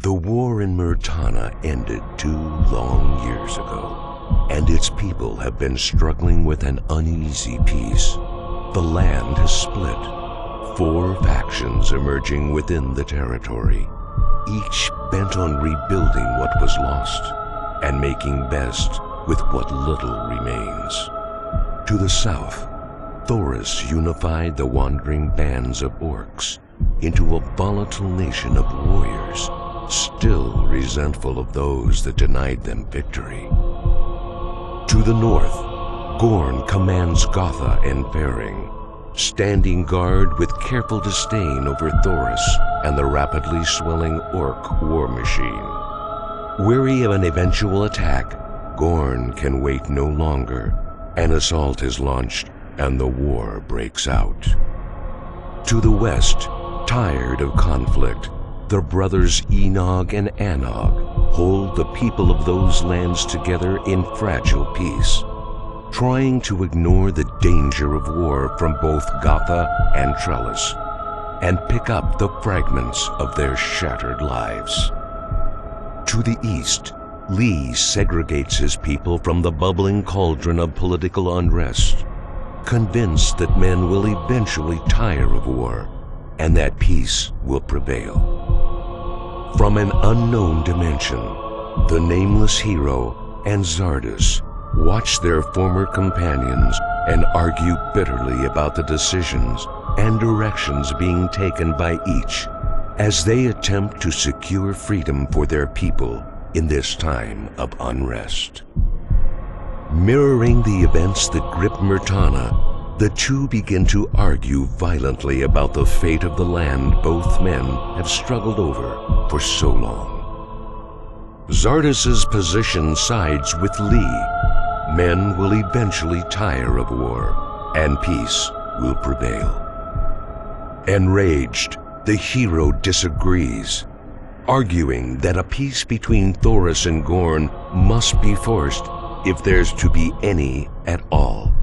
The war in Murtana ended 2 long years ago, and its people have been struggling with an uneasy peace. The land has split, 4 factions emerging within the territory, each bent on rebuilding what was lost and making best with what little remains. To the south, Thoris unified the wandering bands of orcs into a volatile nation of warriors, still resentful of those that denied them victory. To the north, Gorn commands Gotha and Faring, standing guard with careful disdain over Thoris and the rapidly swelling orc war machine. Weary of an eventual attack, Gorn can wait no longer. An assault is launched and the war breaks out. To the west, tired of conflict, the brothers Enog and Anog hold the people of those lands together in fragile peace, trying to ignore the danger of war from both Gotha and Trellis, and pick up the fragments of their shattered lives. To the east, Lee segregates his people from the bubbling cauldron of political unrest, convinced that men will eventually tire of war and that peace will prevail. From an unknown dimension, the Nameless Hero and Xardus watch their former companions and argue bitterly about the decisions and directions being taken by each as they attempt to secure freedom for their people in this time of unrest. Mirroring the events that grip Murtana, the two begin to argue violently about the fate of the land both men have struggled over for so long. Xardus's position sides with Lee. Men will eventually tire of war, and peace will prevail. Enraged, the hero disagrees, arguing that a peace between Thoris and Gorn must be forced if there's to be any at all.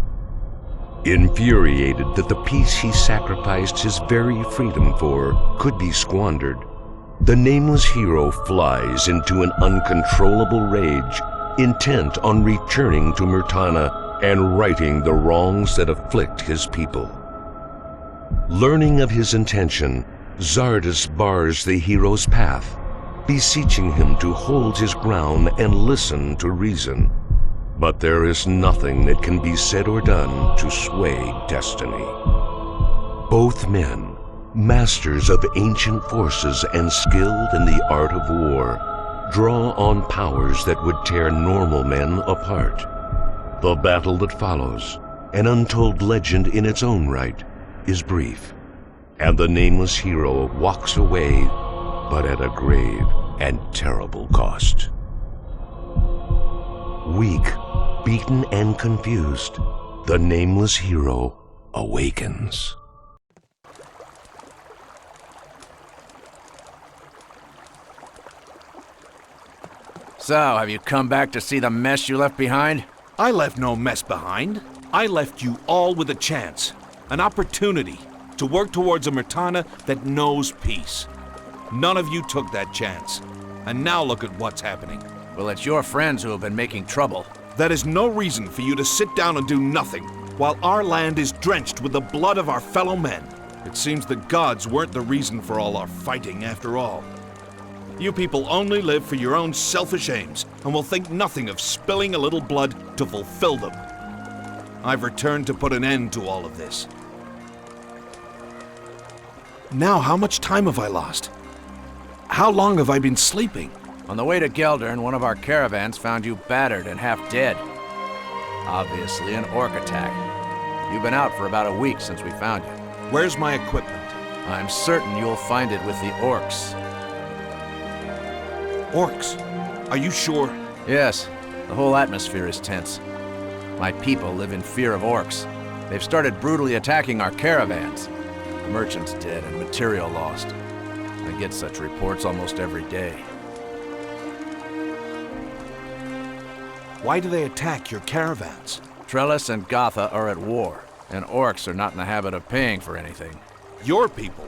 Infuriated that the peace he sacrificed his very freedom for could be squandered, the Nameless Hero flies into an uncontrollable rage, intent on returning to Murtana and righting the wrongs that afflict his people. Learning of his intention, Xardus bars the hero's path, beseeching him to hold his ground and listen to reason. But there is nothing that can be said or done to sway destiny. Both men, masters of ancient forces and skilled in the art of war, draw on powers that would tear normal men apart. The battle that follows, an untold legend in its own right, is brief, and the Nameless Hero walks away, but at a grave and terrible cost. Weak, beaten, and confused, the Nameless Hero awakens. So, have you come back to see the mess you left behind? I left no mess behind. I left you all with a chance, an opportunity to work towards a Murtana that knows peace. None of you took that chance, and now look at what's happening. Well, it's your friends who have been making trouble. That is no reason for you to sit down and do nothing, while our land is drenched with the blood of our fellow men. It seems the gods weren't the reason for all our fighting after all. You people only live for your own selfish aims, and will think nothing of spilling a little blood to fulfill them. I've returned to put an end to all of this. Now, how much time have I lost? How long have I been sleeping? On the way to Geldern, one of our caravans found you battered and half dead. Obviously an orc attack. You've been out for about a week since we found you. Where's my equipment? I'm certain you'll find it with the orcs. Orcs? Are you sure? Yes. The whole atmosphere is tense. My people live in fear of orcs. They've started brutally attacking our caravans. Merchants dead and material lost. I get such reports almost every day. Why do they attack your caravans? Trellis and Gotha are at war, and orcs are not in the habit of paying for anything. Your people?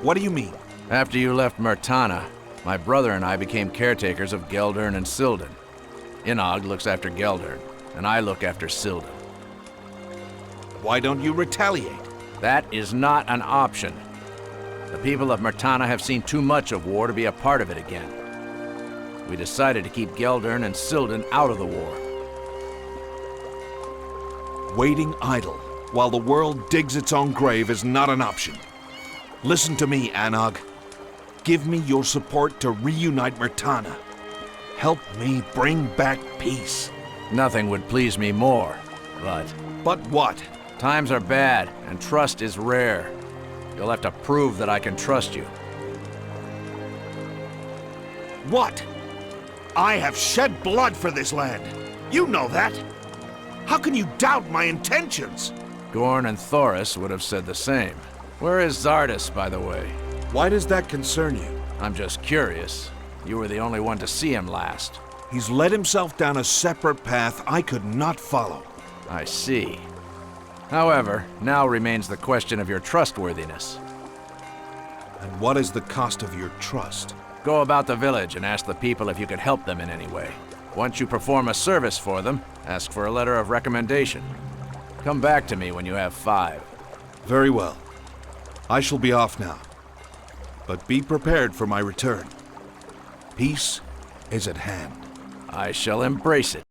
What do you mean? After you left Murtana, My brother and I became caretakers of Geldern and Silden. Inog looks after Geldern, and I look after Silden. Why don't you retaliate? That is not an option. The people of Myrtana have seen too much of war to be a part of it again. We decided to keep Geldern and Silden out of the war. Waiting idle while the world digs its own grave is not an option. Listen to me, Anog. Give me your support to reunite Myrtana. Help me bring back peace. Nothing would please me more, but... But what? Times are bad, and trust is rare. You'll have to prove that I can trust you. What? I have shed blood for this land. You know that. How can you doubt my intentions? Gorn and Thoris would have said the same. Where is Zardus, by the way? Why does that concern you? I'm just curious. You were the only one to see him last. He's led himself down a separate path I could not follow. I see. However, now remains the question of your trustworthiness. And what is the cost of your trust? Go about the village and ask the people if you could help them in any way. Once you perform a service for them, ask for a letter of recommendation. Come back to me when you have 5. Very well. I shall be off now. But be prepared for my return. Peace is at hand. I shall embrace it.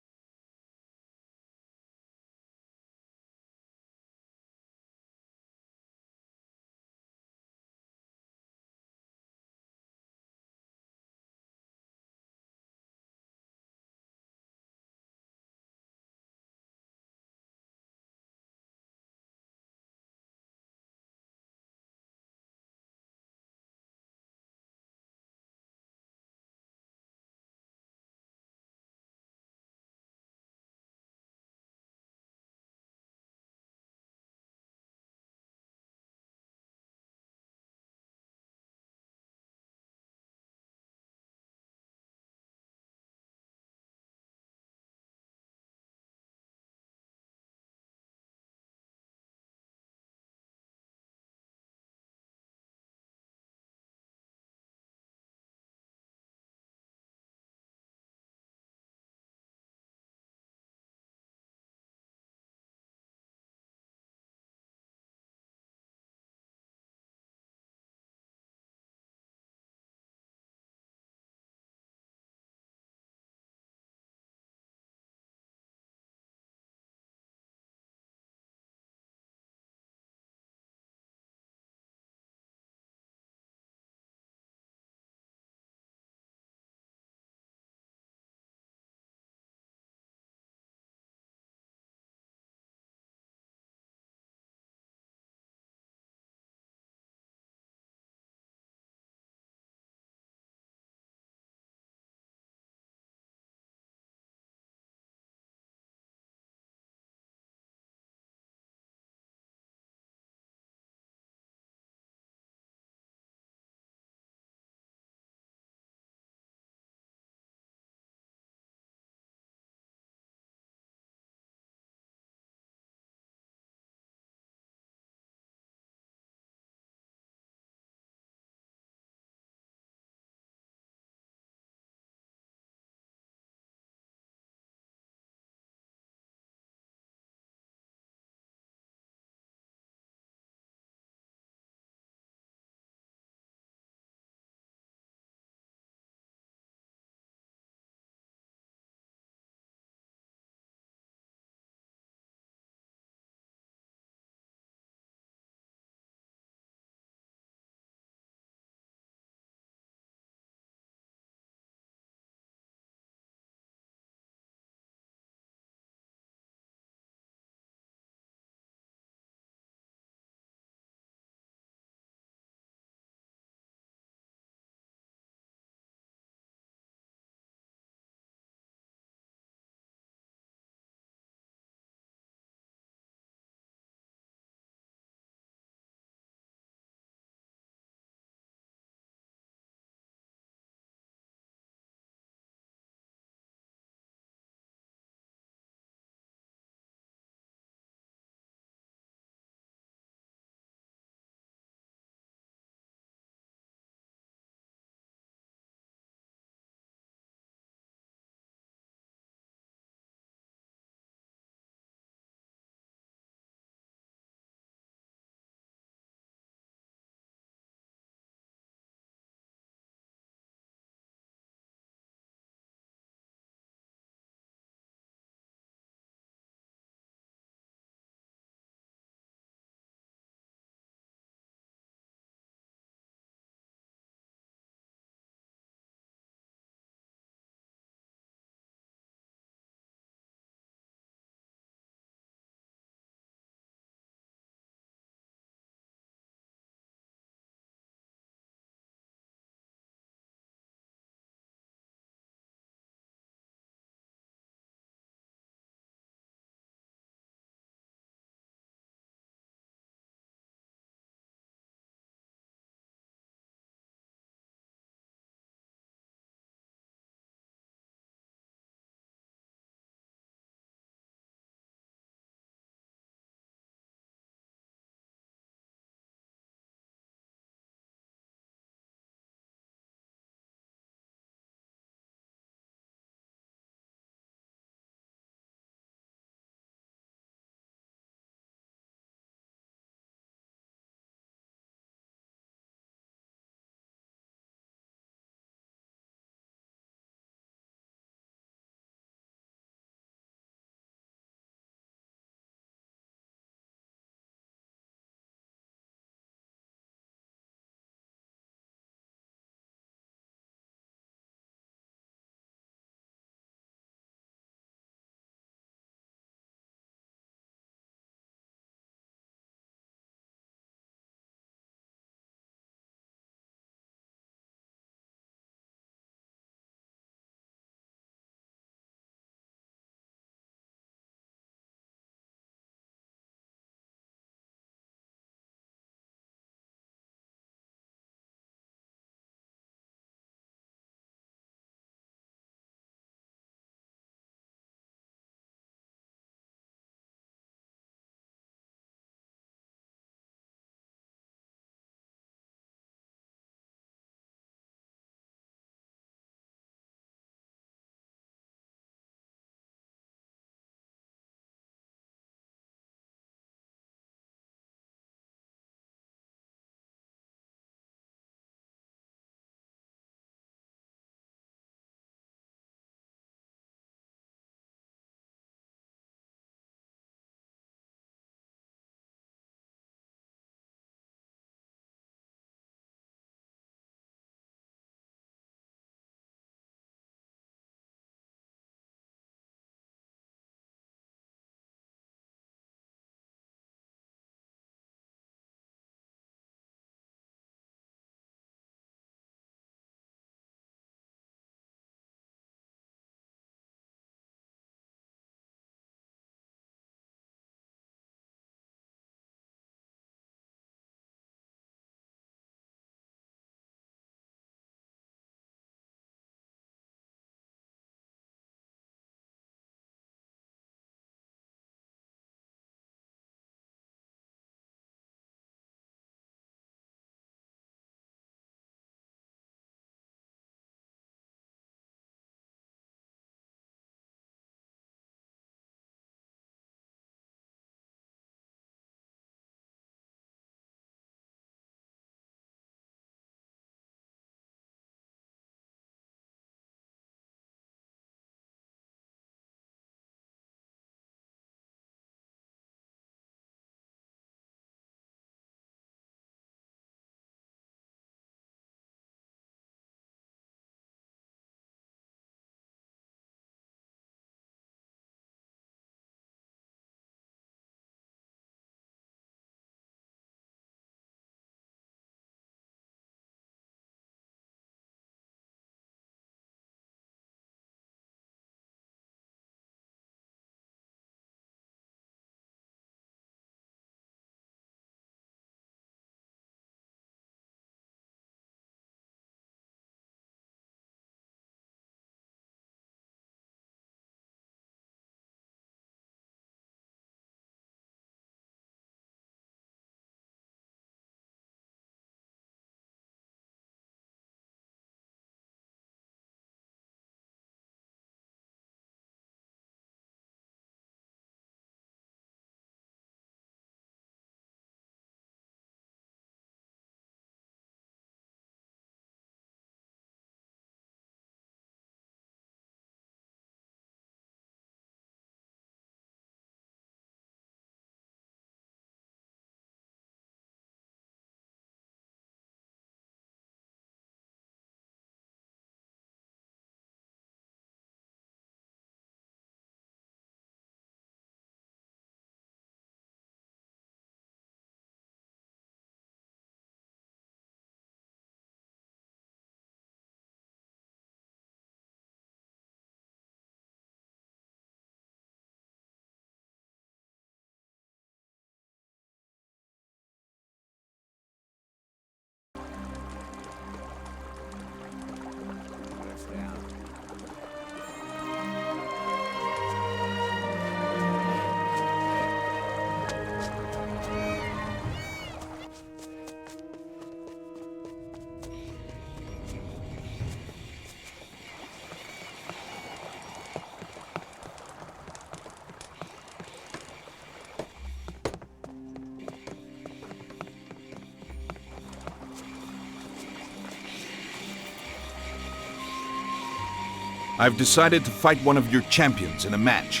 I've decided to fight one of your champions in a match.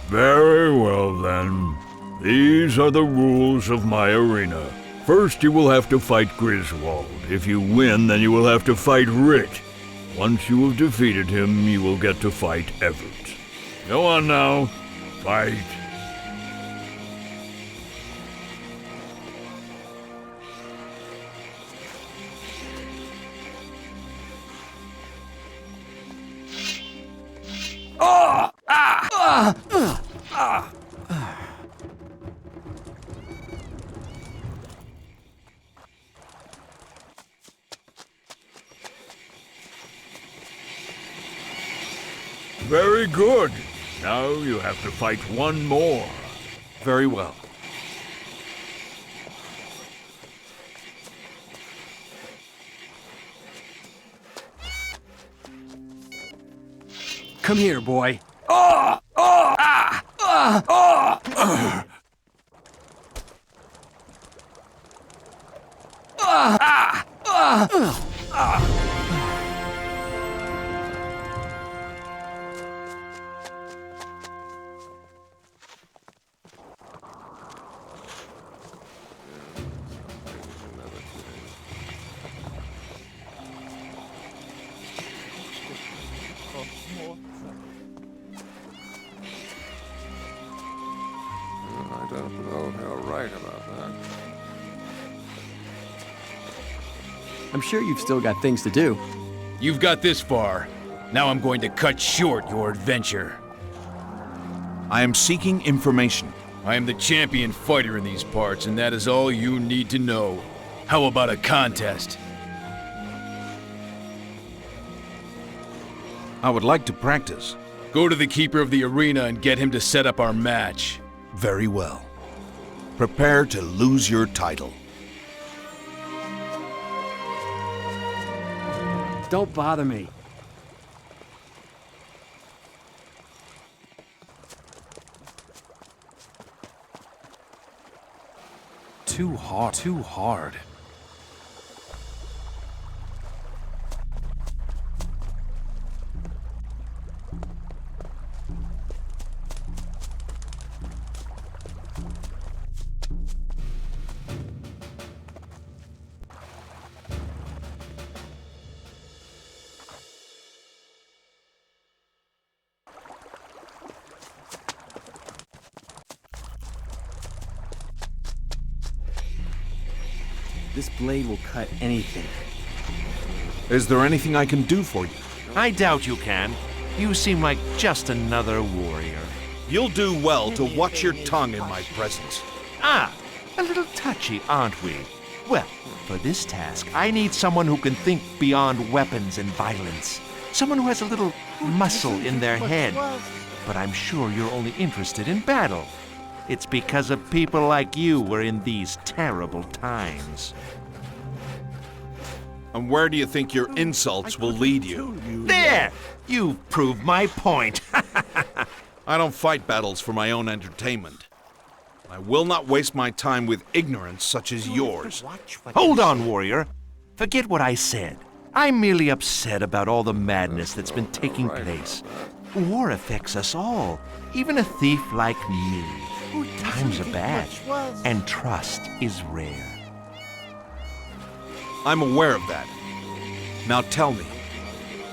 Very well then. These are the rules of my arena. First, you will have to fight Griswold. If you win, then you will have to fight Rit. Once you have defeated him, you will get to fight Everett. Go on now. Fight. Very good. Now you have to fight one more. Very well. Come here, boy. I don't know if you're right about that. I'm sure you've still got things to do. You've got this far. Now I'm going to cut short your adventure. I am seeking information. I am the champion fighter in these parts, and that is all you need to know. How about a contest? I would like to practice. Go to the keeper of the arena and get him to set up our match. Very well. Prepare to lose your title. Don't bother me. Too hard. This blade will cut anything. Is there anything I can do for you? I doubt you can. You seem like just another warrior. You'll do well to watch your tongue in my presence. Ah, a little touchy, aren't we? Well, for this task, I need someone who can think beyond weapons and violence. Someone who has a little muscle in their head. But I'm sure you're only interested in battle. It's because of people like you we're in these terrible times. And where do you think your insults will lead you? There! You've proved my point. I don't fight battles for my own entertainment. I will not waste my time with ignorance such as yours. Hold on, warrior. Forget what I said. I'm merely upset about all the madness that's been taking place. War affects us all, even a thief like me. Times are bad, and trust is rare. I'm aware of that. Now tell me,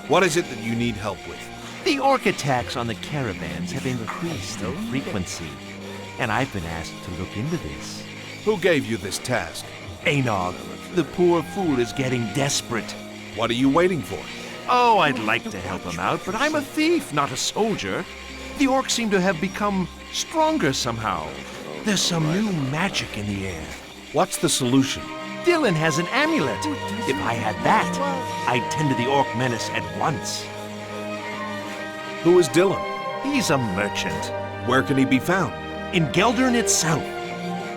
what is it that you need help with? The orc attacks on the caravans have increased in frequency, and I've been asked to look into this. Who gave you this task? Anog, the poor fool is getting desperate. What are you waiting for? Oh, I'd like to help him out, but I'm a thief, not a soldier. The orcs seem to have become stronger somehow. There's some new magic in the air. What's the solution? Dylan has an amulet. If I had that, I'd tend to the orc menace at once. Who is Dylan? He's a merchant. Where can he be found? In Geldern itself.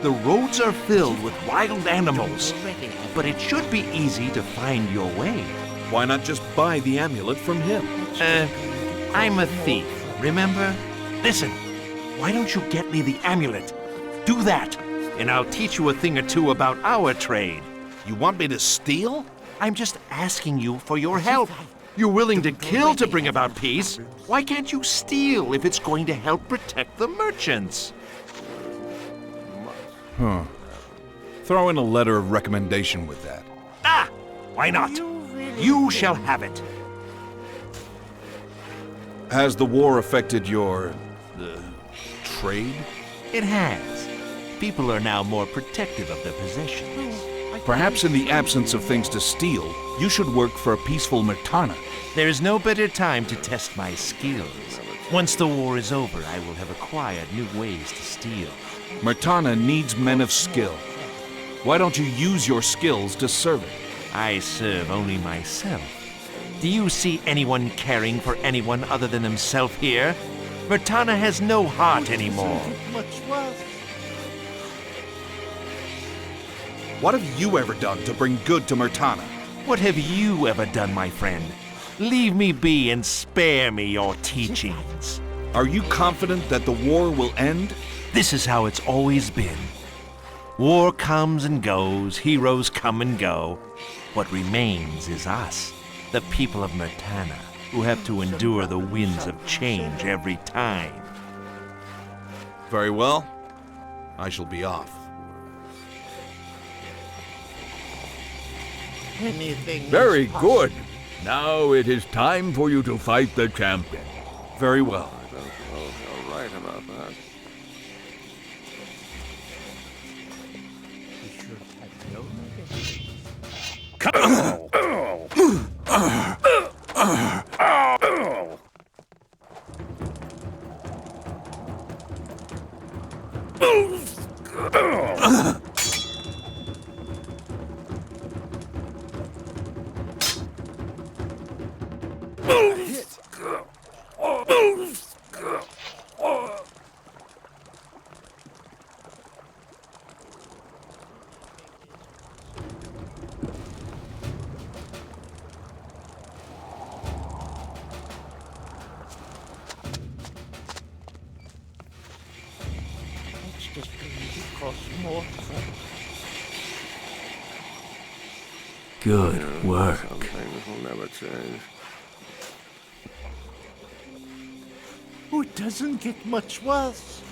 The roads are filled with wild animals, but it should be easy to find your way. Why not just buy the amulet from him? I'm a thief, remember? Listen, why don't you get me the amulet? Do that, and I'll teach you a thing or two about our trade. You want me to steal? I'm just asking you for your help. You're willing to kill to bring about peace. Why can't you steal if it's going to help protect the merchants? Throw in a letter of recommendation with that. Ah! Why not? You shall have it. Has the war affected your... trade? It has. People are now more protective of their possessions. Perhaps in the absence of things to steal, you should work for a peaceful Mertana. There is no better time to test my skills. Once the war is over, I will have acquired new ways to steal. Mertana needs men of skill. Why don't you use your skills to serve it? I serve only myself. Do you see anyone caring for anyone other than himself here? Mertana has no heart anymore. What have you ever done to bring good to Mertana? What have you ever done, my friend? Leave me be and spare me your teachings. Are you confident that the war will end? This is how it's always been. War comes and goes, heroes come and go. What remains is us, the people of Mertana, who have to endure the winds of change every time. Very well. I shall be off. Very good. Now it is time for you to fight the champion. Very well. I don't know how right about that. Good work. Some things will never change. Oh, it doesn't get much worse.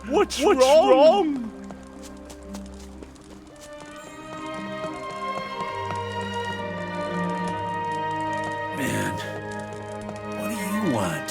What's wrong? Man, what do you want?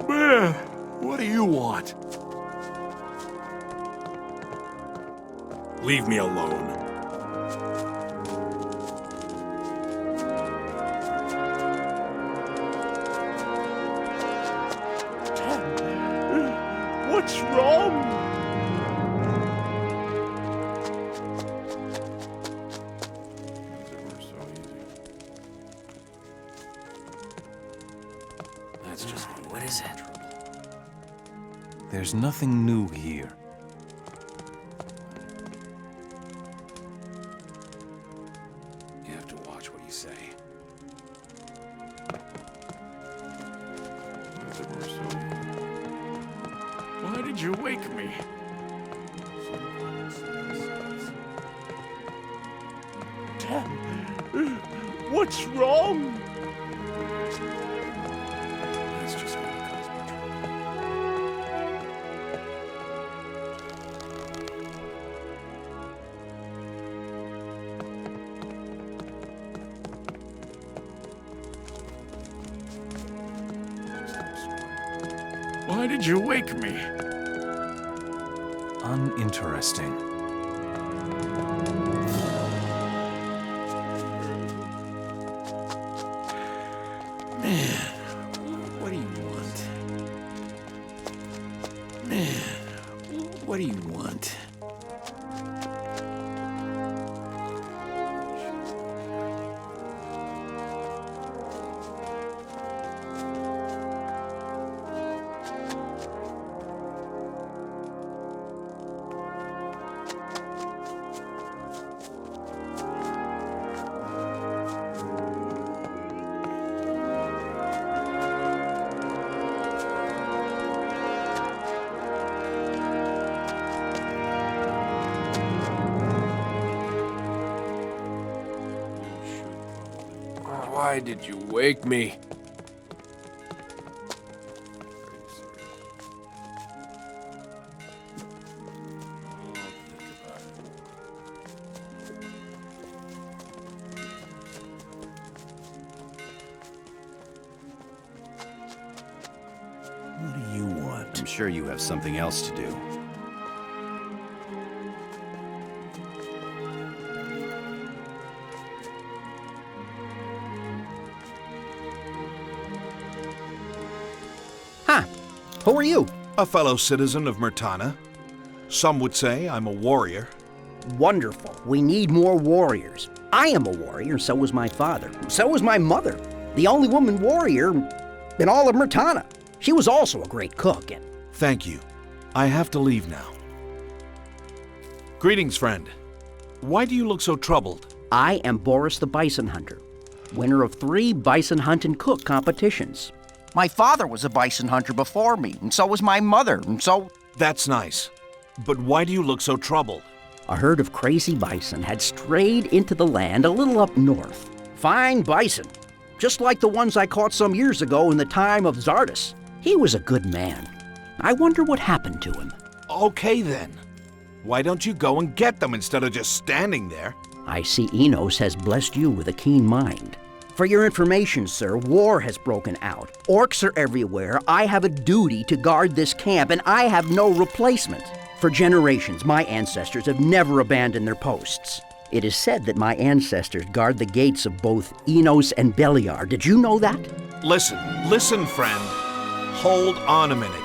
Man, what do you want? Leave me alone. What's wrong? That's just... What is it? There's nothing new here. You have to watch what you say. Why did you wake me? What's wrong? That's just going to cause me trouble. Why did you wake me? Uninteresting. Man, what do you want? Man, what do you want? Why did you wake me? sure you have something else to do. Huh. Who are you? A fellow citizen of Myrtana. Some would say I'm a warrior. Wonderful. We need more warriors. I am a warrior, so was my father. So was my mother, the only woman warrior in all of Myrtana. She was also a great cook and... Thank you. I have to leave now. Greetings, friend. Why do you look so troubled? I am Boris the Bison Hunter, winner of 3 bison hunt and cook competitions. My father was a bison hunter before me, and so was my mother, and so... That's nice. But why do you look so troubled? A herd of crazy bison had strayed into the land a little up north. Fine bison, just like the ones I caught some years ago in the time of Zardas. He was a good man. I wonder what happened to him. Okay then. Why don't you go and get them instead of just standing there? I see Enos has blessed you with a keen mind. For your information, sir, war has broken out. Orcs are everywhere. I have a duty to guard this camp, and I have no replacement. For generations, my ancestors have never abandoned their posts. It is said that my ancestors guard the gates of both Enos and Beliar. Did you know that? Listen, friend. Hold on a minute.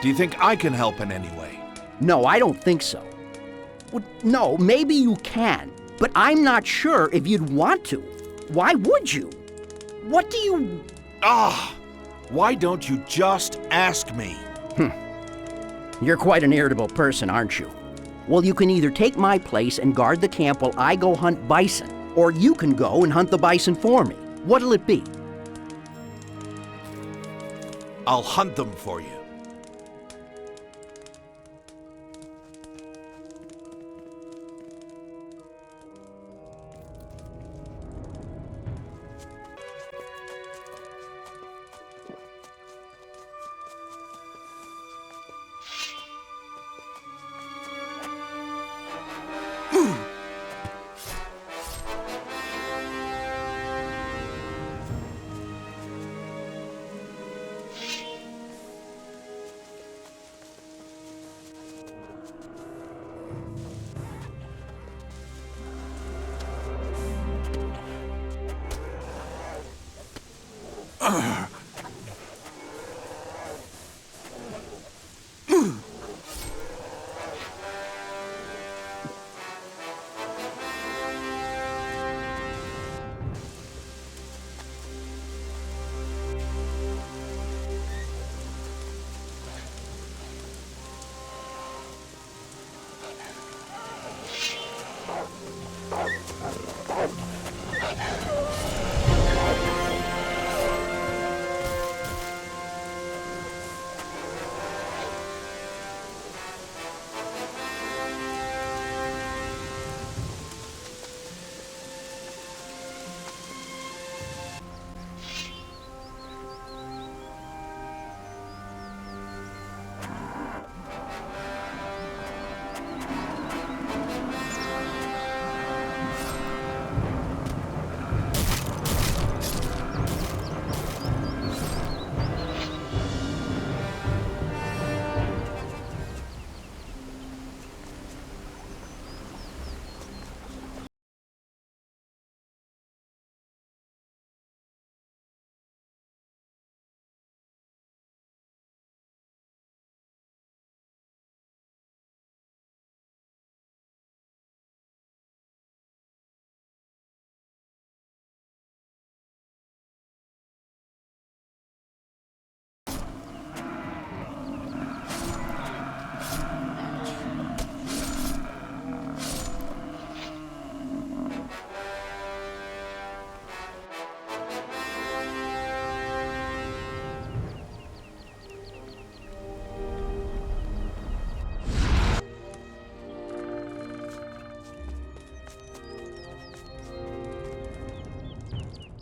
Do you think I can help in any way? No, I don't think so. Well, no, maybe you can, but I'm not sure if you'd want to. Why would you? What do you... Why don't you just ask me? You're quite an irritable person, aren't you? Well, you can either take my place and guard the camp while I go hunt bison, or you can go and hunt the bison for me. What'll it be? I'll hunt them for you.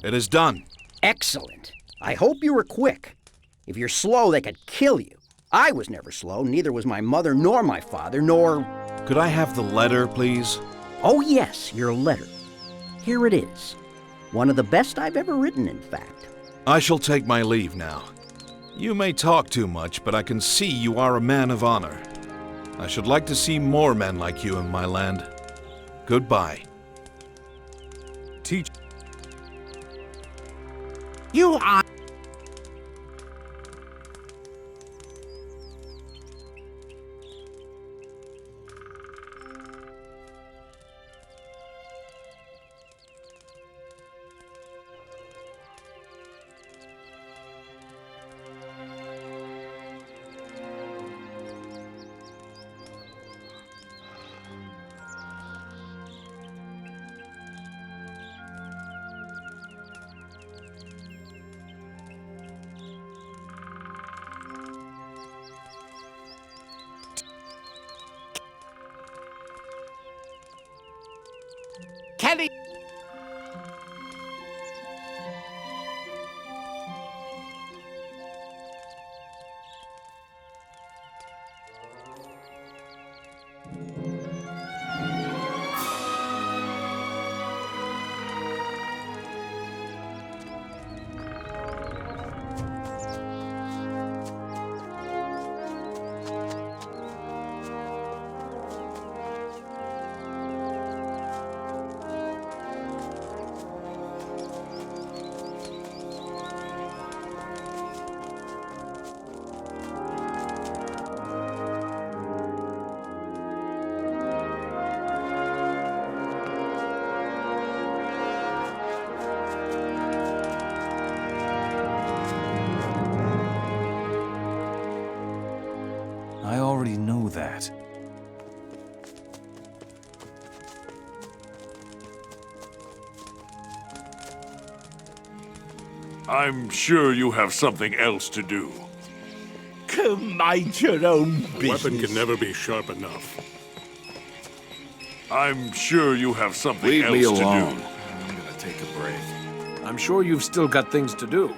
It is done. Excellent. I hope you were quick. If you're slow, they could kill you. I was never slow, neither was my mother nor my father, nor... Could I have the letter, please? Oh yes, your letter. Here it is. One of the best I've ever written, in fact. I shall take my leave now. You may talk too much, but I can see you are a man of honor. I should like to see more men like you in my land. Goodbye. Teach. You are. Kelly. I already know that. I'm sure you have something else to do. Come mind your own business. A weapon can never be sharp enough. I'm sure you have something Leave else me to alone. do. I'm gonna take a break. I'm sure you've still got things to do.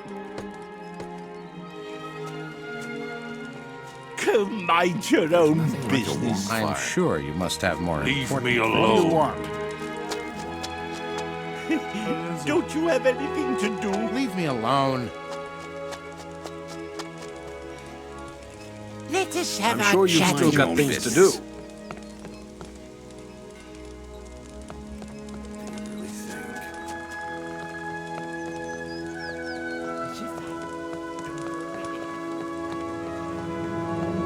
Come mind your own business. I'm sure you must have more Leave important me things you alone. want. Don't you have anything to do? Leave me alone. Let us have I'm sure you've still got things to do.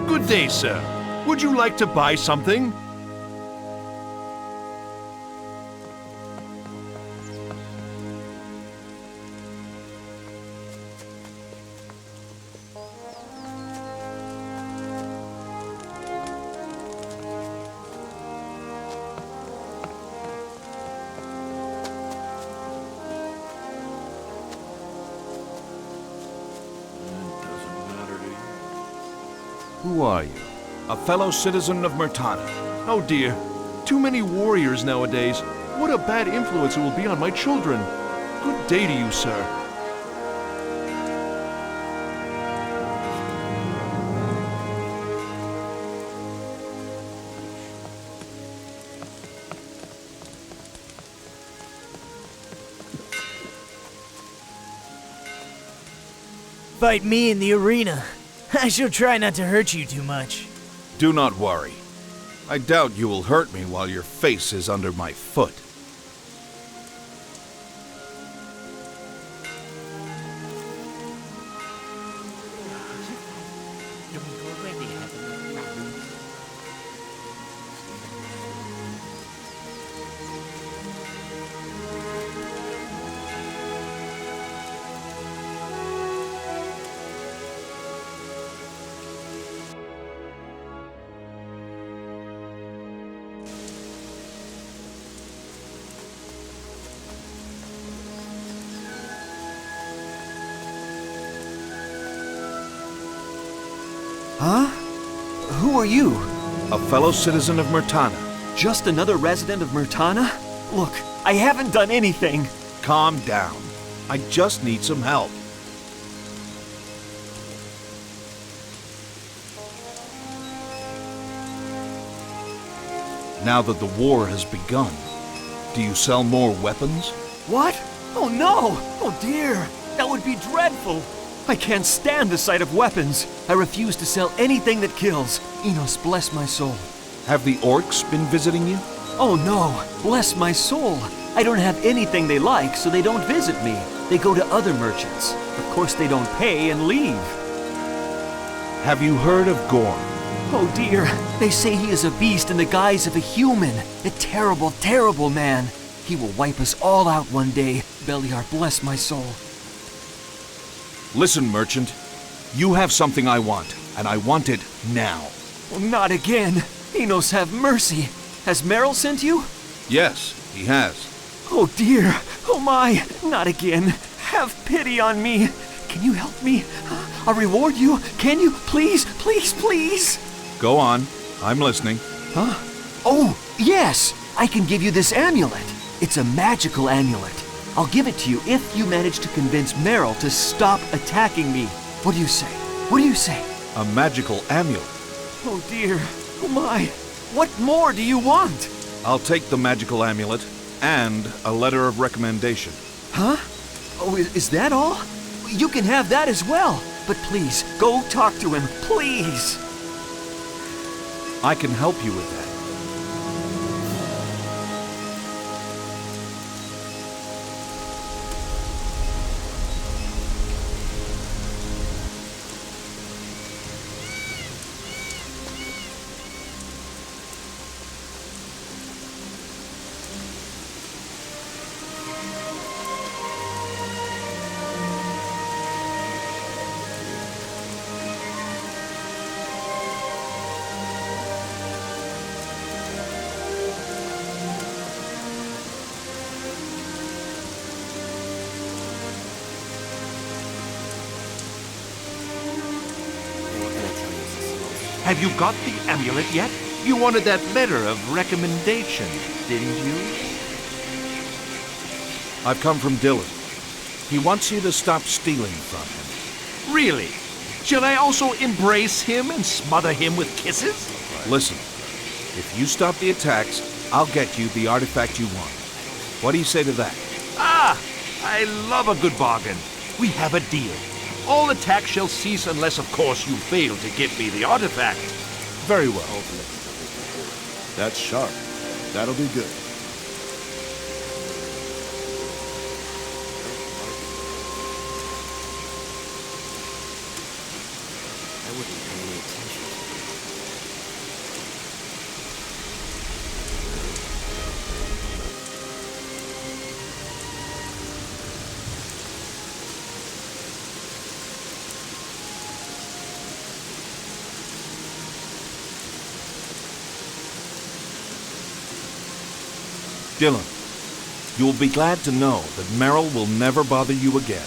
Good day, sir. Would you like to buy something? Who are you? A fellow citizen of Murtana. Oh dear, too many warriors nowadays. What a bad influence it will be on my children. Good day to you, sir. Fight me in the arena. I shall try not to hurt you too much. Do not worry. I doubt you will hurt me while your face is under my foot. Huh? Who are you? A fellow citizen of Murtana. Just another resident of Murtana? Look, I haven't done anything. Calm down. I just need some help. Now that the war has begun, do you sell more weapons? What? Oh no! Oh dear! That would be dreadful! I can't stand the sight of weapons. I refuse to sell anything that kills. Enos, bless my soul. Have the orcs been visiting you? Oh no, bless my soul. I don't have anything they like, so they don't visit me. They go to other merchants. Of course, they don't pay and leave. Have you heard of Gorm? Oh dear, they say he is a beast in the guise of a human. A terrible, terrible man. He will wipe us all out one day. Beliar, bless my soul. Listen, merchant. You have something I want, and I want it now. Oh, not again. Enos, have mercy. Has Merrill sent you? Yes, he has. Oh dear, oh my, not again. Have pity on me. Can you help me? I'll reward you. Can you? Please, please, please. Go on, I'm listening. Huh? Oh, yes, I can give you this amulet. It's a magical amulet. I'll give it to you if you manage to convince Merrill to stop attacking me. What do you say? What do you say? A magical amulet. Oh dear, oh my. What more do you want? I'll take the magical amulet and a letter of recommendation. Huh? Oh, is that all? You can have that as well. But please, go talk to him, please. I can help you with that. Have you got the amulet yet? You wanted that letter of recommendation, didn't you? I've come from Dylan. He wants you to stop stealing from him. Really? Shall I also embrace him and smother him with kisses? Listen, if you stop the attacks, I'll get you the artifact you want. What do you say to that? Ah! I love a good bargain. We have a deal. All attacks shall cease unless, of course, you fail to give me the artifact. Very well. That's sharp. That'll be good. I wouldn't pay any attention to it. Dylan, you'll be glad to know that Merrill will never bother you again.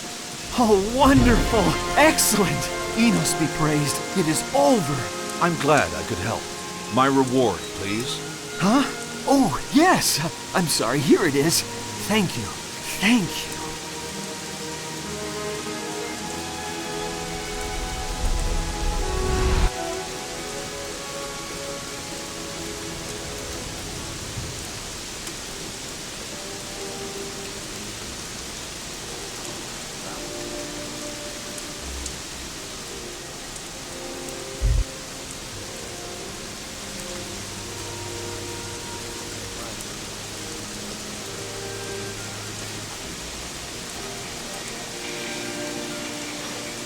Oh, wonderful! Excellent! Enos be praised. It is over. I'm glad I could help. My reward, please. Huh? Oh, yes. I'm sorry. Here it is. Thank you. Thank you.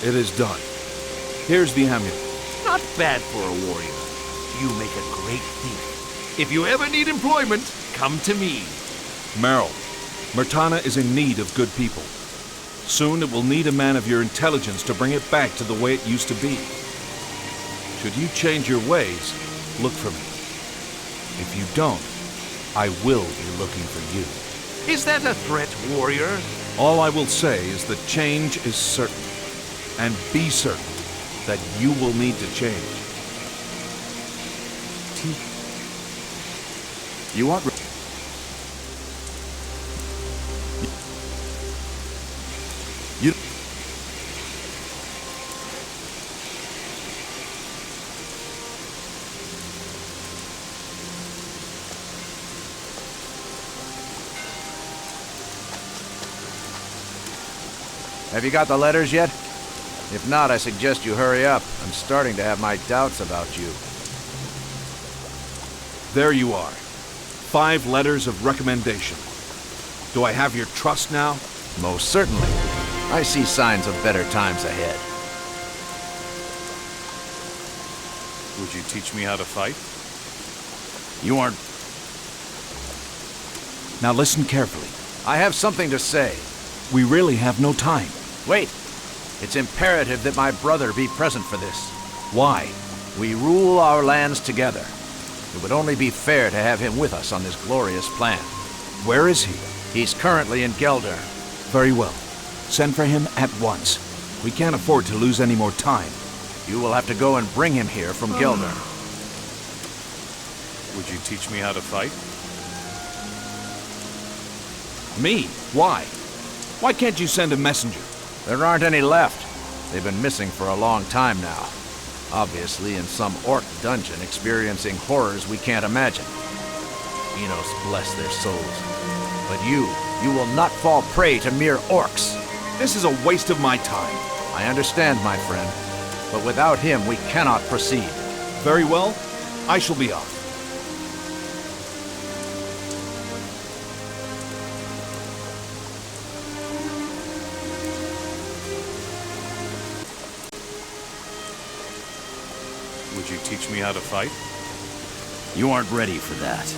It is done. Here's the amulet. Not bad for a warrior. You make a great thief. If you ever need employment, come to me. Merrill, Murtana is in need of good people. Soon it will need a man of your intelligence to bring it back to the way it used to be. Should you change your ways, look for me. If you don't, I will be looking for you. Is that a threat, warrior? All I will say is that change is certain. And be certain that you will need to change. You want... You... Have you got the letters yet? If not, I suggest you hurry up. I'm starting to have my doubts about you. There you are. 5 letters of recommendation. Do I have your trust now? Most certainly. I see signs of better times ahead. Would you teach me how to fight? You aren't... Now listen carefully. I have something to say. We really have no time. Wait. It's imperative that my brother be present for this. Why? We rule our lands together. It would only be fair to have him with us on this glorious plan. Where is he? He's currently in Geldr. Very well. Send for him at once. We can't afford to lose any more time. You will have to go and bring him here from Geldr. Would you teach me how to fight? Me? Why? Why can't you send a messenger? There aren't any left. They've been missing for a long time now. Obviously in some orc dungeon experiencing horrors we can't imagine. Enos bless their souls. But you will not fall prey to mere orcs. This is a waste of my time. I understand, my friend. But without him, we cannot proceed. Very well. I shall be off. Would you teach me how to fight? You aren't ready for that.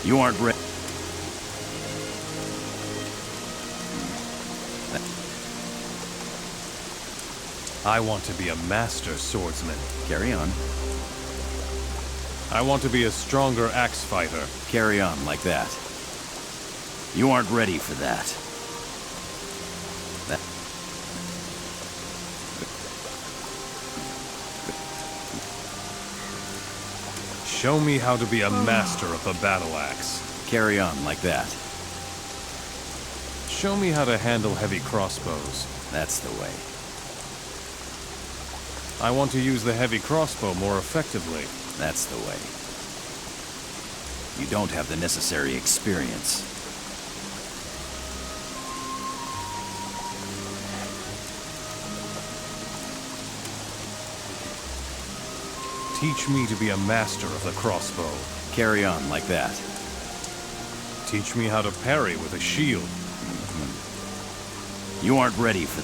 You aren't ready. I want to be a master swordsman. Carry on. I want to be a stronger axe fighter. Carry on like that. You aren't ready for that. Show me how to be a master of the battle axe. Carry on like that. Show me how to handle heavy crossbows. That's the way. I want to use the heavy crossbow more effectively. That's the way. You don't have the necessary experience. Teach me to be a master of the crossbow. Carry on like that. Teach me how to parry with a shield. You aren't ready for...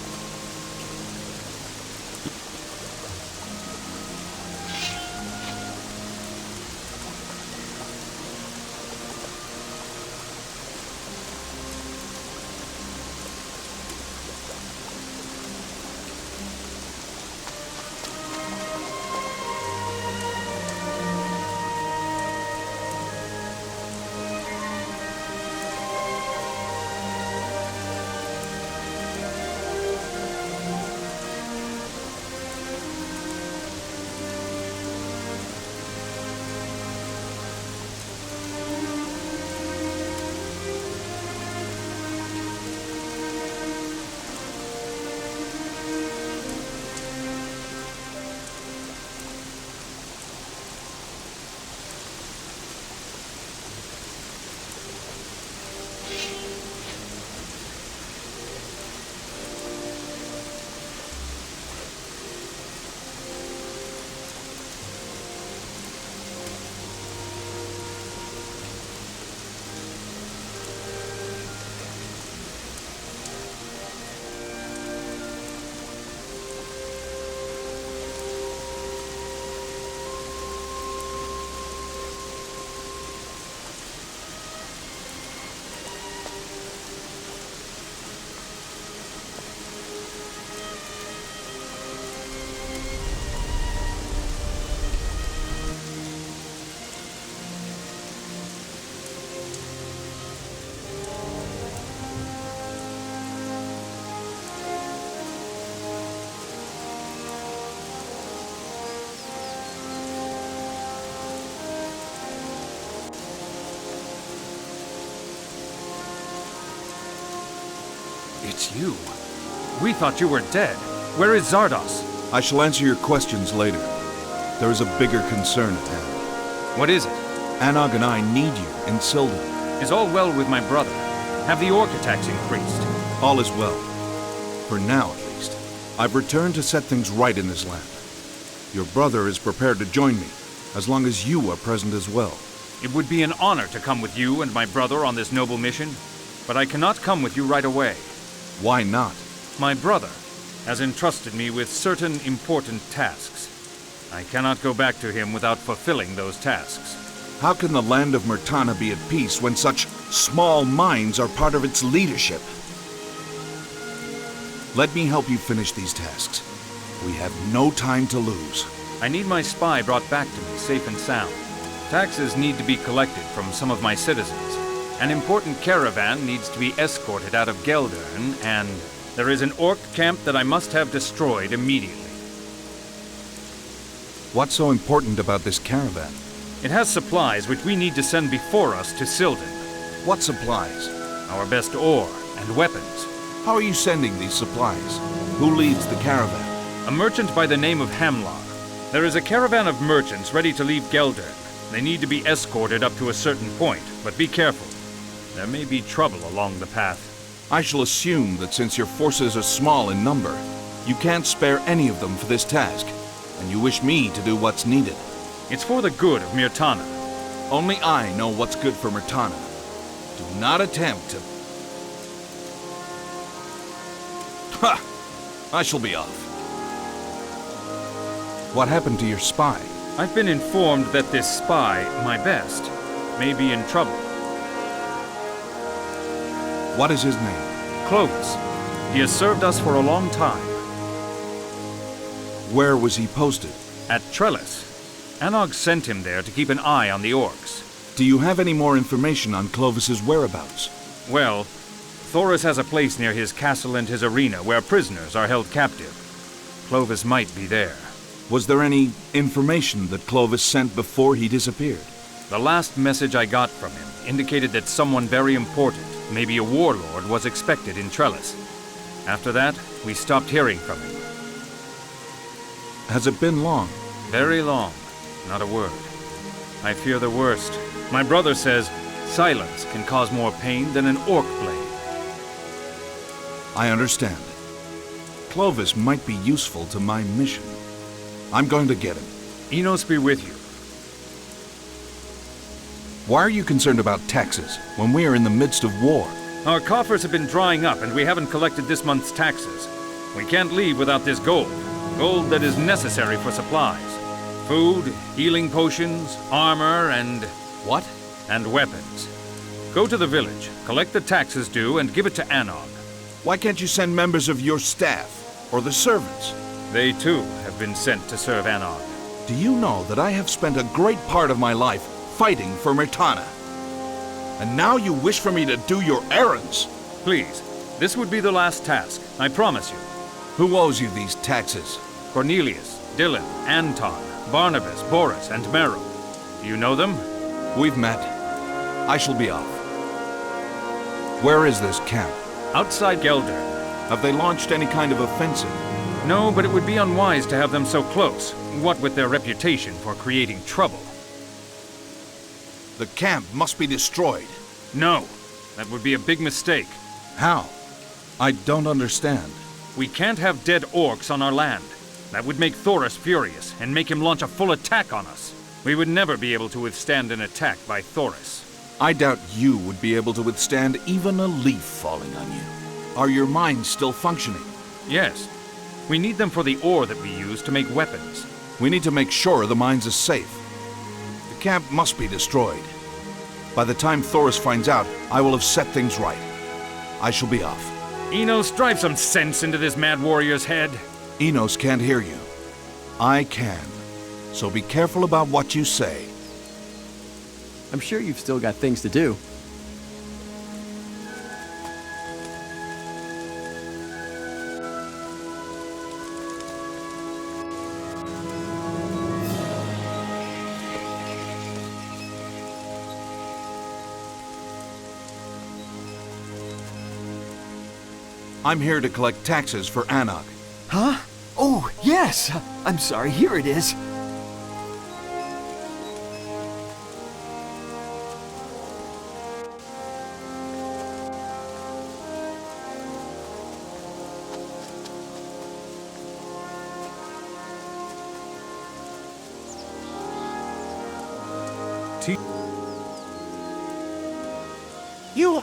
It's you. We thought you were dead. Where is Zardos? I shall answer your questions later. There is a bigger concern at hand. What is it? Anog and I need you in Sildon. Is all well with my brother? Have the orc attacks increased? All is well. For now, at least. I've returned to set things right in this land. Your brother is prepared to join me, as long as you are present as well. It would be an honor to come with you and my brother on this noble mission, but I cannot come with you right away. Why not? My brother has entrusted me with certain important tasks. I cannot go back to him without fulfilling those tasks. How can the land of Myrtana be at peace when such small minds are part of its leadership? Let me help you finish these tasks. We have no time to lose. I need my spy brought back to me safe and sound. Taxes need to be collected from some of my citizens. An important caravan needs to be escorted out of Geldern, and there is an orc camp that I must have destroyed immediately. What's so important about this caravan? It has supplies which we need to send before us to Sildon. What supplies? Our best ore and weapons. How are you sending these supplies? Who leads the caravan? A merchant by the name of Hamlar. There is a caravan of merchants ready to leave Geldern. They need to be escorted up to a certain point, but be careful. There may be trouble along the path. I shall assume that since your forces are small in number, you can't spare any of them for this task, and you wish me to do what's needed. It's for the good of Myrtana. Only I know what's good for Myrtana. Do not attempt to... Ha! I shall be off. What happened to your spy? I've been informed that this spy, my best, may be in trouble. What is his name? Clovis. He has served us for a long time. Where was he posted? At Trellis. Anog sent him there to keep an eye on the orcs. Do you have any more information on Clovis's whereabouts? Well, Thoris has a place near his castle and his arena where prisoners are held captive. Clovis might be there. Was there any information that Clovis sent before he disappeared? The last message I got from him indicated that someone very important, maybe a warlord, was expected in Trellis. After that, we stopped hearing from him. Has it been long? Very long. Not a word. I fear the worst. My brother says silence can cause more pain than an orc blade. I understand. Clovis might be useful to my mission. I'm going to get him. Enos be with you. Why are you concerned about taxes when we are in the midst of war? Our coffers have been drying up and we haven't collected this month's taxes. We can't leave without this gold. Gold that is necessary for supplies. Food, healing potions, armor, and... What? And weapons. Go to the village, collect the taxes due, and give it to Anog. Why can't you send members of your staff, or the servants? They too have been sent to serve Anog. Do you know that I have spent a great part of my life fighting for Myrtana? And now you wish for me to do your errands? Please, this would be the last task, I promise you. Who owes you these taxes? Cornelius, Dylan, Anton, Barnabas, Boris, and Merrill. Do you know them? We've met. I shall be off. Where is this camp? Outside Geldern. Have they launched any kind of offensive? No, but it would be unwise to have them so close, what with their reputation for creating trouble. The camp must be destroyed. No, that would be a big mistake. How? I don't understand. We can't have dead orcs on our land. That would make Thoris furious and make him launch a full attack on us. We would never be able to withstand an attack by Thoris. I doubt you would be able to withstand even a leaf falling on you. Are your minds still functioning? Yes. We need them for the ore that we use to make weapons. We need to make sure the mines are safe. The camp must be destroyed. By the time Thoris finds out, I will have set things right. I shall be off. Enos, drive some sense into this mad warrior's head. Enos can't hear you. I can. So be careful about what you say. I'm sure you've still got things to do. I'm here to collect taxes for Anog. Huh? Oh, yes! I'm sorry, here it is.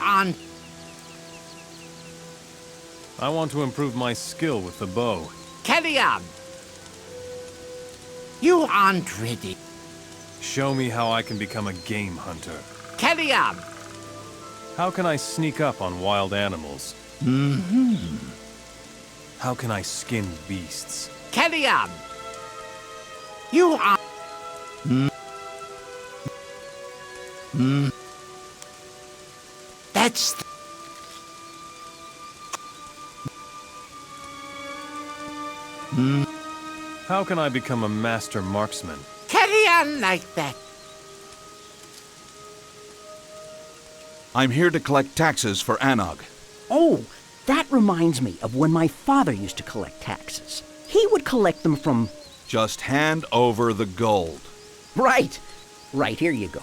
aren't. I want to improve my skill with the bow. Carry on. You aren't ready. Show me how I can become a game hunter. Carry on. How can I sneak up on wild animals? How can I skin beasts? Carry on. You are. That's. How can I become a master marksman? Carry on like that. I'm here to collect taxes for Anog. Oh, that reminds me of when my father used to collect taxes. He would collect them from... Just hand over the gold. Right. Right, here you go.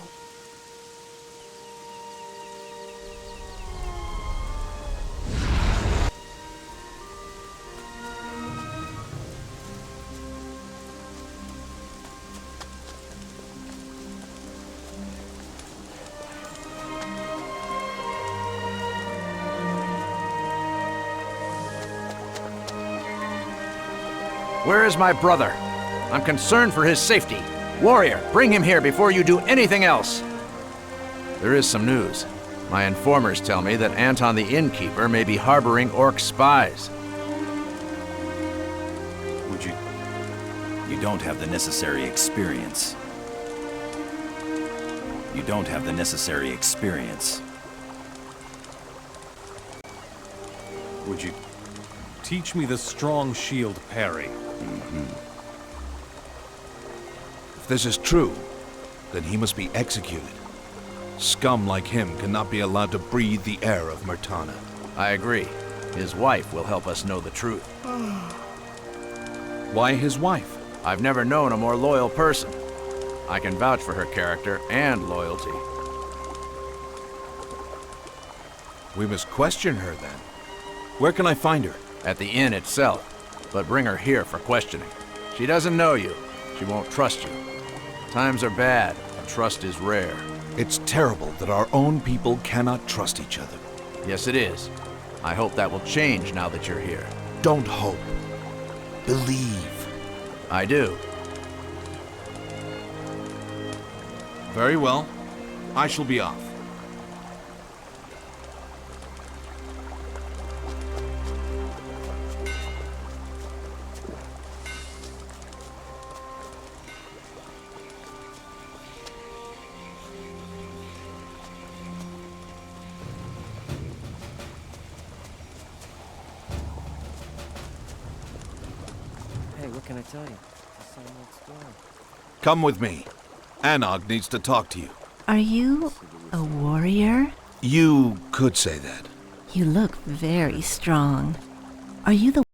Where is my brother? I'm concerned for his safety. Warrior, bring him here before you do anything else. There is some news. My informers tell me that Anton the innkeeper may be harboring orc spies. Would you... You don't have the necessary experience. You don't have the necessary experience. Would you teach me the strong shield parry? If this is true, then he must be executed. Scum like him cannot be allowed to breathe the air of Myrtana. I agree. His wife will help us know the truth. Why his wife? I've never known a more loyal person. I can vouch for her character and loyalty. We must question her then. Where can I find her? At the inn itself. But bring her here for questioning. She doesn't know you. She won't trust you. Times are bad, and trust is rare. It's terrible that our own people cannot trust each other. Yes, it is. I hope that will change now that you're here. Don't hope. Believe. I do. Very well. I shall be off. Hey, what can I tell you? The sun next door. Come with me. Anog needs to talk to you. Are you a warrior? You could say that. You look very strong. Are you the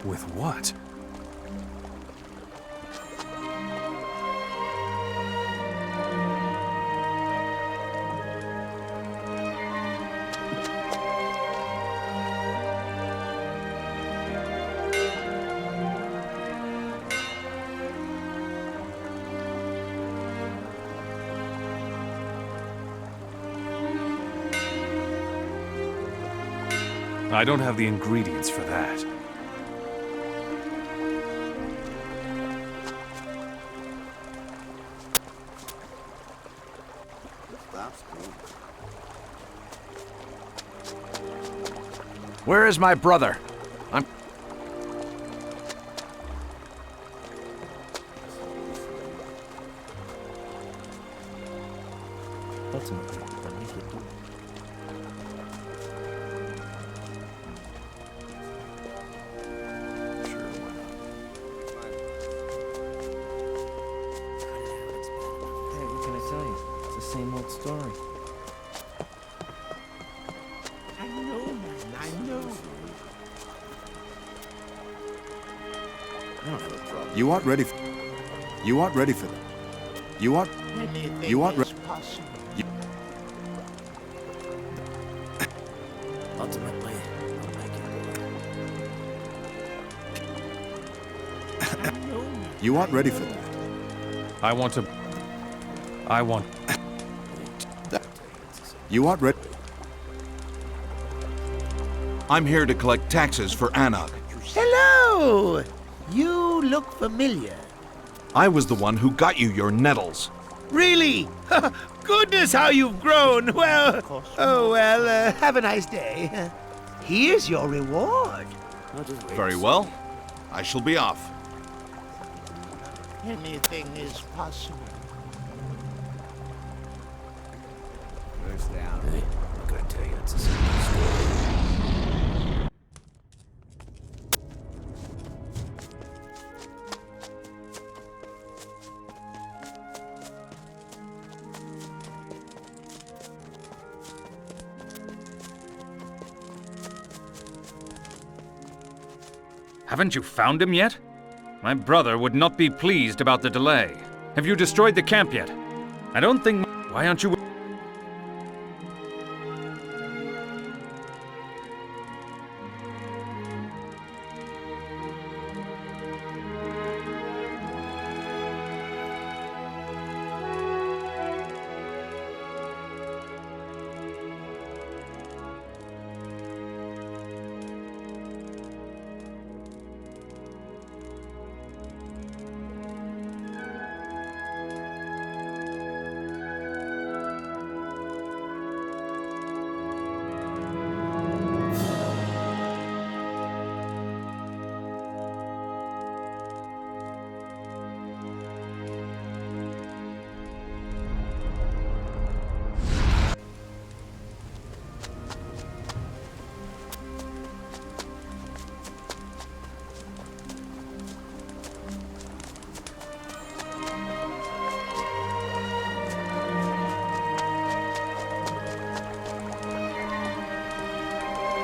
With what? I don't have the ingredients for that. Where is my brother? I'm... Ultimately, I need to do it. Hey, what can I tell you? It's the same old story. I know, man, I know. I don't have a problem. You aren't ready for... You aren't ready for that. You aren't... Anything You aren't is possible. Ultimately, I'll make it work. You aren't ready for that. I want to... You aren't ready... I'm here to collect taxes for Anog. Hello! You look familiar. I was the one who got you your nettles. Really? Goodness, how you've grown. Well, have a nice day. Here's your reward. Very well. I shall be off. Anything is possible. Where's down? Hey, I'm gonna tell you it's a simple story. Haven't you found him yet? My brother would not be pleased about the delay. Have you destroyed the camp yet? I don't think... Why aren't you...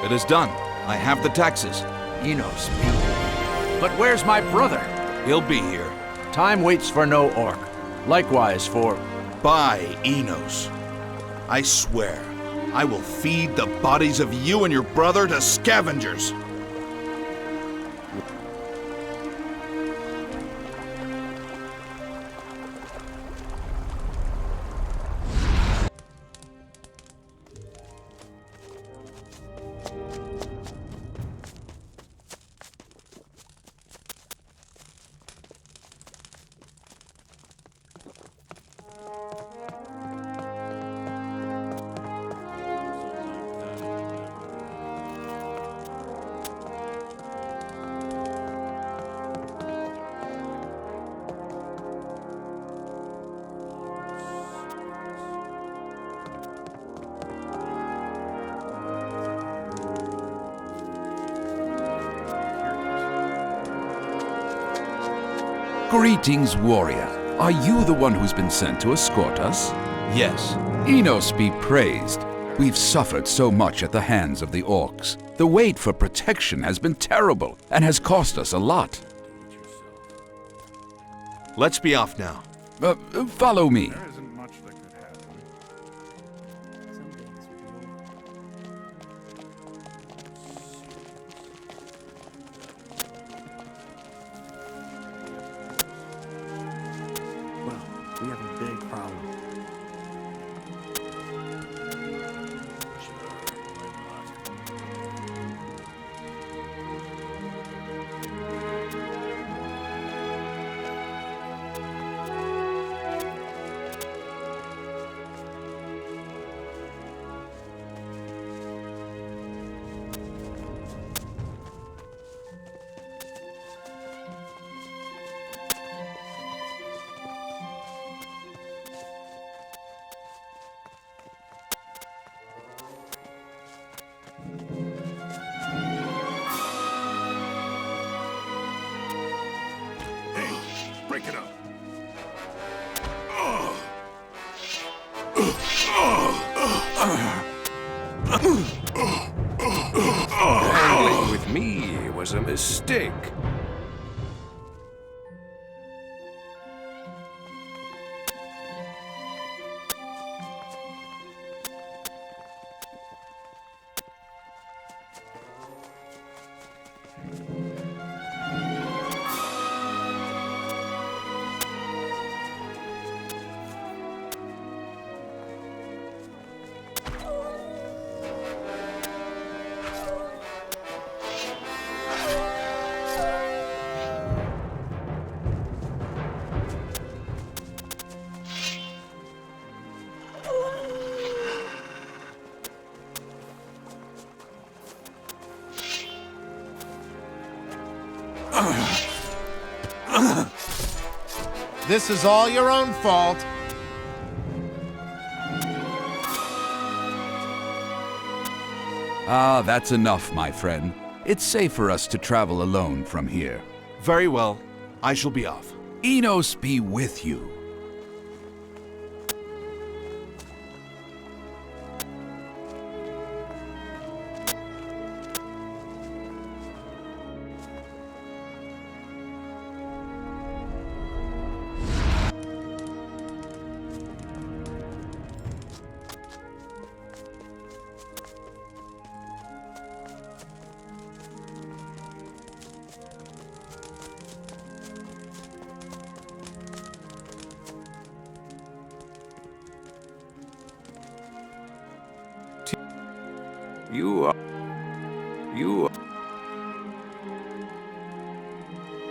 It is done. I have the taxes. Enos, but where's my brother? He'll be here. Time waits for no orc. Likewise for... By Enos. I swear, I will feed the bodies of you and your brother to scavengers. Greetings, warrior. Are you the one who's been sent to escort us? Yes. Enos be praised. We've suffered so much at the hands of the orcs. The wait for protection has been terrible and has cost us a lot. Let's be off now. Follow me. There isn't much that could happen. Well, we have a big problem. Break it up. Handling with me was a mistake. This is all your own fault. Ah, that's enough, my friend. It's safe for us to travel alone from here. Very well. I shall be off. Enos be with you. You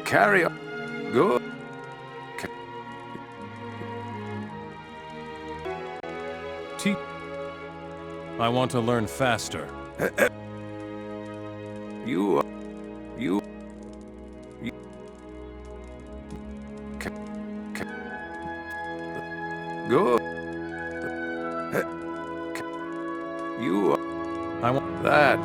carry on. Go. I want to learn faster. You go. I want that.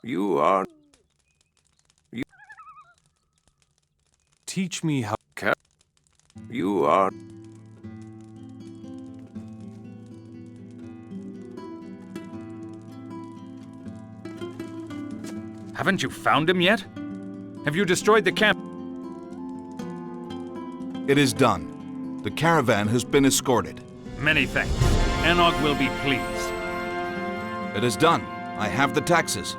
You are. You teach me how. You are. Haven't you found him yet? Have you destroyed the camp? It is done. The caravan has been escorted. Many thanks. Enog will be pleased. It is done. I have the taxes.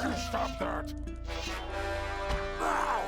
Would you stop that? Now!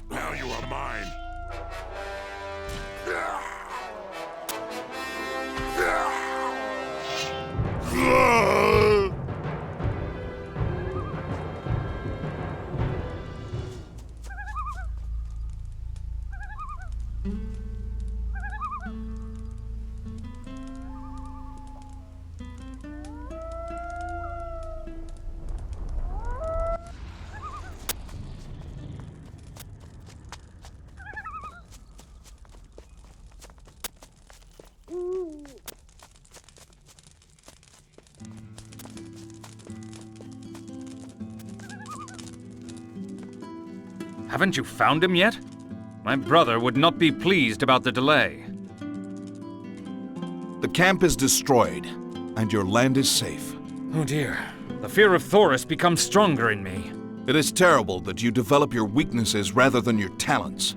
Now you are mine. Haven't you found him yet? My brother would not be pleased about the delay. The camp is destroyed, and your land is safe. Oh dear. The fear of Thoris becomes stronger in me. It is terrible that you develop your weaknesses rather than your talents.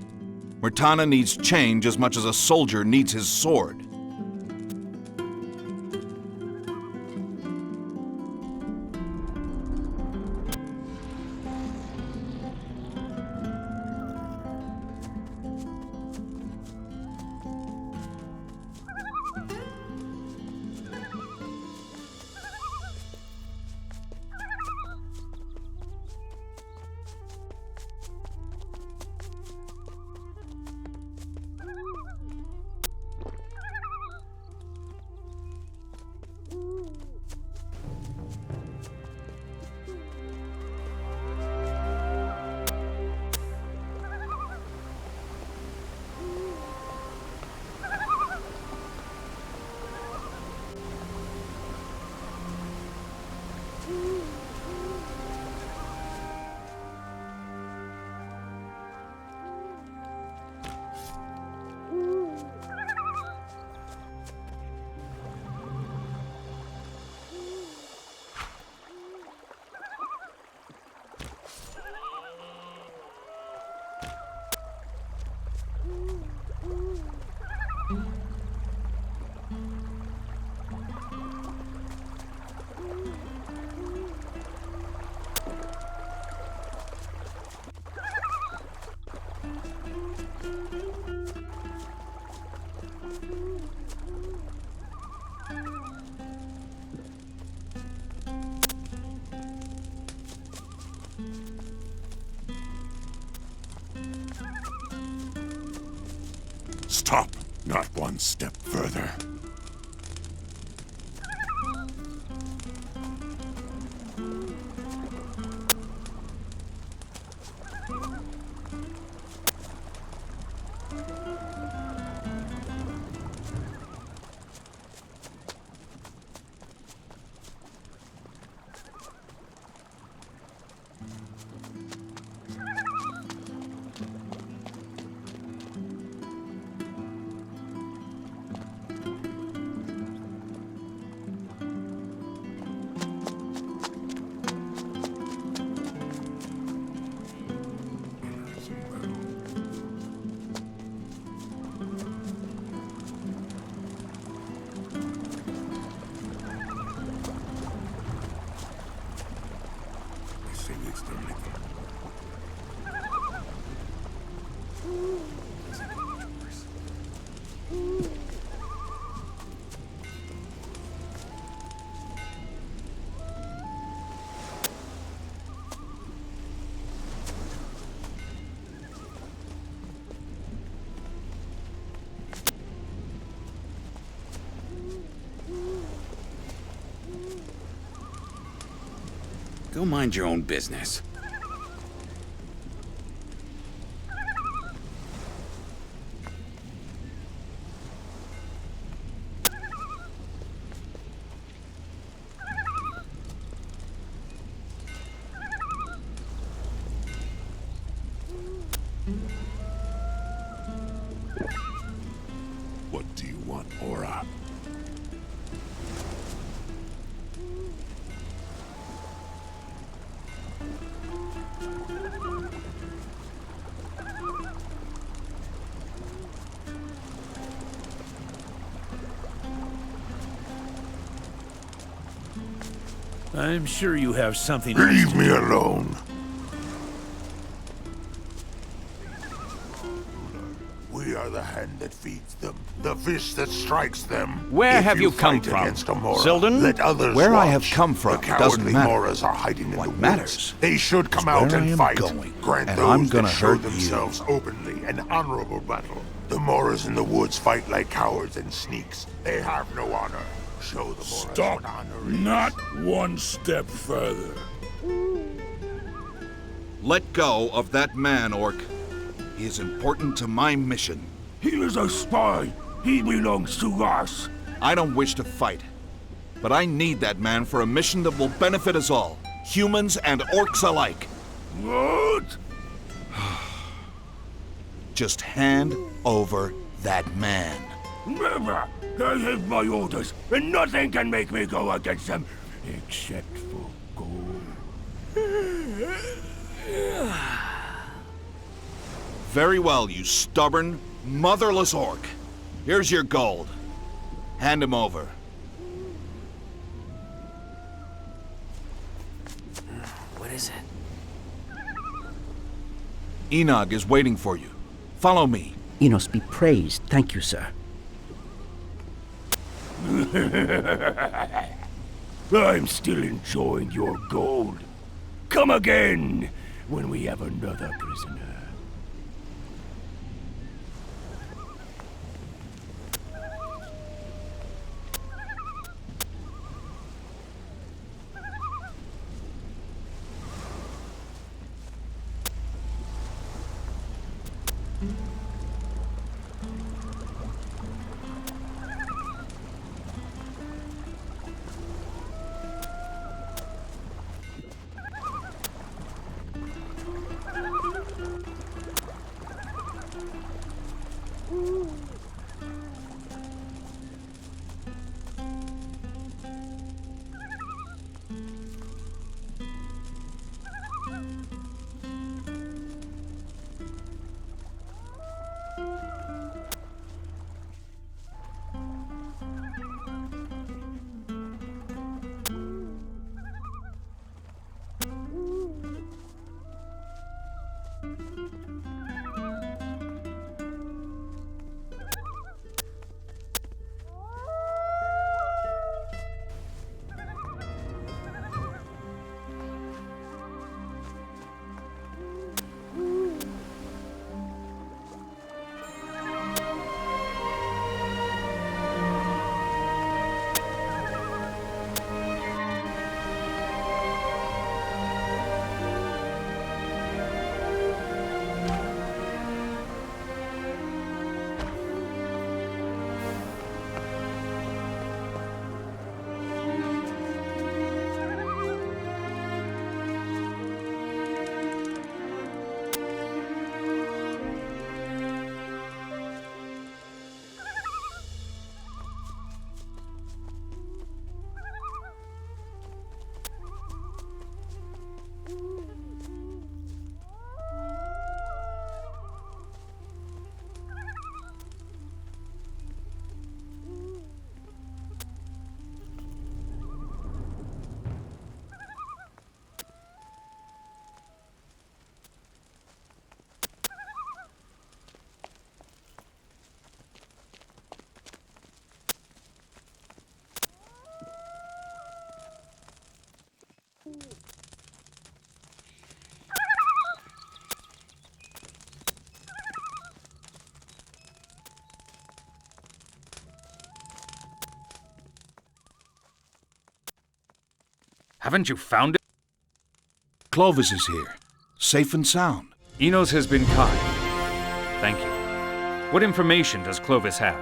Myrtana needs change as much as a soldier needs his sword. Stop! Not one step further. Go mind your own business. I'm sure you have something. Leave me alone. We are the hand that feeds them, the fist that strikes them. Where If have you come fight from? against a Mora, Sildon? let others Where I watch. have come from The doesn't cowardly matter. Moras are hiding in What the woods. matters They should come is out where I and am fight. going, Grant and those I'm gonna that show hurt you. themselves openly an honorable battle. The Moras in the woods fight like cowards and sneaks. They have no honor. Show the Moras Stop. what honor is. Not one step further. Let go of that man, Orc. He is important to my mission. He is a spy. He belongs to us. I don't wish to fight, but I need that man for a mission that will benefit us all, humans and orcs alike. What? Just hand over that man. Never. I have my orders, and nothing can make me go against them, except for gold. Very well, you stubborn, motherless orc. Here's your gold. Hand him over. What is it? Enog is waiting for you. Follow me. Enos be praised. Thank you, sir. I'm still enjoying your gold. Come again when we have another prisoner. Haven't you found it? Clovis is here, safe and sound. Enos has been kind. Thank you. What information does Clovis have?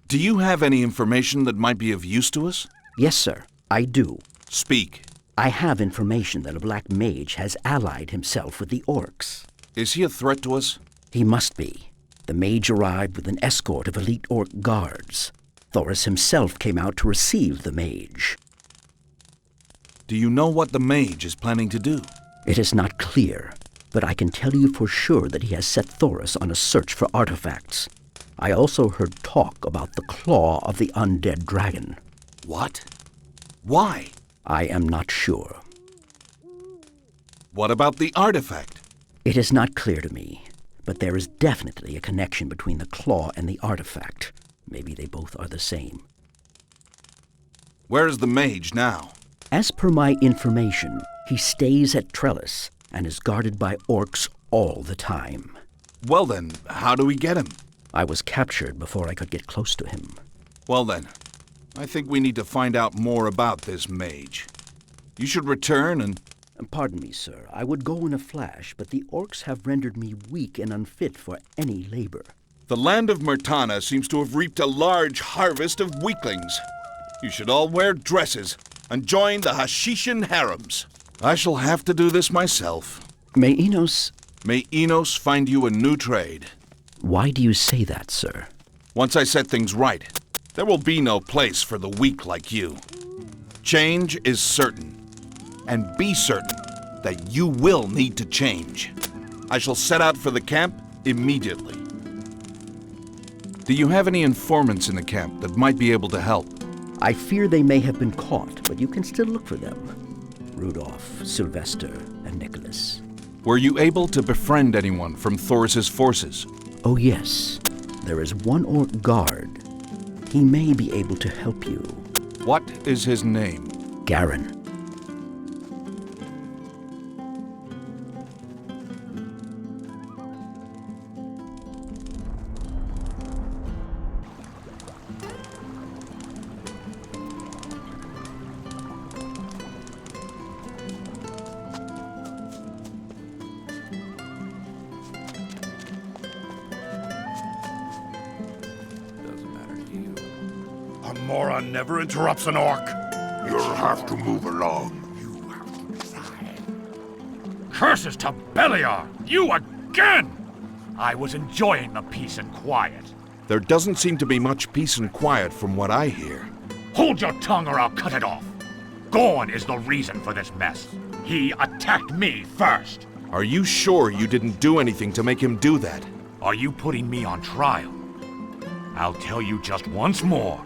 Do you have any information that might be of use to us? Yes, sir, I do. Speak. I have information that a black mage has allied himself with the orcs. Is he a threat to us? He must be. The mage arrived with an escort of elite orc guards. Thoris himself came out to receive the mage. Do you know what the mage is planning to do? It is not clear, but I can tell you for sure that he has set Thoris on a search for artifacts. I also heard talk about the claw of the undead dragon. What? Why? I am not sure. What about the artifact? It is not clear to me, but there is definitely a connection between the claw and the artifact. Maybe they both are the same. Where is the mage now? As per my information, he stays at Trellis and is guarded by orcs all the time. Well then, how do we get him? I was captured before I could get close to him. Well then, I think we need to find out more about this mage. You should return and... Pardon me, sir. I would go in a flash, but the orcs have rendered me weak and unfit for any labor. The land of Murtana seems to have reaped a large harvest of weaklings. You should all wear dresses and join the Hashishan harems. I shall have to do this myself. May Enos find you a new trade. Why do you say that, sir? Once I set things right, there will be no place for the weak like you. Change is certain. And be certain that you will need to change. I shall set out for the camp immediately. Do you have any informants in the camp that might be able to help? I fear they may have been caught, but you can still look for them. Rudolph, Sylvester, and Nicholas. Were you able to befriend anyone from Thoris's forces? Oh yes. There is one orc guard. He may be able to help you. What is his name? Garen. A moron never interrupts an orc. You'll have to move along. Curses to Beliar! You again! I was enjoying the peace and quiet. There doesn't seem to be much peace and quiet from what I hear. Hold your tongue or I'll cut it off. Gorn is the reason for this mess. He attacked me first. Are you sure you didn't do anything to make him do that? Are you putting me on trial? I'll tell you just once more.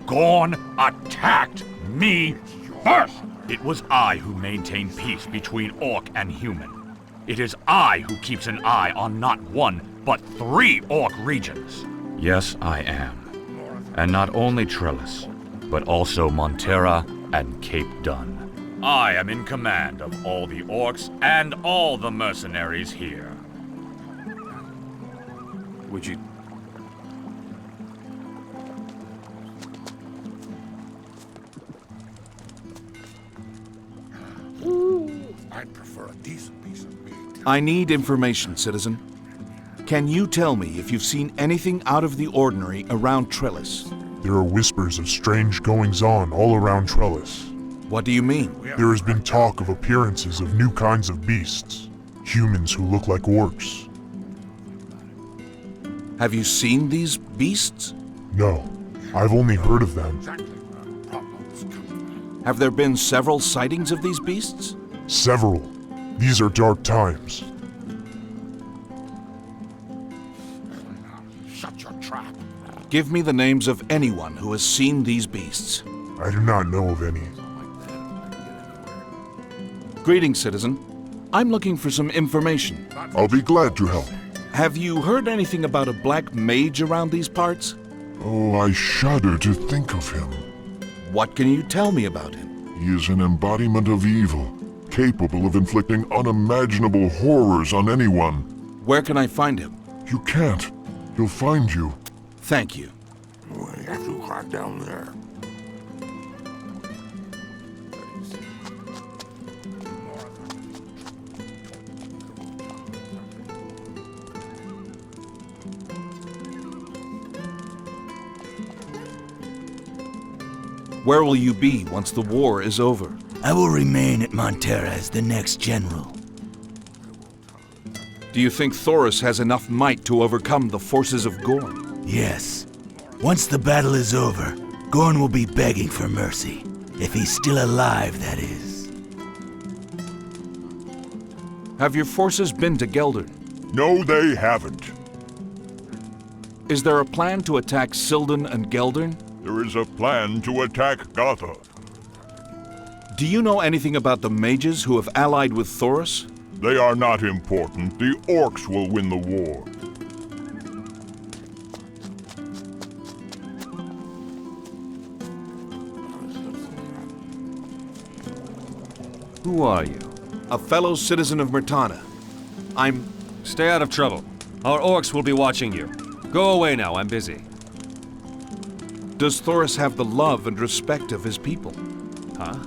Gorn attacked me first! It was I who maintained peace between orc and human. It is I who keeps an eye on not one, but 3 orc regions. Yes, I am. And not only Trellis, but also Montera and Cape Dun. I am in command of all the orcs and all the mercenaries here. Would you... I'd prefer a decent piece of meat. I need information, citizen. Can you tell me if you've seen anything out of the ordinary around Trellis? There are whispers of strange goings-on all around Trellis. What do you mean? There has been talk of appearances of new kinds of beasts. Humans who look like orcs. Have you seen these beasts? No, I've only heard of them. Have there been several sightings of these beasts? Several. These are dark times. Shut your trap. Give me the names of anyone who has seen these beasts. I do not know of any. Greetings, citizen. I'm looking for some information. I'll be glad to help. Have you heard anything about a black mage around these parts? Oh, I shudder to think of him. What can you tell me about him? He is an embodiment of evil, capable of inflicting unimaginable horrors on anyone. Where can I find him? You can't. He'll find you. Thank you. We have to crack down there. Where will you be once the war is over? I will remain at Montera as the next general. Do you think Thoris has enough might to overcome the forces of Gorn? Yes. Once the battle is over, Gorn will be begging for mercy. If he's still alive, that is. Have your forces been to Geldern? No, they haven't. Is there a plan to attack Sildon and Geldern? There is a plan to attack Gothic. Do you know anything about the mages who have allied with Thoris? They are not important. The orcs will win the war. Who are you? A fellow citizen of Myrtana. Stay out of trouble. Our orcs will be watching you. Go away now, I'm busy. Does Thoris have the love and respect of his people? Huh?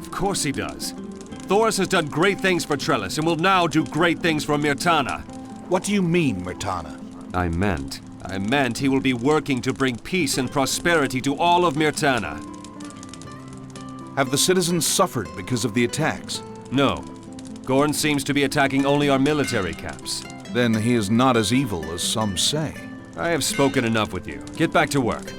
Of course he does. Thoris has done great things for Trellis and will now do great things for Myrtana. What do you mean, Myrtana? I meant he will be working to bring peace and prosperity to all of Myrtana. Have the citizens suffered because of the attacks? No. Gorn seems to be attacking only our military camps. Then he is not as evil as some say. I have spoken enough with you. Get back to work.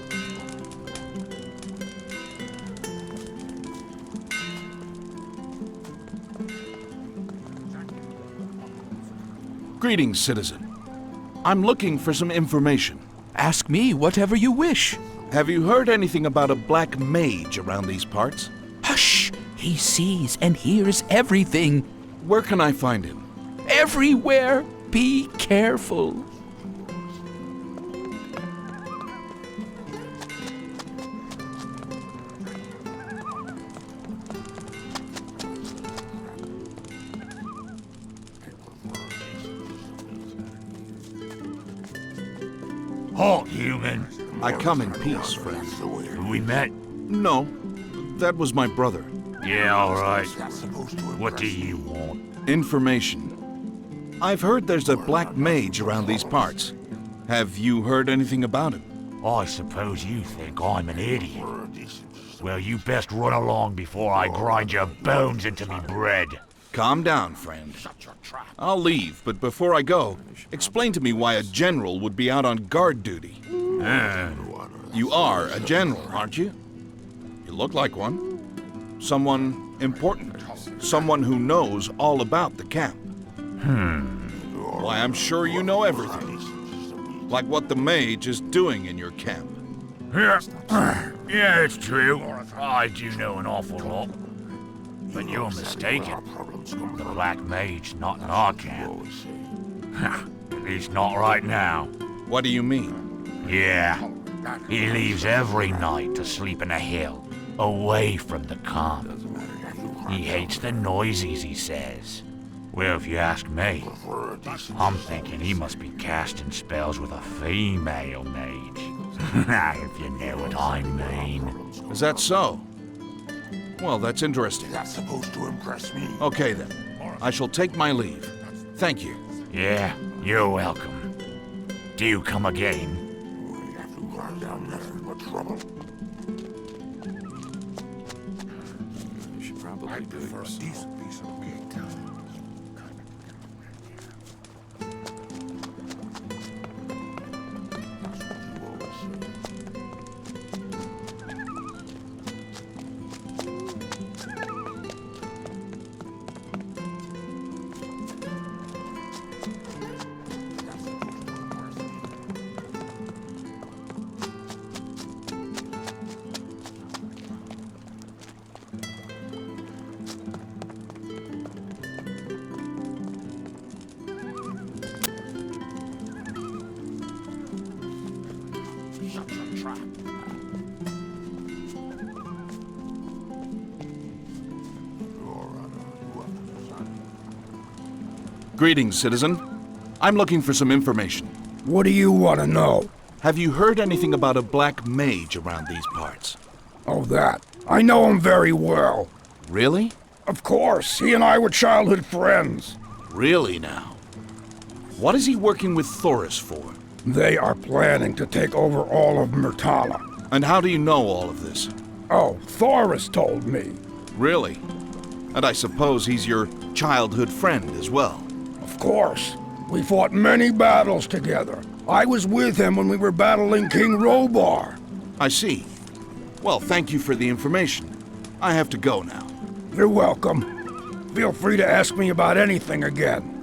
Greetings, citizen. I'm looking for some information. Ask me whatever you wish. Have you heard anything about a black mage around these parts? Hush! He sees and hears everything. Where can I find him? Everywhere. Be careful. Halt, human. I come in peace, friend. We met? No, that was my brother. Yeah, all right. What do you want? Information. I've heard there's a black mage around these parts. Have you heard anything about him? I suppose you think I'm an idiot. Well, you best run along before I grind your bones into me bread. Calm down, friend. I'll leave, but before I go, explain to me why a general would be out on guard duty. You are a general, aren't you? You look like one. Someone important. Someone who knows all about the camp. Why, I'm sure you know everything. Like what the mage is doing in your camp. Yeah, it's true. I do know an awful lot. But you're mistaken. The Black Mage not in our camp. At least not right now. What do you mean? Yeah. He leaves every night to sleep in a hill, away from the camp. He hates the noises, he says. Well, if you ask me, I'm thinking he must be casting spells with a female mage. If you know what I mean. Is that so? Well, that's interesting. That's supposed to impress me. Okay, then. I shall take my leave. Thank you. Yeah, you're welcome. Do come again. We have to run down nothing but trouble. You should probably do it For a yourself. decent piece of meat. Greetings, citizen. I'm looking for some information. What do you want to know? Have you heard anything about a black mage around these parts? Oh, that. I know him very well. Really? Of course. He and I were childhood friends. Really now? What is he working with Thoris for? They are planning to take over all of Myrtana. And how do you know all of this? Oh, Thoris told me. Really? And I suppose he's your childhood friend as well. Of course. We fought many battles together. I was with him when we were battling King Robar. I see. Well, thank you for the information. I have to go now. You're welcome. Feel free to ask me about anything again.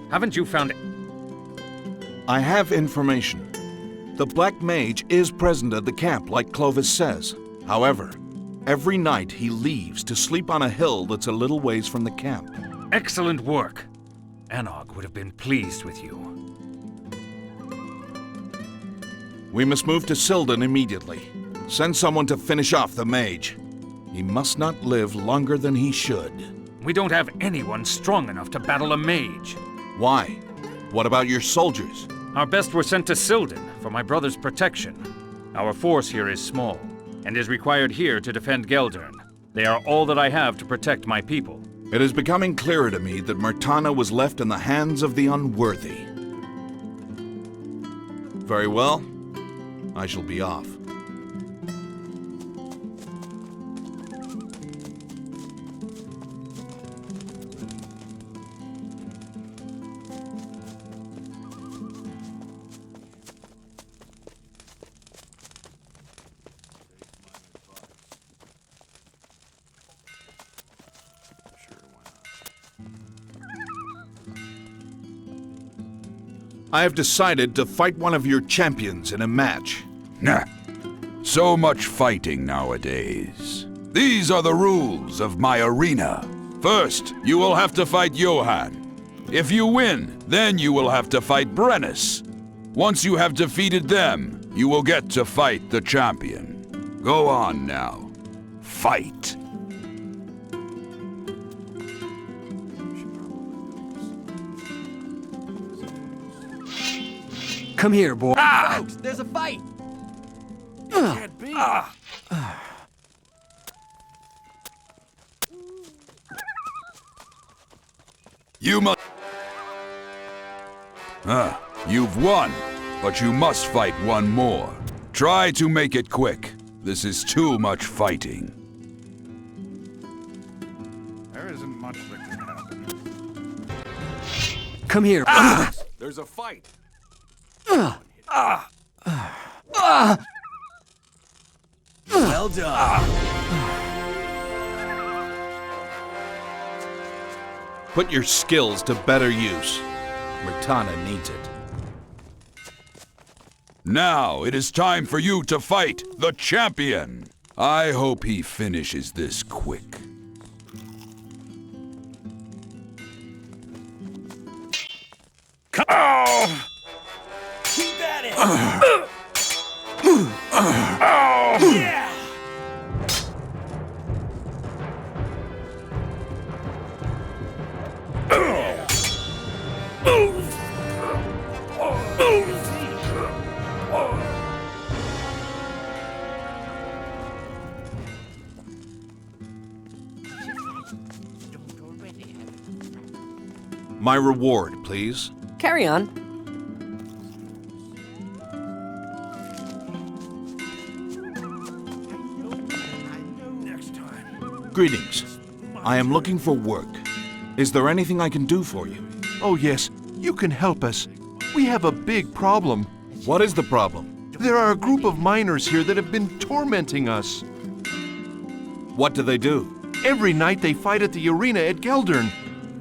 Haven't you found... I have information. The Black Mage is present at the camp, like Clovis says. However, every night he leaves to sleep on a hill that's a little ways from the camp. Excellent work. Anog would have been pleased with you. We must move to Silden immediately. Send someone to finish off the mage. He must not live longer than he should. We don't have anyone strong enough to battle a mage. Why? What about your soldiers? Our best were sent to Silden for my brother's protection. Our force here is small, and is required here to defend Geldern. They are all that I have to protect my people. It is becoming clearer to me that Myrtana was left in the hands of the unworthy. Very well. I shall be off. I have decided to fight one of your champions in a match. Nah. So much fighting nowadays. These are the rules of my arena. First, you will have to fight Johann. If you win, then you will have to fight Brennus. Once you have defeated them, you will get to fight the champion. Go on now. Fight. Come here, boy. Folks, there's a fight! Can't be. You must... You've won, but you must fight one more. Try to make it quick. This is too much fighting. There isn't much that can happen. Come here. There's a fight. Well done. Put your skills to better use. Myrtana needs it. Now it is time for you to fight the champion. I hope he finishes this quick. Oh! Keep at it! Yeah! My reward, please. Carry on. Greetings. I am looking for work. Is there anything I can do for you? Oh yes, you can help us. We have a big problem. What is the problem? There are a group of miners here that have been tormenting us. What do they do? Every night they fight at the arena at Geldern.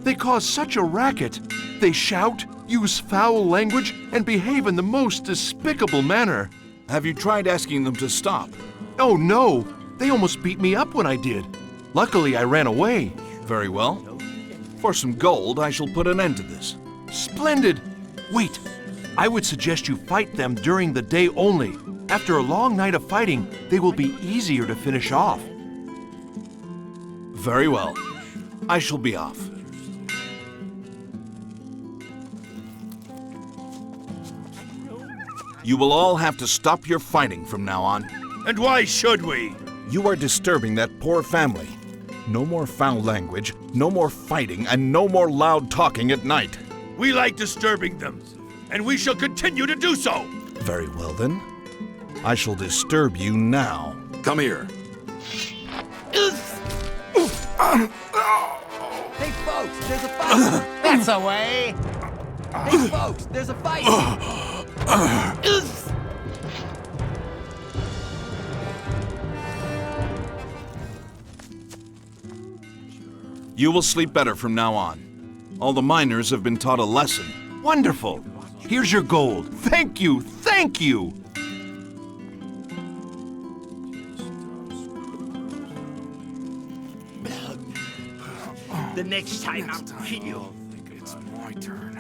They cause such a racket. They shout, use foul language, and behave in the most despicable manner. Have you tried asking them to stop? Oh no! They almost beat me up when I did. Luckily, I ran away. Very well. For some gold, I shall put an end to this. Splendid! Wait, I would suggest you fight them during the day only. After a long night of fighting, they will be easier to finish off. Very well. I shall be off. You will all have to stop your fighting from now on. And why should we? You are disturbing that poor family. No more foul language, no more fighting, and no more loud talking at night. We like disturbing them, and we shall continue to do so. Very well then. I shall disturb you now. Come here. Hey folks, there's a fight! That's a way! Hey folks, there's a fight! You will sleep better from now on. All the miners have been taught a lesson. Wonderful. Here's your gold. Thank you, thank you. The next time I'll kill you. It's my turn.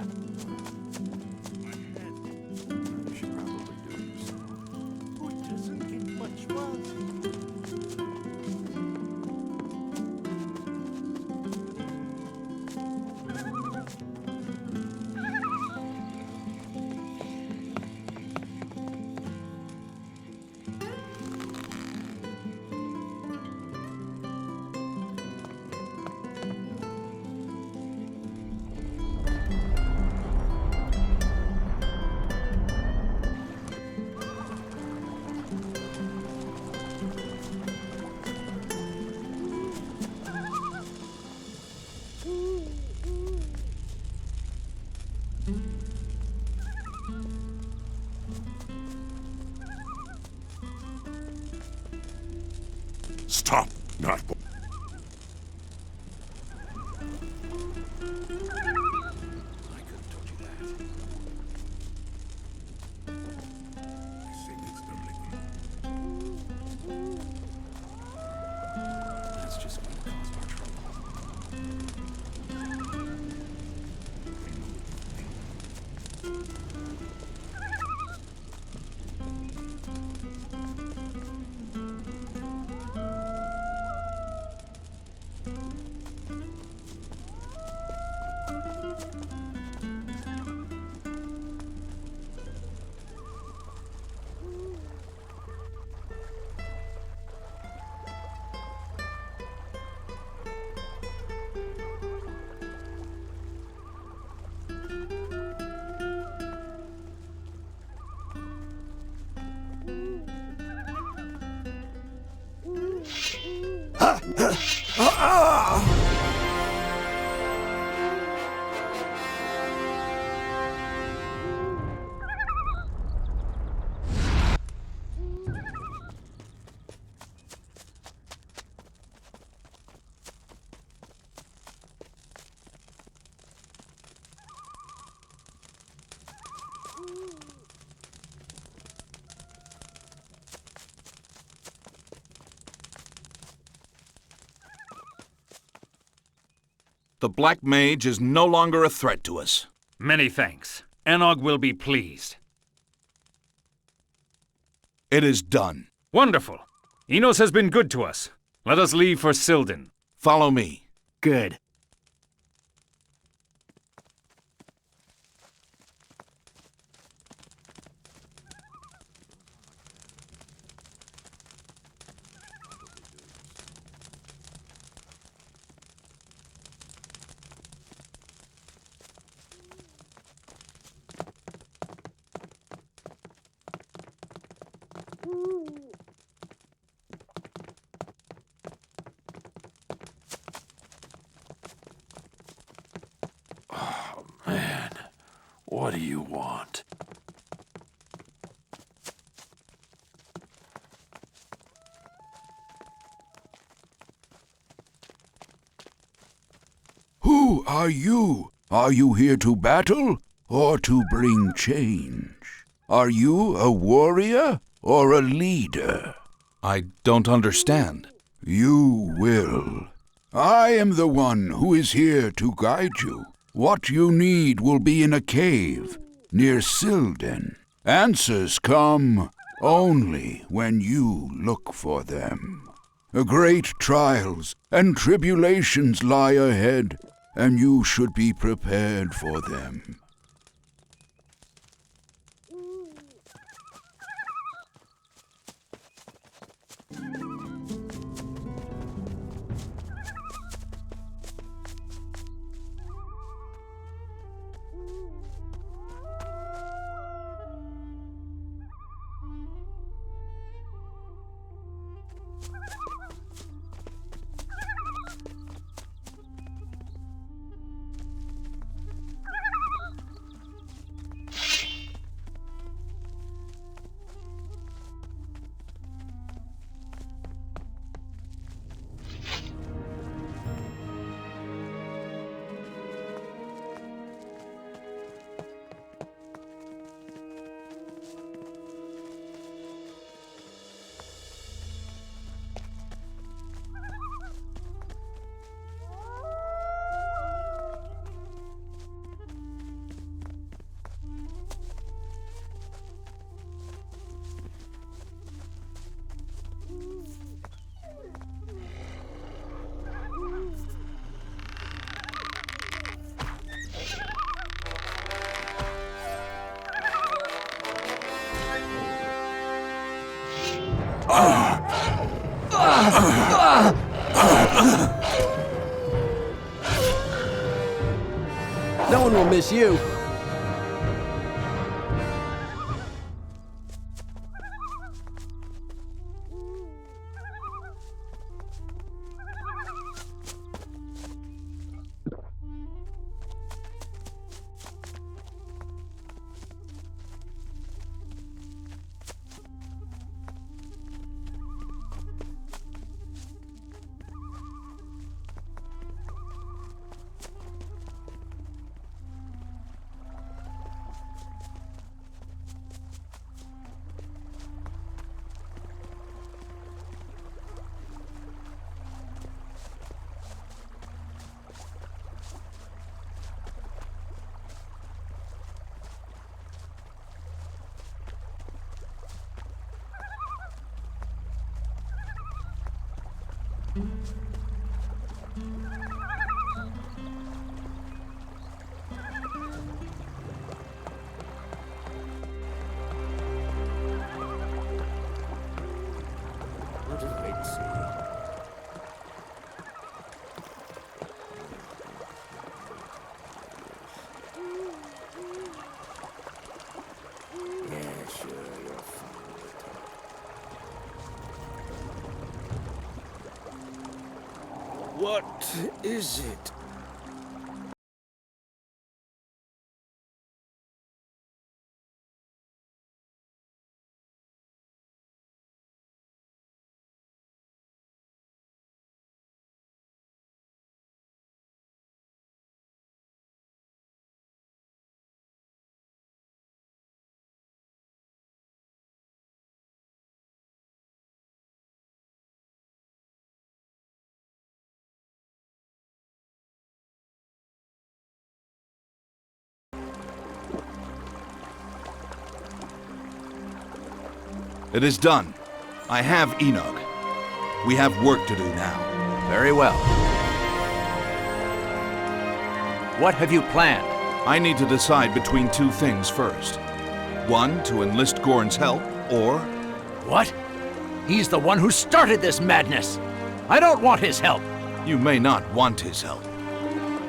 Stop, not. The Black Mage is no longer a threat to us. Many thanks. Enog will be pleased. It is done. Wonderful. Enos has been good to us. Let us leave for Silden. Follow me. Good. What do you want? Who are you? Are you here to battle or to bring change? Are you a warrior or a leader? I don't understand. You will. I am the one who is here to guide you. What you need will be in a cave near Silden. Answers come only when you look for them. Great trials and tribulations lie ahead, and you should be prepared for them. No one will miss you. What is it? It is done. I have Enoch. We have work to do now. Very well. What have you planned? I need to decide between two things first. One, to enlist Gorn's help, or... What? He's the one who started this madness! I don't want his help! You may not want his help,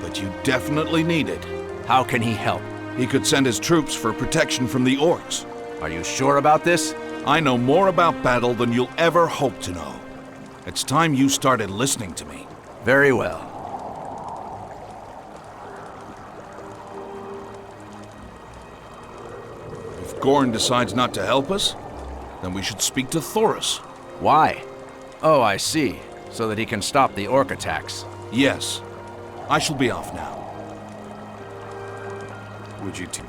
but you definitely need it. How can he help? He could send his troops for protection from the orcs. Are you sure about this? I know more about battle than you'll ever hope to know. It's time you started listening to me. Very well. If Gorn decides not to help us, then we should speak to Thoris. Why? Oh, I see. So that he can stop the orc attacks. Yes. I shall be off now. Would you two?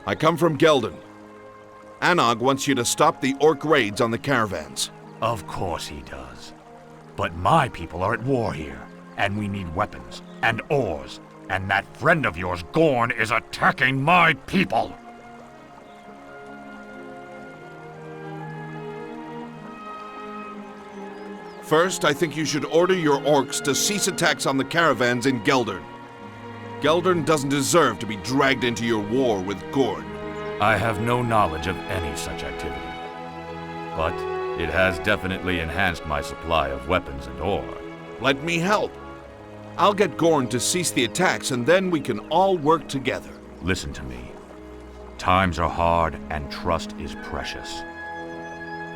I come from Geldern. Anog wants you to stop the orc raids on the caravans. Of course he does. But my people are at war here, and we need weapons and ores, and that friend of yours, Gorn, is attacking my people! First, I think you should order your orcs to cease attacks on the caravans in Geldern. Geldern doesn't deserve to be dragged into your war with Gorn. I have no knowledge of any such activity. But it has definitely enhanced my supply of weapons and ore. Let me help. I'll get Gorn to cease the attacks, and then we can all work together. Listen to me. Times are hard, and trust is precious.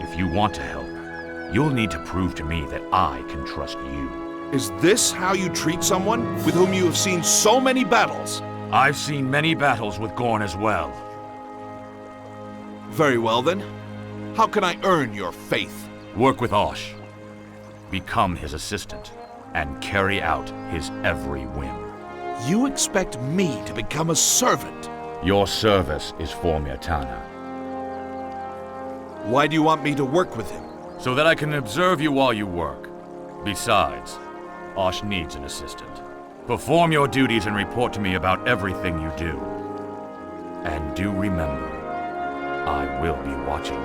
If you want to help, you'll need to prove to me that I can trust you. Is this how you treat someone with whom you have seen so many battles? I've seen many battles with Gorn as well. Very well then. How can I earn your faith? Work with Osh. Become his assistant, and carry out his every whim. You expect me to become a servant? Your service is for Mirtana. Why do you want me to work with him? so that I can observe you while you work. Besides, Osh needs an assistant. Perform your duties and report to me about everything you do. And do remember, I will be watching.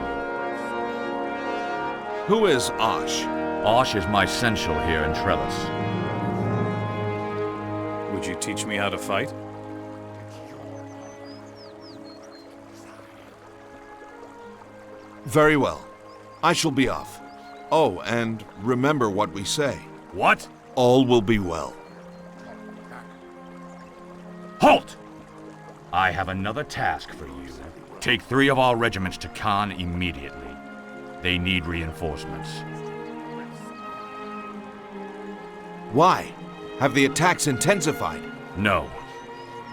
Who is Osh? Osh is my seneschal here in Trellis. Would you teach me how to fight? Very well. I shall be off. Oh, and remember what we say. What? All will be well. Halt! I have another task for you. Take 3 of our regiments to Khan immediately. They need reinforcements. Why? Have the attacks intensified? No.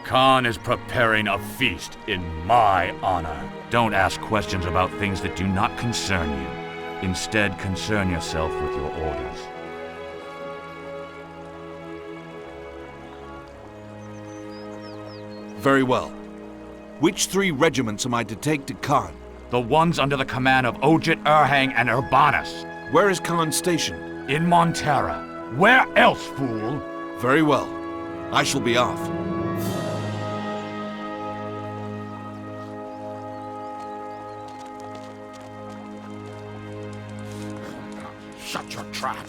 Khan is preparing a feast in my honor. Don't ask questions about things that do not concern you. Instead, concern yourself with your orders. Very well. Which 3 regiments am I to take to Khan? The ones under the command of Ojit, Urhang, and Urbanus. Where is Khan stationed? In Montera. Where else, fool? Very well. I shall be off. Shut your trap.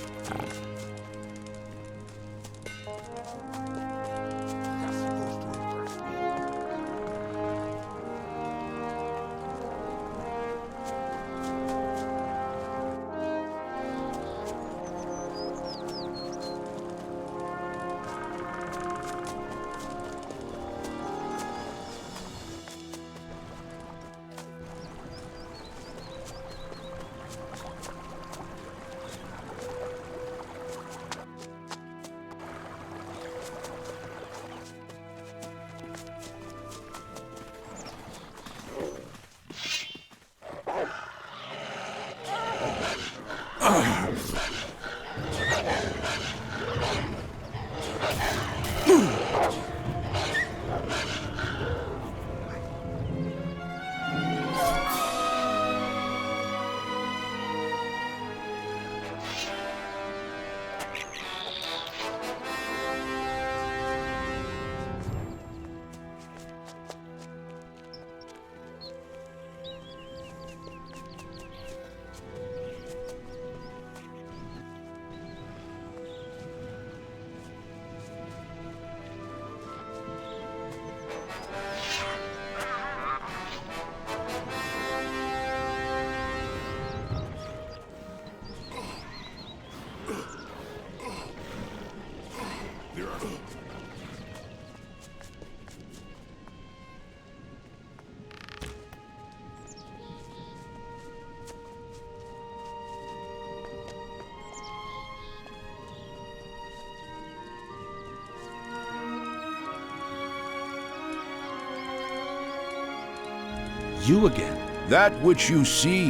You again? That which you see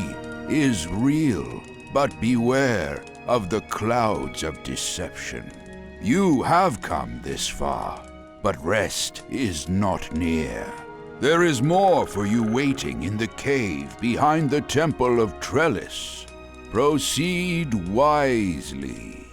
is real, but beware of the clouds of deception. You have come this far, but rest is not near. There is more for you waiting in the cave behind the Temple of Trellis. Proceed wisely.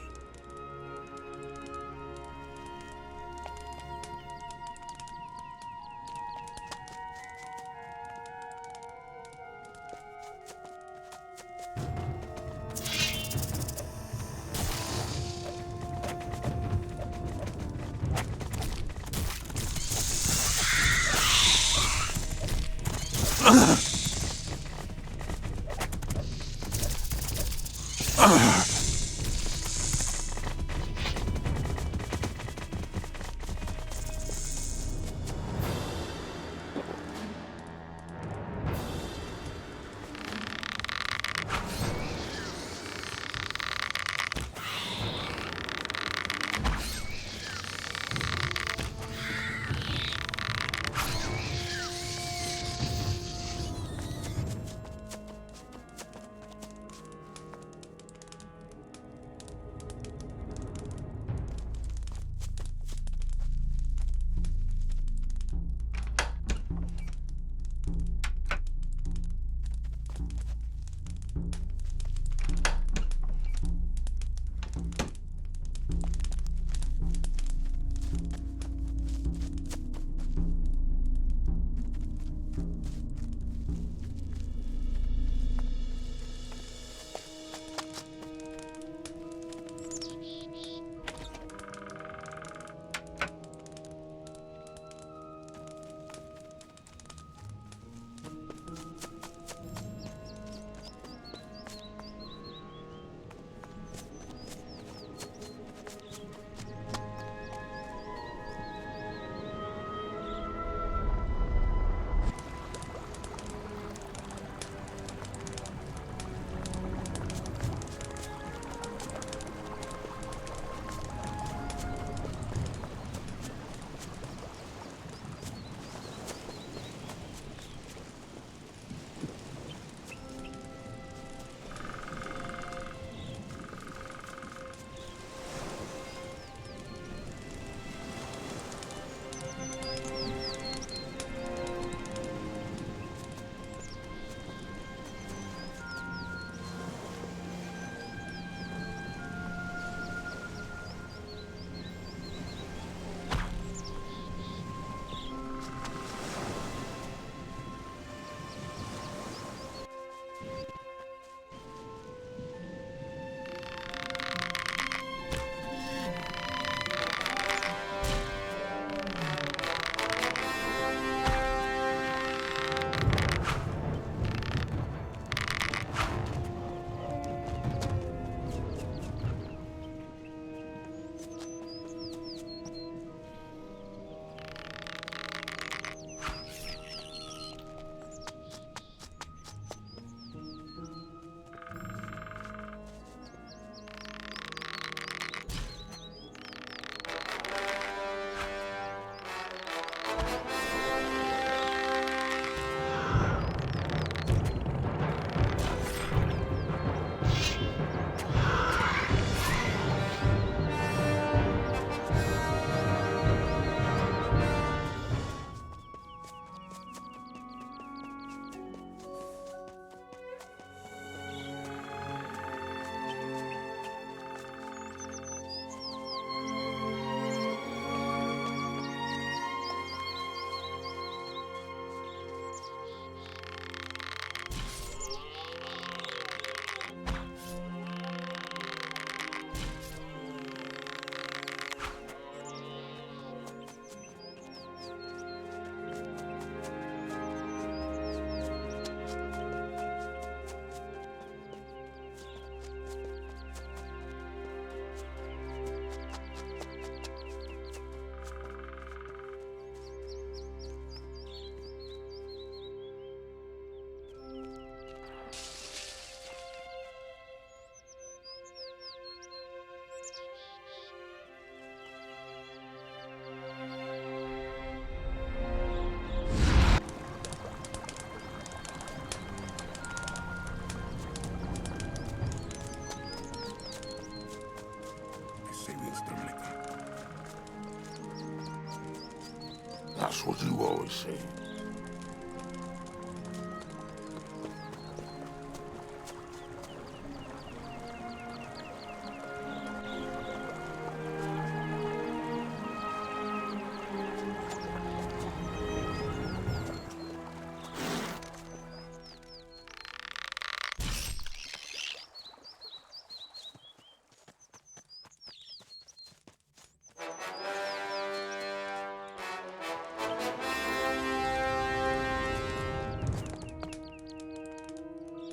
what you always say.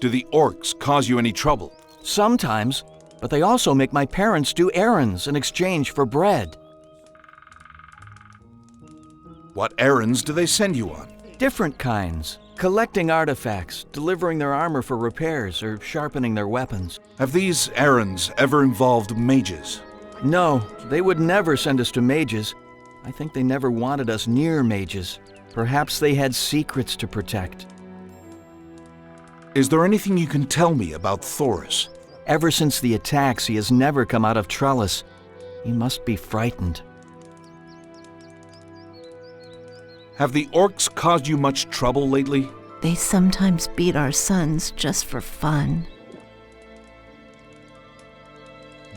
Do the orcs cause you any trouble? Sometimes, but they also make my parents do errands in exchange for bread. What errands do they send you on? Different kinds. Collecting artifacts, delivering their armor for repairs, or sharpening their weapons. Have these errands ever involved mages? No, they would never send us to mages. I think they never wanted us near mages. Perhaps they had secrets to protect. Is there anything you can tell me about Thoris? Ever since the attacks, he has never come out of Trellis. He must be frightened. Have the orcs caused you much trouble lately? They sometimes beat our sons just for fun.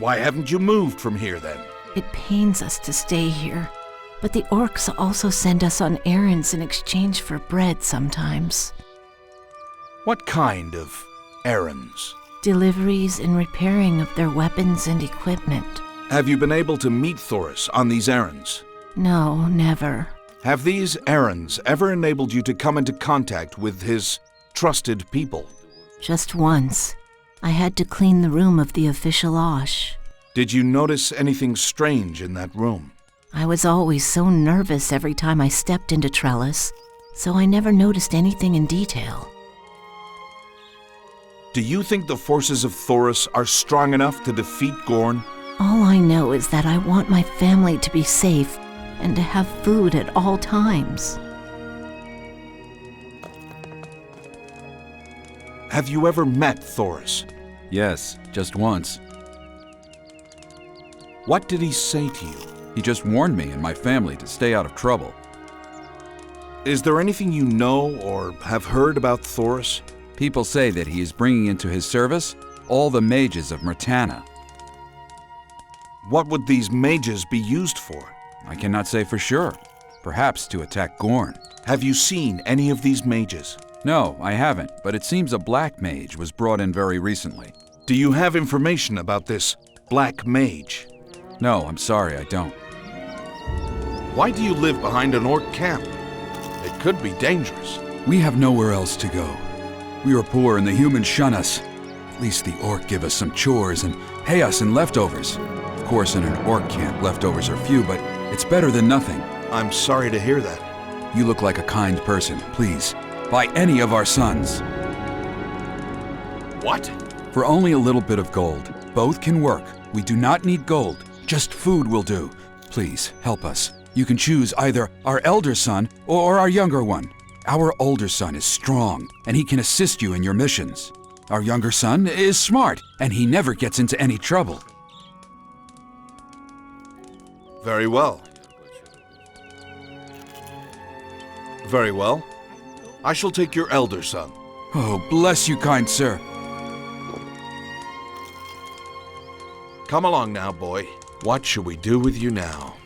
Why haven't you moved from here then? It pains us to stay here, but the orcs also send us on errands in exchange for bread sometimes. What kind of errands? Deliveries and repairing of their weapons and equipment. Have you been able to meet Thoris on these errands? No, never. Have these errands ever enabled you to come into contact with his trusted people? Just once. I had to clean the room of the official Osh. Did you notice anything strange in that room? I was always so nervous every time I stepped into Trellis, so I never noticed anything in detail. Do you think the forces of Thoris are strong enough to defeat Gorn? All I know is that I want my family to be safe and to have food at all times. Have you ever met Thoris? Yes, just once. What did he say to you? He just warned me and my family to stay out of trouble. Is there anything you know or have heard about Thoris? People say that he is bringing into his service all the mages of Myrtana. What would these mages be used for? I cannot say for sure. Perhaps to attack Gorn. Have you seen any of these mages? No, I haven't, but it seems a black mage was brought in very recently. Do you have information about this black mage? No, I'm sorry, I don't. Why do you live behind an orc camp? It could be dangerous. We have nowhere else to go. We are poor and the humans shun us. At least the orc give us some chores and pay us in leftovers. Of course, in an orc camp, leftovers are few, but it's better than nothing. I'm sorry to hear that. You look like a kind person. Please, buy any of our sons. What? For only a little bit of gold. Both can work. We do not need gold. Just food will do. Please, help us. You can choose either our elder son or our younger one. Our older son is strong, and he can assist you in your missions. Our younger son is smart, and he never gets into any trouble. Very well. Very well. I shall take your elder son. Oh, bless you, kind sir. Come along now, boy. What shall we do with you now?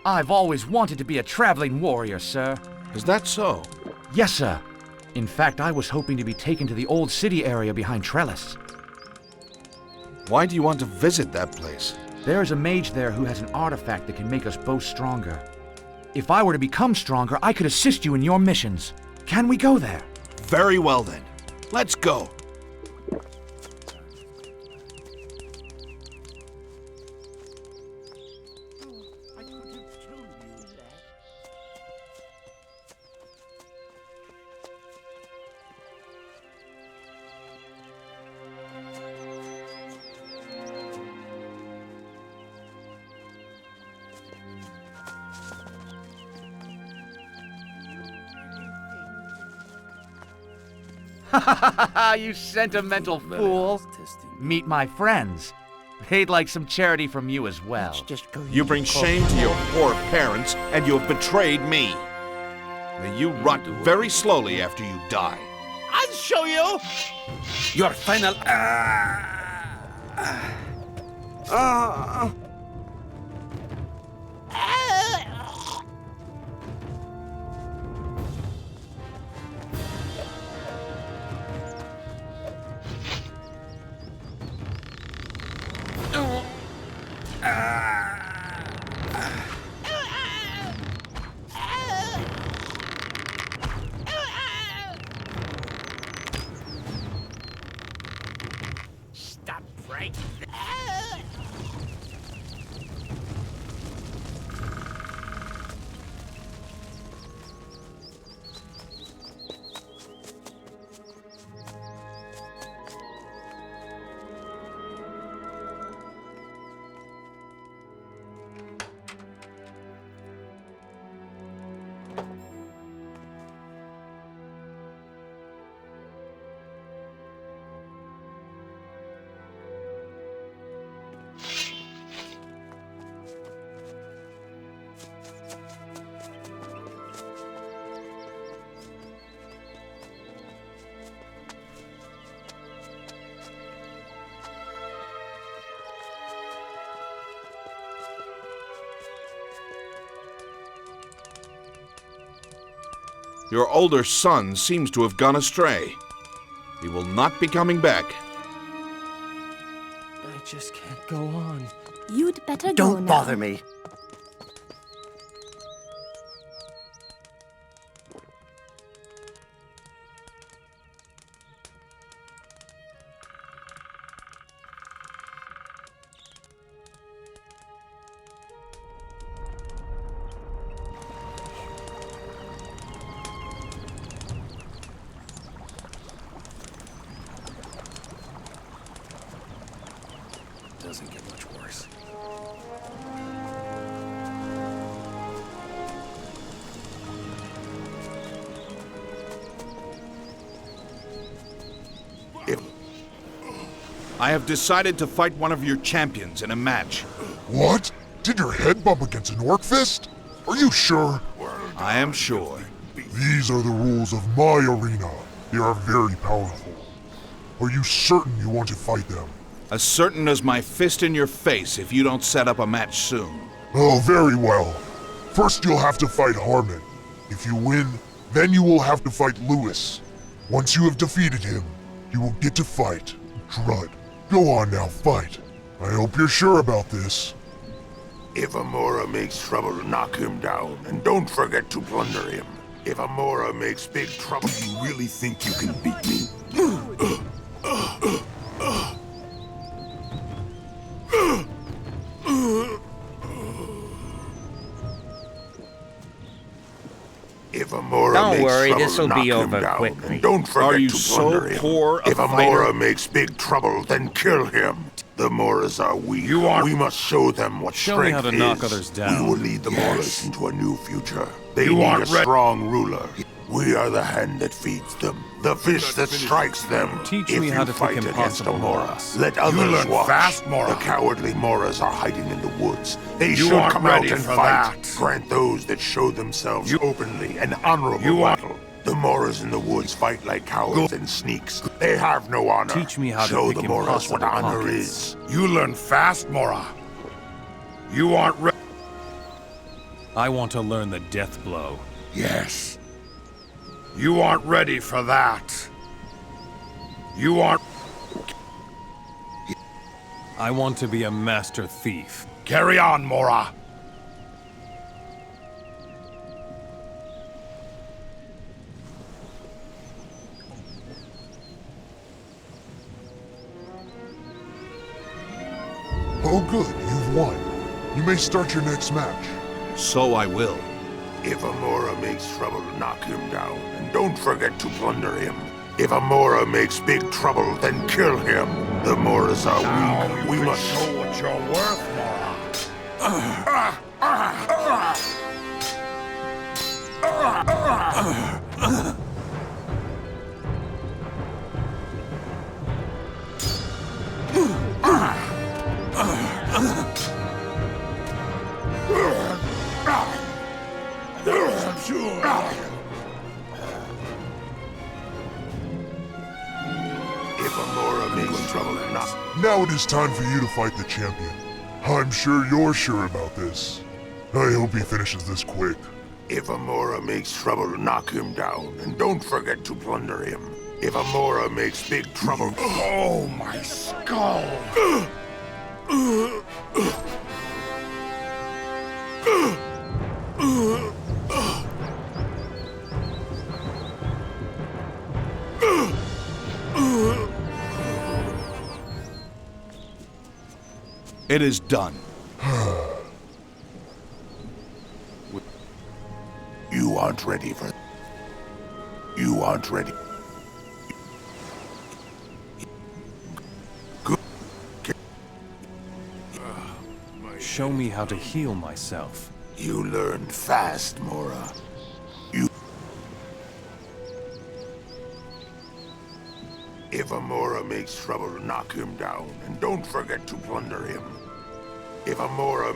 I've always wanted to be a traveling warrior, sir. Is that so? Yes, sir. In fact, I was hoping to be taken to the old city area behind Trellis. Why do you want to visit that place? There is a mage there who has an artifact that can make us both stronger. If I were to become stronger, I could assist you in your missions. Can we go there? Very well then. Let's go. Ha ha ha ha, you sentimental fool. Meet my friends. They'd like some charity from you as well. Just go. You bring shame to your poor parents, and you have betrayed me. May you rot very slowly after you die. I'll show you. Your final... Stop right there. Your older son seems to have gone astray. He will not be coming back. I just can't go on. You'd better go Don't now. bother me. Doesn't get much worse. I have decided to fight one of your champions in a match. What? Did your head bump against an orc fist? Are you sure? I am sure. These are the rules of my arena. They are very powerful. Are you certain you want to fight them? As certain as my fist in your face if you don't set up a match soon. Oh, very well. First you'll have to fight Harmon. If you win, then you will have to fight Lewis. Once you have defeated him, you will get to fight Drud. Go on now, fight. I hope you're sure about this. If Amora makes trouble, knock him down, and don't forget to plunder him. If Amora makes big trouble, do you really think you can beat me? If Amora Don't makes worry, trouble, this'll knock be him over down, quickly. and don't forget Are you to so plunder him. poor a If Amora fighter? makes big trouble, then kill him. The Moras are weak. You are- We must show them what Show me strength how to is. knock others down. We will lead the Moras into a new future. They You need a aren't ready. strong ruler. We are the hand that feeds them, the fist that strikes them. Teach if me you how to take fight against impossible a Mora, loss. let others learn watch. fast, Mora. The cowardly Moras are hiding in the woods. They You should aren't come out ready and for fight. that. Grant those that show themselves openly an honorable You aren't- battle. The Moras in the woods fight like cowards and sneaks. They have no honor. Teach me how to show pick the Moras what impossible honor pockets. is. You learn fast, Mora. You aren't ready. I want to learn the death blow. Yes. You aren't ready for that. You aren't... I want to be a master thief. Carry on, Mora. Oh good, you've won. You may start your next match. So I will. If Amora makes trouble, knock him down, and don't forget to plunder him. If Amora makes big trouble, then kill him. The Moras are weak. We must show what you're worth, Mora. trouble, knock. Now it is time for you to fight the champion. I'm sure you're sure about this. I hope he finishes this quick. If Amora makes trouble, knock him down, and don't forget to plunder him. If Amora makes big trouble... Oh, my skull! It is done. You aren't ready for... You aren't ready. Show me how to heal myself. You learned fast, Mora. If Amora makes trouble, knock him down, and don't forget to plunder him. If Amora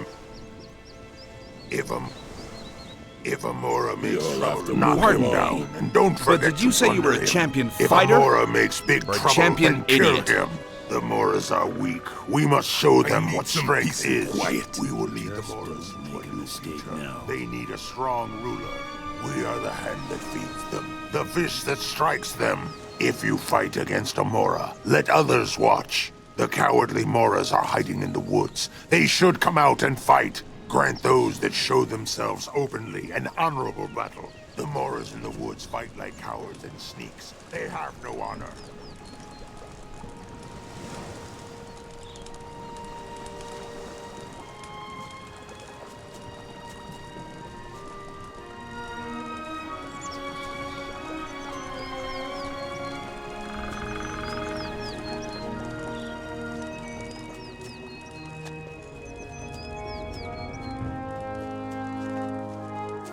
makes trouble, knock him down, and don't forget to plunder him. But did you say you were a champion If fighter? Amora makes big Or a trouble, champion then kill idiot? him. The Moras are weak. We must show them what strength is. quiet. We will lead the Moras into a new future. They need a strong ruler. We are the hand that feeds them, the fish that strikes them. If you fight against a Mora, let others watch. The cowardly Moras are hiding in the woods. They should come out and fight. Grant those that show themselves openly an honorable battle. The Moras in the woods fight like cowards and sneaks. They have no honor.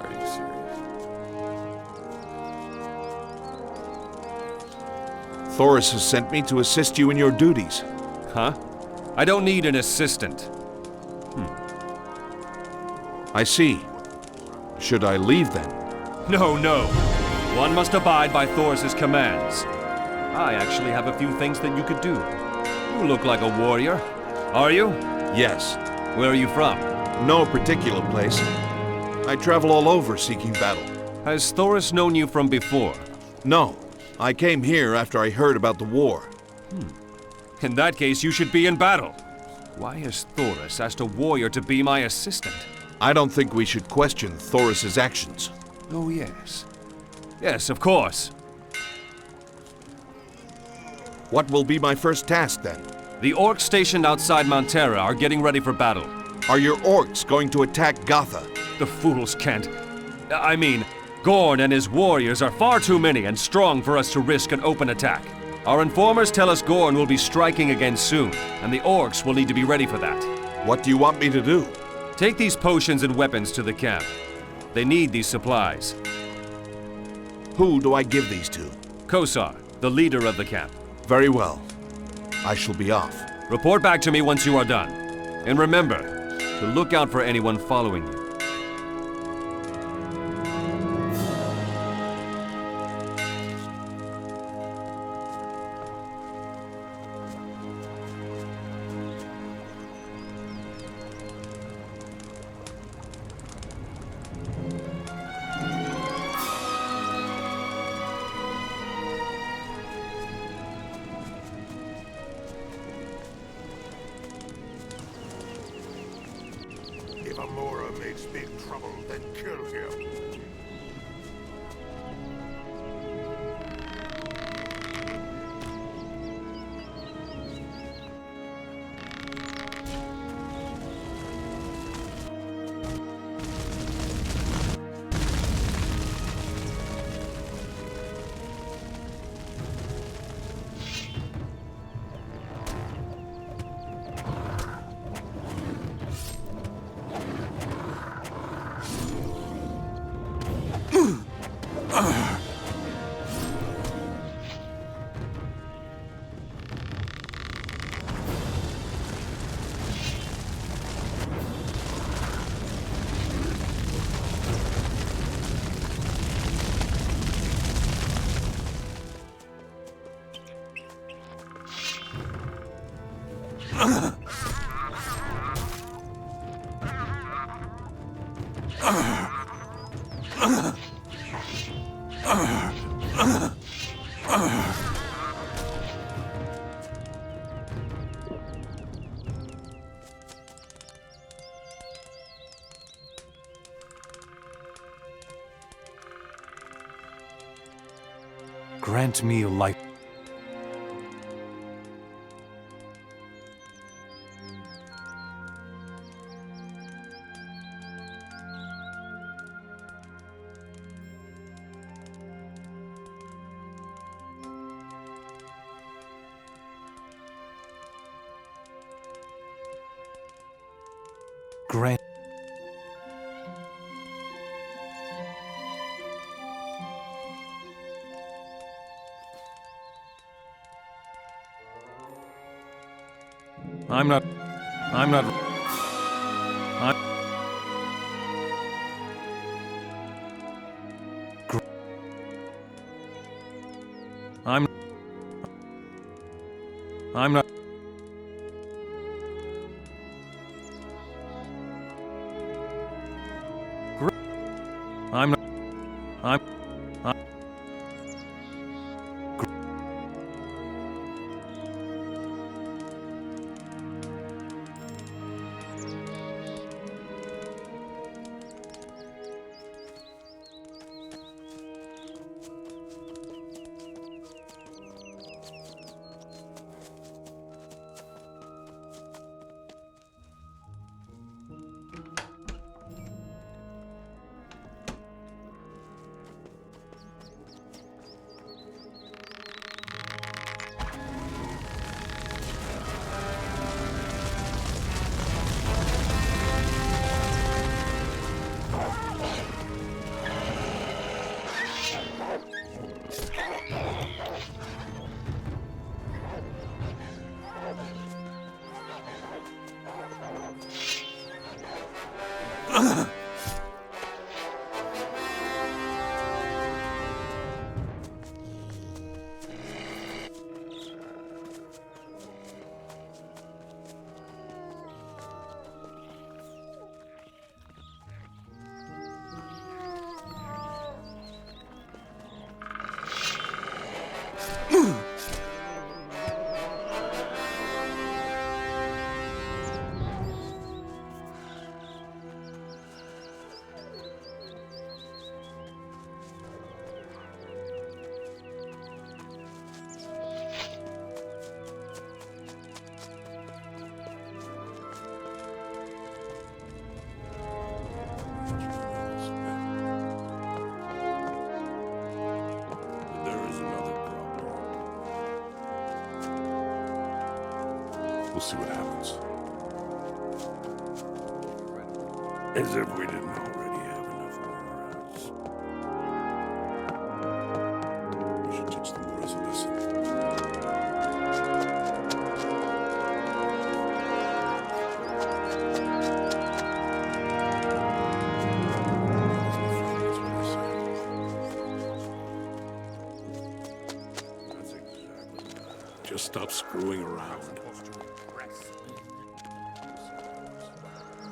Are you serious? Thoris has sent me to assist you in your duties. Huh? I don't need an assistant. I see. Should I leave then? No, no. One must abide by Thoris's commands. I actually have a few things that you could do. You look like a warrior. Are you? Yes. Where are you from? No particular place. I travel all over seeking battle. Has Thoris known you from before? No. I came here after I heard about the war. In that case, you should be in battle. Why has Thoris asked a warrior to be my assistant? I don't think we should question Thoris's actions. Oh, yes. Yes, of course. What will be my first task then? The orcs stationed outside Mount Terra are getting ready for battle. Are your orcs going to attack Gotha? The fools can't. I mean, Gorn and his warriors are far too many and strong for us to risk an open attack. Our informers tell us Gorn will be striking again soon, and the orcs will need to be ready for that. What do you want me to do? Take these potions and weapons to the camp. They need these supplies. Who do I give these to? Kosar, the leader of the camp. Very well. I shall be off. Report back to me once you are done. And remember, to look out for anyone following you. If Amora makes big trouble, then kill him. Grant me life. Grant. I'm not. I'm. I'm not. I'm not. I'm. We'll see what happens. As if we didn't already have enough war rounds. We should teach the Moors a lesson. Just stop screwing around.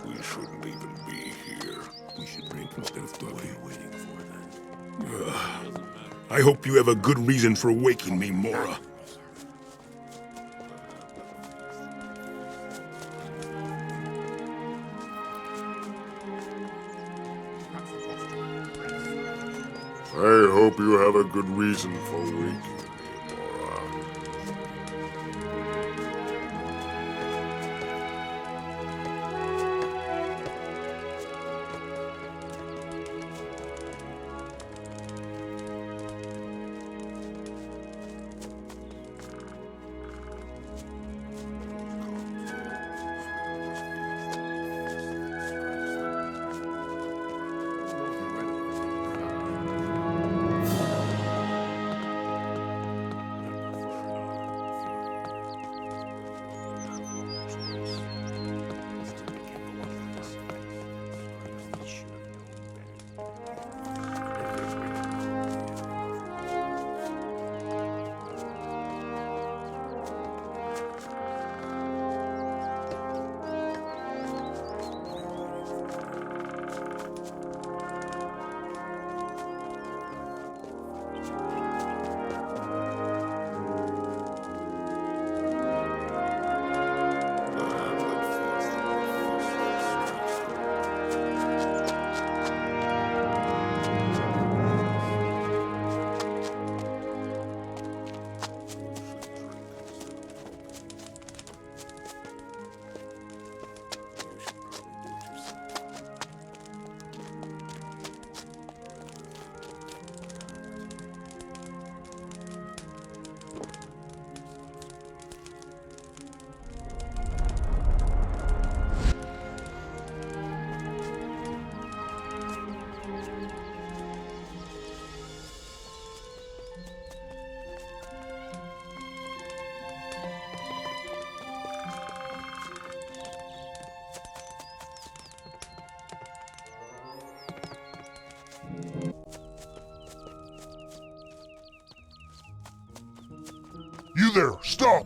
We shouldn't even be here. We should break instead of what are you waiting for then? I hope you have a good reason for waking me, Mora. I hope you have a good reason for waking me, Mora. there! Stop!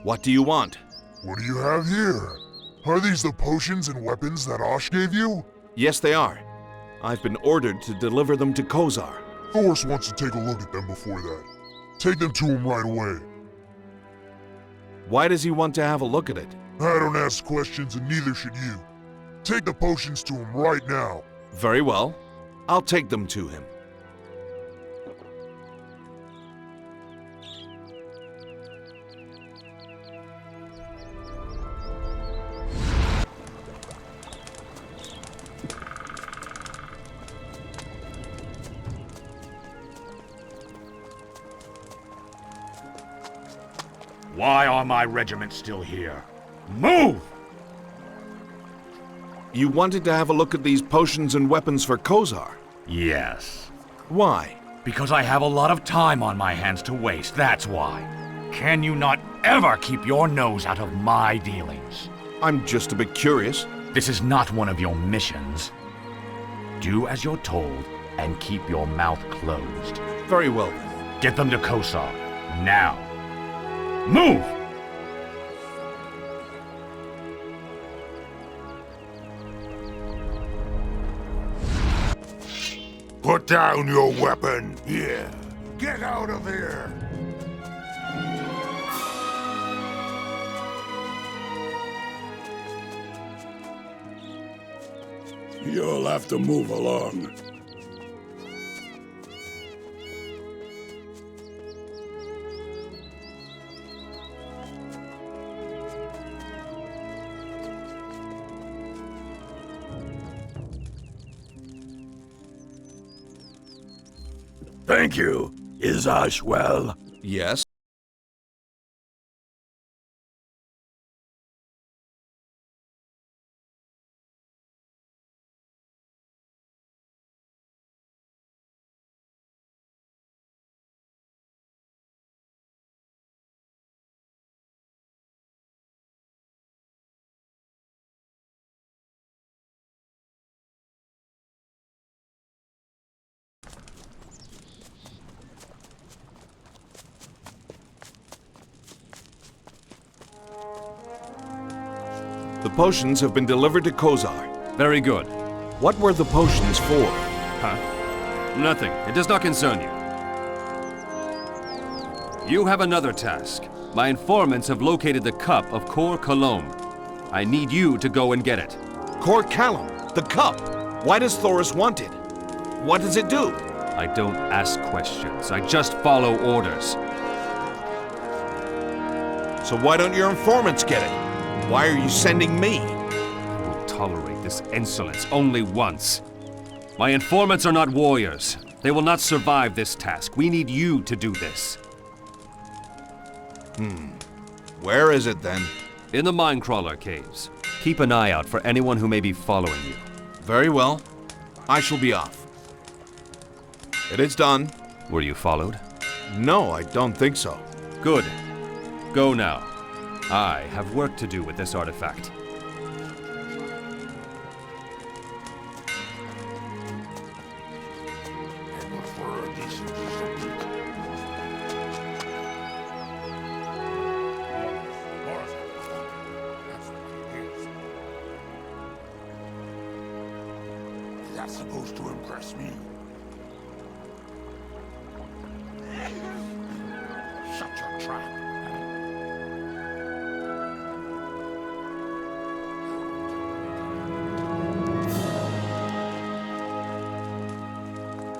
What do you want? What do you have here? Are these the potions and weapons that Osh gave you? Yes, they are. I've been ordered to deliver them to Kozar. Thorus wants to take a look at them before that. Take them to him right away. Why does he want to have a look at it? I don't ask questions and neither should you. Take the potions to him right now. Very well. I'll take them to him. Why are my regiments still here? Move! You wanted to have a look at these potions and weapons for Kozar? Yes. Why? Because I have a lot of time on my hands to waste, that's why. Can you not ever keep your nose out of my dealings? I'm just a bit curious. This is not one of your missions. Do as you're told and keep your mouth closed. Very well then. Get them to Kozar, now. Move! Put down your weapon! Here! Get out of here! You'll have to move along. Thank you. Is Osh well? Yes. The potions have been delivered to Kozar. Very good. What were the potions for? Huh? Nothing. It does not concern you. You have another task. My informants have located the cup of Cor Kalom. I need you to go and get it. Cor Kalom? The cup? Why does Thorus want it? What does it do? I don't ask questions. I just follow orders. So why don't your informants get it? Why are you sending me? I will tolerate this insolence only once. My informants are not warriors. They will not survive this task. We need you to do this. Where is it then? In the Minecrawler caves. Keep an eye out for anyone who may be following you. Very well. I shall be off. It is done. Were you followed? No, I don't think so. Good. Go now. I have work to do with this artifact. That's supposed to impress me. Shut your trap.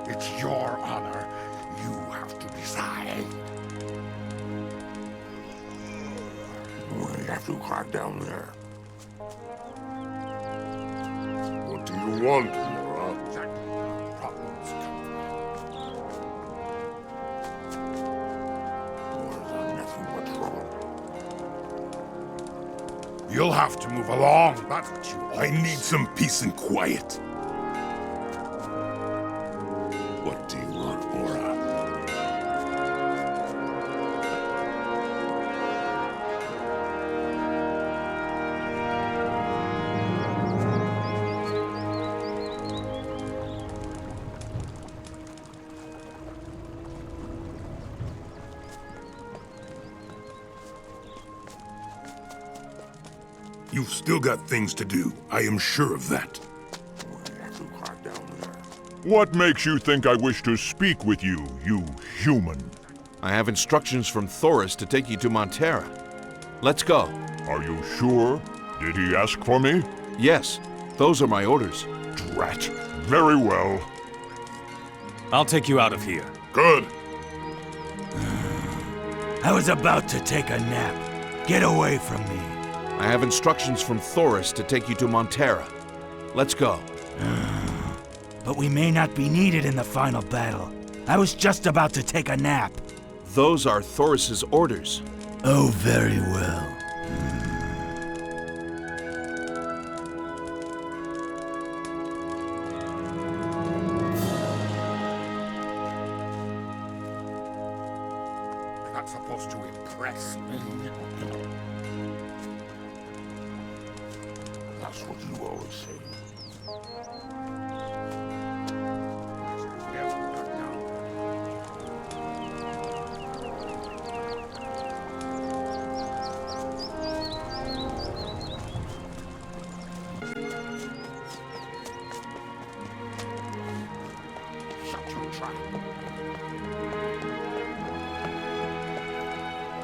It's your honor. You have to decide. We have to crack down there. What do you want, Mora? Problems Moras are nothing but trouble. You'll have to move along. That's what you want. I need some peace and quiet. What do you want, Mora? You've still got things to do. I am sure of that. What makes you think I wish to speak with you, you human? I have instructions from Thoris to take you to Montera. Let's go. Are you sure? Did he ask for me? Yes, those are my orders. Drat. Very well. I'll take you out of here. Good. I was about to take a nap. Get away from me. I have instructions from Thoris to take you to Montera. Let's go. But we may not be needed in the final battle. I was just about to take a nap. Those are Thoris's orders. Oh, very well. Not supposed to impress me. That's what you always say.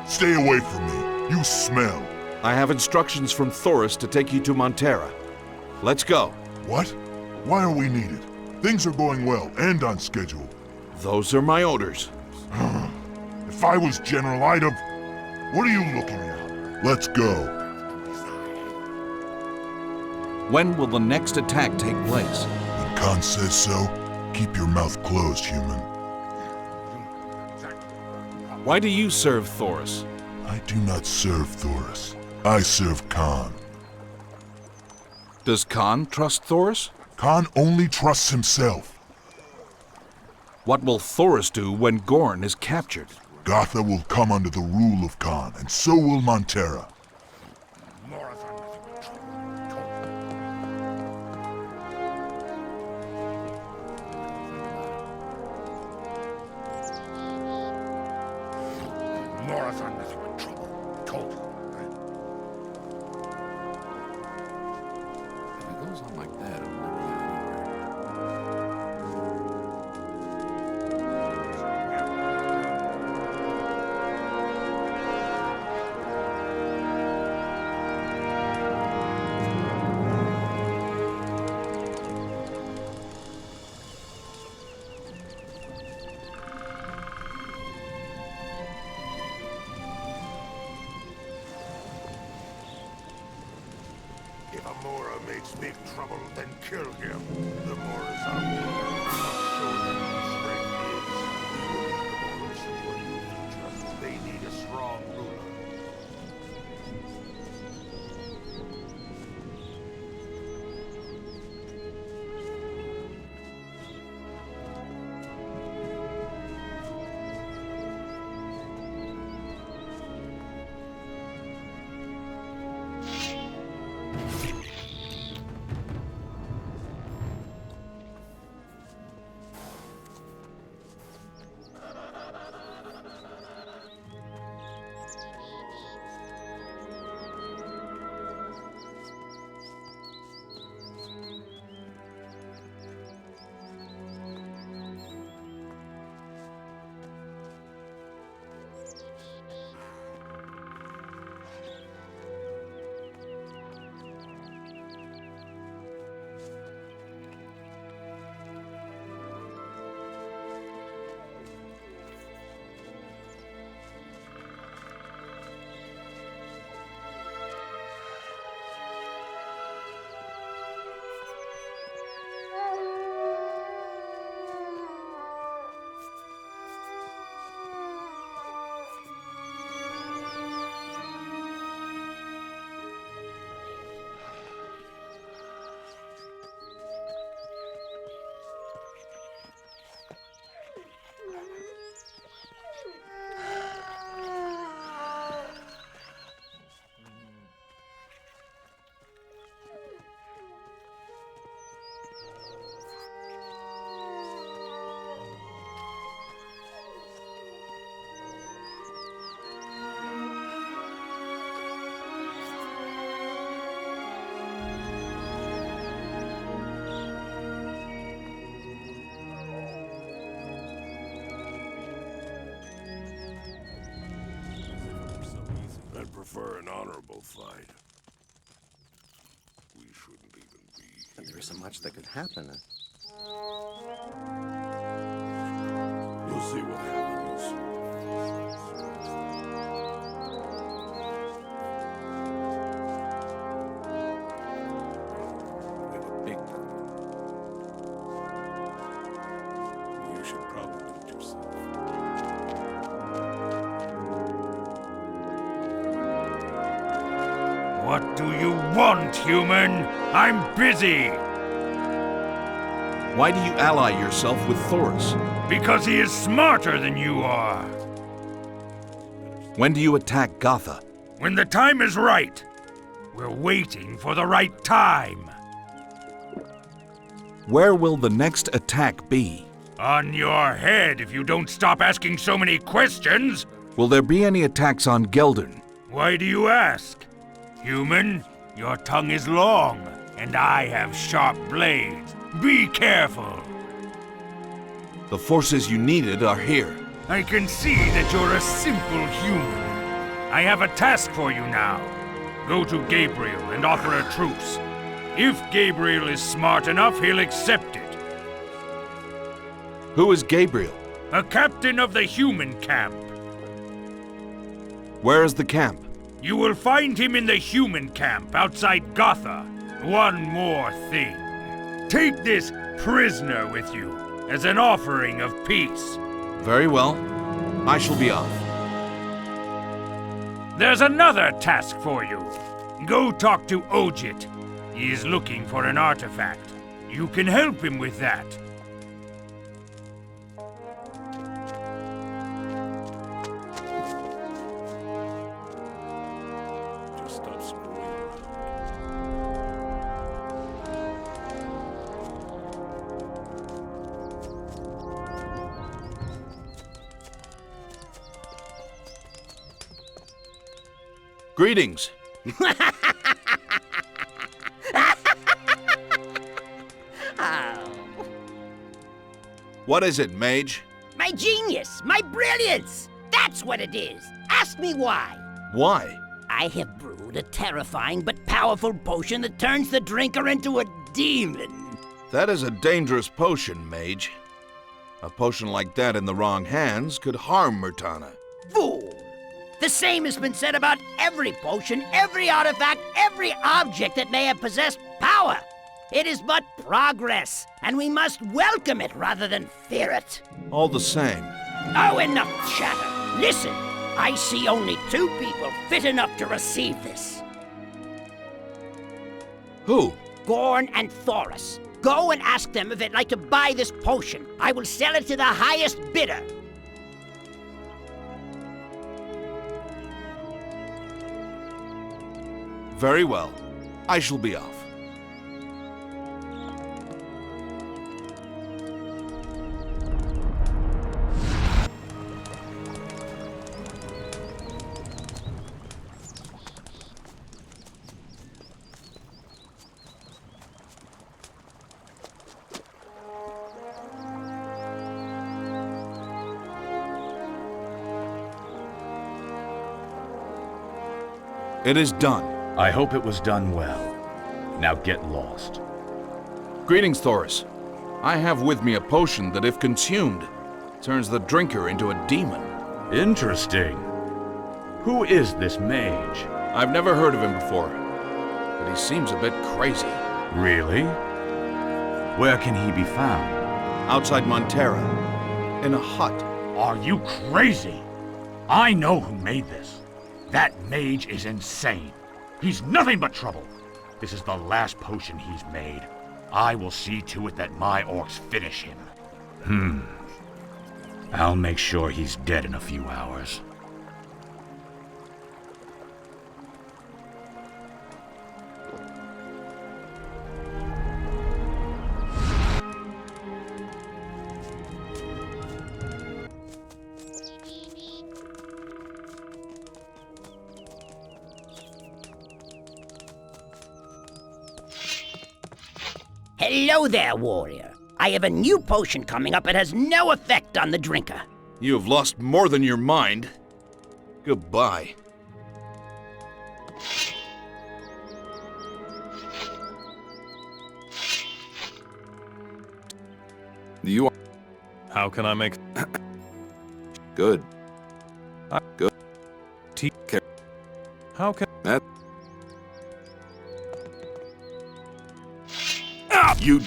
Stay away from me. You smell. I have instructions from Thoris to take you to Montera. Let's go. What? Why are we needed? Things are going well and on schedule. Those are my orders. If I was General, I'd have... What are you looking at? Let's go. When will the next attack take place? When Khan says so, keep your mouth closed, human. Why do you serve Thoris? I do not serve Thoris. I serve Khan. Does Khan trust Thoris? Khan only trusts himself. What will Thoris do when Gorn is captured? Gotha will come under the rule of Khan, and so will Montera. If a Mora makes big trouble, then kill him. The Mora's out there. Show them what strength is. The Moras for your future. They need a strong ruler. prefer an honorable fight. We shouldn't even be here. There isn't much that could happen. We'll see what happens. We have a big problem. You should probably do it yourself. What do you want, human? I'm busy! Why do you ally yourself with Thoris? Because he is smarter than you are. When do you attack Gotha? When the time is right. We're waiting for the right time. Where will the next attack be? On your head if you don't stop asking so many questions. Will there be any attacks on Geldern? Why do you ask? Human, your tongue is long, and I have sharp blades. Be careful. The forces you needed are here. I can see that you're a simple human. I have a task for you now. Go to Gabriel and offer a truce. If Gabriel is smart enough, he'll accept it. Who is Gabriel? A captain of the human camp. Where is the camp? You will find him in the human camp outside Gotha. One more thing. Take this prisoner with you as an offering of peace. Very well. I shall be off. There's another task for you. Go talk to Ojit. He is looking for an artifact. You can help him with that. Just stop screwing around. Greetings. What is it, mage? My genius! My brilliance! That's what it is! Ask me why! Why? I have brewed a terrifying but powerful potion that turns the drinker into a demon. That is a dangerous potion, mage. A potion like that in the wrong hands could harm Murtana. Fool! The same has been said about every potion, every artifact, every object that may have possessed power. It is but progress, and we must welcome it rather than fear it. All the same. Oh, enough chatter. Listen, I see only two people fit enough to receive this. Who? Gorn and Thoris. Go and ask them if they'd like to buy this potion. I will sell it to the highest bidder. Very well. I shall be off. It is done. I hope it was done well. Now get lost. Greetings, Thoris. I have with me a potion that, if consumed, turns the drinker into a demon. Interesting. Who is this mage? I've never heard of him before, but he seems a bit crazy. Really? Where can he be found? Outside Montera, in a hut. Are you crazy? I know who made this. That mage is insane. He's nothing but trouble. This is the last potion he's made. I will see to it that my orcs finish him. I'll make sure he's dead in a few hours. Hello there, warrior. I have a new potion coming up that has no effect on the drinker. You have lost more than your mind. Goodbye. How can I make... Good. Good. How can... That... You...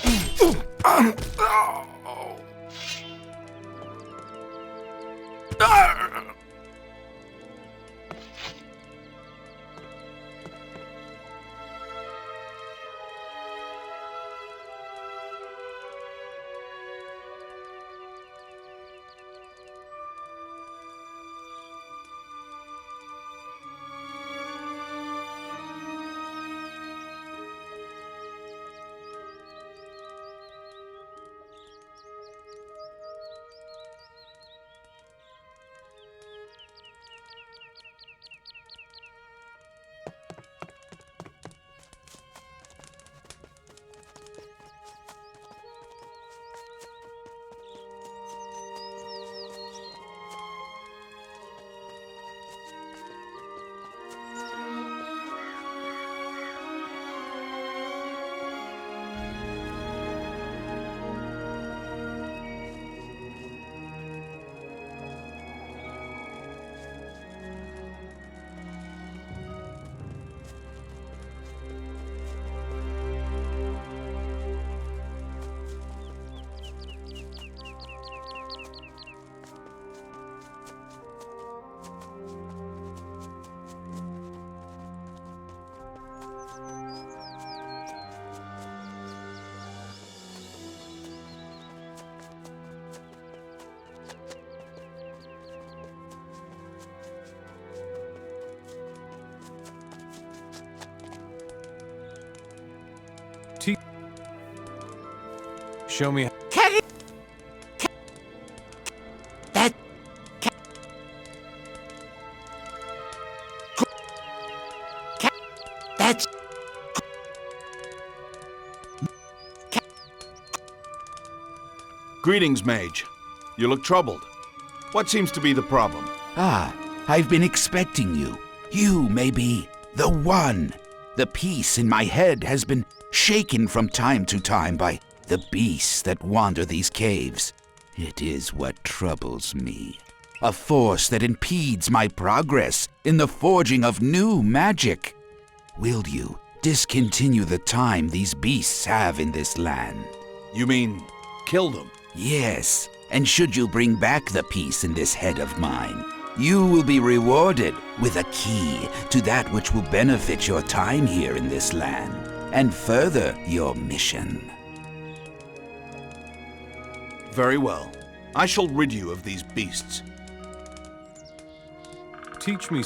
Show me... That... That's... Greetings, mage. You look troubled. What seems to be the problem? Ah, I've been expecting you. You may be the one. The peace in my head has been shaken from time to time by the beasts that wander these caves. It is what troubles me. A force that impedes my progress in the forging of new magic. Will you discontinue the time these beasts have in this land? You mean, kill them? Yes, and should you bring back the peace in this head of mine, you will be rewarded with a key to that which will benefit your time here in this land and further your mission. Very well. I shall rid you of these beasts. Teach me...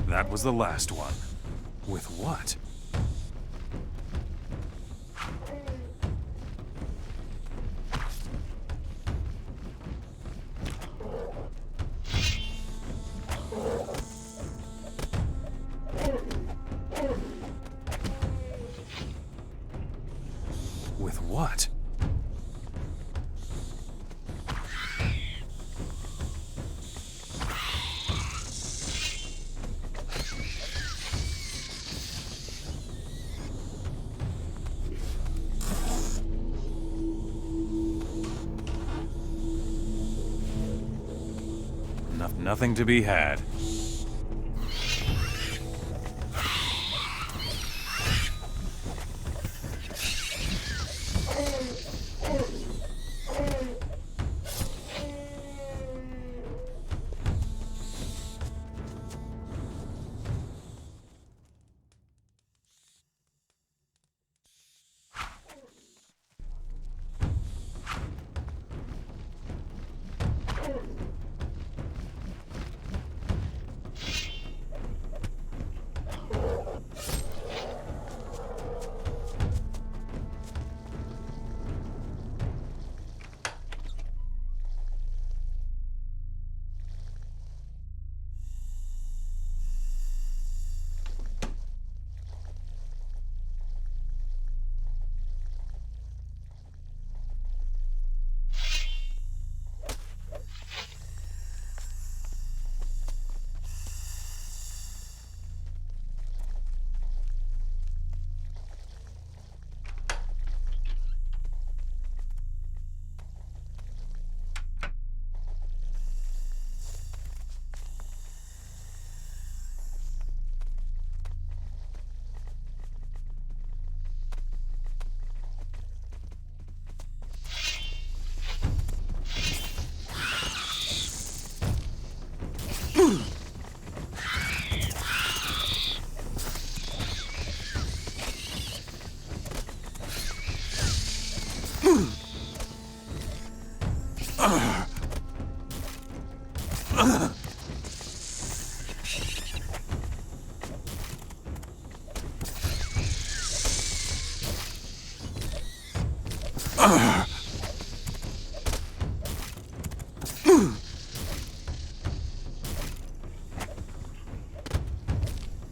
That was the last one. With what? With what? Nothing to be had.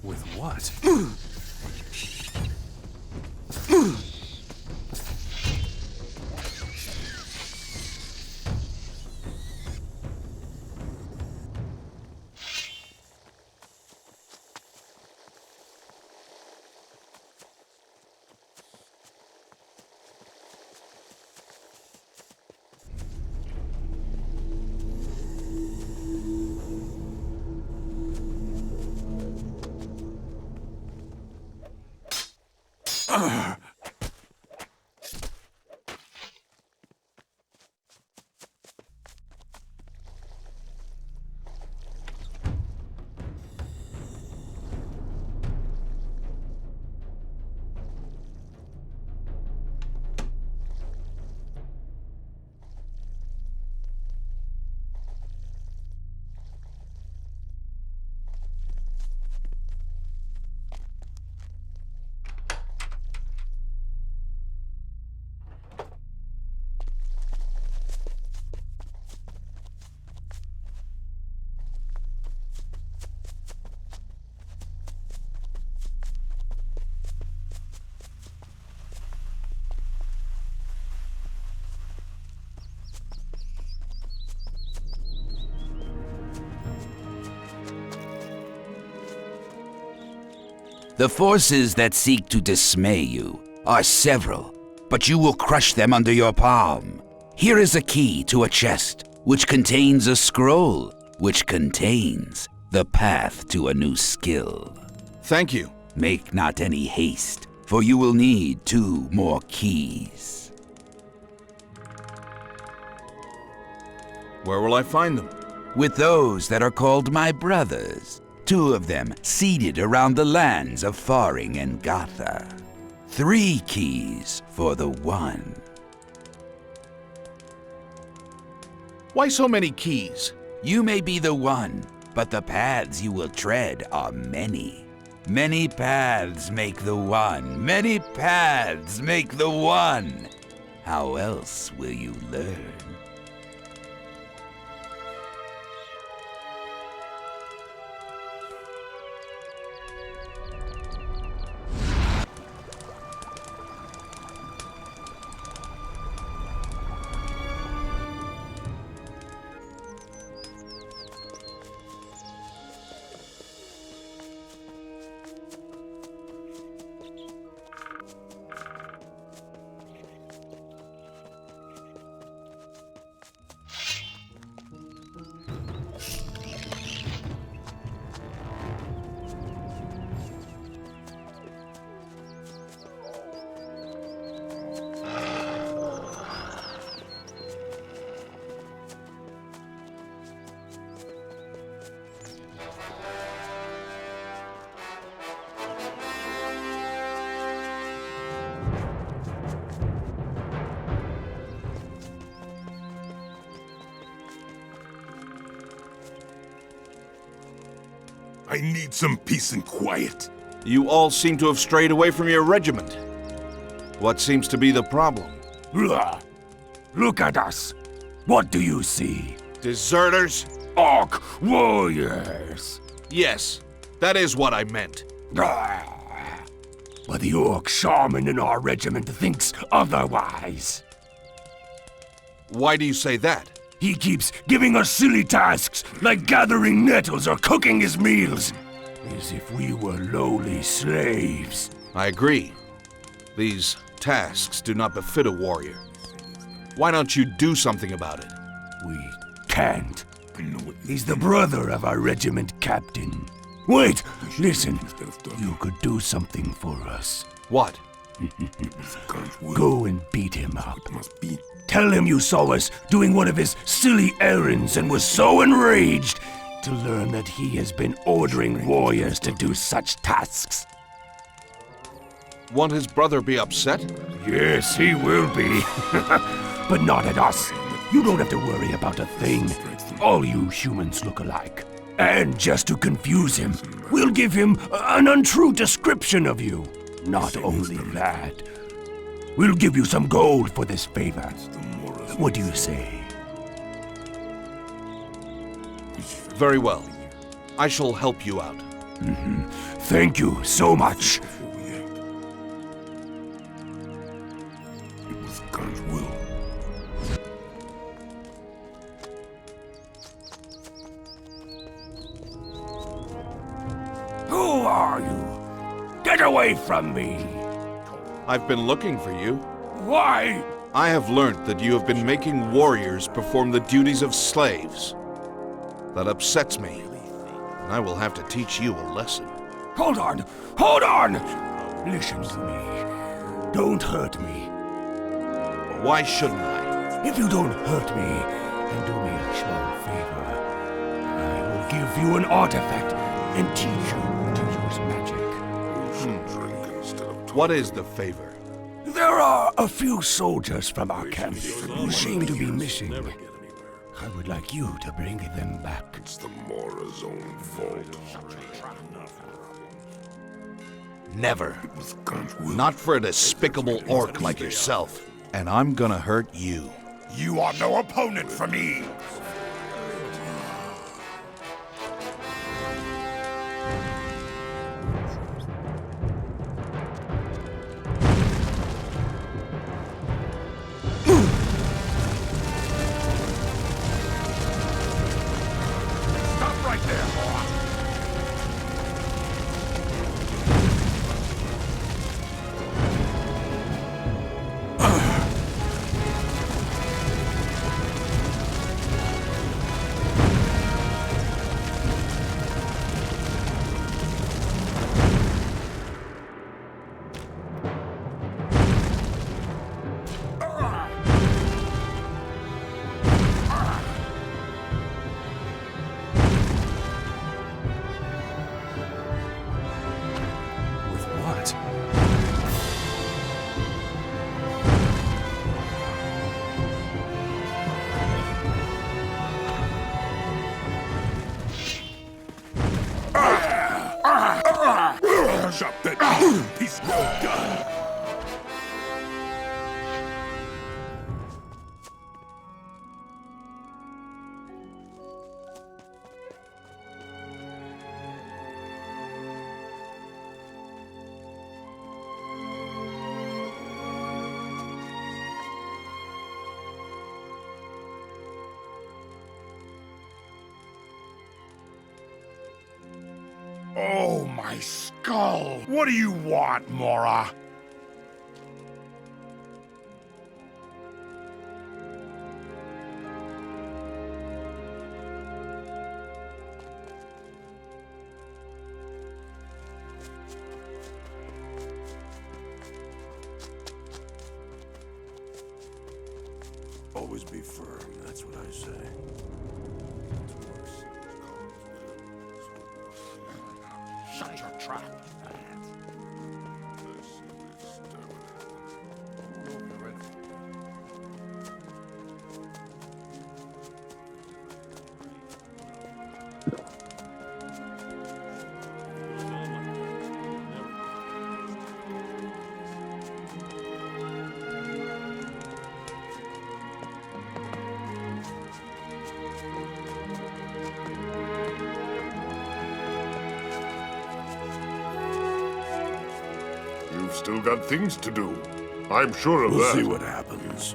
With what? The forces that seek to dismay you are several, but you will crush them under your palm. Here is a key to a chest, which contains a scroll, which contains the path to a new skill. Thank you. Make not any haste, for you will need 2 more keys. Where will I find them? With those that are called my brothers. 2 of them seated around the lands of Faring and Gotha. 3 keys for the one. Why so many keys? You may be the one, but the paths you will tread are many. Many paths make the one. Many paths make the one. How else will you learn? I need some peace and quiet. You all seem to have strayed away from your regiment. What seems to be the problem? Look at us. What do you see? Deserters? Orc warriors. Yes, that is what I meant. But the orc shaman in our regiment thinks otherwise. Why do you say that? He keeps giving us silly tasks, like gathering nettles or cooking his meals, as if we were lowly slaves. I agree. These tasks do not befit a warrior. Why don't you do something about it? We can't. He's the brother of our regiment captain. Wait, listen. You could do something for us. What? Go and beat him up. Tell him you saw us doing one of his silly errands and was so enraged to learn that he has been ordering warriors to do such tasks. Won't his brother be upset? Yes, he will be. But not at us. You don't have to worry about a thing. All you humans look alike. And just to confuse him, we'll give him an untrue description of you. Not only that, we'll give you some gold for this favor. What do you say? Very well. I shall help you out. Thank you so much. With God's will. Who are you? Get away from me! I've been looking for you. Why? I have learned that you have been making warriors perform the duties of slaves. That upsets me, and I will have to teach you a lesson. Hold on! Hold on! Listen to me. Don't hurt me. Why shouldn't I? If you don't hurt me and do me a small favor, I will give you an artifact and teach you to use magic. What is the favor? There are a few soldiers from our camp who seem to be missing. I would like you to bring them back. It's the Mora's own fault. Never. Not for a despicable orc like yourself. And I'm gonna hurt you. You are no opponent for me! Stop right there, Mora! Chop that piece of gun! Oh, my skull! What do you want, Mora? Always be firm, that's what I say. Shut your trap. You've still got things to do. I'm sure of that. We'll see what happens.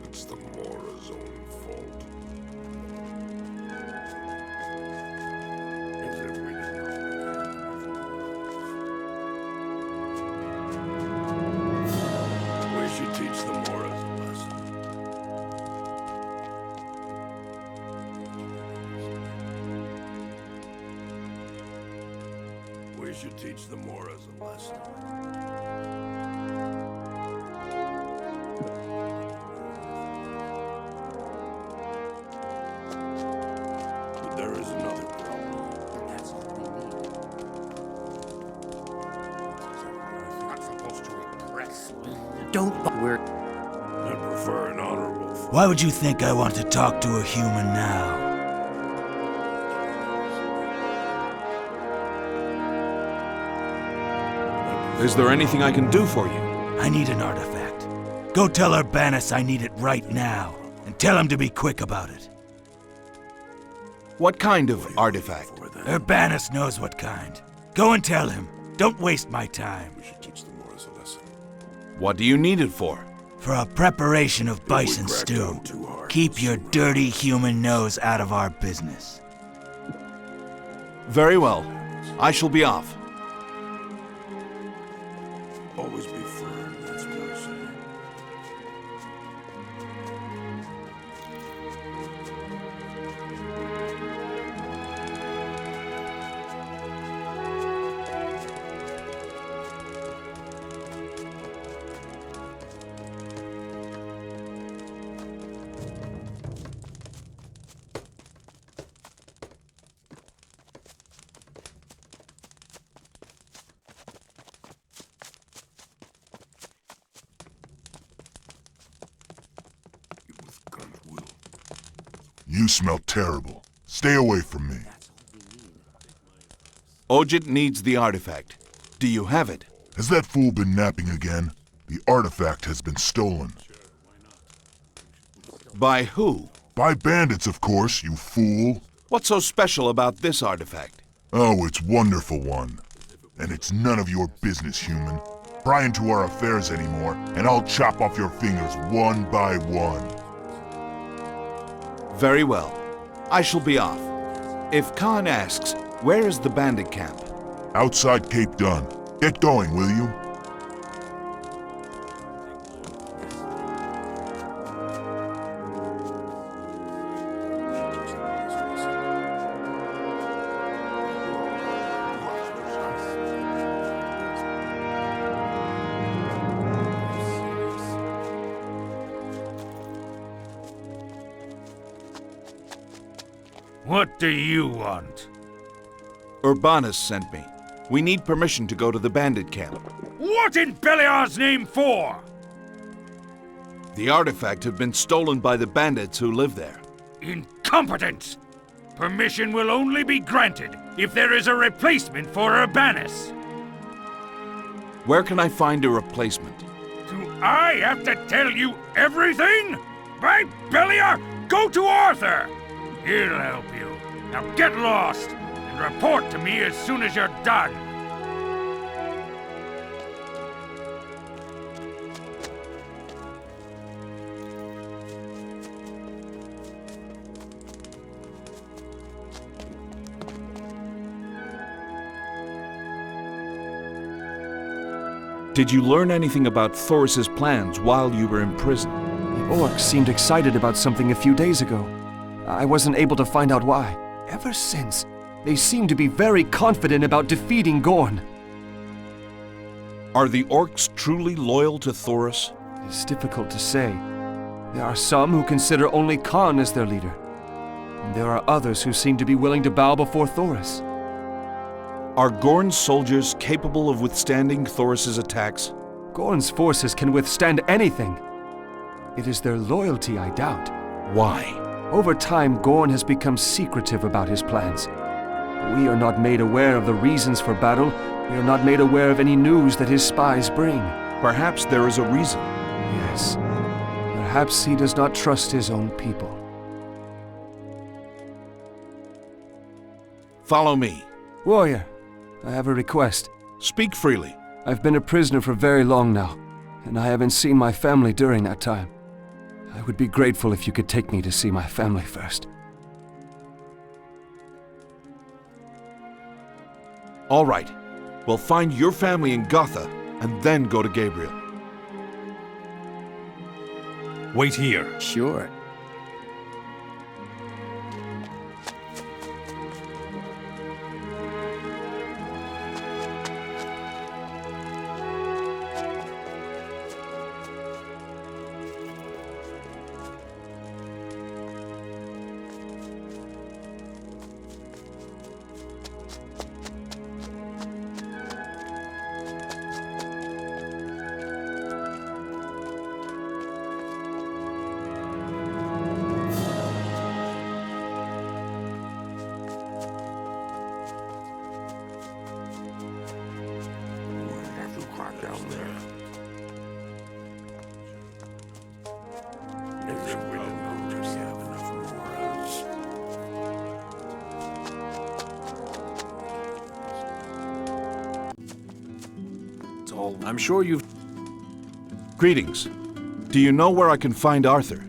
It's the Mora's own fault. We should teach the Moras a lesson. We should teach the Moras a lesson. But there is another problem. That's all we need. Not supposed to impress me. Don't. We're. prefer an honorable fight. Why would you think I want to talk to a human now? Is there anything I can do for you? I need an artifact. Go tell Urbanus I need it right now, and tell him to be quick about it. What kind of artifact? Urbanus knows what kind. Go and tell him. Don't waste my time. We should teach the Moors a lesson. What do you need it for? For a preparation of bison stew. Keep your dirty human nose out of our business. Very well. I shall be off. Always be firm, that's what I say. You smell terrible. Stay away from me. Ojit needs the artifact. Do you have it? Has that fool been napping again? The artifact has been stolen. By who? By bandits, of course, you fool. What's so special about this artifact? Oh, it's wonderful one. And it's none of your business, human. Pry into our affairs anymore, and I'll chop off your fingers one by one. Very well. I shall be off. If Khan asks, where is the bandit camp? Outside Cape Dun. Get going, will you? What do you want? Urbanus sent me. We need permission to go to the bandit camp. What in Beliar's name for? The artifact had been stolen by the bandits who live there. Incompetence! Permission will only be granted if there is a replacement for Urbanus. Where can I find a replacement? Do I have to tell you everything? By Beliar, go to Arthur! He'll help you. Now get lost, and report to me as soon as you're done. Did you learn anything about Thoris's plans while you were in prison? The orcs seemed excited about something a few days ago. I wasn't able to find out why. Ever since, they seem to be very confident about defeating Gorn. Are the orcs truly loyal to Thoris? It's difficult to say. There are some who consider only Khan as their leader. And there are others who seem to be willing to bow before Thoris. Are Gorn's soldiers capable of withstanding Thoris's attacks? Gorn's forces can withstand anything. It is their loyalty I doubt. Why? Over time, Gorn has become secretive about his plans. We are not made aware of the reasons for battle. We are not made aware of any news that his spies bring. Perhaps there is a reason. Yes. Perhaps he does not trust his own people. Follow me. Warrior, I have a request. Speak freely. I've been a prisoner for very long now, and I haven't seen my family during that time. I would be grateful if you could take me to see my family first. All right. We'll find your family in Gotha, and then go to Gabriel. Wait here. Sure. Well, I'm sure you've... Greetings. Do you know where I can find Arthur?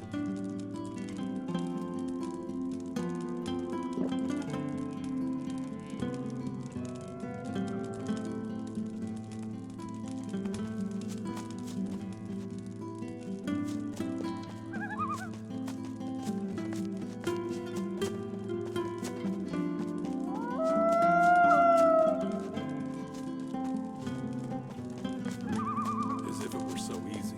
As if it were so easy.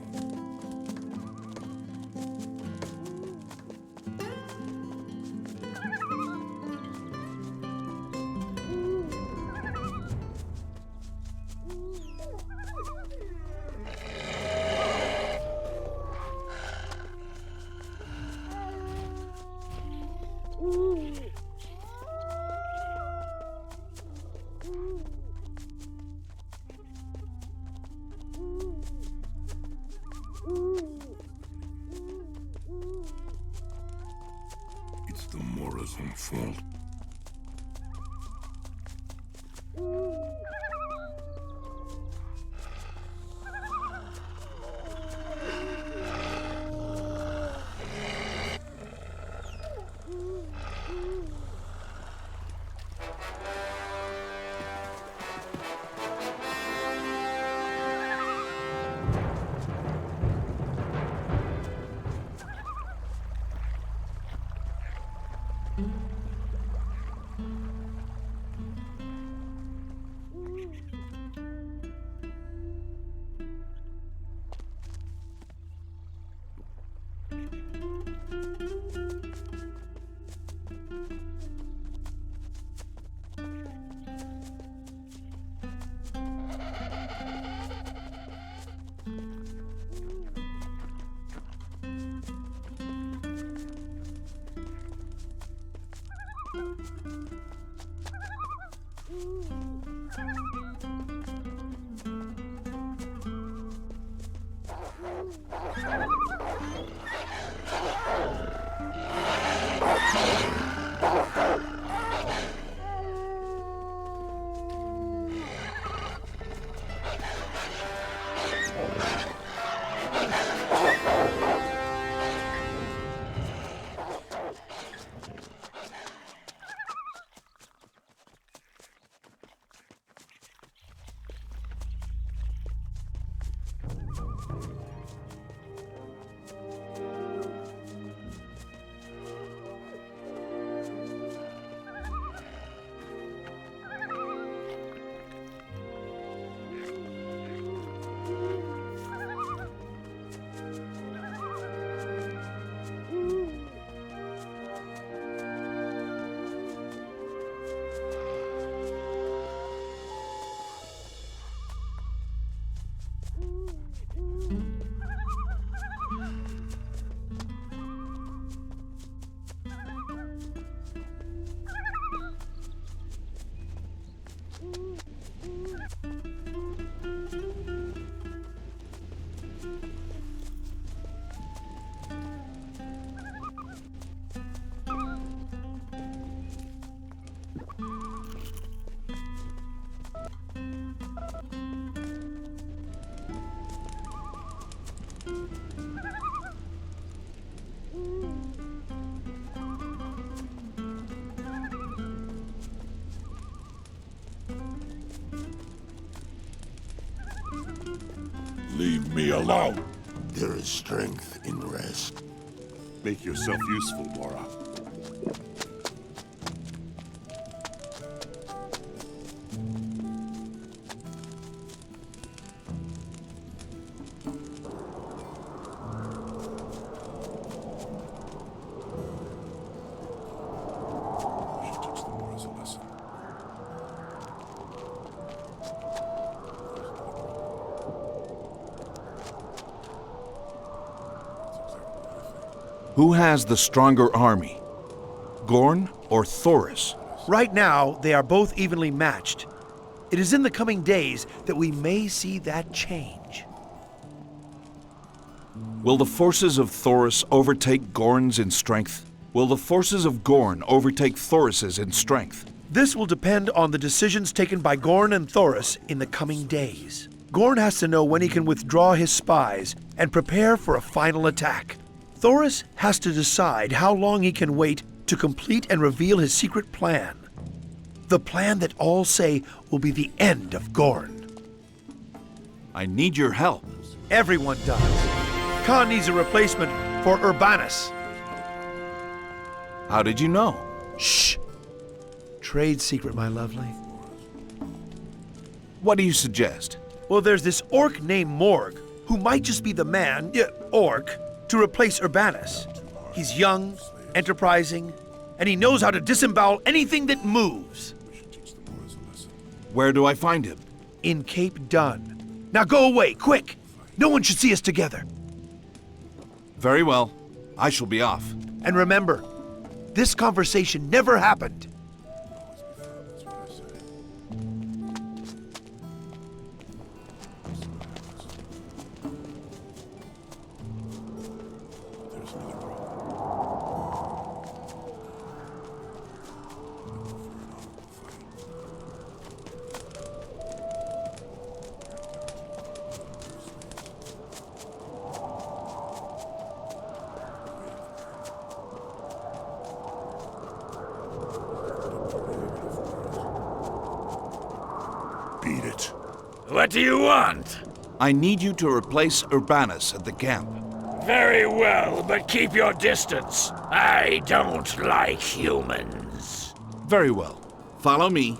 It's the Mora's own fault. Leave me alone. There is strength in rest. Make yourself useful, Mora. Who has the stronger army? Gorn or Thoris? Right now, they are both evenly matched. It is in the coming days that we may see that change. Will the forces of Thoris overtake Gorn's in strength? Will the forces of Gorn overtake Thoris's in strength? This will depend on the decisions taken by Gorn and Thoris in the coming days. Gorn has to know when he can withdraw his spies and prepare for a final attack. Thoris has to decide how long he can wait to complete and reveal his secret plan. The plan that all say will be the end of Gorn. I need your help. Everyone does. Khan needs a replacement for Urbanus. How did you know? Shh! Trade secret, my lovely. What do you suggest? Well, there's this orc named Morg, who might just be the man, orc, to replace Urbanus. He's young, enterprising, and he knows how to disembowel anything that moves. Where do I find him? In Cape Dun. Now go away, quick! No one should see us together. Very well. I shall be off. And remember, this conversation never happened. Beat it. What do you want? I need you to replace Urbanus at the camp. Very well, but keep your distance. I don't like humans. Very well. Follow me.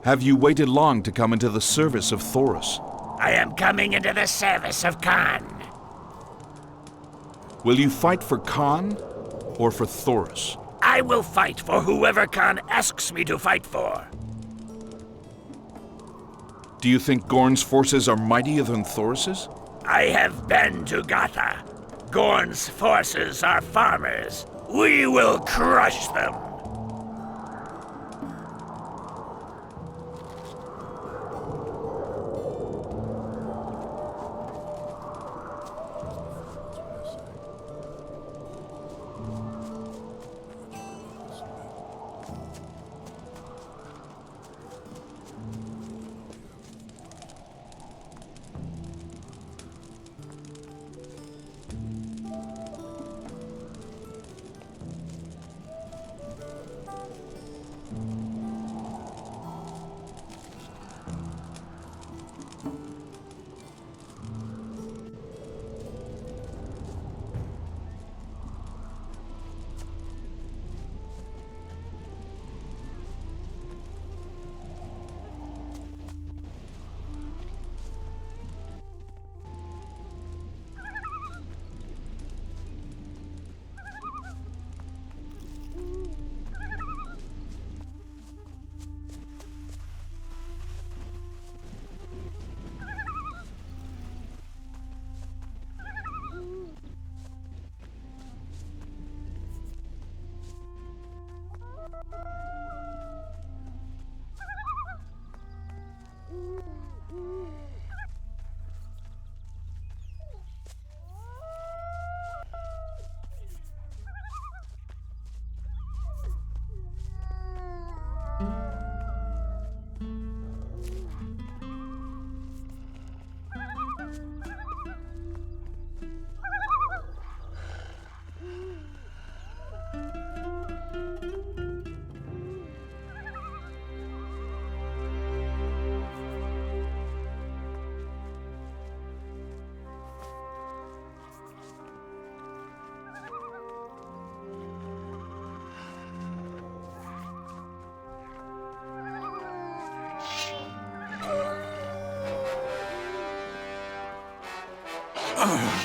Have you waited long to come into the service of Thoris? I am coming into the service of Khan. Will you fight for Khan or for Thoris? I will fight for whoever Khan asks me to fight for. Do you think Gorn's forces are mightier than Thoris's? I have been to Gotha. Gorn's forces are farmers. We will crush them.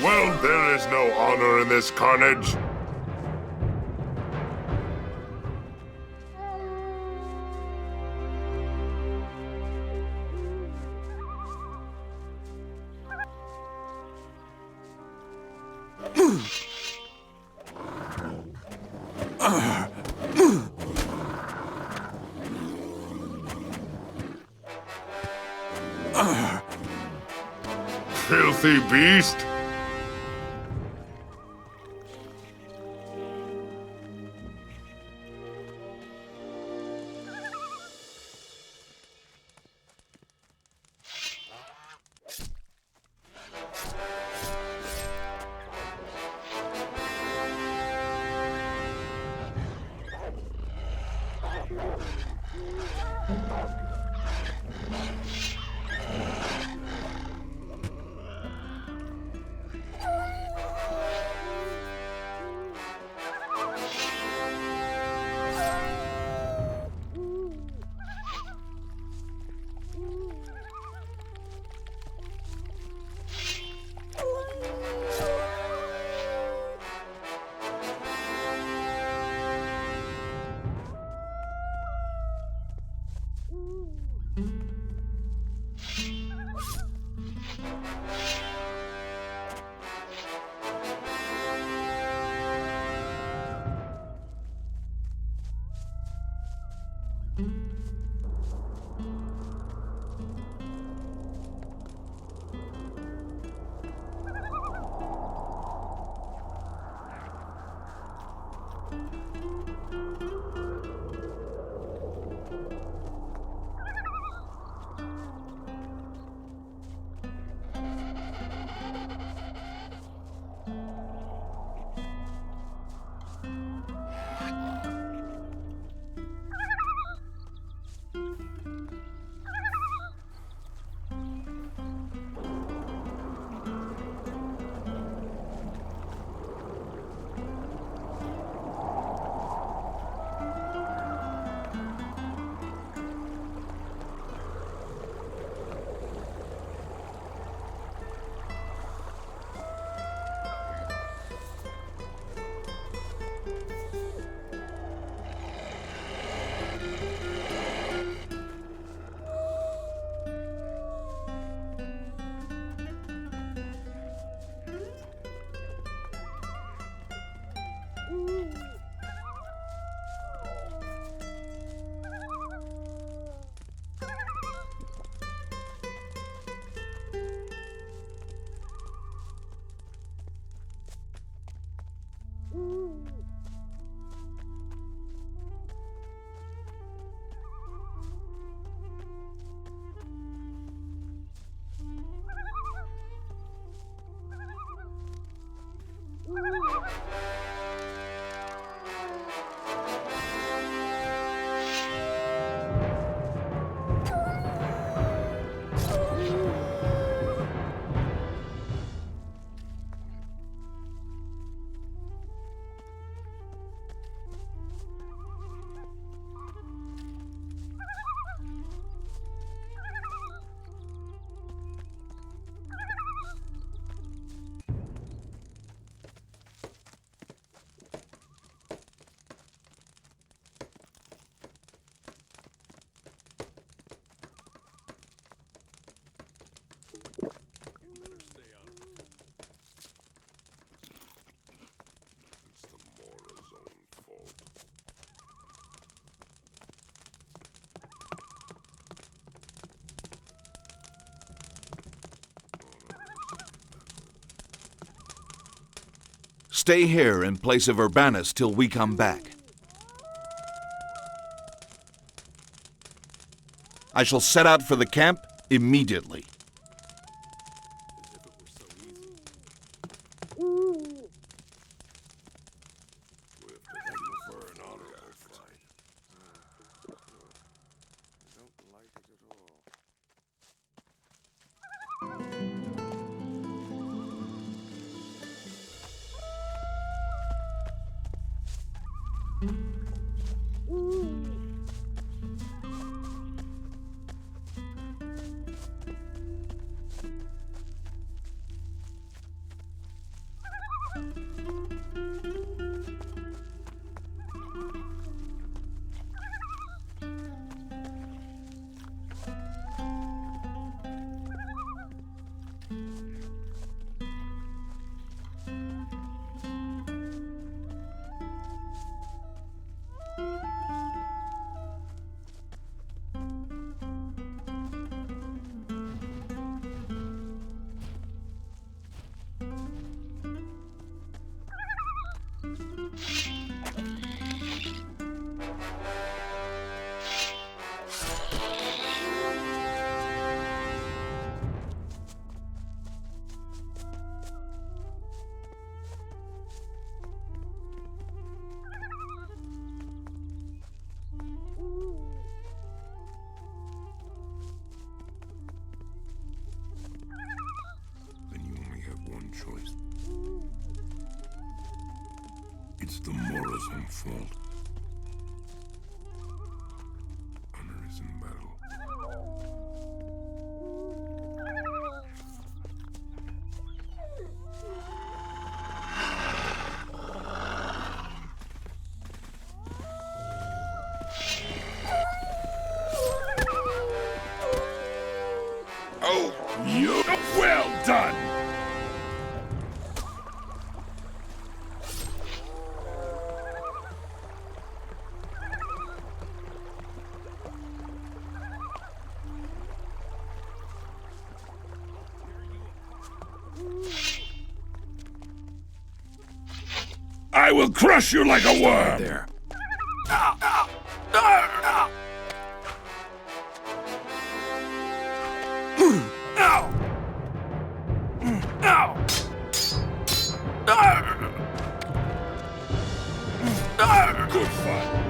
Well, there is no honor in this carnage. Filthy beast! Stay here in place of Urbanus till we come back. I shall set out for the camp immediately. Choice. It's the Mora's own fault. Honor is in battle. Oh, you well done! I I will crush you like a worm! There. Good fight.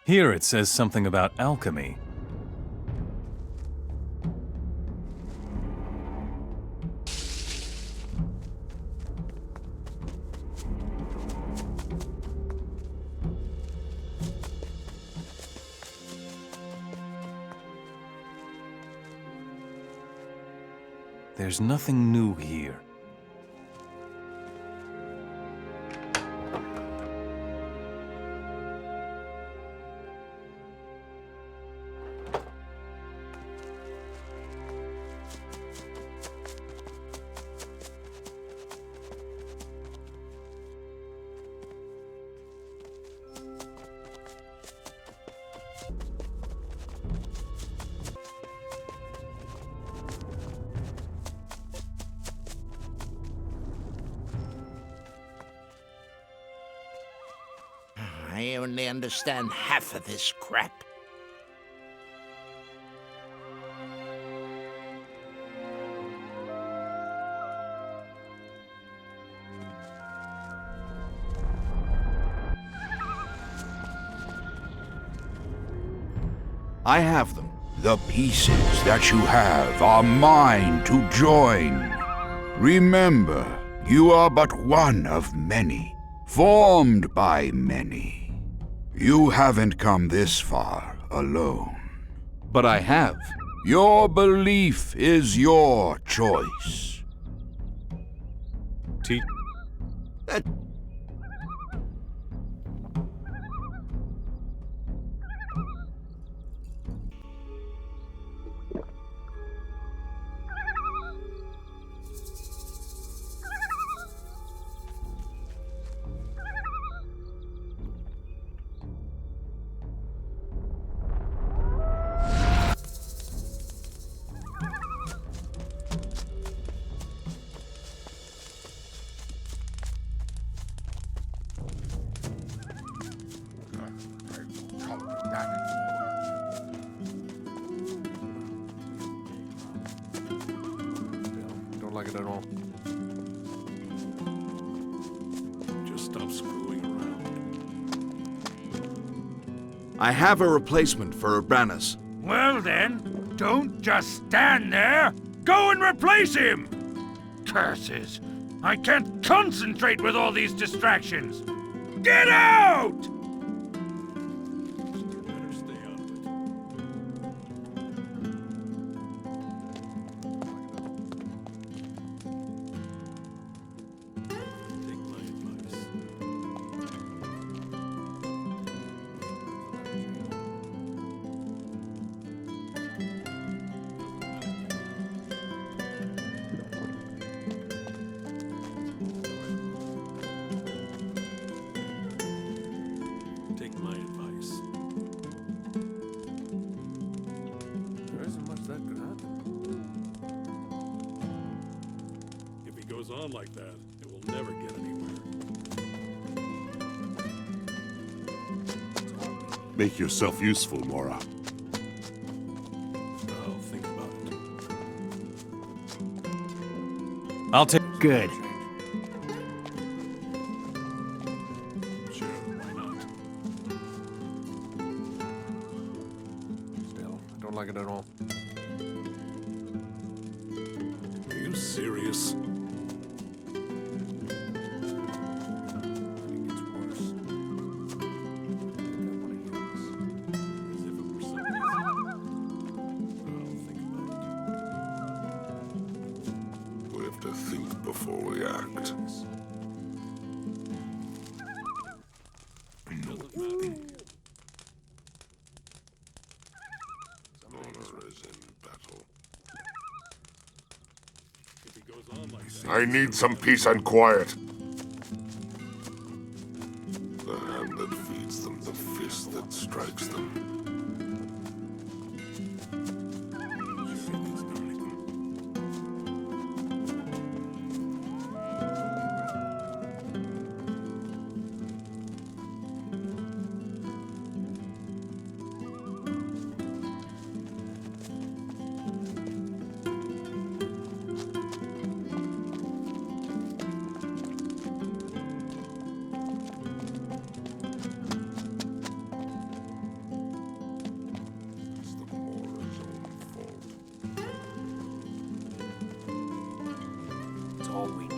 Here it says something about alchemy. There's nothing new here. I only understand half of this crap. I have them. The pieces that you have are mine to join. Remember, you are but one of many, formed by many. You haven't come this far alone. But I have. Your belief is your choice. don't like it at all. Just stop screwing around. I have a replacement for Urbanus. Well then, don't just stand there. Go and replace him! Curses! I can't concentrate with all these distractions! Get out! Better stay out of it. Take my advice. Take my advice. There isn't much that could happen. If he goes on like that, it will never get anywhere. Make yourself useful, Mora. I'll think about it. I'll take. Good. Sure, why not? Still, I don't like it at all. Are you serious? It gets worse. As if it were so easy. I'll think about it. We have to think before we act. Honor is in battle. If he goes on like that, I need some peace and quiet. The hand that feeds them, the fist that strikes them. It's the Mora's own fault. It's all we need.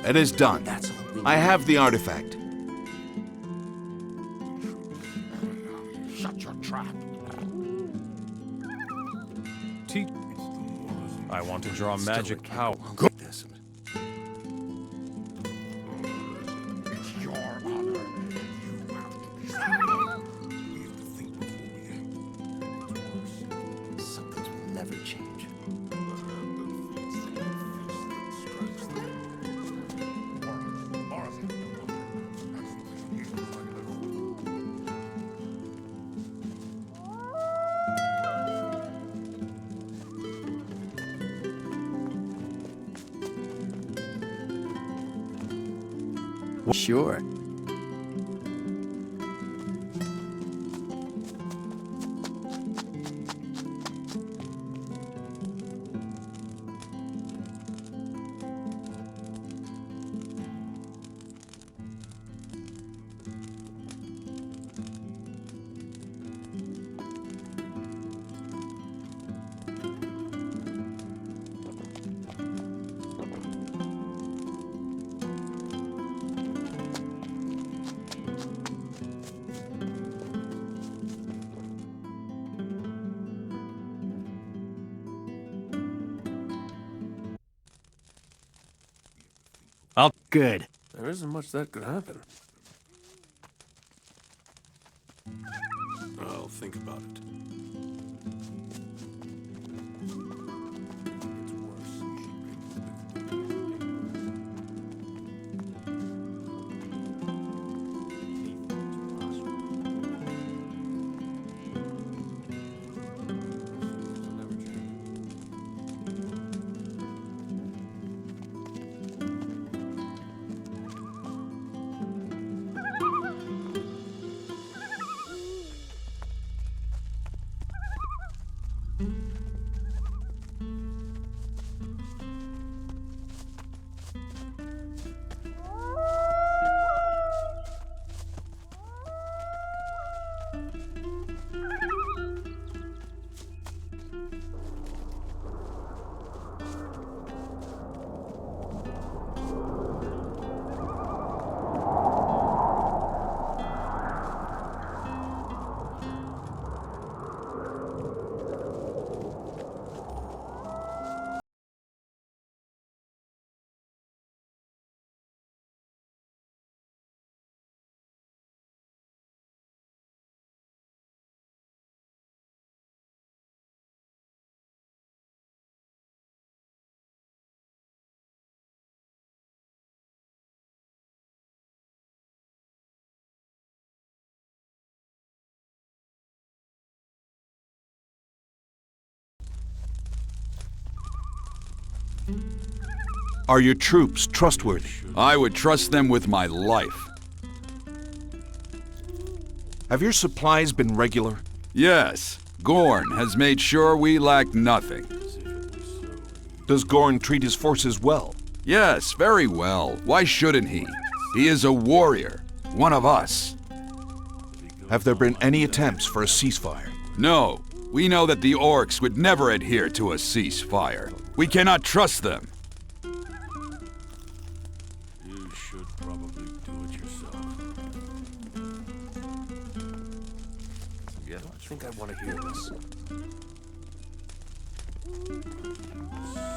It is done. I have the artifact. Shut your trap. I want to draw magic power. It's your honor. You have to be strong. We have to think before we act. Some things will never change. The hand that feeds them, the fist that strikes them. Sure. Good. there isn't much that could happen. I'll think about it. It's worse. Are your troops trustworthy? I would trust them with my life. Have your supplies been regular? Yes. Gorn has made sure we lack nothing. Does Gorn treat his forces well? Yes, very well. Why shouldn't he? He is a warrior, one of us. Have there been any attempts for a ceasefire? No. We know that the orcs would never adhere to a ceasefire. We cannot trust them. You should probably do it yourself. Yeah, I think I want to hear this.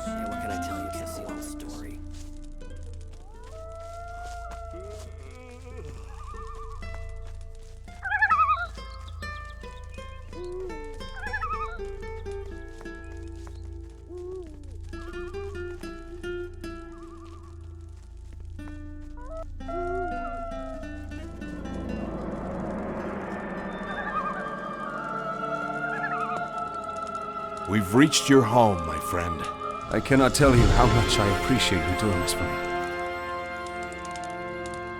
Yeah, what can I tell you? It's the old story. We've reached your home, my friend. I cannot tell you how much I appreciate you doing this for me.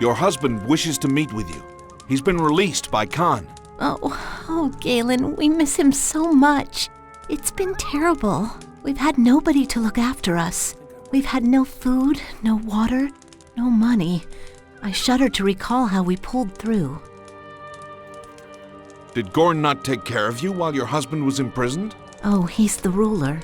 Your husband wishes to meet with you. He's been released by Khan. Oh, Galen, we miss him so much. It's been terrible. We've had nobody to look after us. We've had no food, no water, no money. I shudder to recall how we pulled through. Did Gorn not take care of you while your husband was imprisoned? Oh, he's the ruler.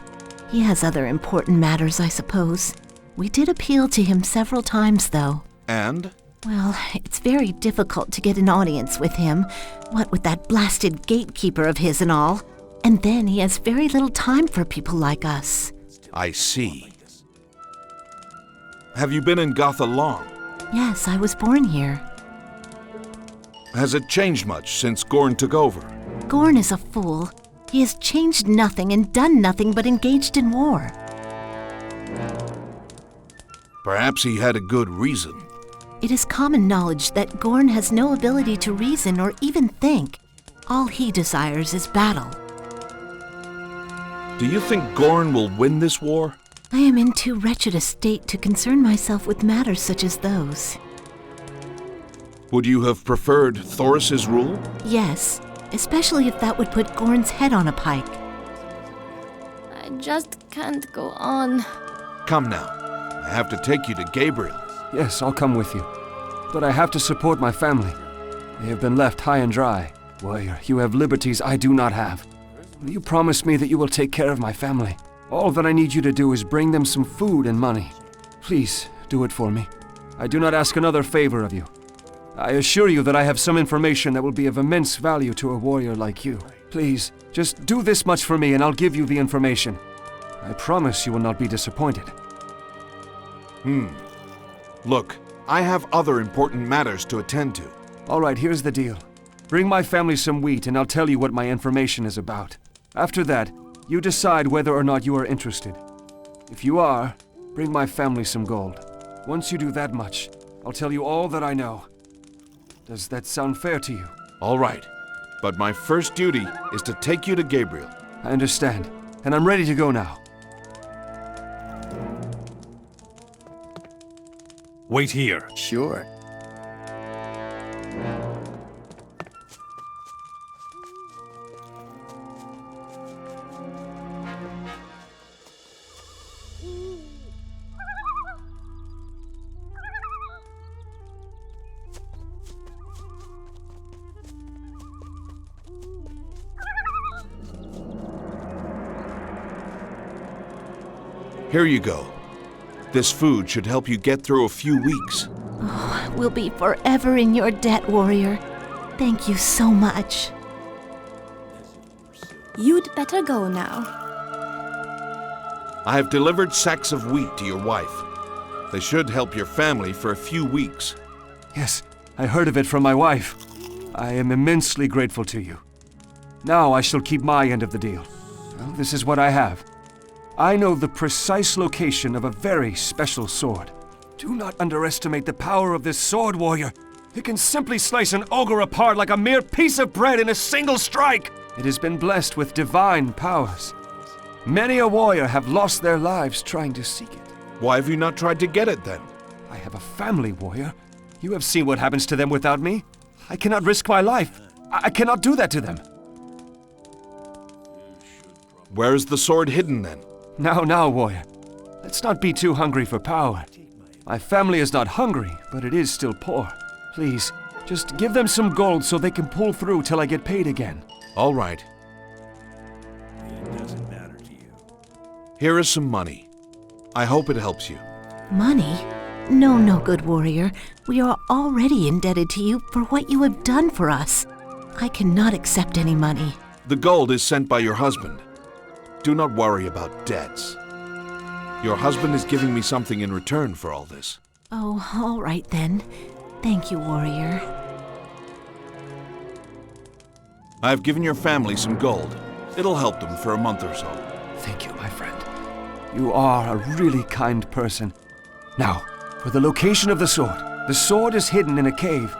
He has other important matters, I suppose. We did appeal to him several times, though. And? Well, it's very difficult to get an audience with him, what with that blasted gatekeeper of his and all. And then he has very little time for people like us. I see. Have you been in Gotha long? Yes, I was born here. Has it changed much since Gorn took over? Gorn is a fool. He has changed nothing and done nothing but engaged in war. Perhaps he had a good reason. It is common knowledge that Gorn has no ability to reason or even think. All he desires is battle. Do you think Gorn will win this war? I am in too wretched a state to concern myself with matters such as those. Would you have preferred Thoris's rule? Yes, especially if that would put Gorn's head on a pike. I just can't go on. Come now. I have to take you to Gabriel. Yes, I'll come with you. But I have to support my family. They have been left high and dry. Warrior, you have liberties I do not have. Will you promise me that you will take care of my family? All that I need you to do is bring them some food and money. Please, do it for me. I do not ask another favor of you. I assure you that I have some information that will be of immense value to a warrior like you. Please, just do this much for me and I'll give you the information. I promise you will not be disappointed. Look, I have other important matters to attend to. All right, here's the deal. Bring my family some wheat and I'll tell you what my information is about. After that, you decide whether or not you are interested. If you are, bring my family some gold. Once you do that much, I'll tell you all that I know. Does that sound fair to you? All right, but my first duty is to take you to Gabriel. I understand, and I'm ready to go now. Wait here. Sure. Here you go. This food should help you get through a few weeks. Oh, we'll be forever in your debt, warrior. Thank you so much. You'd better go now. I have delivered sacks of wheat to your wife. They should help your family for a few weeks. Yes, I heard of it from my wife. I am immensely grateful to you. Now I shall keep my end of the deal. Well, this is what I have. I know the precise location of a very special sword. Do not underestimate the power of this sword, warrior. It can simply slice an ogre apart like a mere piece of bread in a single strike. It has been blessed with divine powers. Many a warrior have lost their lives trying to seek it. Why have you not tried to get it then? I have a family, warrior. You have seen what happens to them without me. I cannot risk my life. I cannot do that to them. Where is the sword hidden then? Now, warrior. Let's not be too hungry for power. My family is not hungry, but it is still poor. Please, just give them some gold so they can pull through till I get paid again. All right. It doesn't matter to you. Here is some money. I hope it helps you. Money? No, good warrior. We are already indebted to you for what you have done for us. I cannot accept any money. The gold is sent by your husband. Do not worry about debts. Your husband is giving me something in return for all this. Oh, all right then. Thank you, warrior. I have given your family some gold. It'll help them for a month or so. Thank you, my friend. You are a really kind person. Now, for the location of the sword. The sword is hidden in a cave.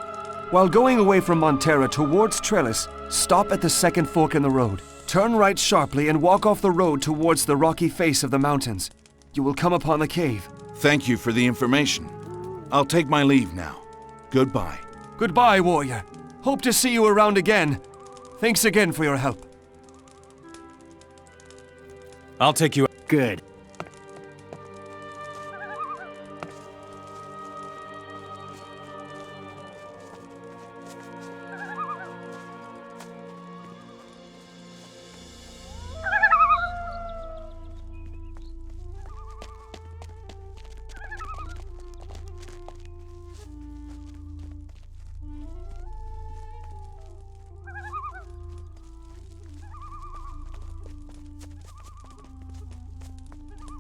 While going away from Montera towards Trellis, stop at the second fork in the road. Turn right sharply and walk off the road towards the rocky face of the mountains. You will come upon the cave. Thank you for the information. I'll take my leave now. Goodbye. Goodbye, warrior. Hope to see you around again. Thanks again for your help. I'll take you. Good.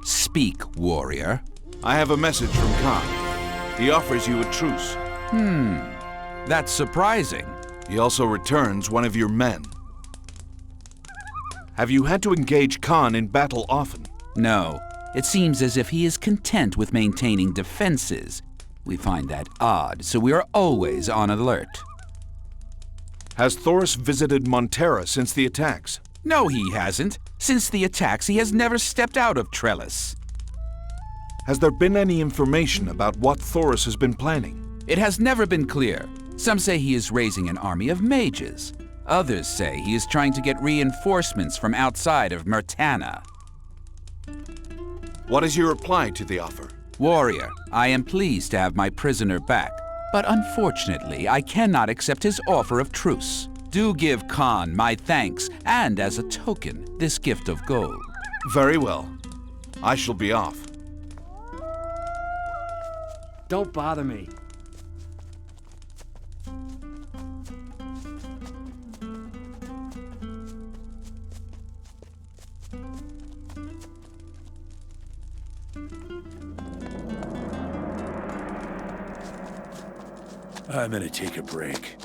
Speak, warrior. I have a message from Khan. He offers you a truce. That's surprising. He also returns one of your men. Have you had to engage Khan in battle often? No. It seems as if he is content with maintaining defenses. We find that odd, so we are always on alert. Has Thoris visited Montera since the attacks? No, he hasn't. Since the attacks, he has never stepped out of Trellis. Has there been any information about what Thoris has been planning? It has never been clear. Some say he is raising an army of mages. Others say he is trying to get reinforcements from outside of Myrtana. What is your reply to the offer? Warrior, I am pleased to have my prisoner back, but unfortunately, I cannot accept his offer of truce. Do give Khan my thanks, and as a token, this gift of gold. Very well. I shall be off. Don't bother me. I'm gonna take a break.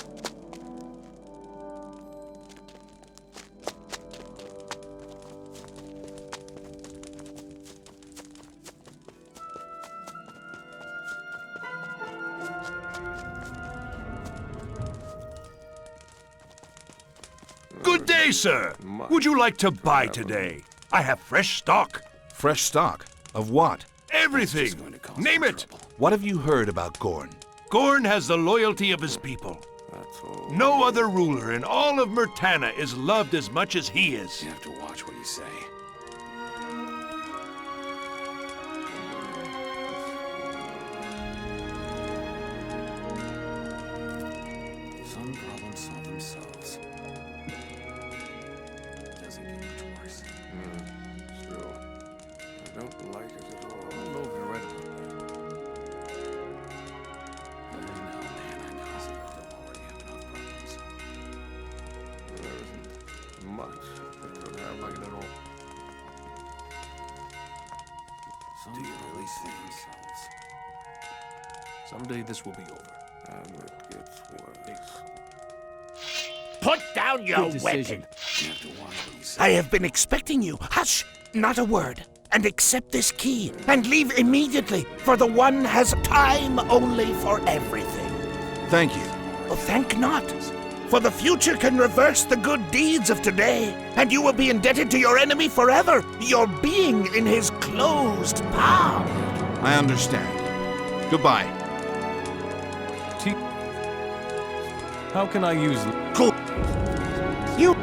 Good day, sir. Would you like to buy today? I have fresh stock. Fresh stock? Of what? Everything. Name it. What have you heard about Gorn? Gorn has the loyalty of his people. No other ruler in all of Myrtana is loved as much as he is. You have to watch what you say. Some problems solve themselves. Doesn't get much worse. Still, I don't like it at all. I don't know if you're right about that. I know, man, I know. They'll already have enough problems. There isn't much that could have like it at all. Some really think themselves. Someday this will be over. And it gets worse. Put down your Good weapon. decision. You have to watch what you say. I have been expecting you. Hush! Not a word. And accept this key. And leave immediately, for the one has time only for everything. Thank you. Oh, thank not. For the future can reverse the good deeds of today, and you will be indebted to your enemy forever, your being in his closed palm. I understand. Goodbye. How can I use... Cool. You...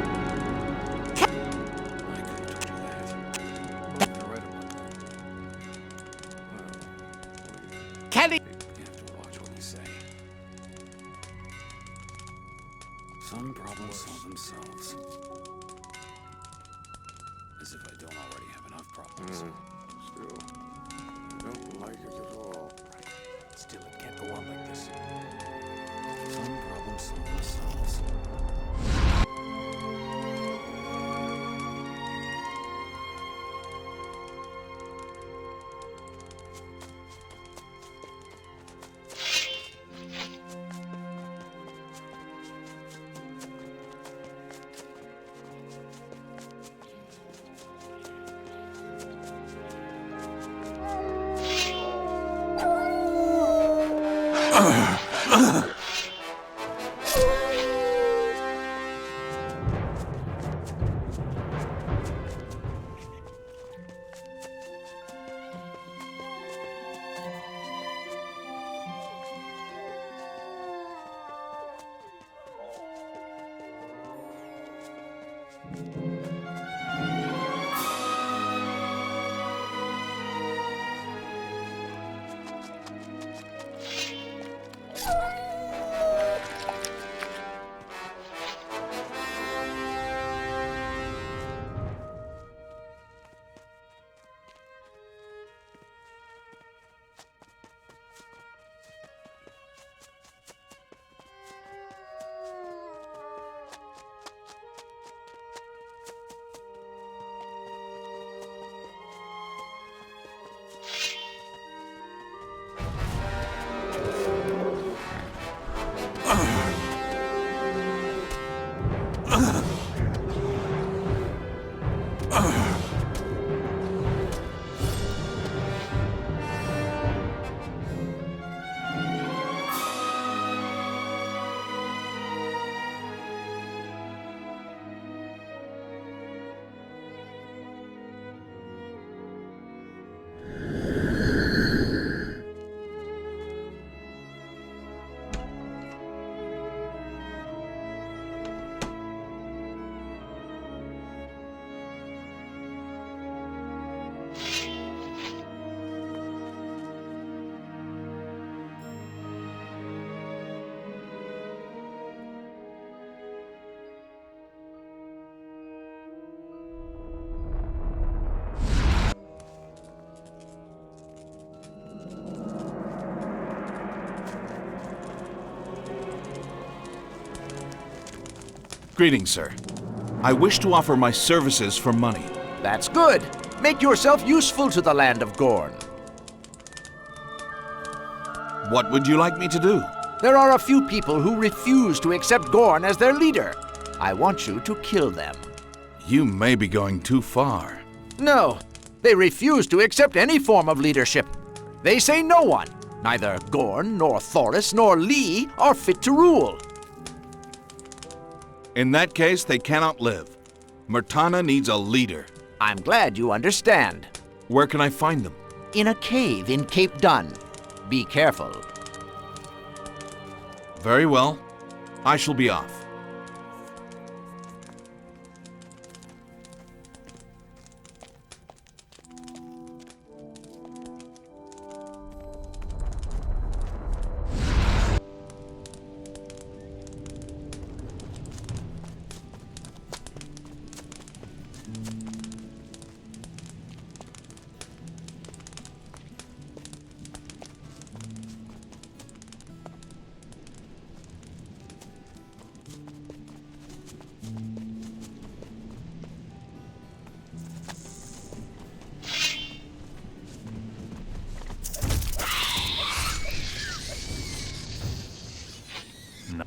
Kelly... Some problems solve themselves. As if I don't already have enough problems. Still, I don't like it at all. Still, it can't go on like this. Some problems solve themselves. Greetings, sir. I wish to offer my services for money. That's good. Make yourself useful to the land of Gorn. What would you like me to do? There are a few people who refuse to accept Gorn as their leader. I want you to kill them. You may be going too far. No, they refuse to accept any form of leadership. They say no one, neither Gorn, nor Thoris, nor Lee, are fit to rule. In that case, they cannot live. Murtana needs a leader. I'm glad you understand. Where can I find them? In a cave in Cape Dun. Be careful. Very well. I shall be off.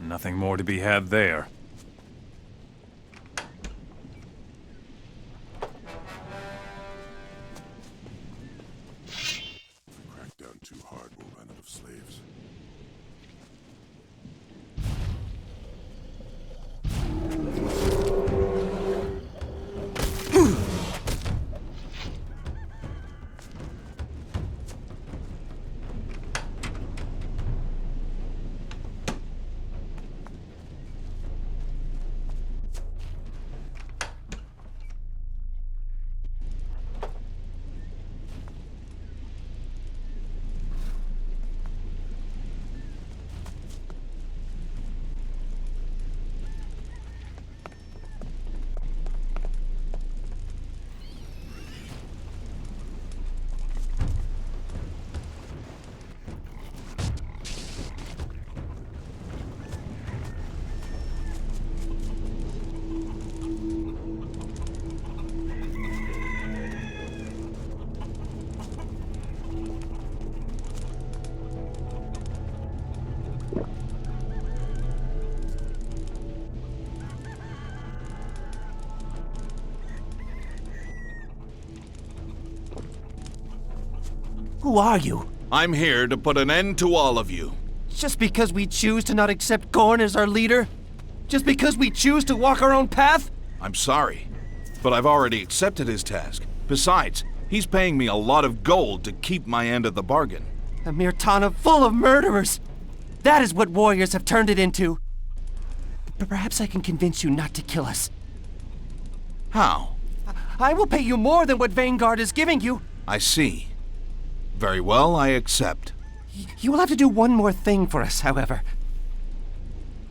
Nothing more to be had there. Crack down too hard, we'll run out of slaves. Who are you? I'm here to put an end to all of you. Just because we choose to not accept Gorn as our leader? Just because we choose to walk our own path? I'm sorry, but I've already accepted his task. Besides, he's paying me a lot of gold to keep my end of the bargain. A Mirtana full of murderers! That is what warriors have turned it into. But perhaps I can convince you not to kill us. How? I will pay you more than what Vanguard is giving you. I see. Very well, I accept. You will have to do one more thing for us, however.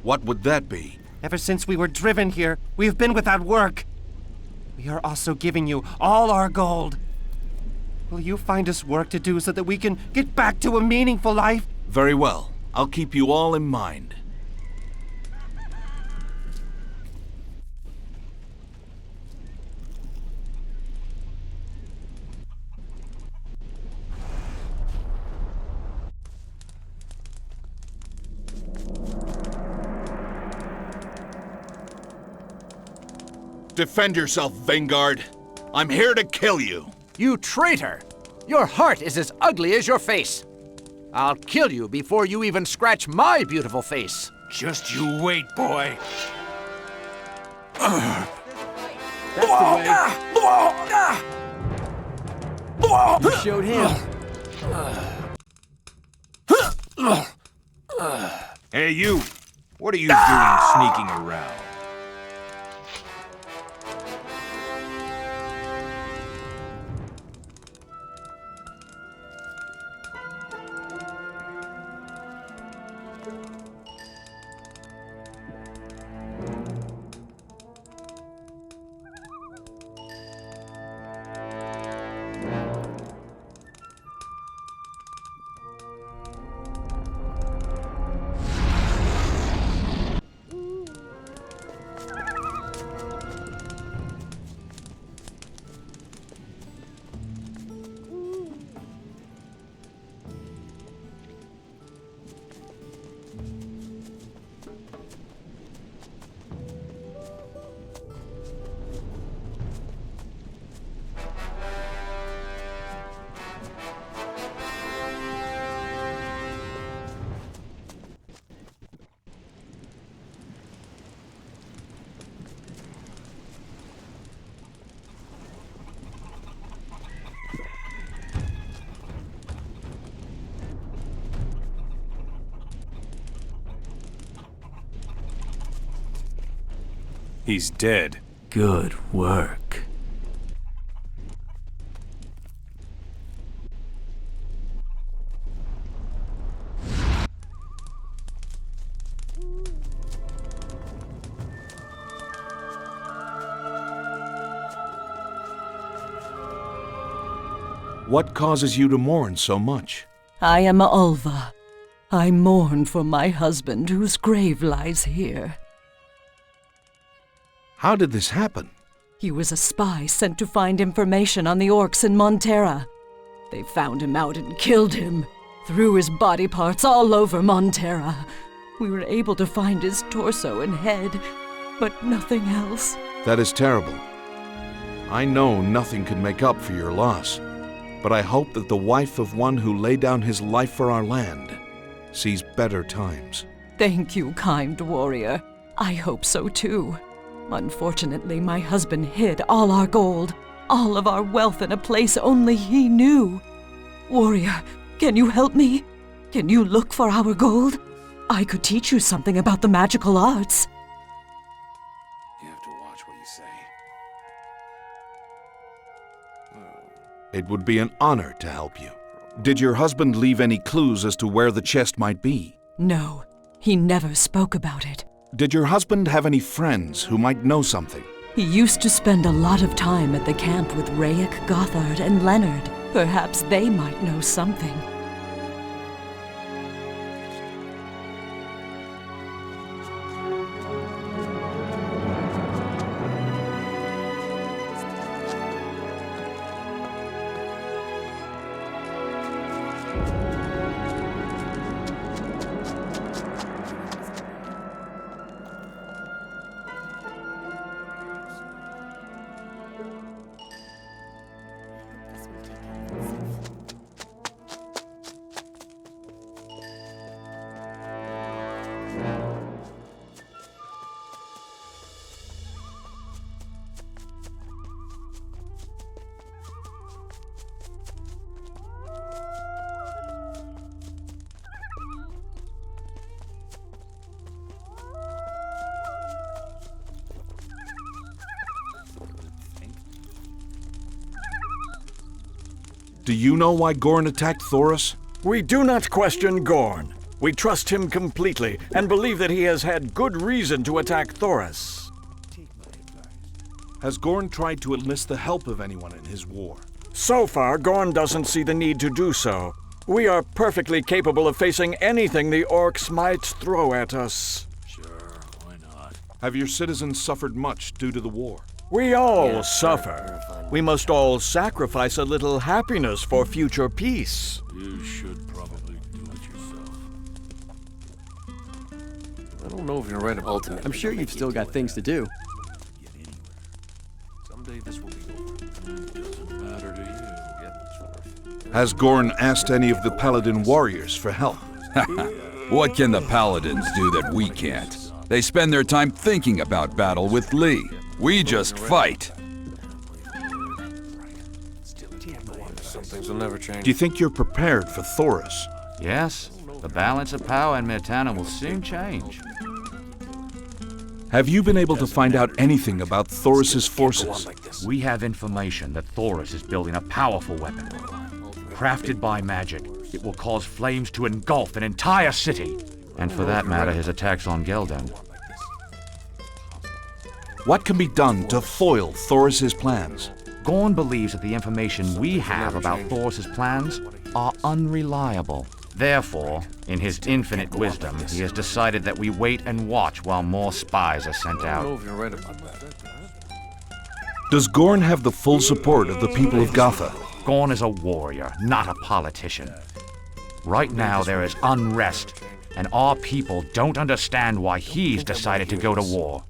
What would that be? Ever since we were driven here, we have been without work. We are also giving you all our gold. Will you find us work to do so that we can get back to a meaningful life? Very well. I'll keep you all in mind. Defend yourself, Vanguard. I'm here to kill you. You traitor! Your heart is as ugly as your face. I'll kill you before you even scratch my beautiful face. Just you wait, boy. That's the way. You showed him. Hey, you. What are you doing sneaking around? He's dead. Good work. What causes you to mourn so much? I am Ulva. I mourn for my husband whose grave lies here. How did this happen? He was a spy sent to find information on the orcs in Montera. They found him out and killed him, threw his body parts all over Montera. We were able to find his torso and head, but nothing else. That is terrible. I know nothing could make up for your loss, but I hope that the wife of one who laid down his life for our land sees better times. Thank you, kind warrior. I hope so too. Unfortunately, my husband hid all our gold, all of our wealth in a place only he knew. Warrior, can you help me? Can you look for our gold? I could teach you something about the magical arts. You have to watch what you say. It would be an honor to help you. Did your husband leave any clues as to where the chest might be? No, he never spoke about it. Did your husband have any friends who might know something? He used to spend a lot of time at the camp with Rayek, Gothard, and Leonard. Perhaps they might know something. Do you know why Gorn attacked Thoris? We do not question Gorn. We trust him completely and believe that he has had good reason to attack Thoris. Has Gorn tried to enlist the help of anyone in his war? So far, Gorn doesn't see the need to do so. We are perfectly capable of facing anything the orcs might throw at us. Have your citizens suffered much due to the war? We all suffer. We must all sacrifice a little happiness for future peace. You should probably do it yourself. I don't know if you're right about that. I'm sure you've still got things to do. Someday this will be over. Doesn't matter to you. Has Gorn asked any of the Paladin warriors for help? What can the Paladins do that we can't? They spend their time thinking about battle with Lee. We just fight. Some things will never change. Do you think you're prepared for Thoris? Yes. The balance of power in Mirtana will soon change. Have you been able to find out anything about Thoris's forces? We have information that Thoris is building a powerful weapon. Crafted by magic, it will cause flames to engulf an entire city. And for that matter, his attacks on Gelden. What can be done to foil Thoris's plans? Gorn believes that the information we have about Thoris's plans are unreliable. Therefore, in his infinite wisdom, he has decided that we wait and watch while more spies are sent out. Does Gorn have the full support of the people of Gotha? Gorn is a warrior, not a politician. Right now there is unrest, and our people don't understand why he's decided to go to war.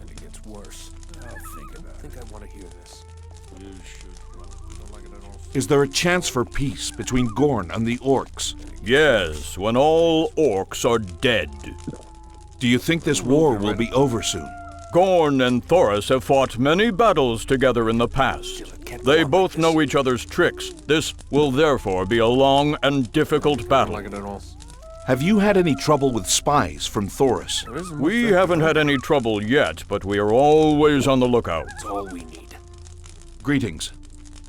And it gets worse. I'll think about it. I think I want to hear this. You should probably. Don't like it at all. Is there a chance for peace between Gorn and the orcs? Yes, when all orcs are dead. Do you think this war will be over soon? Gorn and Thoris have fought many battles together in the past. They both know each other's tricks. This will therefore be a long and difficult battle. Don't like it at all. Have you had any trouble with spies from Thoris? We haven't had any trouble yet, but we are always on the lookout. That's all we need. Greetings.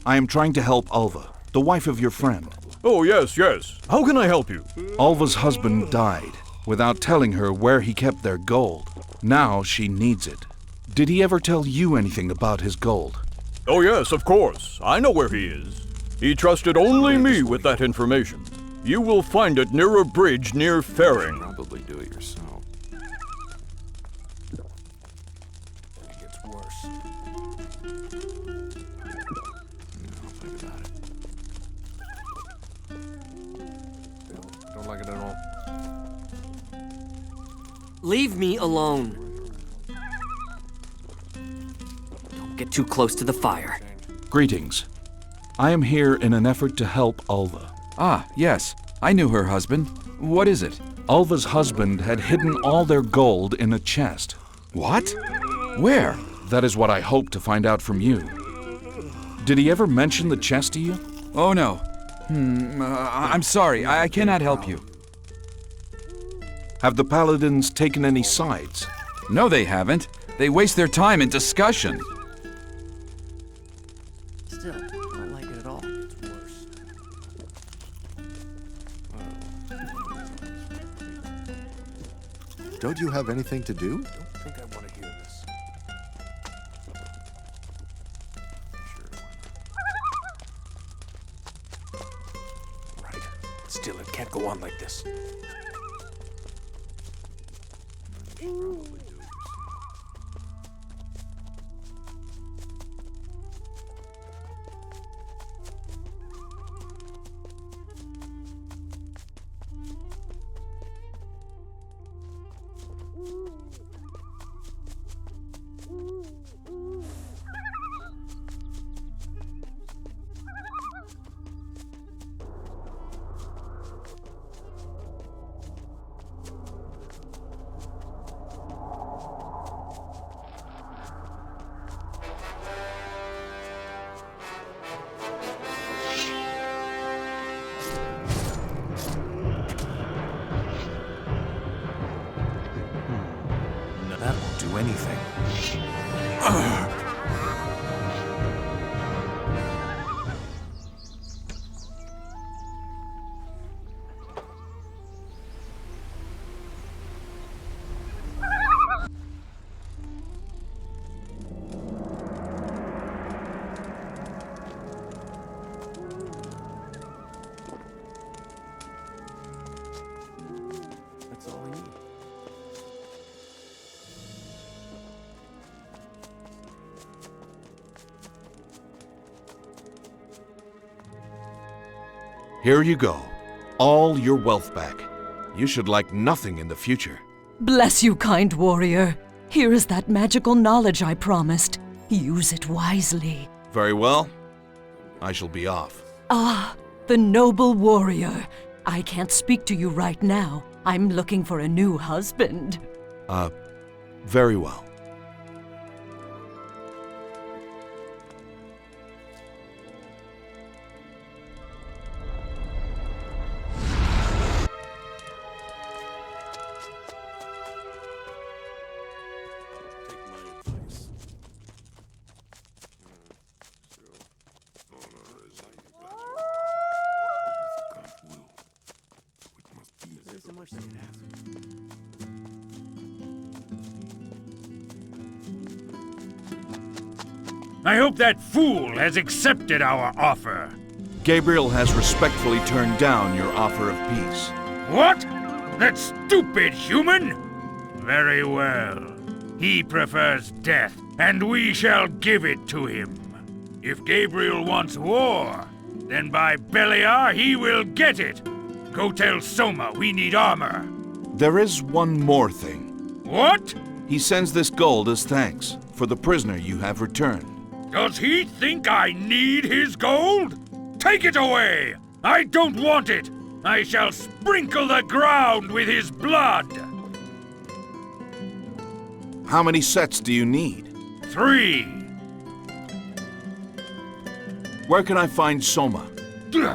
I am trying to help Alva, the wife of your friend. Oh, yes, yes. How can I help you? Alva's husband died without telling her where he kept their gold. Now she needs it. Did he ever tell you anything about his gold? Oh, yes, of course. I know where he is. He trusted only me with that information. You will find it near a bridge near Faring. Probably do it yourself. It gets worse. I'll think about it. Don't like it at all. Leave me alone. Don't get too close to the fire. Greetings. I am here in an effort to help Alva. Ah, yes. I knew her husband. What is it? Alva's husband had hidden all their gold in a chest. What? Where? That is what I hope to find out from you. Did he ever mention the chest to you? Oh, no. I'm sorry. I cannot help you. Have the Paladins taken any sides? No, they haven't. They waste their time in discussion. Still, I don't like it at all. It's worse. Don't you have anything to do? Don't think I want to hear this. Sure, why not? Right. Still, it can't go on like this. That won't do anything. Here you go. All your wealth back. You should lack nothing in the future. Bless you, kind warrior. Here is that magical knowledge I promised. Use it wisely. Very well. I shall be off. Ah, the noble warrior. I can't speak to you right now. I'm looking for a new husband. Very well. I hope that fool has accepted our offer. Gabriel has respectfully turned down your offer of peace. What? That stupid human? Very well. He prefers death, and we shall give it to him. If Gabriel wants war, then by Beliar he will get it. Go tell Soma we need armor. There is one more thing. What? He sends this gold as thanks for the prisoner you have returned. Does he think I need his gold? Take it away! I don't want it! I shall sprinkle the ground with his blood! How many sets do you need? 3. Where can I find Soma? Do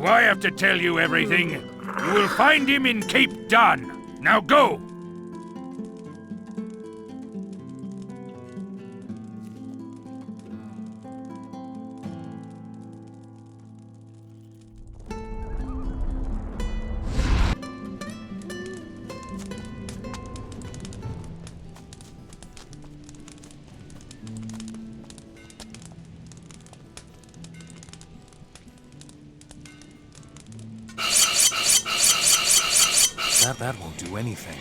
I have to tell you everything? You will find him in Cape Dan. Now go! That won't do anything.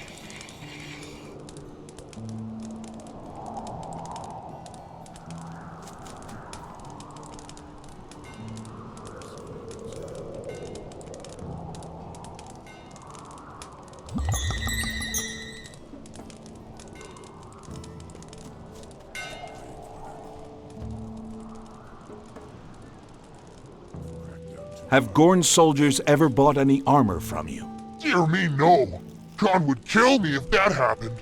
Have Gorn's soldiers ever bought any armor from you? Dear me, no. Khan would kill me if that happened.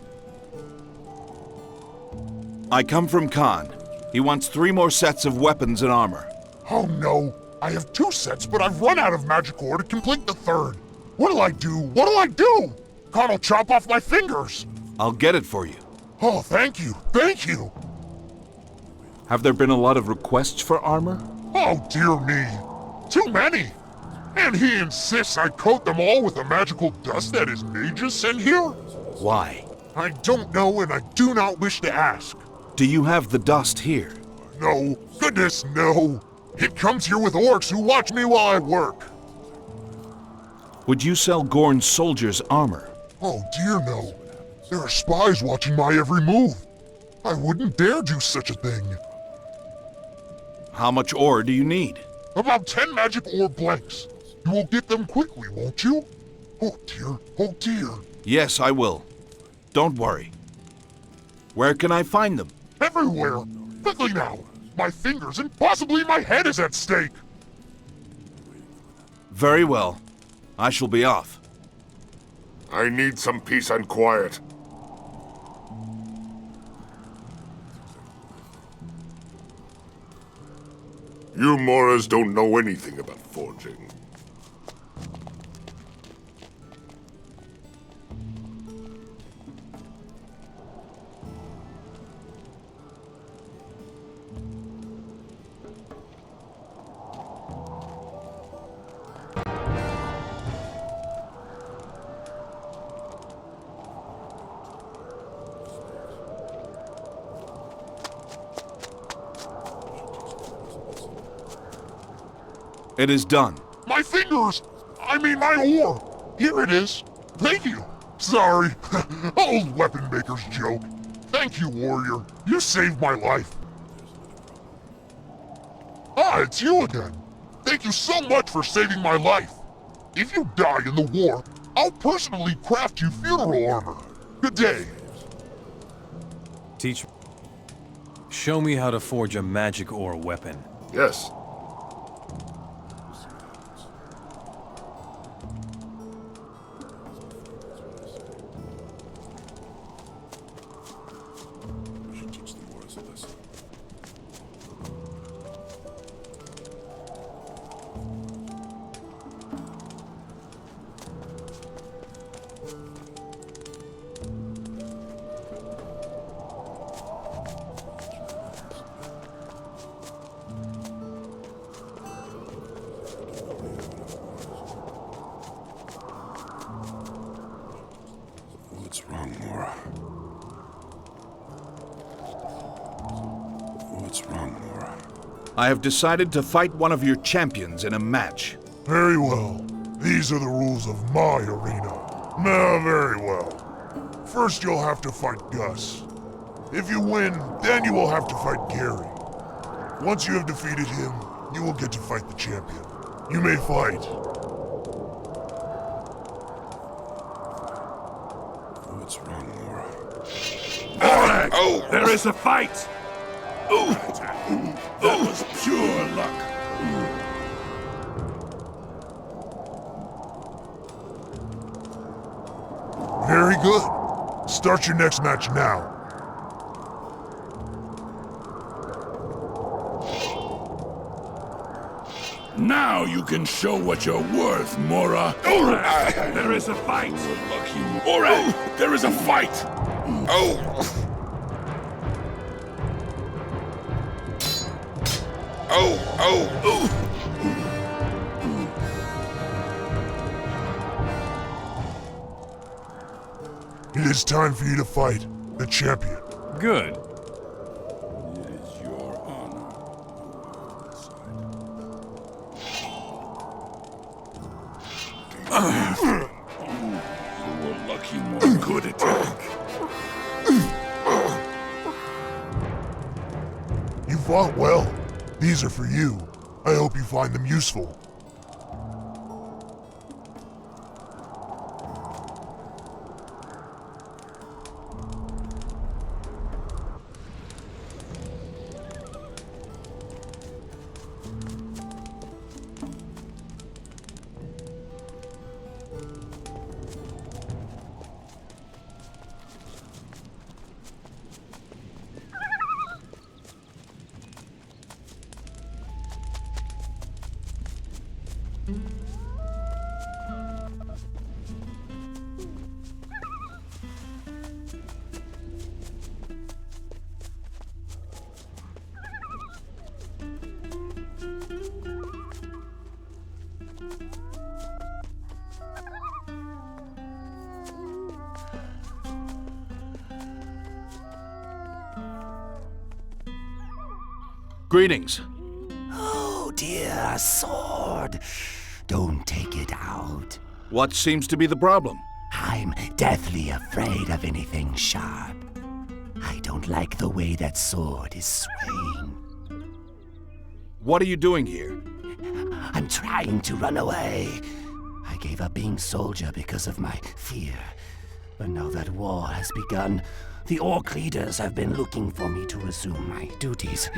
I come from Khan. He wants 3 more sets of weapons and armor. Oh no. I have 2 sets, but I've run out of magic ore to complete the 3rd. What'll I do? What'll I do? Khan will chop off my fingers. I'll get it for you. Oh, thank you. Thank you. Have there been a lot of requests for armor? Oh, dear me. Too many. And he insists I coat them all with the magical dust that his mages send here? Why? I don't know, and I do not wish to ask. Do you have the dust here? No. Goodness, no. It comes here with orcs who watch me while I work. Would you sell Gorn's soldiers armor? Oh, dear no. There are spies watching my every move. I wouldn't dare do such a thing. How much ore do you need? About 10 magic ore blanks. You will get them quickly, won't you? Oh dear, oh dear. Yes, I will. Don't worry. Where can I find them? Everywhere. Quickly now. My fingers and possibly my head is at stake. Very well. I shall be off. I need some peace and quiet. You Moras don't know anything about forging. It is done. My fingers! I mean my ore! Here it is. Thank you. Sorry. Old weapon maker's joke. Thank you, warrior. You saved my life. Ah, it's you again. Thank you so much for saving my life. If you die in the war, I'll personally craft you funeral armor. Good day. Teach me. Show me how to forge a magic ore weapon. Yes. What's wrong, Mora? What's wrong, Mora? I have decided to fight one of your champions in a match. Very well. These are the rules of my arena. Now, very well. First, you'll have to fight Gus. If you win, then you will have to fight Gary. Once you have defeated him, you will get to fight the champion. You may fight. What's wrong, Mora? Alright! Oh! There is a fight! Ooh! That was pure luck. Very good. Start your next match now. Now you can show what you're worth, Mora. Alright! There is a fight! Alright! There is a fight! Oh! Oh! It is time for you to fight the champion. Good. It is your honor. You were lucky, Mora. Good attack. You fought well. These are for you. I hope you find them useful. Greetings. Oh dear, sword. Don't take it out. What seems to be the problem? I'm deathly afraid of anything sharp. I don't like the way that sword is swaying. What are you doing here? I'm trying to run away. I gave up being soldier because of my fear. But now that war has begun, the orc leaders have been looking for me to resume my duties.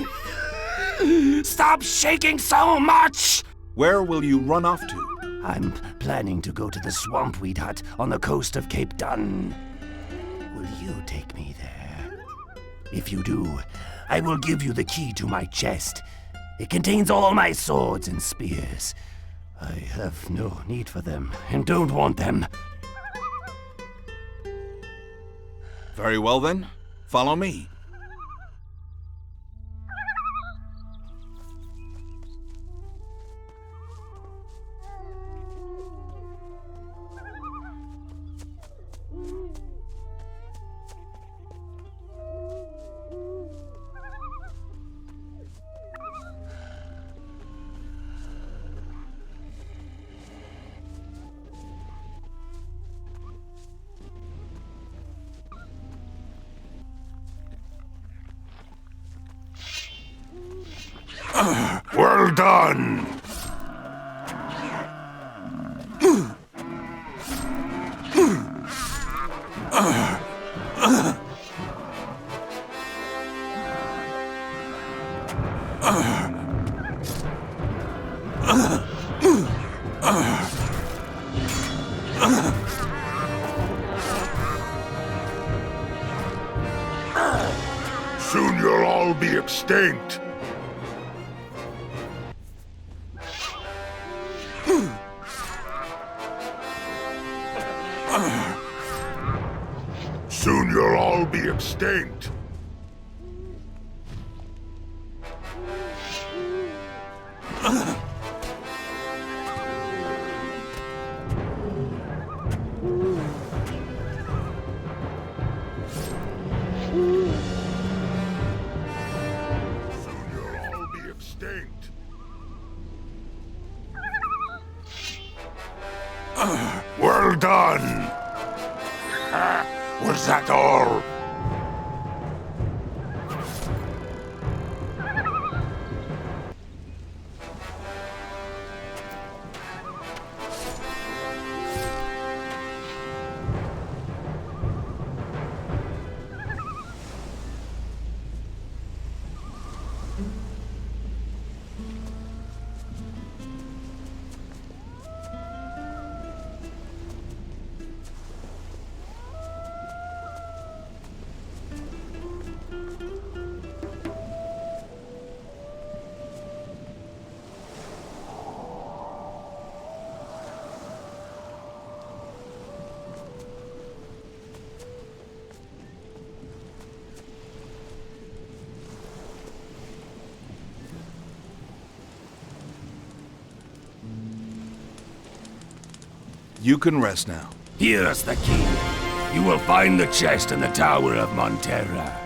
Stop shaking so much! Where will you run off to? I'm planning to go to the swampweed hut on the coast of Cape Dun. Will you take me there? If you do, I will give you the key to my chest. It contains all my swords and spears. I have no need for them and don't want them. Very well then. Follow me. Well done! Soon you'll all be extinct. Soon you'll all be extinct. Well done! Was that all? You can rest now. Here's the key. You will find the chest in the Tower of Montera.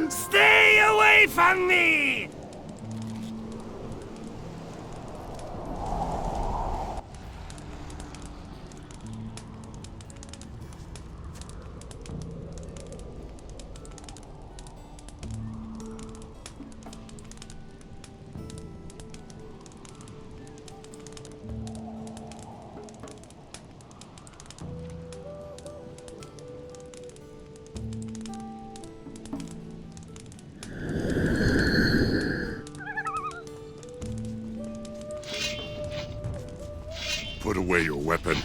Stay away from me! Put away your weapon.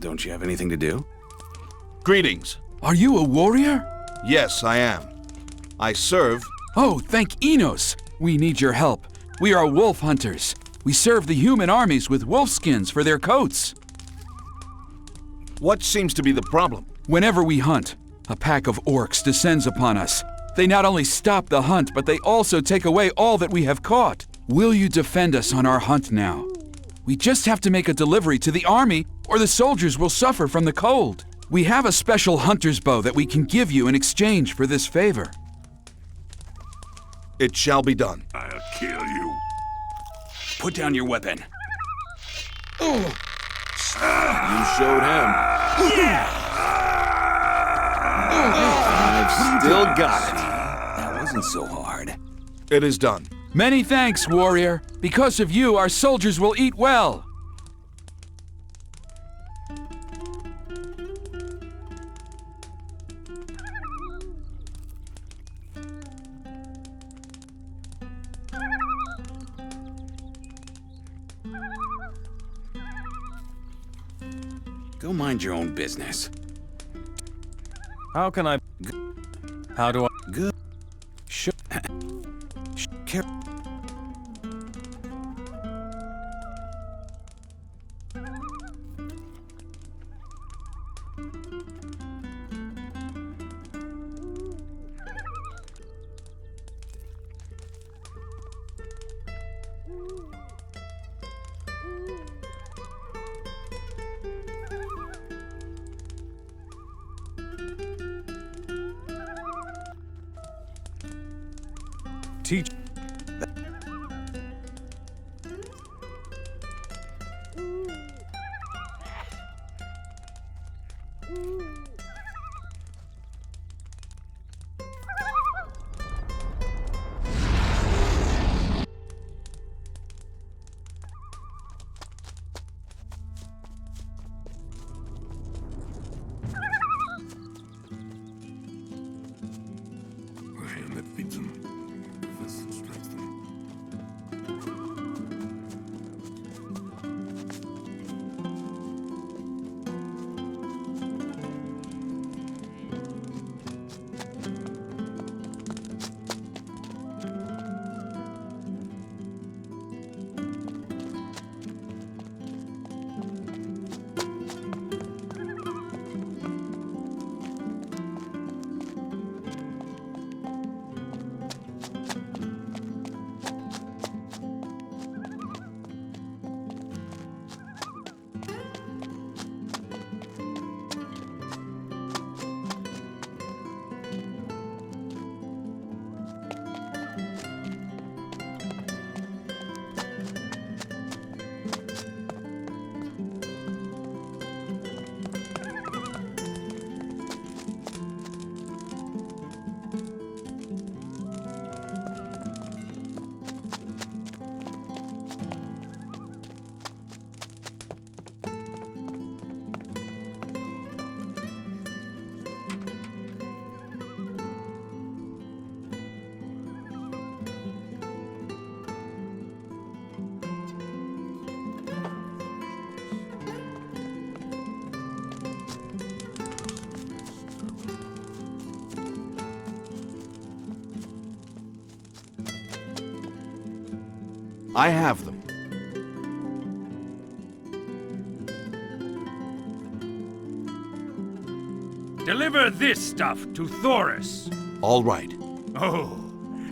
Don't you have anything to do? Greetings. Are you a warrior? Yes, I am. I serve... Oh, thank Enos. We need your help. We are wolf hunters. We serve the human armies with wolf skins for their coats. What seems to be the problem? Whenever we hunt, a pack of orcs descends upon us. They not only stop the hunt, but they also take away all that we have caught. Will you defend us on our hunt now? We just have to make a delivery to the army, or the soldiers will suffer from the cold. We have a special hunter's bow that we can give you in exchange for this favor. It shall be done. I'll kill you. Put down your weapon. You showed him. I've still got it. That wasn't so hard. It is done. Many thanks, warrior. Because of you, our soldiers will eat well. Go mind your own business. How can I... How do I... Good. Teach... A hand that feeds him. Fist that strikes them. I have them. Deliver this stuff to Thoris. All right. Oh,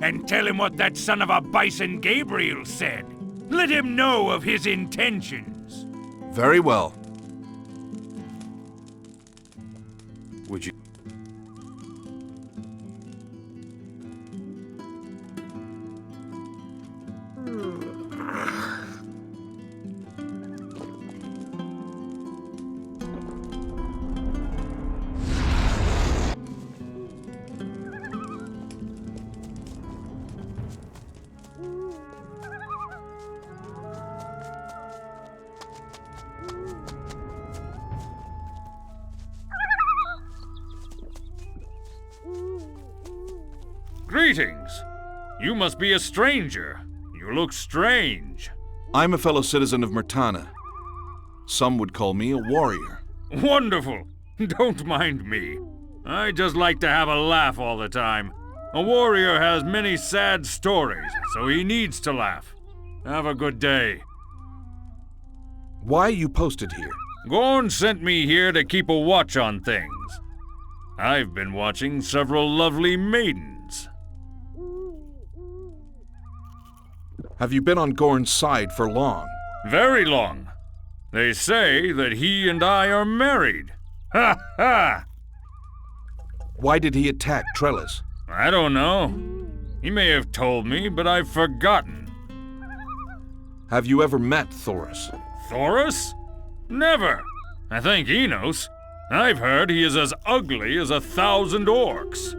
and tell him what that son of a bison Gabriel said. Let him know of his intentions. Very well. Would you... Greetings. You must be a stranger. You look strange. I'm a fellow citizen of Myrtana. Some would call me a warrior. Wonderful. Don't mind me. I just like to have a laugh all the time. A warrior has many sad stories, so he needs to laugh. Have a good day. Why are you posted here? Gorn sent me here to keep a watch on things. I've been watching several lovely maidens. Have you been on Gorn's side for long? Very long. They say that he and I are married. Ha ha! Why did he attack Trellis? I don't know. He may have told me, but I've forgotten. Have you ever met Thoris? Thoris? Never. I think Enos. I've heard he is as ugly as 1,000 orcs.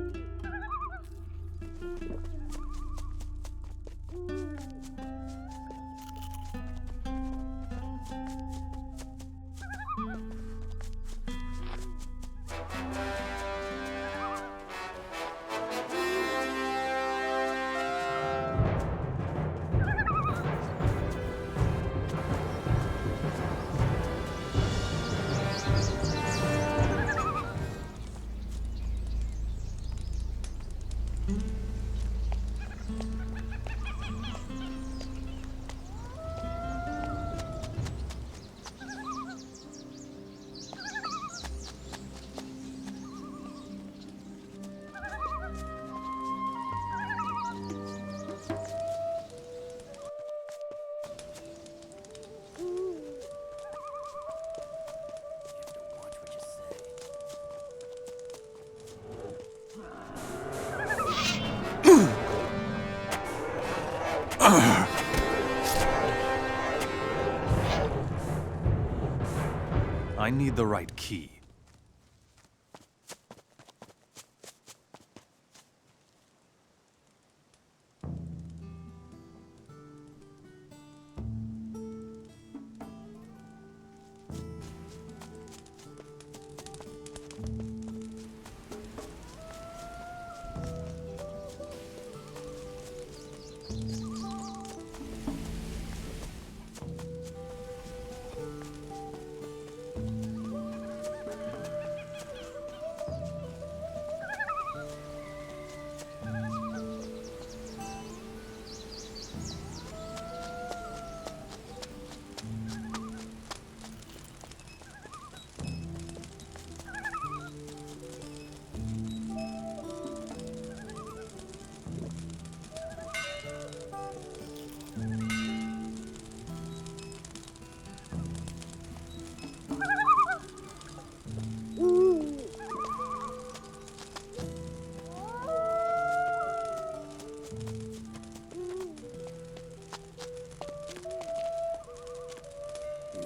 I need the right key.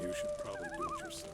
You should probably do it yourself.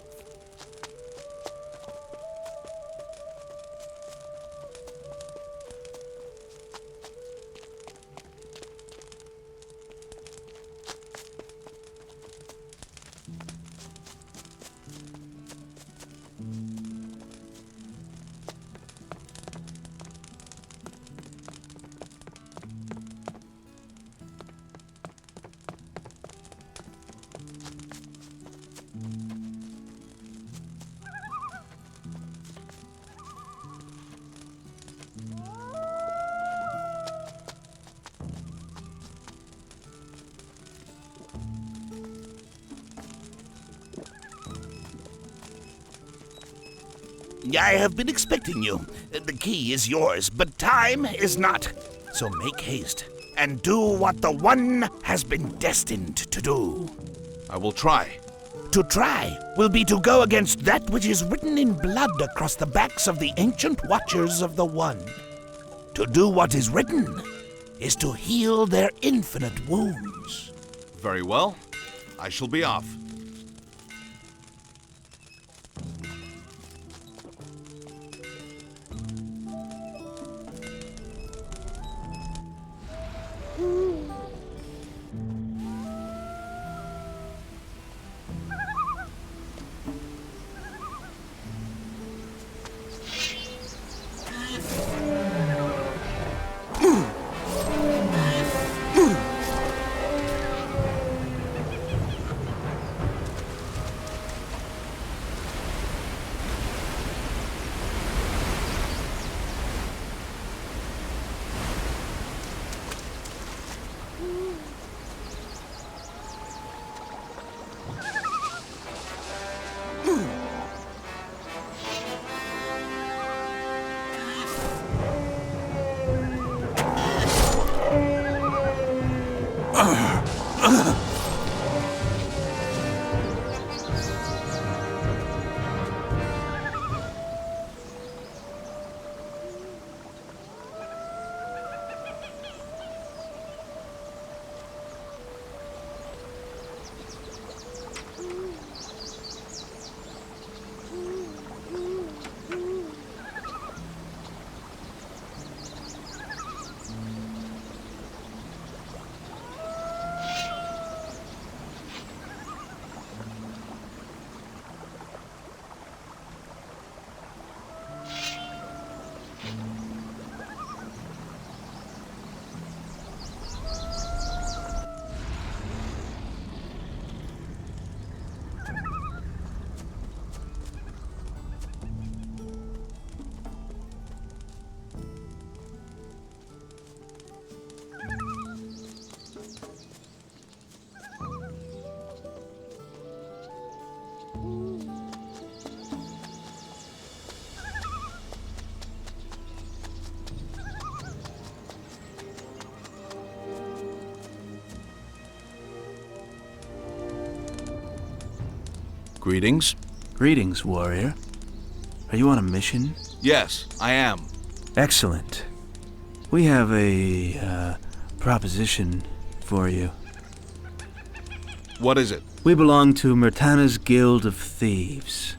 I have been expecting you. The key is yours, but time is not. So make haste and do what the One has been destined to do. I will try. To try will be to go against that which is written in blood across the backs of the ancient Watchers of the One. To do what is written is to heal their infinite wounds. Very well. I shall be off. Greetings. Greetings, warrior. Are you on a mission? Yes, I am. Excellent. We have a proposition for you. What is it? We belong to Myrtana's Guild of Thieves.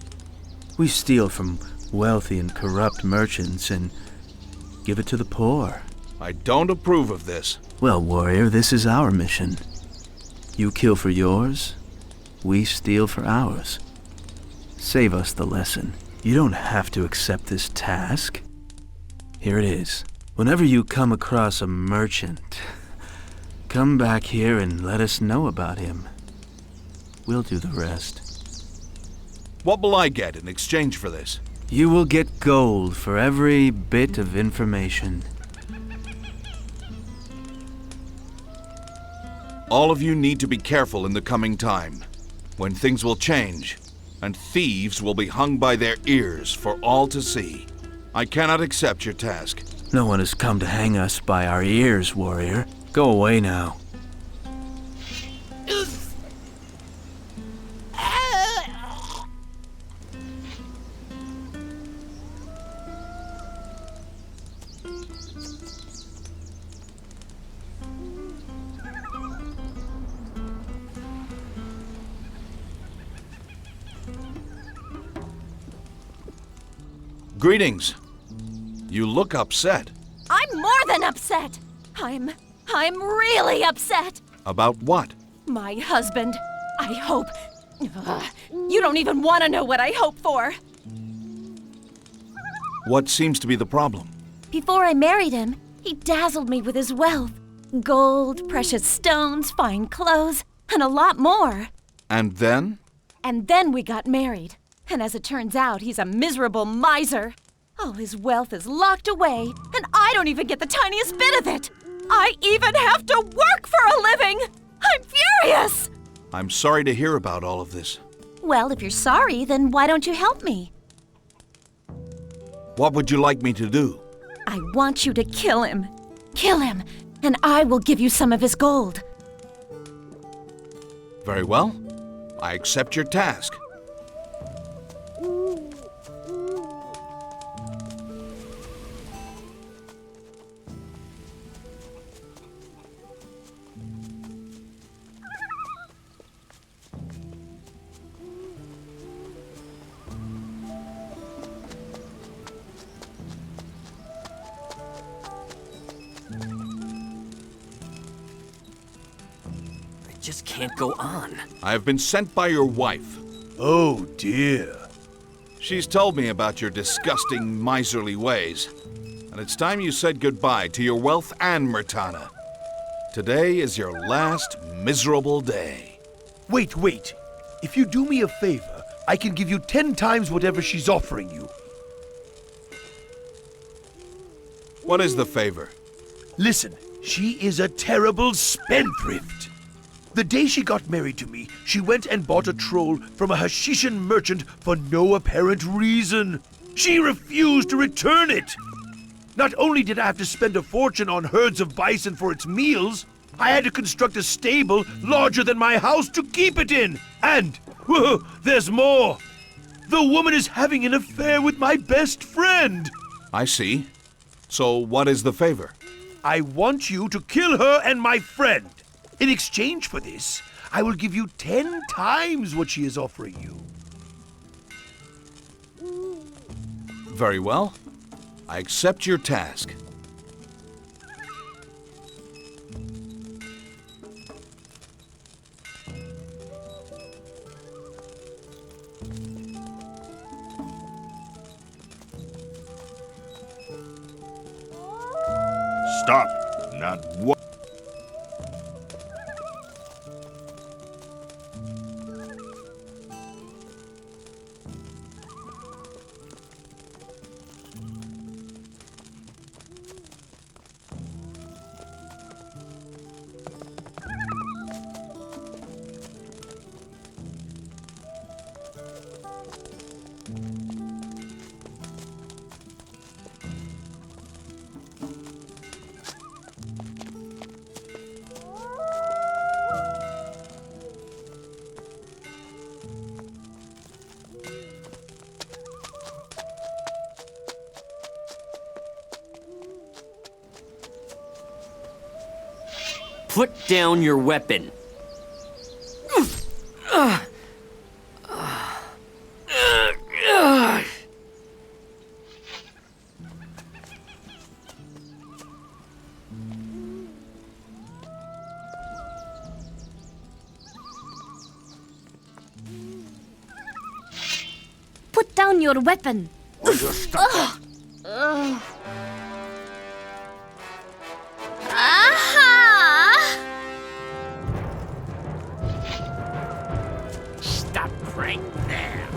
We steal from wealthy and corrupt merchants and give it to the poor. I don't approve of this. Well, warrior, this is our mission. You kill for yours, we steal for ours. Save us the lesson. You don't have to accept this task. Here it is. Whenever you come across a merchant, come back here and let us know about him. We'll do the rest. What will I get in exchange for this? You will get gold for every bit of information. All of you need to be careful in the coming time, when things will change, and thieves will be hung by their ears for all to see. I cannot accept your task. No one has come to hang us by our ears, warrior. Go away now. Greetings. You look upset. I'm more than upset. I'm really upset. About what? My husband. I hope. You don't even want to know what I hope for. What seems to be the problem? Before I married him, he dazzled me with his wealth. Gold, precious stones, fine clothes, and a lot more. And then? And then we got married. And as it turns out, he's a miserable miser. All his wealth is locked away, and I don't even get the tiniest bit of it. I even have to work for a living. I'm furious. I'm sorry to hear about all of this. Well, if you're sorry, then why don't you help me? What would you like me to do? I want you to kill him. Kill him, and I will give you some of his gold. Very well. I accept your task. Just can't go on. I have been sent by your wife. Oh, dear. She's told me about your disgusting, miserly ways. And it's time you said goodbye to your wealth and Myrtana. Today is your last miserable day. Wait. If you do me a favor, I can give you 10 times whatever she's offering you. What is the favor? Listen, she is a terrible spendthrift. The day she got married to me, she went and bought a troll from a Hashishan merchant for no apparent reason. She refused to return it. Not only did I have to spend a fortune on herds of bison for its meals, I had to construct a stable larger than my house to keep it in. And, whoa, there's more. The woman is having an affair with my best friend. I see. So what is the favor? I want you to kill her and my friend. In exchange for this, I will give you 10 times what she is offering you. Very well. I accept your task. Stop. Not what. Put down your weapon. Put down your weapon. Or you're stuck. Aha! Stop right there.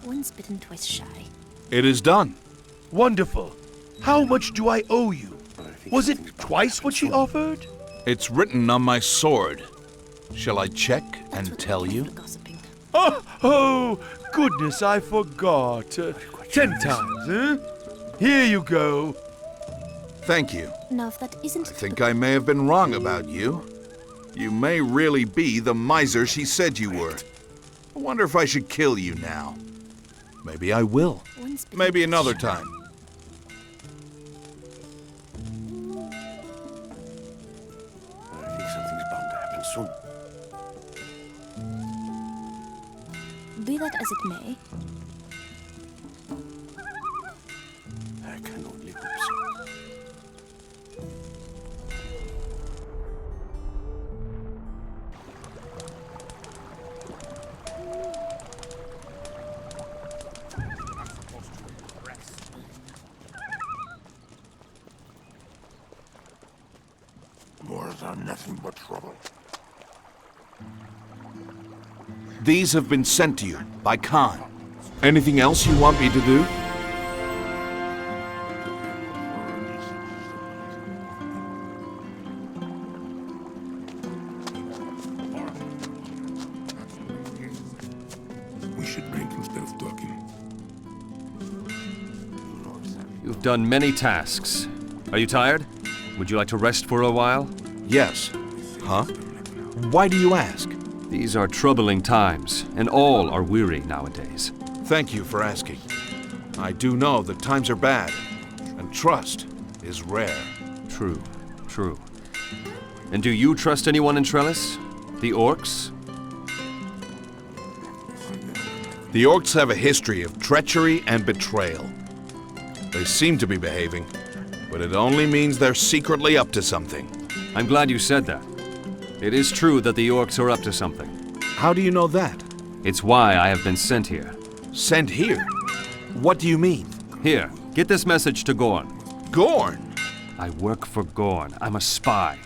Once bitten, twice shy. It is done. Wonderful. How much do I owe you? Was it twice what she offered? It's written on my sword. Shall I check and tell you? Oh, goodness, I forgot. 10 times, huh? Here you go. Thank you. Now, if that isn't... I think I may have been wrong about you. You may really be the miser she said you were. I wonder if I should kill you now. Maybe I will. Maybe another time. I think something's bound to happen soon. Be that as it may, I can only hope so. Wars are nothing but trouble. These have been sent to you by Khan. Anything else you want me to do? We should drink instead of talking. You've done many tasks. Are you tired? Would you like to rest for a while? Yes. Huh? Why do you ask? These are troubling times, and all are weary nowadays. Thank you for asking. I do know that times are bad, and trust is rare. True, true. And do you trust anyone in Trellis? The orcs? The orcs have a history of treachery and betrayal. They seem to be behaving, but it only means they're secretly up to something. I'm glad you said that. It is true that the orcs are up to something. How do you know that? It's why I have been sent here. Sent here? What do you mean? Here, get this message to Gorn. Gorn? I work for Gorn. I'm a spy.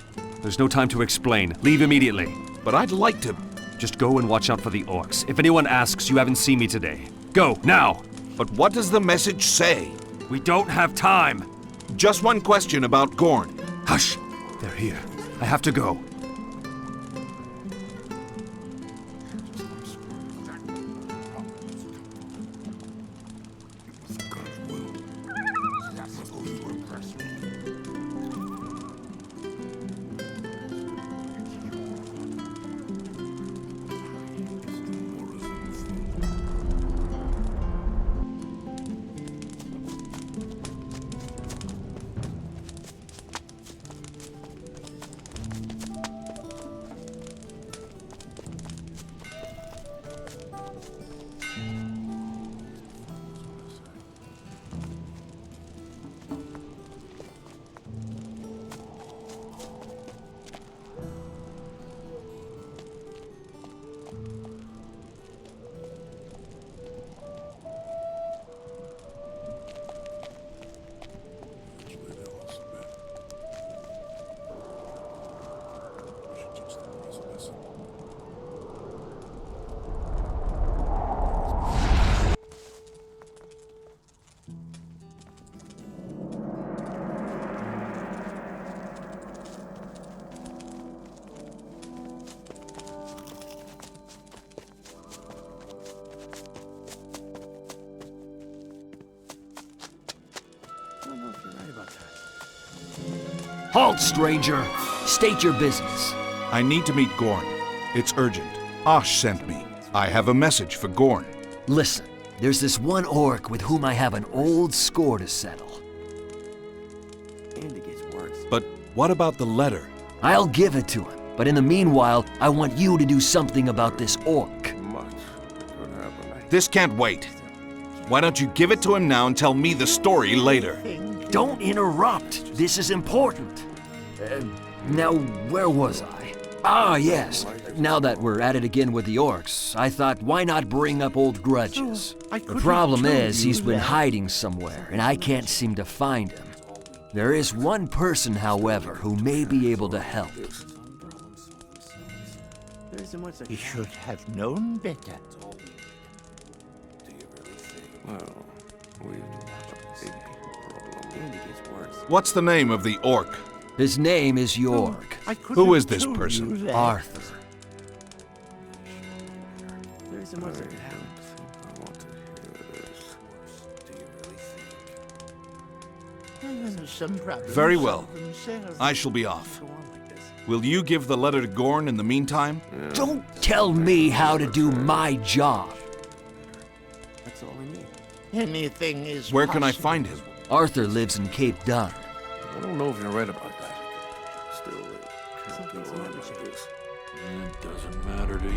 There's no time to explain. Leave immediately. But I'd like to... Just go and watch out for the orcs. If anyone asks, you haven't seen me today. Go, now! But what does the message say? We don't have time. Just one question about Gorn. Hush! They're here. I have to go. Halt, stranger! State your business. I need to meet Gorn. It's urgent. Osh sent me. I have a message for Gorn. Listen, there's this one orc with whom I have an old score to settle. And it gets worse. But what about the letter? I'll give it to him, but in the meanwhile, I want you to do something about this orc. This can't wait. Why don't you give it to him now and tell me the story later? Don't interrupt. This is important. Now, where was I? Ah, yes. Now that we're at it again with the orcs, I thought, why not bring up old grudges? The problem is, he's been hiding somewhere, and I can't seem to find him. There is one person, however, who may be able to help. You should have known better. Well, we've got a big problem. And it gets worse. What's the name of the orc? His name is York. Who is this person? Arthur. There isn't much that can happen. Very well. I shall be off. Will you give the letter to Gorn in the meantime? Don't tell me how to do my job. That's all I need. Anything is Where can I find him? Arthur lives in Cape Dun. I don't know if you're right about that. Still, it can't go on like this. It doesn't matter to you.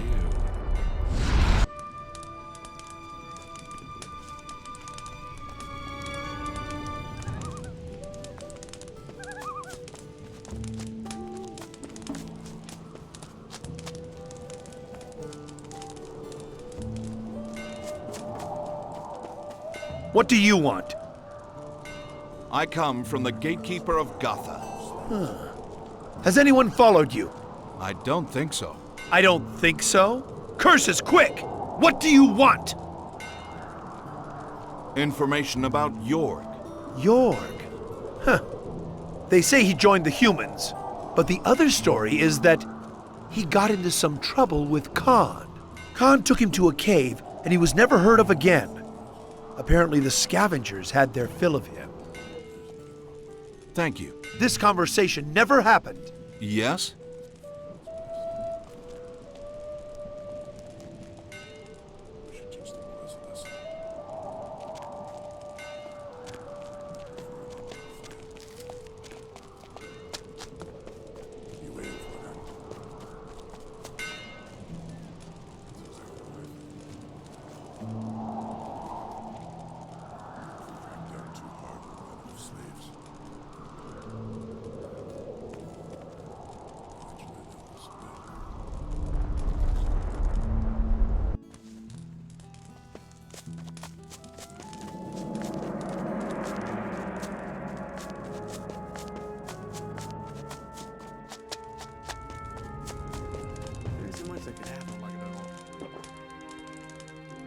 What do you want? I come from the gatekeeper of Gothic. Has anyone followed you? I don't think so. I don't think so? Curses, quick! What do you want? Information about York. York? Huh. They say he joined the humans, but the other story is that he got into some trouble with Khan. Khan took him to a cave, and he was never heard of again. Apparently the scavengers had their fill of him. Thank you. This conversation never happened. Yes?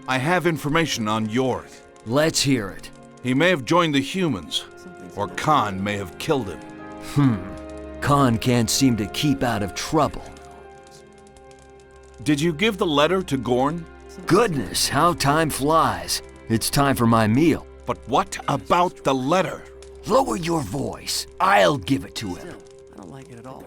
I have information on York. Let's hear it. He may have joined the humans, or Khan may have killed him. Khan can't seem to keep out of trouble. Did you give the letter to Gorn? Goodness, how time flies. It's time for my meal. But what about the letter? Lower your voice. I'll give it to him. I don't like it at all.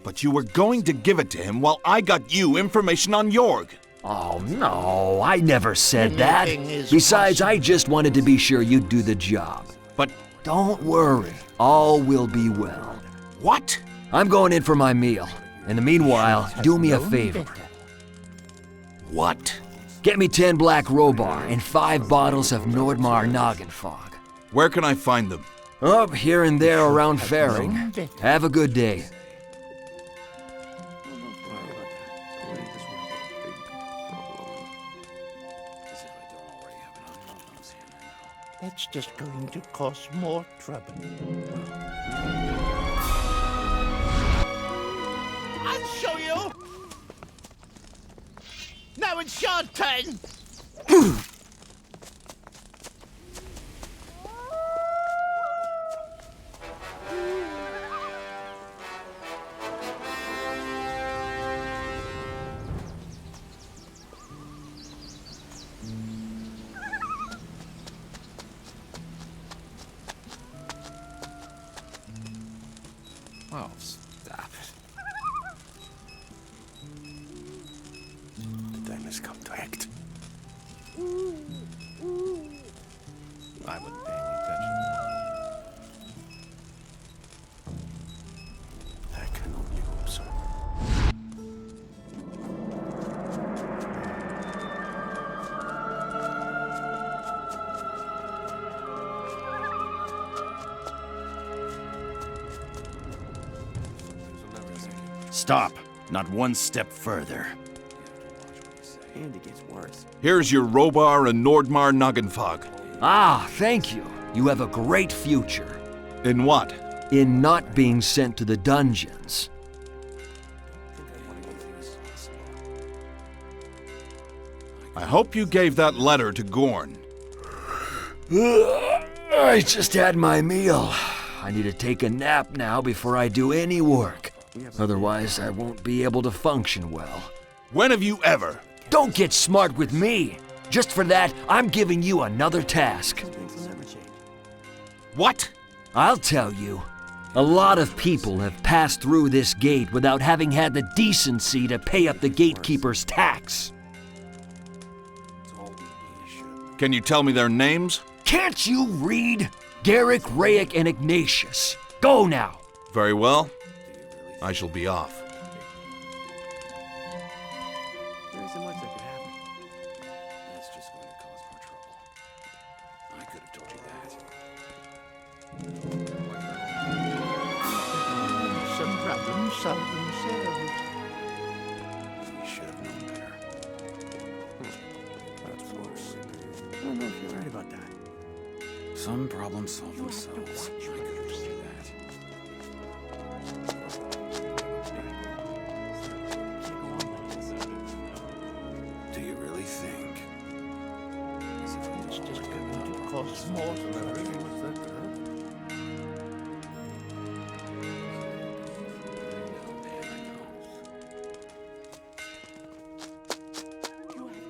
But you were going to give it to him while I got you information on York. Oh, no, I never said that. Besides, I just wanted to be sure you'd do the job. But don't worry, all will be well. What? I'm going in for my meal. In the meanwhile, do me a favor. What? Get me 10 black robar and 5 bottles of Nordmar Noggenfog. Where can I find them? Up here and there around Faring. Have a good day. That's just going to cause more trouble. I'll show you! Now it's your turn! I wouldn't pay any attention. I can only hope so. Stop. Not one step further. And it gets worse. Here's your Robar and Nordmar Noggenfog. Ah, thank you. You have a great future. In what? In not being sent to the dungeons. I hope you gave that letter to Gorn. I just had my meal. I need to take a nap now before I do any work. Otherwise, I won't be able to function well. When have you ever? Don't get smart with me. Just for that, I'm giving you another task. What? I'll tell you. A lot of people have passed through this gate without having had the decency to pay up the gatekeeper's tax. Can you tell me their names? Can't you read? Garrick, Rayek, and Ignatius. Go now. Very well. I shall be off. There isn't much that could happen. That's just going to cause more trouble. I could have told you that. Some problems solve themselves. We should have known better. That's worse. I don't know if you're right about that. Some problems solve themselves. I could have told you that. Do you really think? As if It's just going to cost more to live. What's that to hurt?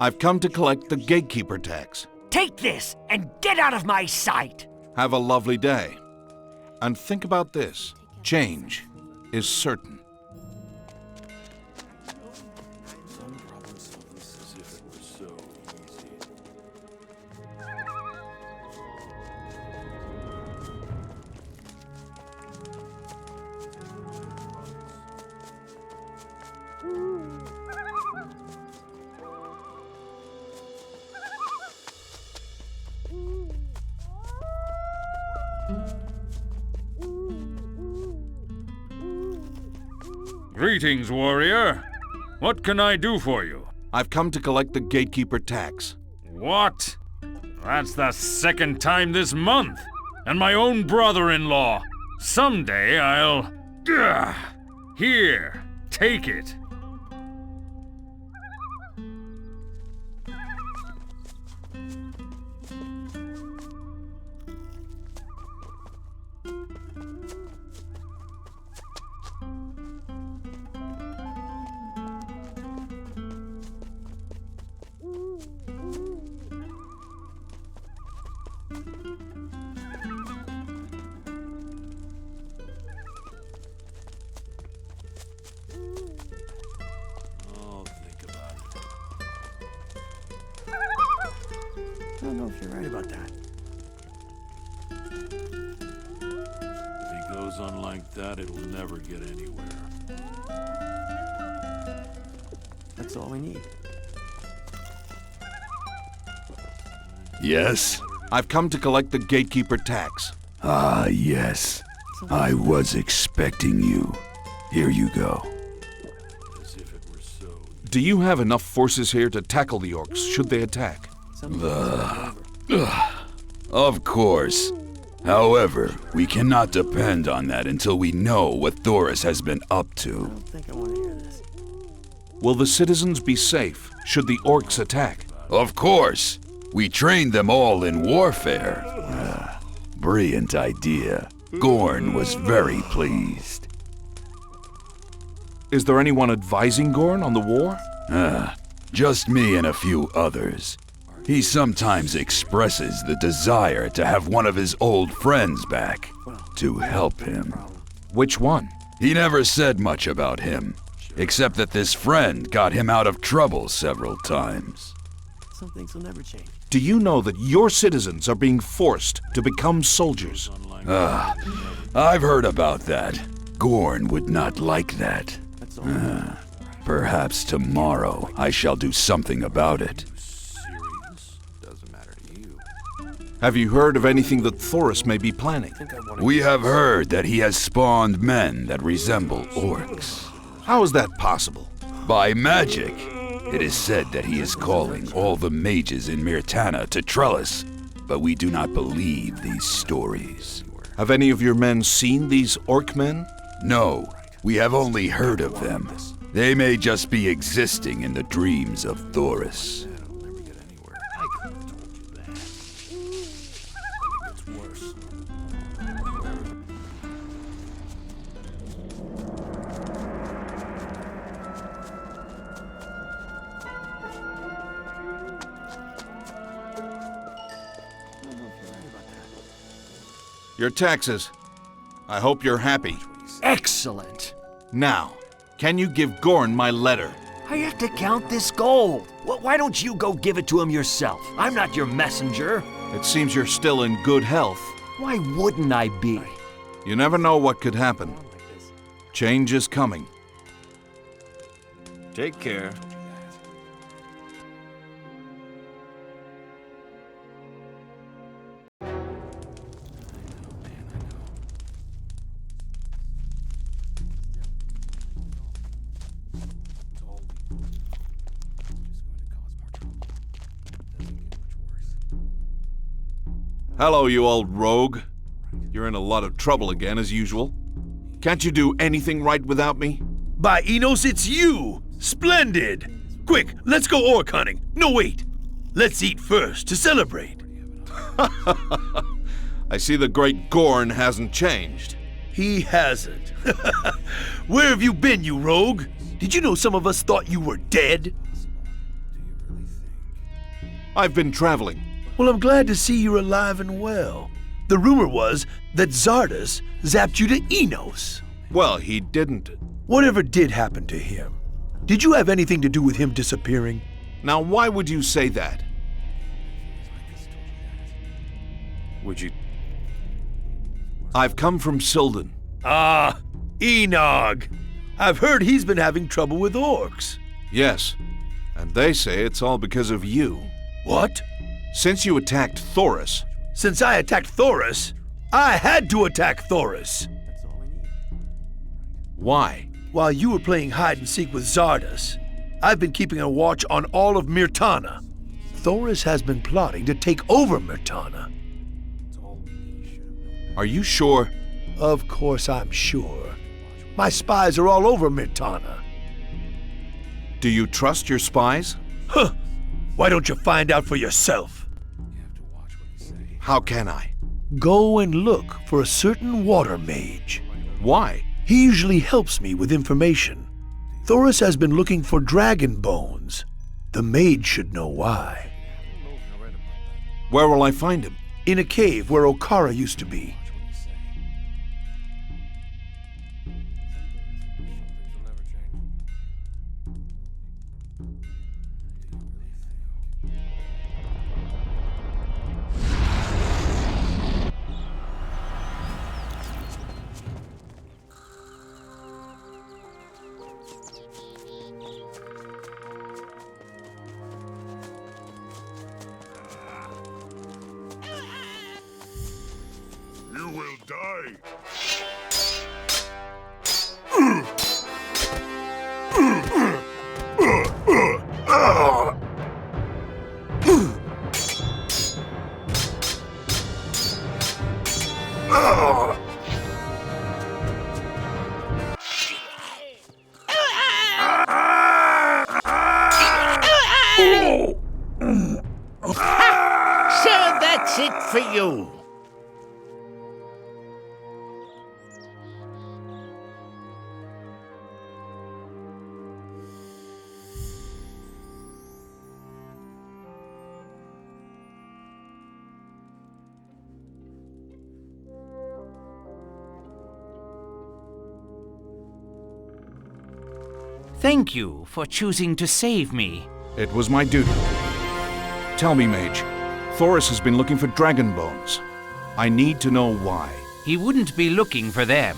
I've come to collect the gatekeeper tax. Take this and get out of my sight. Have a lovely day. And think about this. Change is certain. some problems solve themselves as if it were so easy. Greetings, warrior. What can I do for you? I've come to collect the gatekeeper tax. What? That's the second time this month. And my own brother-in-law. Someday I'll... Here, take it. I'll think about it. I don't know if you're right about that. If he goes on like that, it'll never get anywhere. That's all we need. Yes? I've come to collect the gatekeeper tax. Ah, yes. I was expecting you. Here you go. As if it were so. Do you have enough forces here to tackle the orcs should they attack? Of course. However, we cannot depend on that until we know what Thoris has been up to. I don't think I want to hear this. Will the citizens be safe should the orcs attack? Of course. We trained them all in warfare. Brilliant idea. Gorn was very pleased. Is there anyone advising Gorn on the war? Just me and a few others. He sometimes expresses the desire to have one of his old friends back, to help him. Which one? He never said much about him, except that this friend got him out of trouble several times. Some things will never change. Do you know that your citizens are being forced to become soldiers? I've heard about that. Gorn would not like that. Perhaps tomorrow I shall do something about it. Have you heard of anything that Thoris may be planning? We have heard that he has spawned men that resemble orcs. How is that possible? By magic. It is said that he is calling all the mages in Mirtana to Trellis, but we do not believe these stories. Have any of your men seen these orc men? No, we have only heard of them. They may just be existing in the dreams of Thoris. Your taxes. I hope you're happy. Excellent. Now, can you give Gorn my letter? I have to count this gold. Why don't you go give it to him yourself? I'm not your messenger. It seems you're still in good health. Why wouldn't I be? You never know what could happen. Change is coming. Take care. Hello, you old rogue. You're in a lot of trouble again, as usual. Can't you do anything right without me? By Enos, it's you! Splendid! Quick, let's go orc hunting. No, wait. Let's eat first to celebrate. I see the great Gorn hasn't changed. He hasn't. Where have you been, you rogue? Did you know some of us thought you were dead? I've been traveling. Well, I'm glad to see you're alive and well. The rumor was that Zardas zapped you to Enos. Well, he didn't. Whatever did happen to him, did you have anything to do with him disappearing? Now, why would you say that? Would you? I've come from Silden. Ah, Enog. I've heard he's been having trouble with orcs. Yes, and they say it's all because of you. What? Since you attacked Thoris. Since I attacked Thoris, I had to attack Thoris. Why? While you were playing hide and seek with Zardas, I've been keeping a watch on all of Mirtana. Thoris has been plotting to take over Mirtana. Are you sure? Of course I'm sure. My spies are all over Mirtana. Do you trust your spies? Huh! Why don't you find out for yourself? How can I? Go and look for a certain water mage. Why? He usually helps me with information. Thoris has been looking for dragon bones. The mage should know why. Where will I find him? In a cave where Okara used to be. You will die. So that's it for you. Thank you for choosing to save me. It was my duty. Tell me, Mage. Thoris has been looking for dragon bones. I need to know why. He wouldn't be looking for them.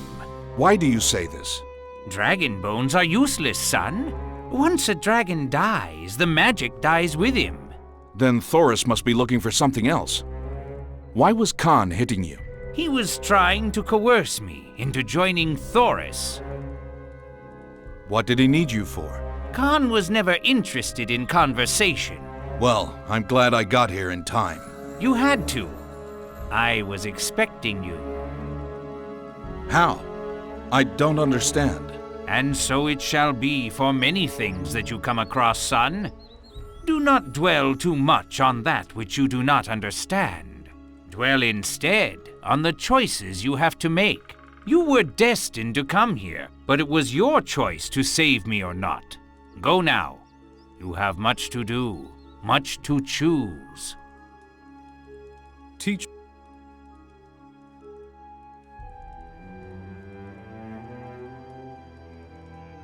Why do you say this? Dragon bones are useless, son. Once a dragon dies, the magic dies with him. Then Thoris must be looking for something else. Why was Khan hitting you? He was trying to coerce me into joining Thoris. What did he need you for? Khan was never interested in conversation. Well, I'm glad I got here in time. You had to. I was expecting you. How? I don't understand. And so it shall be for many things that you come across, son. Do not dwell too much on that which you do not understand. Dwell instead on the choices you have to make. You were destined to come here, but it was your choice to save me or not. Go now. You have much to do, much to choose. Teach.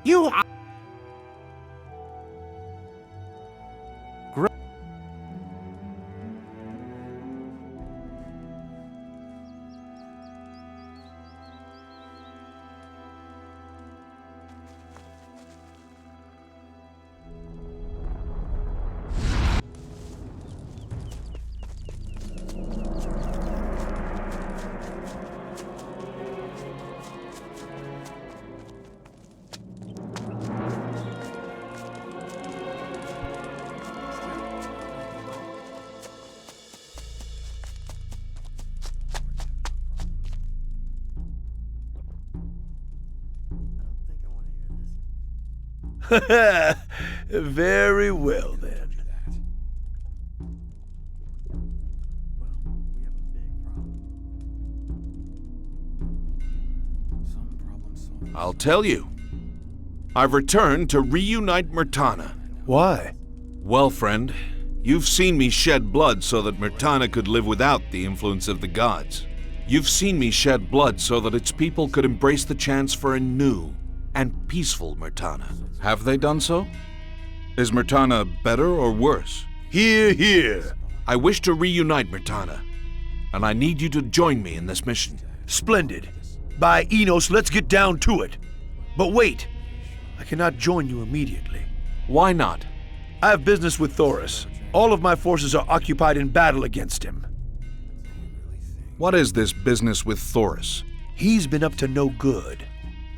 You are... Very well, then. I'll tell you. I've returned to reunite Myrtana. Why? Well, friend, you've seen me shed blood so that Myrtana could live without the influence of the gods. You've seen me shed blood so that its people could embrace the chance for a new and peaceful Myrtana. Have they done so? Is Myrtana better or worse? Hear, hear. I wish to reunite Myrtana, and I need you to join me in this mission. Splendid. By Enos, let's get down to it. But wait, I cannot join you immediately. Why not? I have business with Thoris. All of my forces are occupied in battle against him. What is this business with Thoris? He's been up to no good.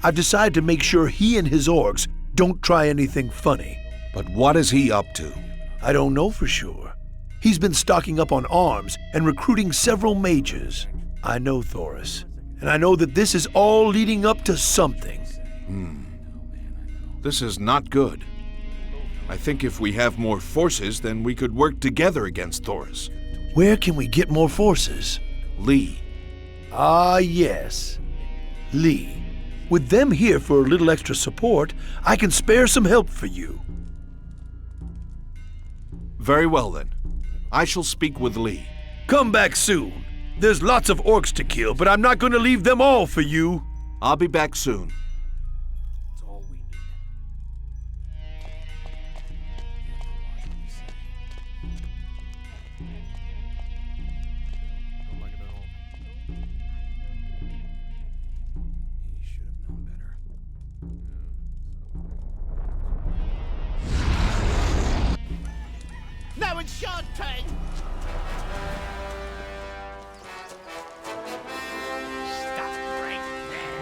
I've decided to make sure he and his orcs don't try anything funny. But what is he up to? I don't know for sure. He's been stocking up on arms and recruiting several mages. I know Thoris, and I know that this is all leading up to something. This is not good. I think if we have more forces, then we could work together against Thoris. Where can we get more forces? Lee. Ah, yes. Lee. With them here for a little extra support, I can spare some help for you. Very well, then. I shall speak with Lee. Come back soon. There's lots of orcs to kill, but I'm not going to leave them all for you. I'll be back soon. Now it's your turn! Stop right there!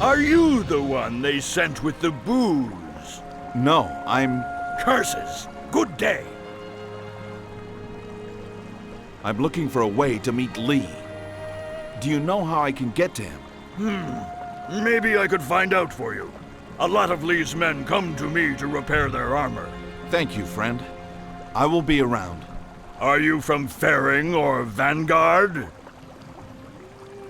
Are you the one they sent with the booze? No, I'm... Curses! Good day! I'm looking for a way to meet Lee. Do you know how I can get to him? Maybe I could find out for you. A lot of Lee's men come to me to repair their armor. Thank you, friend. I will be around. Are you from Ferring or Vanguard?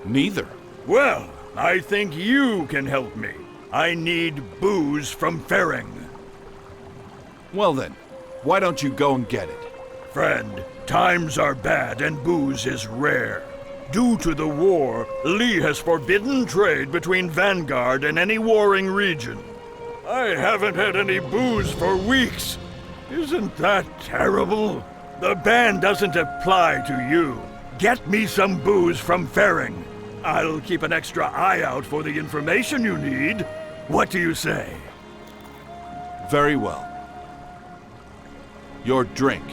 Neither. Well, I think you can help me. I need booze from Ferring. Well then, why don't you go and get it? Friend, times are bad and booze is rare. Due to the war, Lee has forbidden trade between Vanguard and any warring region. I haven't had any booze for weeks. Isn't that terrible? The ban doesn't apply to you. Get me some booze from Ferring. I'll keep an extra eye out for the information you need. What do you say? Very well. Your drink.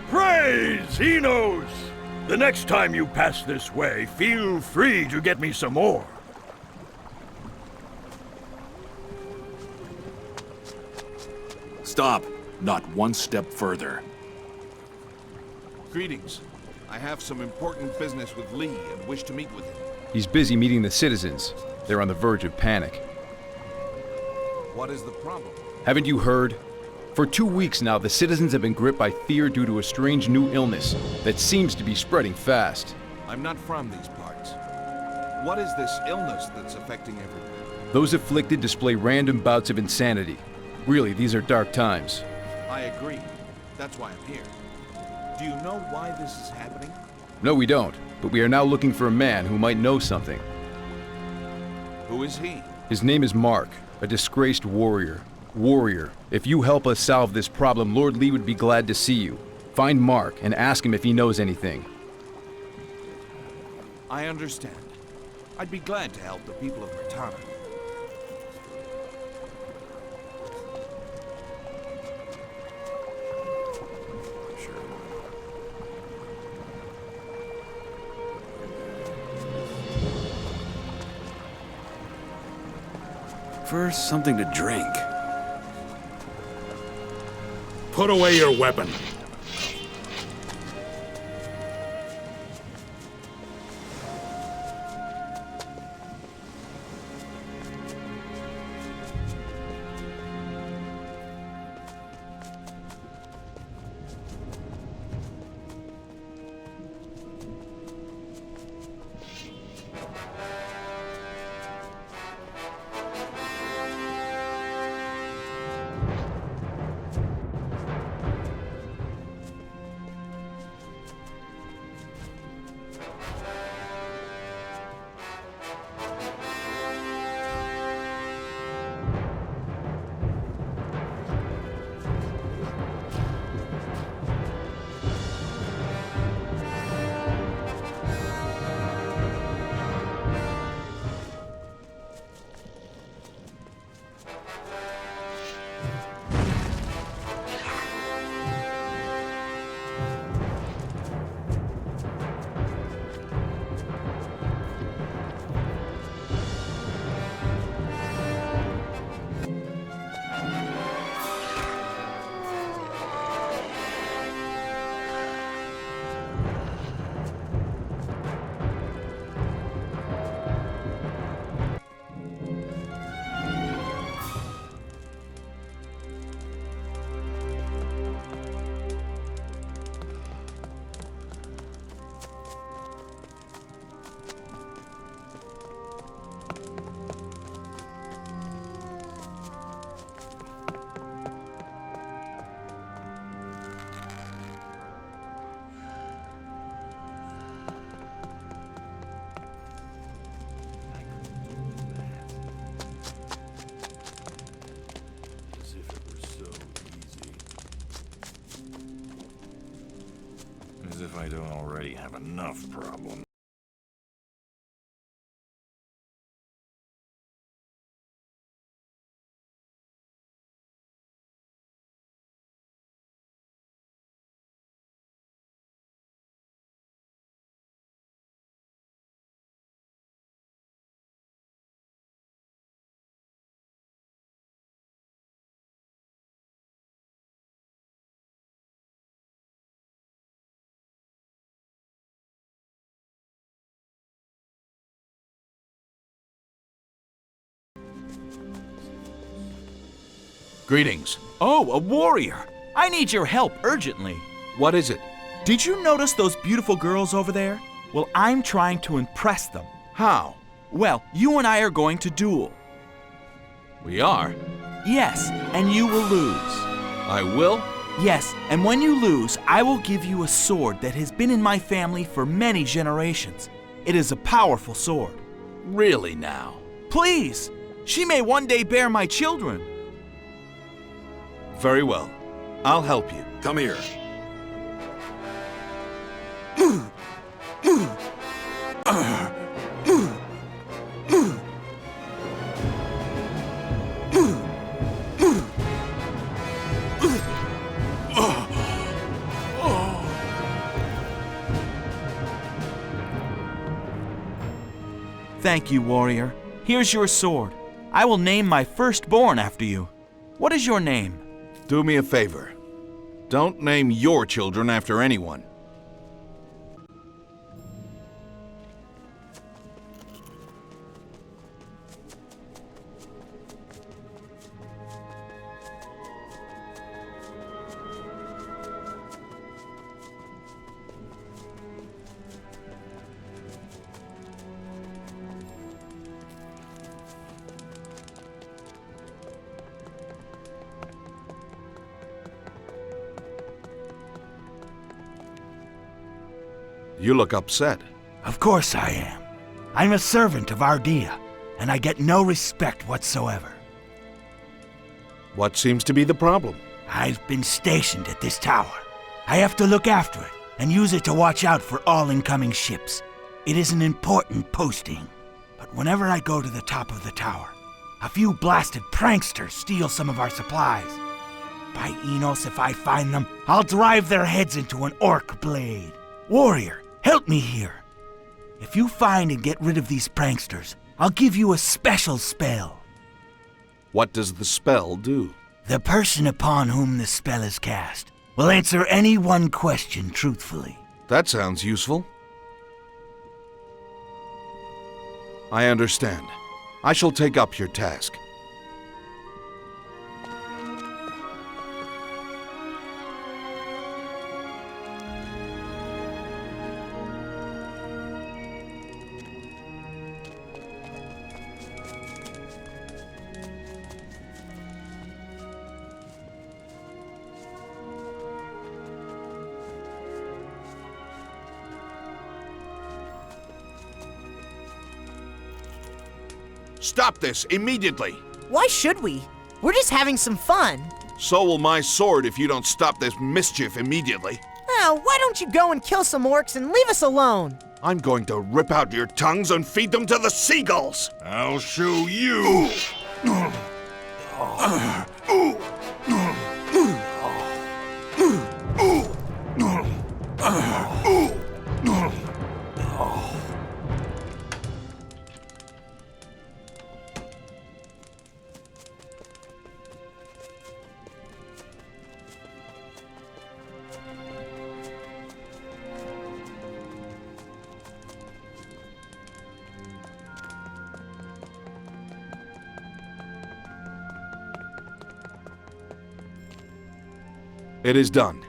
Praise! He knows! The next time you pass this way, feel free to get me some more. Stop. Not one step further. Greetings. I have some important business with Lee and wish to meet with him. He's busy meeting the citizens. They're on the verge of panic. What is the problem? Haven't you heard? For 2 weeks now, the citizens have been gripped by fear due to a strange new illness that seems to be spreading fast. I'm not from these parts. What is this illness that's affecting everyone? Those afflicted display random bouts of insanity. Really, these are dark times. I agree. That's why I'm here. Do you know why this is happening? No, we don't, but we are now looking for a man who might know something. Who is he? His name is Mark, a disgraced warrior. Warrior, if you help us solve this problem, Lord Lee would be glad to see you. Find Mark and ask him if he knows anything. I understand. I'd be glad to help the people of Mertana. First, something to drink. Put away your weapon. As if I don't already have enough problems. Greetings. Oh, a warrior. I need your help urgently. What is it? Did you notice those beautiful girls over there? Well, I'm trying to impress them. How? Well, you and I are going to duel. We are? Yes, and you will lose. I will? Yes, and when you lose, I will give you a sword that has been in my family for many generations. It is a powerful sword. Really now? Please! She may one day bear my children. Very well. I'll help you. Come here. Thank you, warrior. Here's your sword. I will name my firstborn after you. What is your name? Do me a favor. Don't name your children after anyone. You look upset. Of course I am. I'm a servant of Ardea, and I get no respect whatsoever. What seems to be the problem? I've been stationed at this tower. I have to look after it and use it to watch out for all incoming ships. It is an important posting. But whenever I go to the top of the tower, a few blasted pranksters steal some of our supplies. By Enos, if I find them, I'll drive their heads into an orc blade. Warrior, help me here. If you find and get rid of these pranksters, I'll give you a special spell. What does the spell do? The person upon whom the spell is cast will answer any one question truthfully. That sounds useful. I understand. I shall take up your task. Stop this immediately! Why should we? We're just having some fun. So will my sword if you don't stop this mischief immediately. Oh, why don't you go and kill some orcs and leave us alone? I'm going to rip out your tongues and feed them to the seagulls! I'll show you! It is done.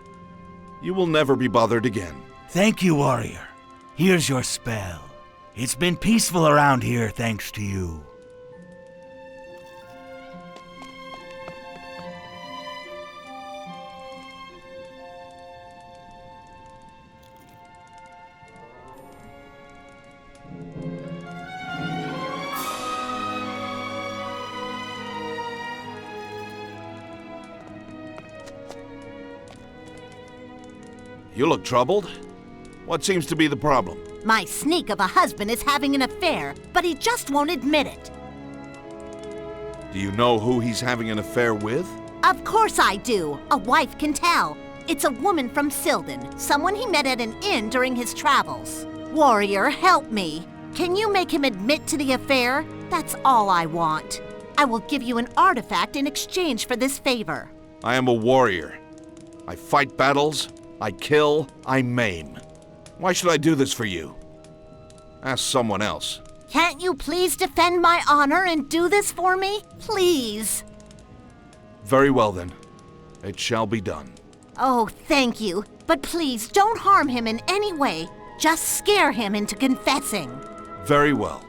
You will never be bothered again. Thank you, warrior. Here's your spell. It's been peaceful around here thanks to you. You look troubled. What seems to be the problem? My sneak of a husband is having an affair, but he just won't admit it. Do you know who he's having an affair with? Of course I do. A wife can tell. It's a woman from Silden, someone he met at an inn during his travels. Warrior, help me. Can you make him admit to the affair? That's all I want. I will give you an artifact in exchange for this favor. I am a warrior. I fight battles, I kill, I maim. Why should I do this for you? Ask someone else. Can't you please defend my honor and do this for me? Please. Very well then. It shall be done. Oh, thank you. But please don't harm him in any way. Just scare him into confessing. Very well.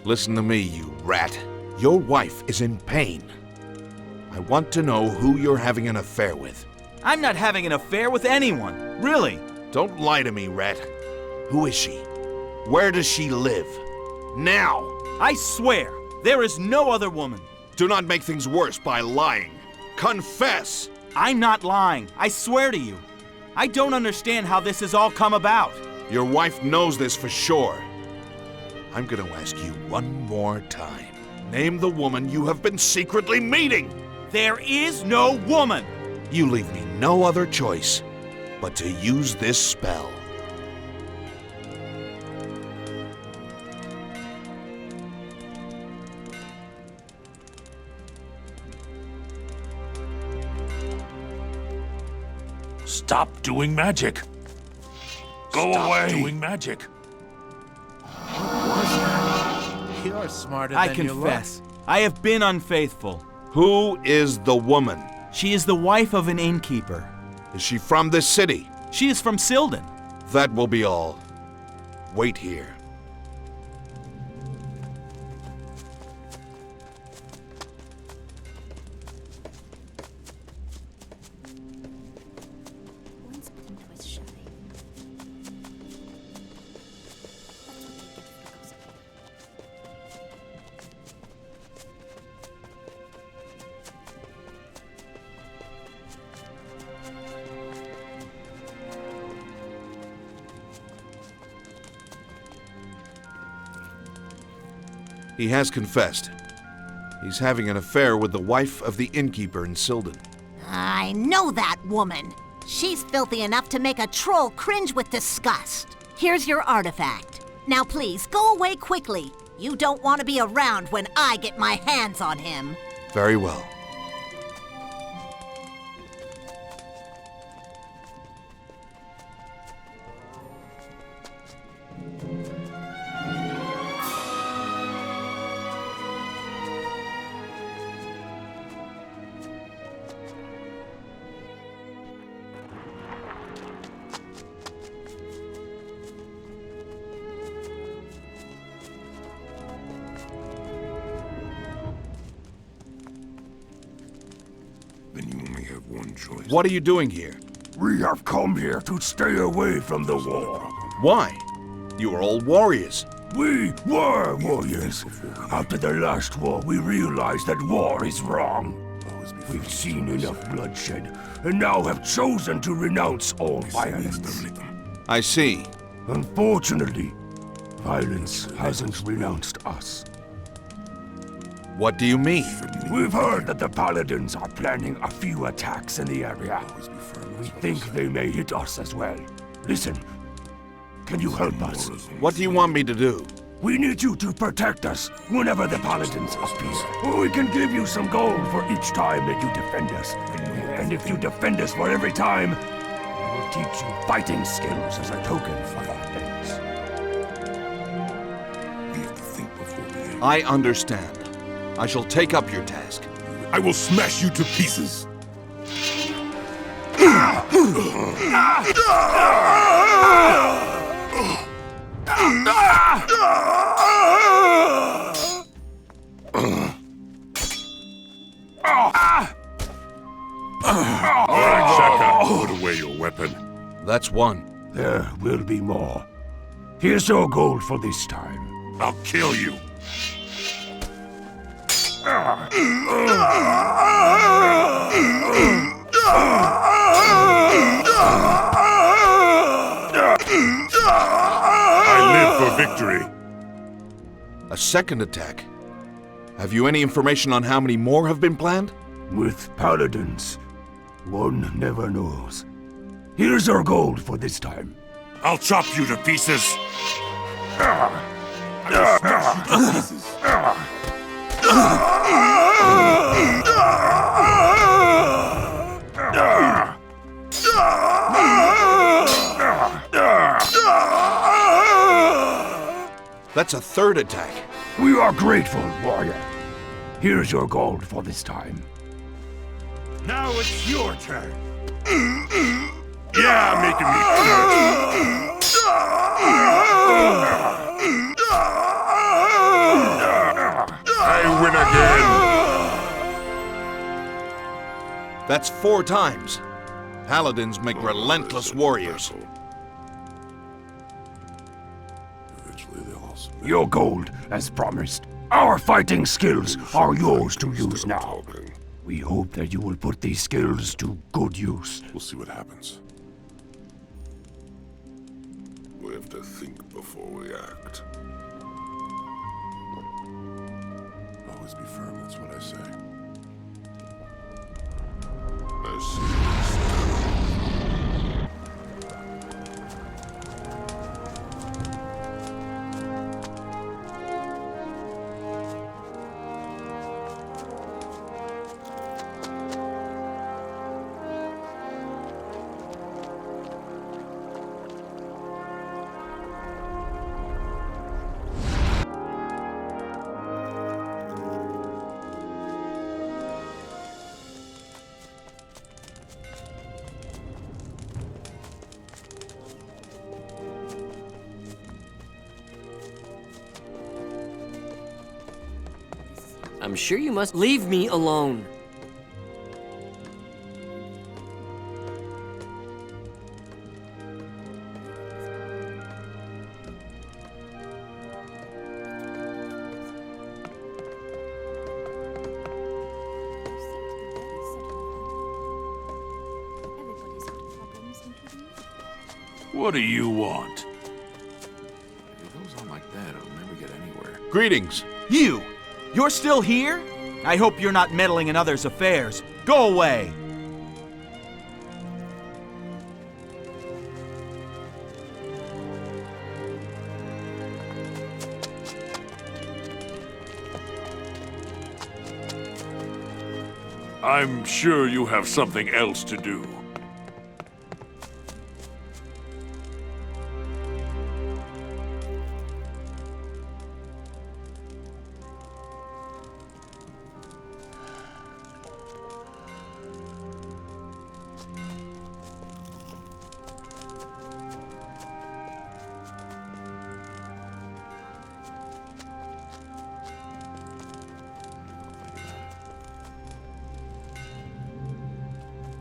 Listen to me, you rat. Your wife is in pain. I want to know who you're having an affair with. I'm not having an affair with anyone. Really. Don't lie to me, rat. Who is she? Where does she live? Now! I swear, there is no other woman. Do not make things worse by lying. Confess! I'm not lying. I swear to you. I don't understand how this has all come about. Your wife knows this for sure. I'm going to ask you one more time. Name the woman you have been secretly meeting! There is no woman! You leave me no other choice but to use this spell. Stop doing magic. Go away. Stop doing magic. You're smarter I than you look. confess. I have been unfaithful. Who is the woman? She is the wife of an innkeeper. Is she from this city? She is from Silden. That will be all. Wait here. He has confessed. He's having an affair with the wife of the innkeeper in Silden. I know that woman. She's filthy enough to make a troll cringe with disgust. Here's your artifact. Now please, go away quickly. You don't want to be around when I get my hands on him. Very well. Then you only have one choice. What are you doing here? We have come here to stay away from the war. Why? You are all warriors. We were warriors. After the last war, we realized that war is wrong. We've seen enough bloodshed, and now have chosen to renounce all violence. I see. Unfortunately, violence hasn't renounced us. What do you mean? We've heard that the Paladins are planning a few attacks in the area. We think they may hit us as well. Listen, can you help us? What do you want me to do? We need you to protect us whenever the Paladins appear. We can give you some gold for each time that you defend us. And if you defend us for every time, we will teach you fighting skills as a token of our thanks. We have to think before we act. I understand. I shall take up your task. I will smash you to pieces. Shaka, put away your weapon. That's one. There will be more. Here's your gold for this time. I'll kill you. I live for victory. A second attack? Have you any information on how many more have been planned? With Paladins, One never knows. Here's our gold for this time. I'll chop you to pieces. That's a third attack. We are grateful, warrior. Here's your gold for this time. Now it's your turn. Yeah, making me I win again. That's 4 times. Paladins make relentless warriors. Your gold, as promised. Our fighting skills are yours to use now. We hope that you will put these skills to good use. We'll see what happens. We have to think before we act. Always be firm, that's what I say. I see. I'm sure you must leave me alone. What do you want? If it goes on like that, it'll never get anywhere. Greetings. You! You're still here? I hope you're not meddling in others' affairs. Go away! I'm sure you have something else to do.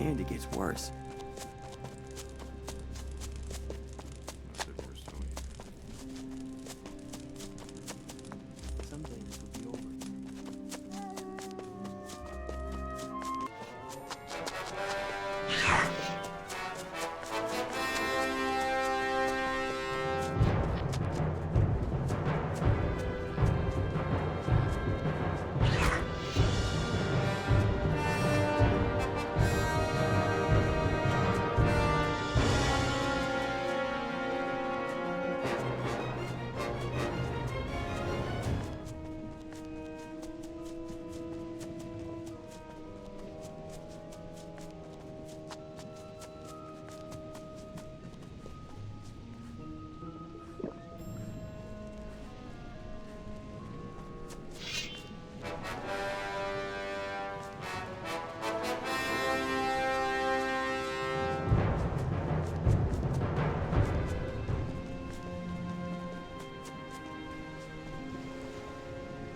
And it gets worse. Someday this will be over.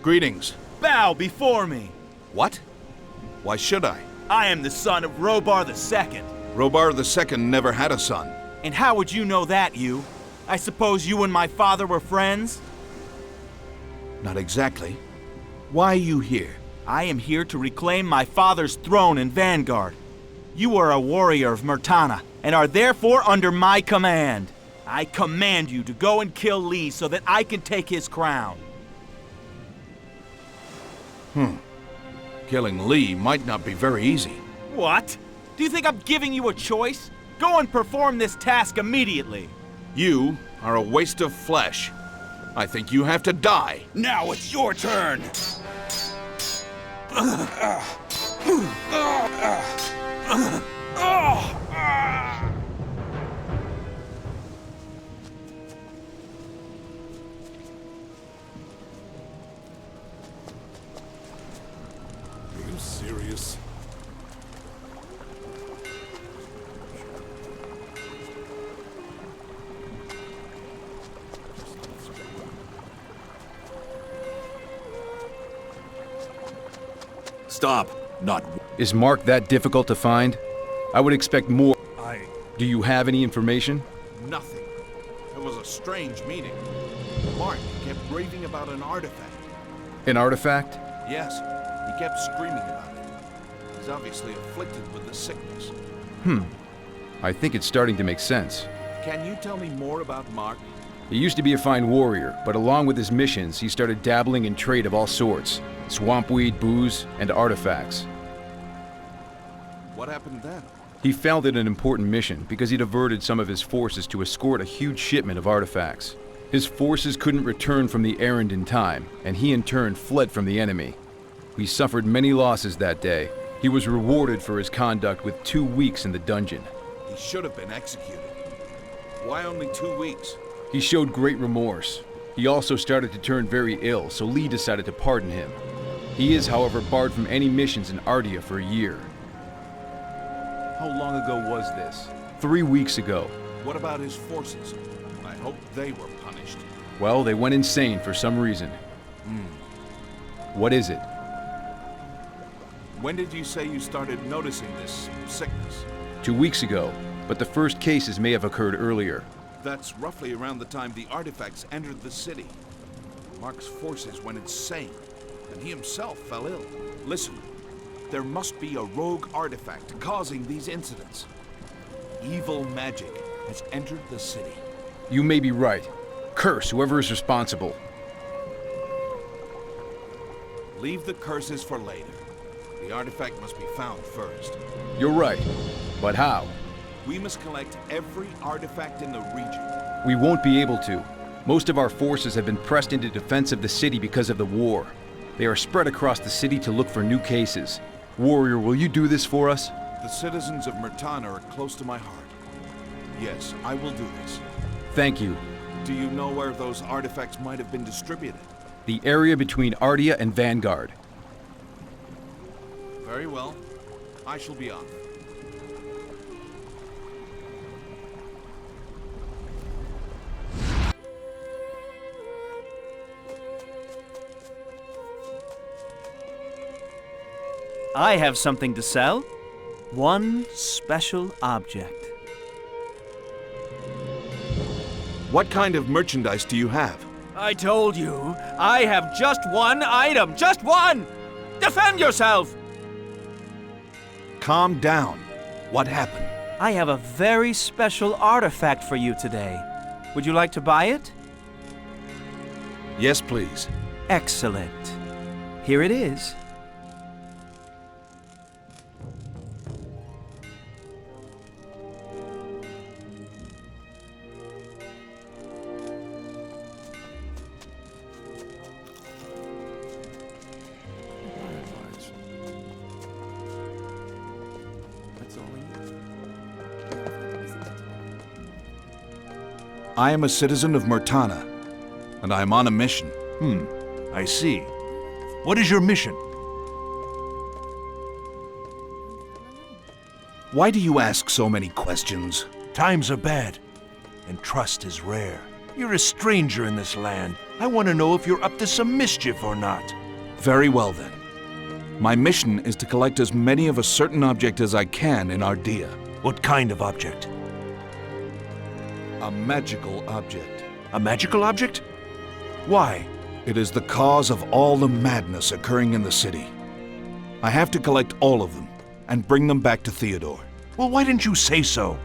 Greetings. Bow before me! What? Why should I? I am the son of Robar II. Robar II never had a son. And how would you know that, you? I suppose you and my father were friends? Not exactly. Why are you here? I am here to reclaim my father's throne in Vanguard. You are a warrior of Murtana, and are therefore under my command. I command you to go and kill Lee so that I can take his crown. Killing Lee might not be very easy. What? Do you think I'm giving you a choice? Go and perform this task immediately. You are a waste of flesh. I think you have to die. Now it's your turn! Are you serious? Stop. Not. Is Mark that difficult to find? I would expect more. I... Do you have any information? Nothing. It was a strange meeting. Mark kept raving about an artifact. An artifact? Yes, he kept screaming about it. He's obviously afflicted with the sickness. I think it's starting to make sense. Can you tell me more about Mark? He used to be a fine warrior, but along with his missions, he started dabbling in trade of all sorts. Swampweed, booze, and artifacts. What happened then? He failed at an important mission because he diverted some of his forces to escort a huge shipment of artifacts. His forces couldn't return from the errand in time, and he in turn fled from the enemy. He suffered many losses that day. He was rewarded for his conduct with 2 weeks in the dungeon. He should have been executed. Why only 2 weeks? He showed great remorse. He also started to turn very ill, so Lee decided to pardon him. He is, however, barred from any missions in Ardea for a year. How long ago was this? 3 weeks ago. What about his forces? I hope they were punished. Well, they went insane for some reason. What is it? When did you say you started noticing this sickness? 2 weeks ago, but the first cases may have occurred earlier. That's roughly around the time the artifacts entered the city. Mark's forces went insane, and he himself fell ill. Listen, there must be a rogue artifact causing these incidents. Evil magic has entered the city. You may be right. Curse whoever is responsible. Leave the curses for later. The artifact must be found first. You're right. But how? We must collect every artifact in the region. We won't be able to. Most of our forces have been pressed into defense of the city because of the war. They are spread across the city to look for new cases. Warrior, will you do this for us? The citizens of Murtana are close to my heart. Yes, I will do this. Thank you. Do you know where those artifacts might have been distributed? The area between Ardea and Vanguard. Very well. I shall be off. I have something to sell. One special object. What kind of merchandise do you have? I told you, I have just one item. Just one! Defend yourself! Calm down. What happened? I have a very special artifact for you today. Would you like to buy it? Yes, please. Excellent. Here it is. I am a citizen of Murtana, and I am on a mission. I see. What is your mission? Why do you ask so many questions? Times are bad, and trust is rare. You're a stranger in this land. I want to know if you're up to some mischief or not. Very well, then. My mission is to collect as many of a certain object as I can in Ardea. What kind of object? A magical object. A magical object? Why? It is the cause of all the madness occurring in the city. I have to collect all of them and bring them back to Theodore. Well, why didn't you say so?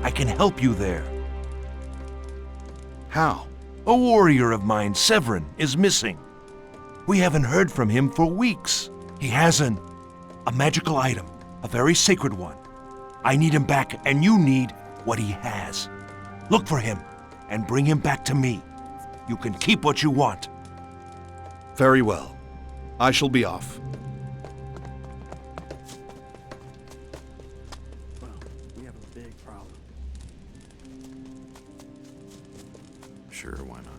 I can help you there. How? A warrior of mine, Severin, is missing. We haven't heard from him for weeks. He has a magical item, a very sacred one. I need him back, and you need what he has. Look for him, and bring him back to me. You can keep what you want. Very well. I shall be off. Well, we have a big problem. Sure, why not?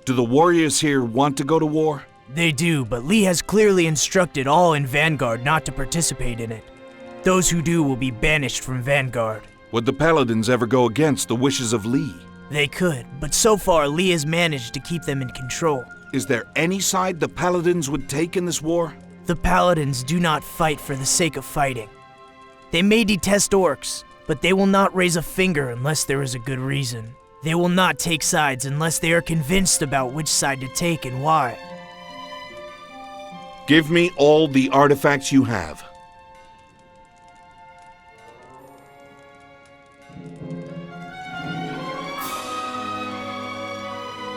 Do the warriors here want to go to war? They do, but Lee has clearly instructed all in Vanguard not to participate in it. Those who do will be banished from Vanguard. Would the Paladins ever go against the wishes of Lee? They could, but so far Lee has managed to keep them in control. Is there any side the Paladins would take in this war? The Paladins do not fight for the sake of fighting. They may detest orcs, but they will not raise a finger unless there is a good reason. They will not take sides unless they are convinced about which side to take and why. Give me all the artifacts you have.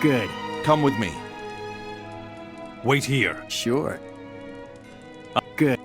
Good. Come with me. Wait here. Sure. Good.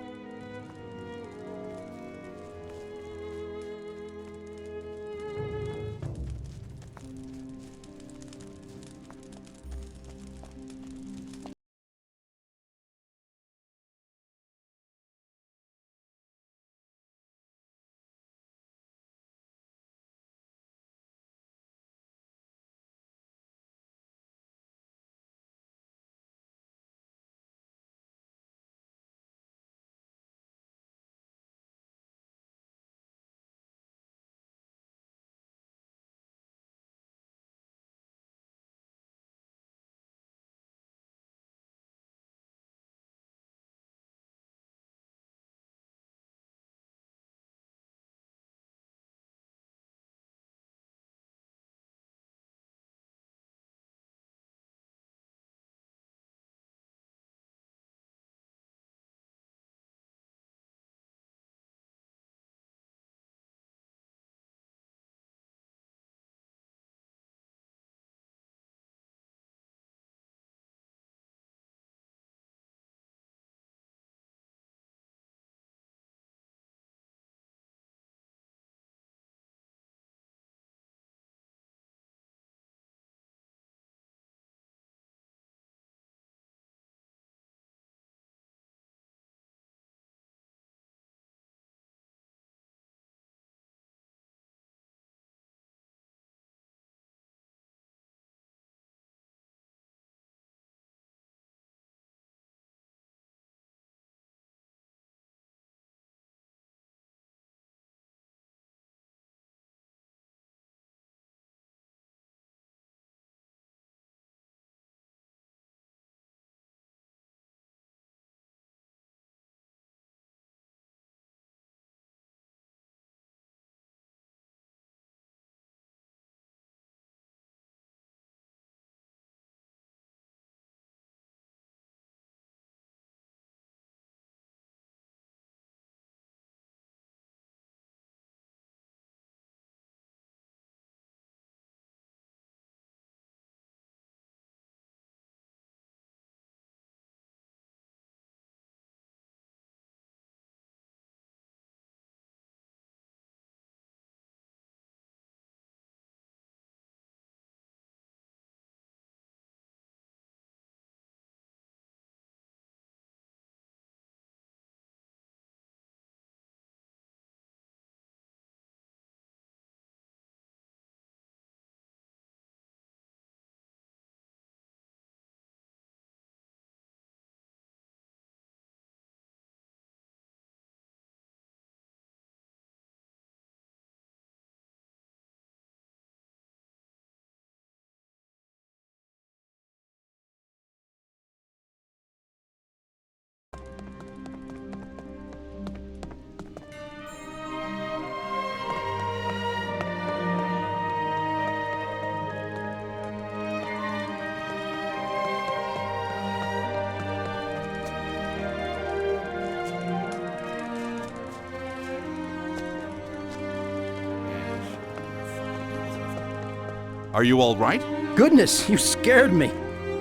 Are you all right? Goodness, you scared me.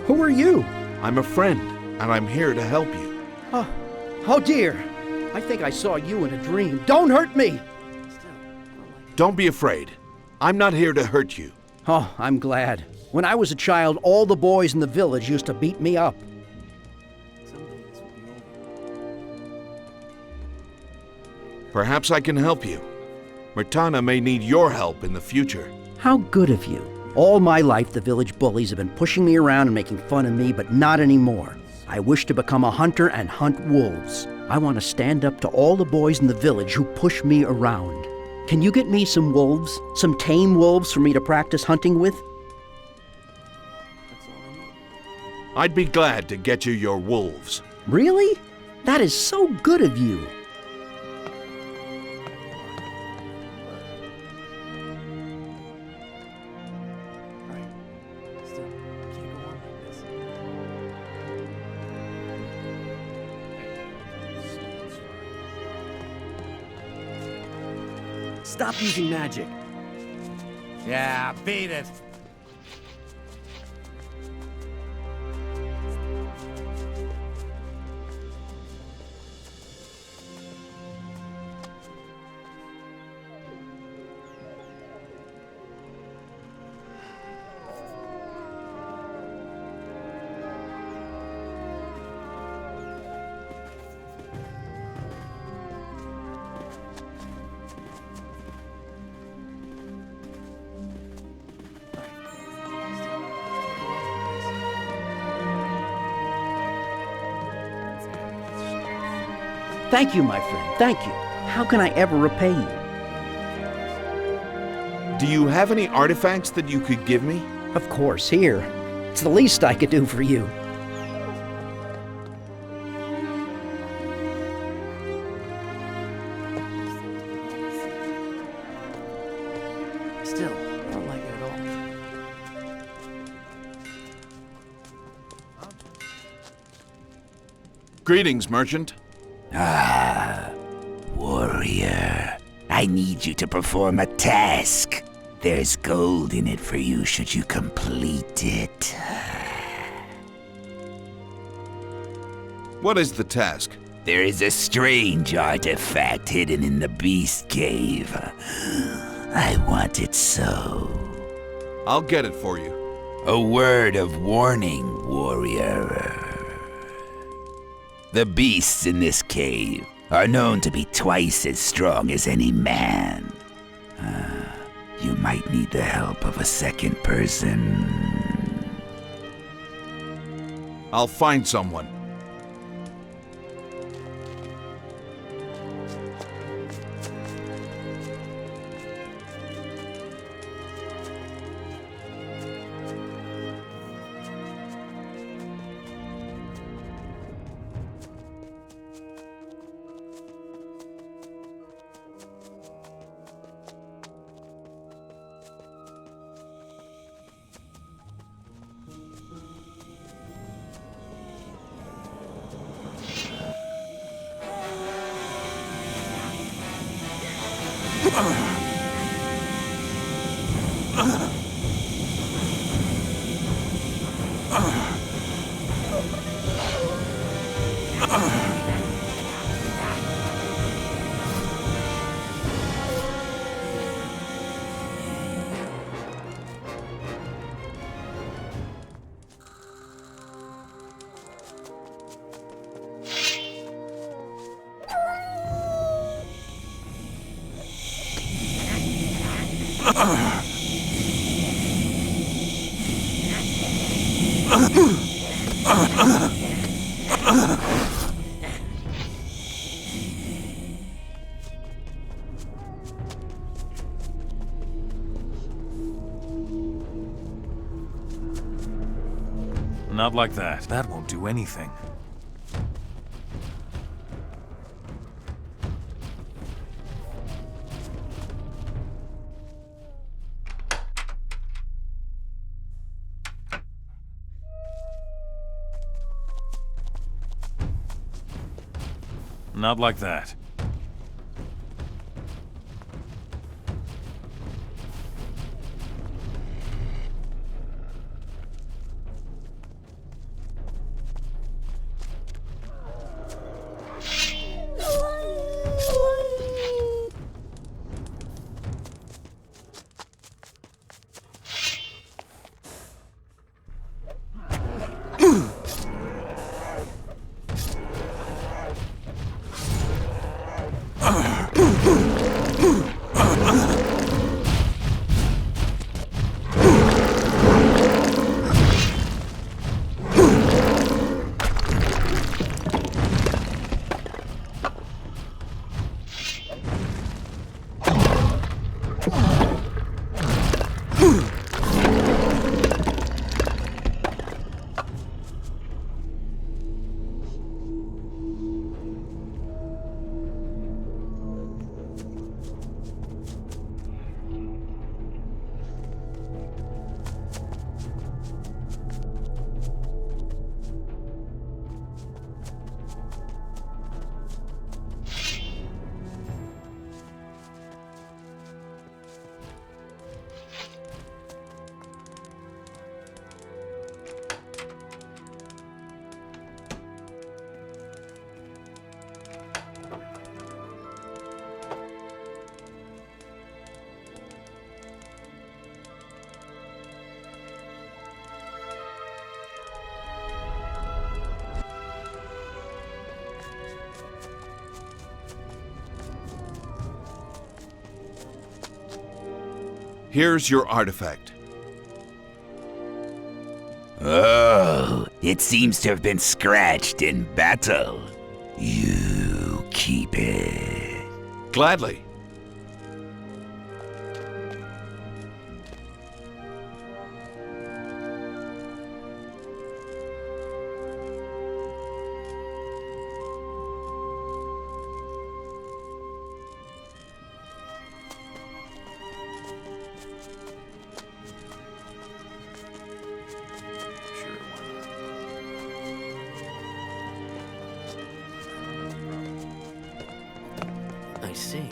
Who are you? I'm a friend, and I'm here to help you. Oh dear. I think I saw you in a dream. Don't hurt me! Don't be afraid. I'm not here to hurt you. Oh, I'm glad. When I was a child, all the boys in the village used to beat me up. Perhaps I can help you. Myrtana may need your help in the future. How good of you. All my life, the village bullies have been pushing me around and making fun of me, but not anymore. I wish to become a hunter and hunt wolves. I want to stand up to all the boys in the village who push me around. Can you get me some wolves? Some tame wolves for me to practice hunting with? I'd be glad to get you your wolves. Really? That is so good of you. Stop using magic. Yeah, beat it. Thank you, my friend. Thank you. How can I ever repay you? Do you have any artifacts that you could give me? Of course, here. It's the least I could do for you. Still, I don't like it at all. Greetings, merchant. Ah, warrior. I need you to perform a task. There's gold in it for you should you complete it. What is the task? There is a strange artifact hidden in the beast cave. I want it so. I'll get it for you. A word of warning, warrior. The beasts in this cave are known to be twice as strong as any man. You might need the help of a second person. I'll find someone. Not like that. That won't do anything. Not like that. Here's your artifact. Oh, it seems to have been scratched in battle. You keep it. Gladly. I see.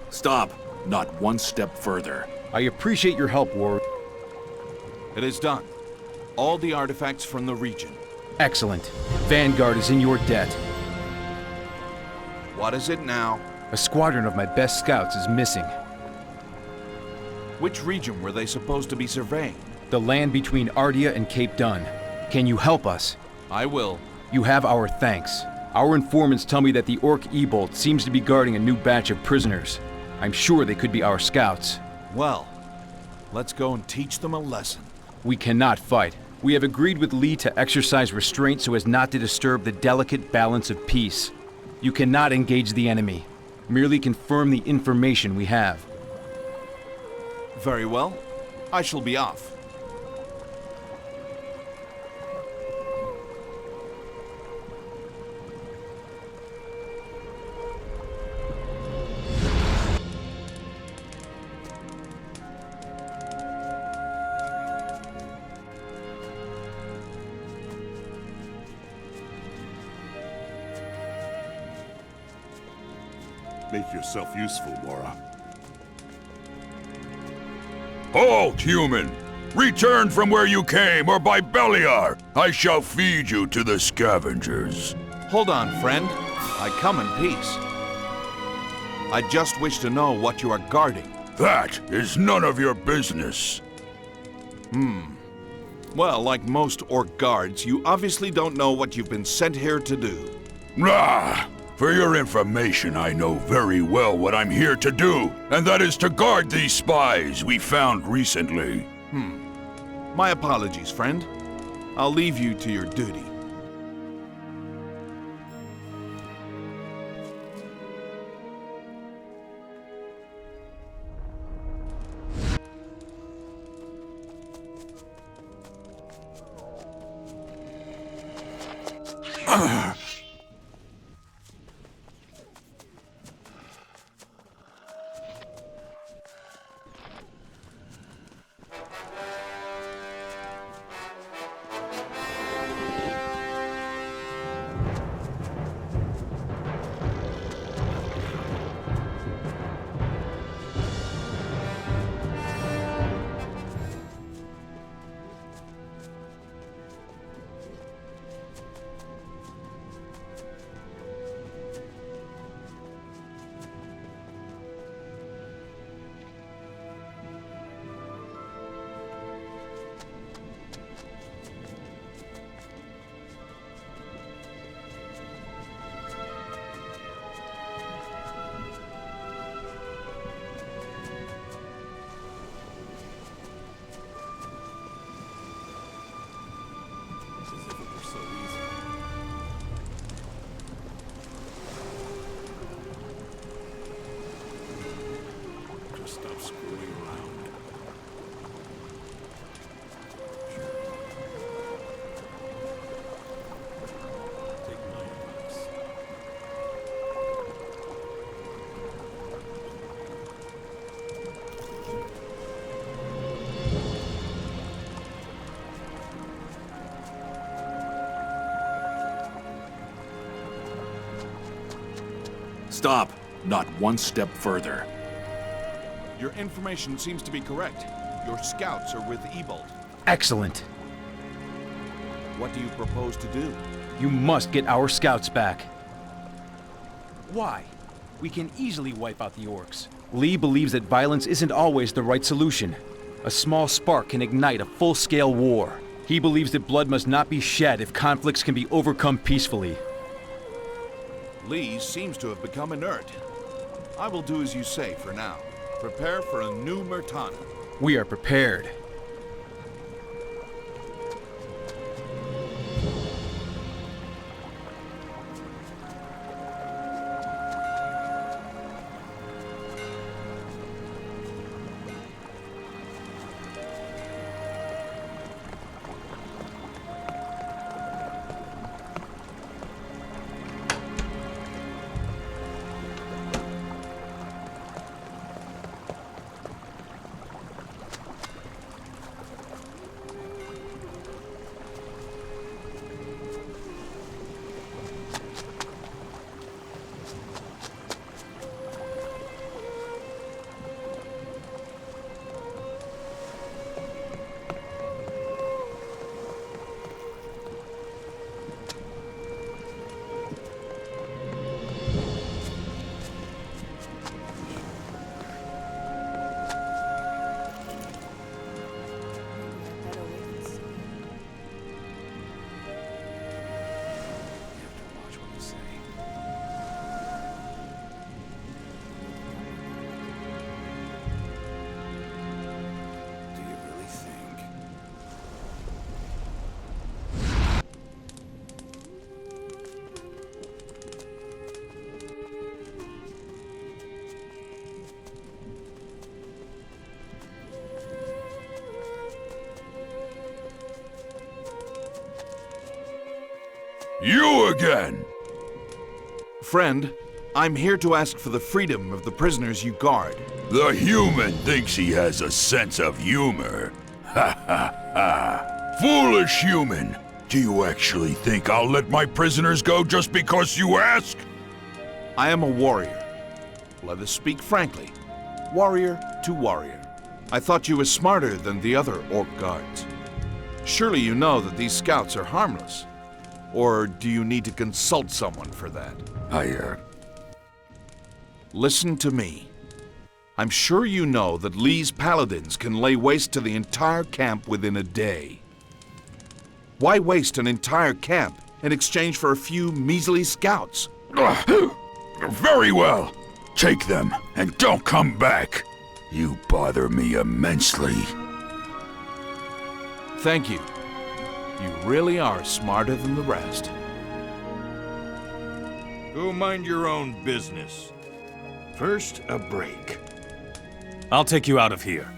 Stop. Not one step further. I appreciate your help, Warrior. It is done. All the artifacts from the region. Excellent. Vanguard is in your debt. What is it now? A squadron of my best scouts is missing. Which region were they supposed to be surveying? The land between Ardea and Cape Dun. Can you help us? I will. You have our thanks. Our informants tell me that the Orc E-Bolt seems to be guarding a new batch of prisoners. I'm sure they could be our scouts. Well, let's go and teach them a lesson. We cannot fight. We have agreed with Lee to exercise restraint so as not to disturb the delicate balance of peace. You cannot engage the enemy. Merely confirm the information we have. Very well. I shall be off. Make yourself useful, Mora. Halt, human! Return from where you came, or by Beliar, I shall feed you to the scavengers. Hold on, friend. I come in peace. I just wish to know what you are guarding. That is none of your business. Well, like most Orc guards, you obviously don't know what you've been sent here to do. Ah! For your information, I know very well what I'm here to do, and that is to guard these spies we found recently. My apologies, friend. I'll leave you to your duty. Stop screwing around. Take my advice. Stop! Not one step further. Your information seems to be correct. Your scouts are with Ebold. Excellent. What do you propose to do? You must get our scouts back. Why? We can easily wipe out the orcs. Lee believes that violence isn't always the right solution. A small spark can ignite a full-scale war. He believes that blood must not be shed if conflicts can be overcome peacefully. Lee seems to have become inert. I will do as you say for now. Prepare for a new Murtana. We are prepared. You again! Friend, I'm here to ask for the freedom of the prisoners you guard. The human thinks he has a sense of humor. Ha ha ha! Foolish human! Do you actually think I'll let my prisoners go just because you ask? I am a warrior. Let us speak frankly. Warrior to warrior. I thought you were smarter than the other orc guards. Surely you know that these scouts are harmless. Or do you need to consult someone for that? Listen to me. I'm sure you know that Lee's paladins can lay waste to the entire camp within a day. Why waste an entire camp in exchange for a few measly scouts? Very well. Take them and don't come back. You bother me immensely. Thank you. You really are smarter than the rest. Go mind your own business. First, a break. I'll take you out of here.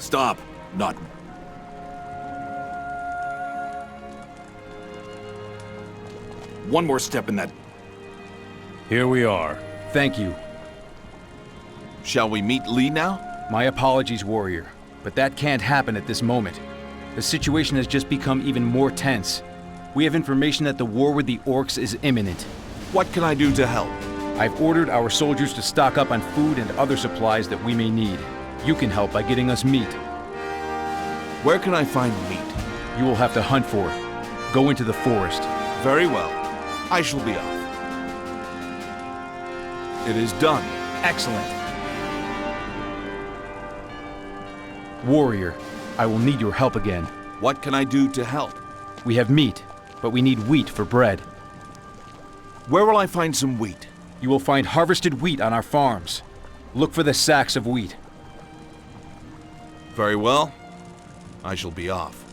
Stop. Not. One more step in that. Here we are. Thank you. Shall we meet Lee now? My apologies, warrior, but that can't happen at this moment. The situation has just become even more tense. We have information that the war with the orcs is imminent. What can I do to help? I've ordered our soldiers to stock up on food and other supplies that we may need. You can help by getting us meat. Where can I find meat? You will have to hunt for it. Go into the forest. Very well. I shall be off. It is done. Excellent. Warrior, I will need your help again. What can I do to help? We have meat, but we need wheat for bread. Where will I find some wheat? You will find harvested wheat on our farms. Look for the sacks of wheat. Very well. I shall be off.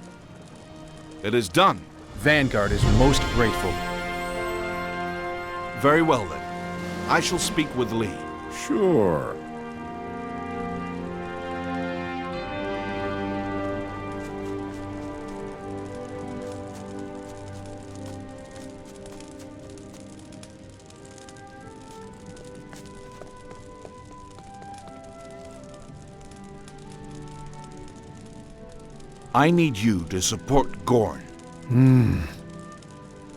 It is done. Vanguard is most grateful. Very well then. I shall speak with Lee. Sure. I need you to support Gorn.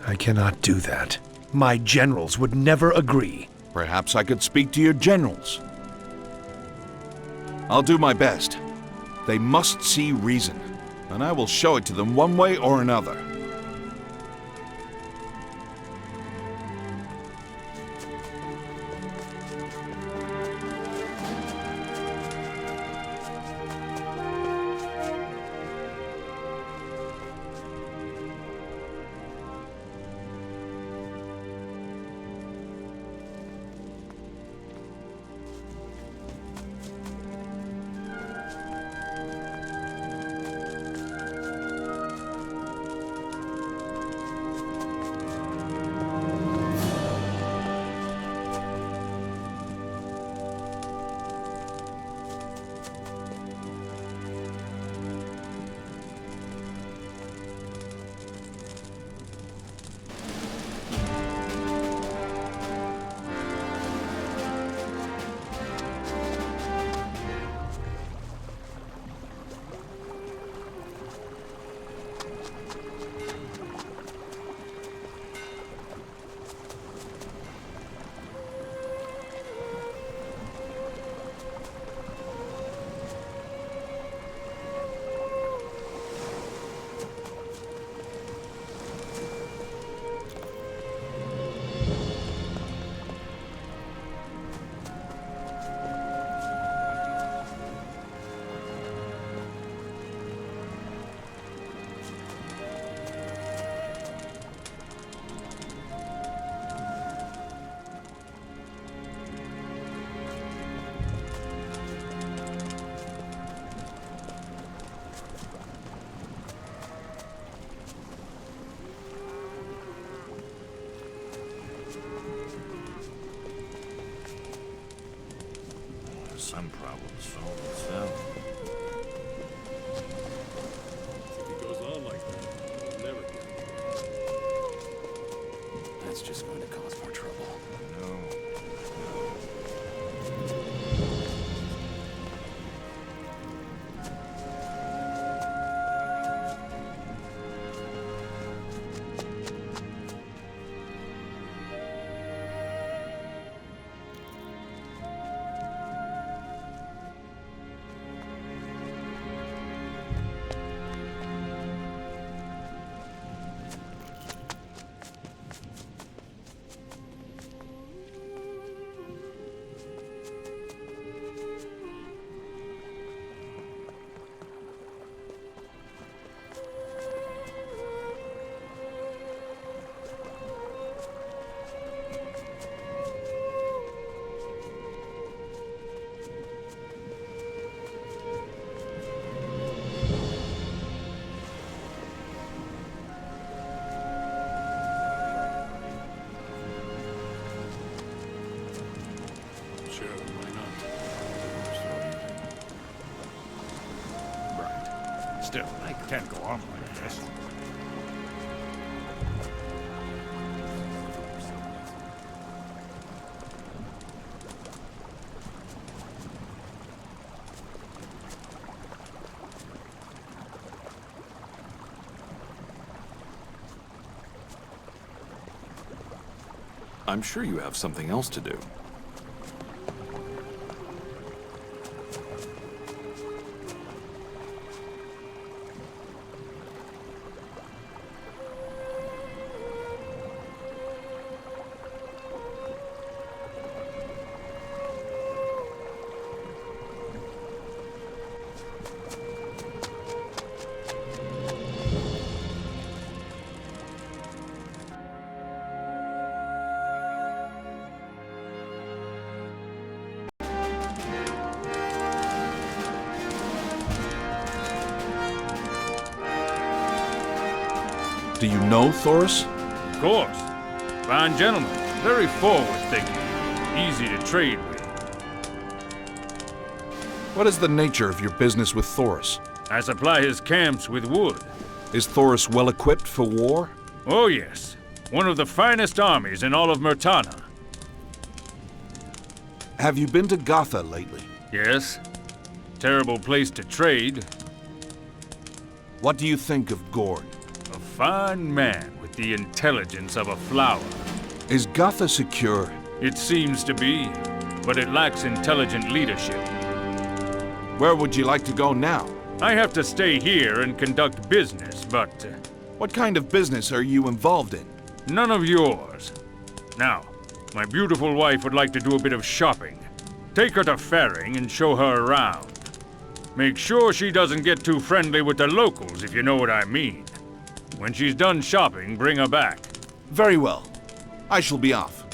I cannot do that. My generals would never agree. Perhaps I could speak to your generals. I'll do my best. They must see reason, and I will show it to them one way or another. Some problems solve themselves. If it goes on like that, I'll never get it. That's just going to cause more trouble. No. Still, I can't go on like this. I'm sure you have something else to do. Do you know Thoris? Of course. Fine gentleman. Very forward-thinking. Easy to trade with. What is the nature of your business with Thoris? I supply his camps with wood. Is Thoris well equipped for war? Oh, yes. One of the finest armies in all of Murtana. Have you been to Gotha lately? Yes. Terrible place to trade. What do you think of Gorn? A fine man with the intelligence of a flower. Is Gotha secure? It seems to be, but it lacks intelligent leadership. Where would you like to go now? I have to stay here and conduct business, but... what kind of business are you involved in? None of yours. Now, my beautiful wife would like to do a bit of shopping. Take her to Ferring and show her around. Make sure she doesn't get too friendly with the locals, if you know what I mean. When she's done shopping, bring her back. Very well. I shall be off.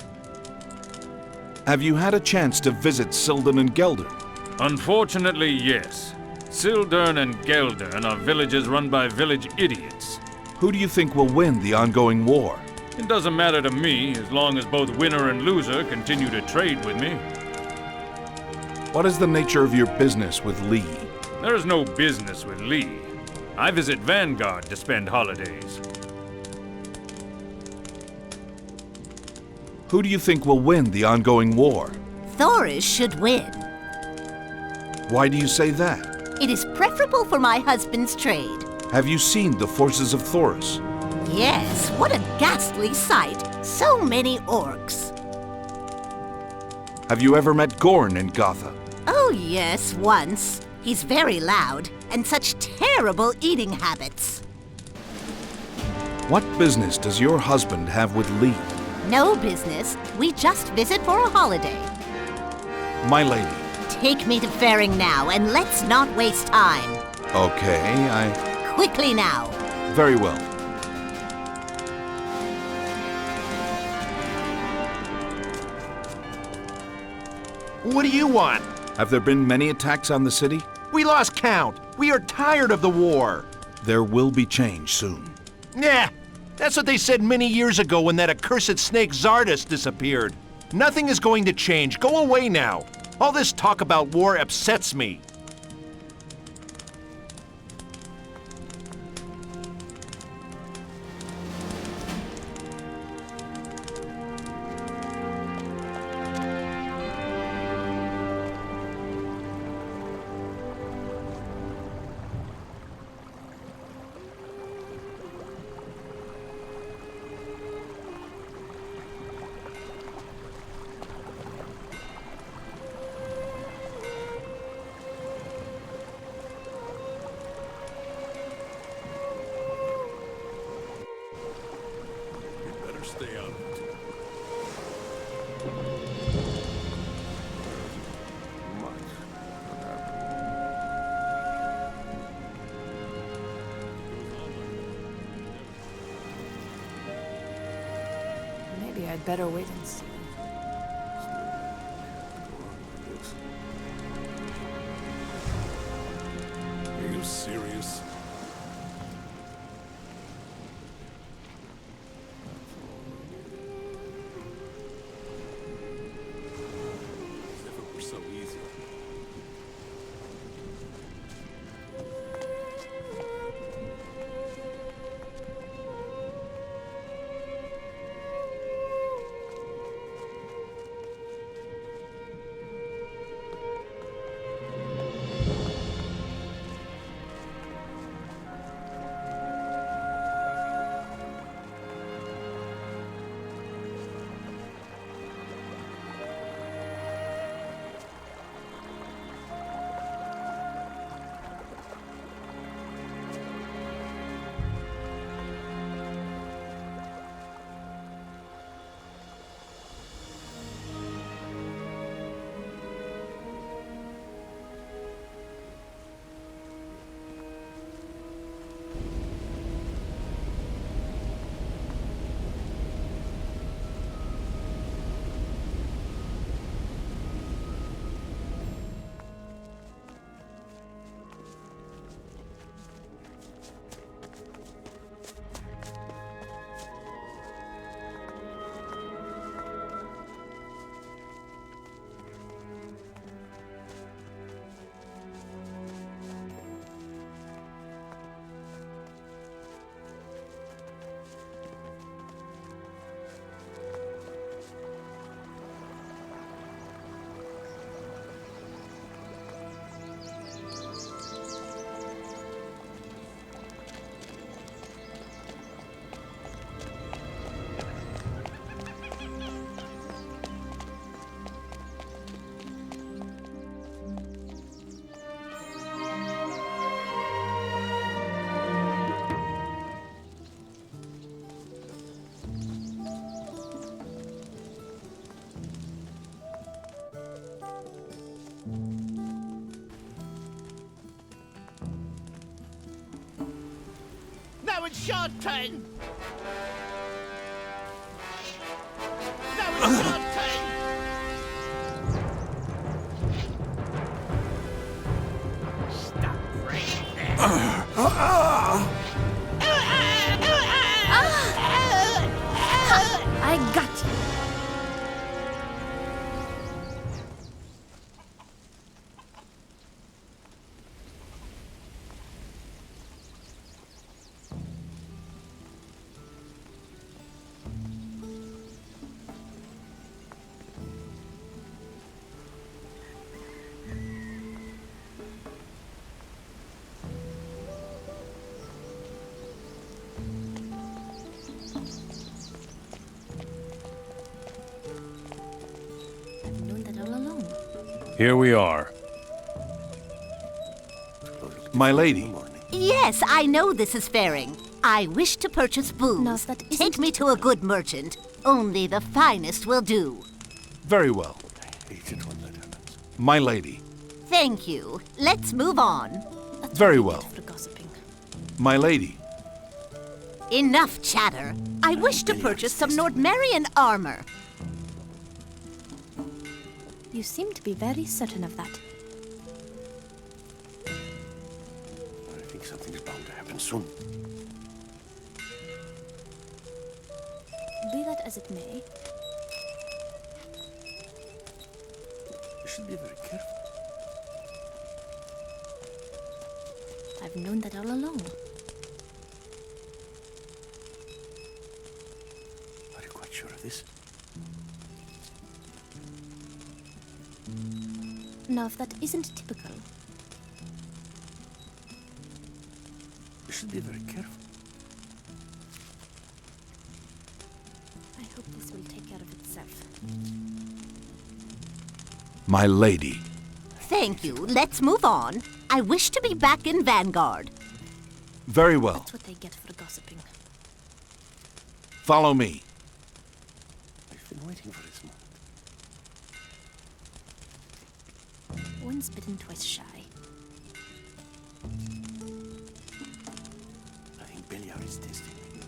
Have you had a chance to visit Sildon and Geldern? Unfortunately, yes. Sildern and Geldern are villages run by village idiots. Who do you think will win the ongoing war? It doesn't matter to me, as long as both winner and loser continue to trade with me. What is the nature of your business with Lee? There is no business with Lee. I visit Vanguard to spend holidays. Who do you think will win the ongoing war? Thoris should win. Why do you say that? It is preferable for my husband's trade. Have you seen the forces of Thoris? Yes, what a ghastly sight. So many orcs. Have you ever met Gorn in Gotha? Oh yes, once. He's very loud, and such terrible eating habits. What business does your husband have with Lee? No business. We just visit for a holiday. My lady. Take me to Ferring now, and let's not waste time. Okay, Quickly now. Very well. What do you want? Have there been many attacks on the city? We lost count. We are tired of the war. There will be change soon. Nah, that's what they said many years ago when that accursed snake Zardas disappeared. Nothing is going to change. Go away now. All this talk about war upsets me. Stay out of it. Maybe I'd better wait and see. Are you serious? Now it's your turn! Now it's your turn! Stop right there! I got you. I've known that all along. Here we are. My lady. Yes, I know this is fairing. I wish to purchase booze. No, that isn't Take me to a good merchant. Only the finest will do. Very well. My lady. Thank you. Let's move on. Very well. For gossiping. My lady. Enough chatter. I wish to purchase some Nordmerian armor. You seem to be very certain of that. I think something's bound to happen soon. Be that as it may, You should be very careful. I've known that all along. Are you quite sure of this? Now, if that isn't typical, You should be very careful. I hope this will take care of itself. My lady. Thank you. Let's move on. I wish to be back in Vanguard. Very well. That's what they get for gossiping. Follow me. I've been waiting for this moment. Once bitten, twice shy. I think Beliar is testing me.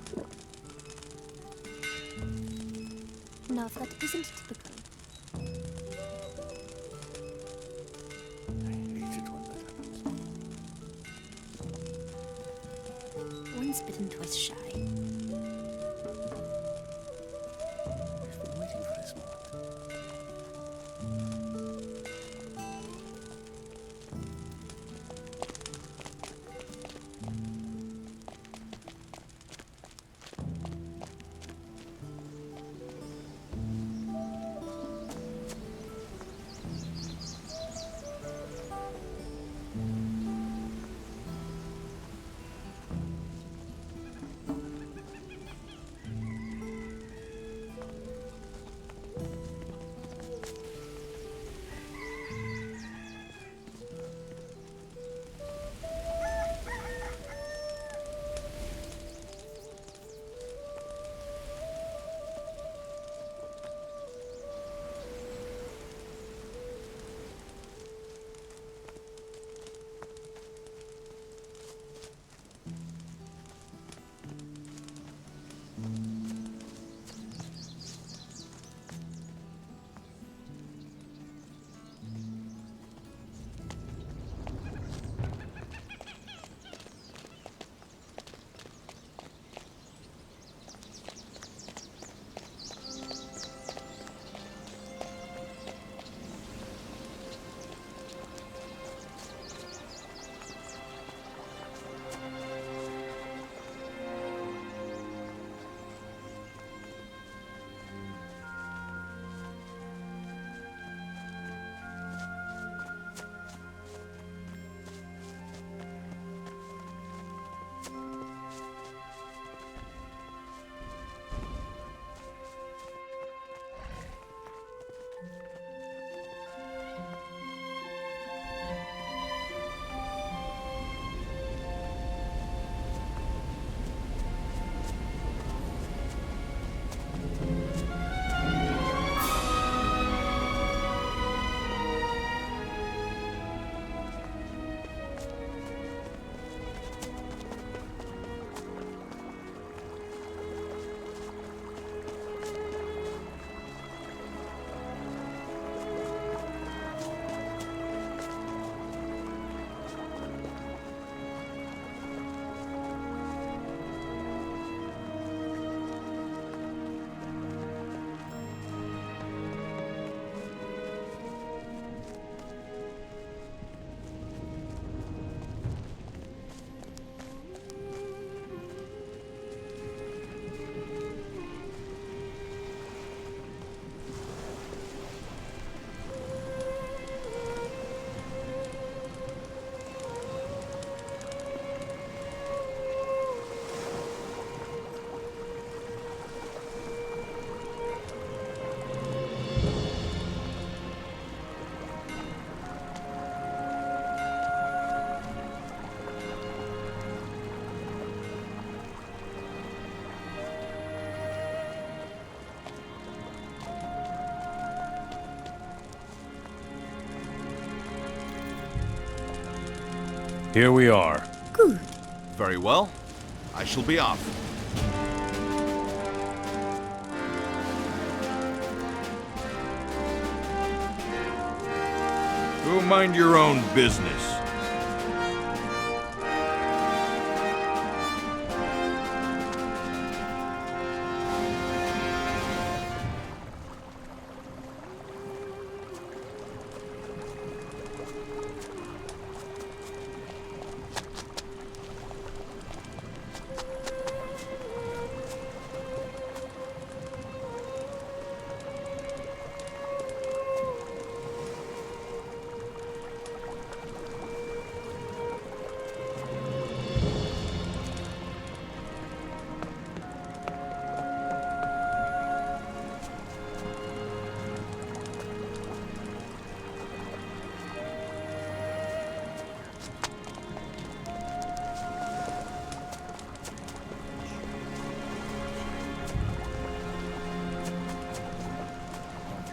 Now, if that isn't typical, I hate it when that happens. once bitten, twice shy. I've been waiting for this moment. Here we are. Good. Very well. I shall be off. Go mind your own business.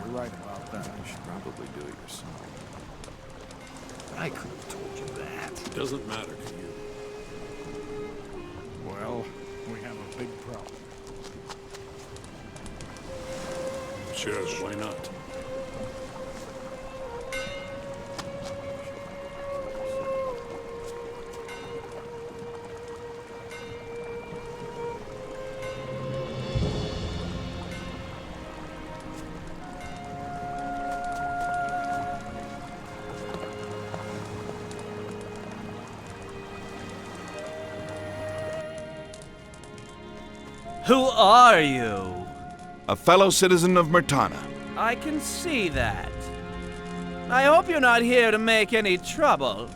You're right about that. You should probably do it yourself. I could have told you that. It doesn't matter to you. Well, we have a big problem. Sure, why not? Who are you? A fellow citizen of Murtana. I can see that. I hope you're not here to make any trouble.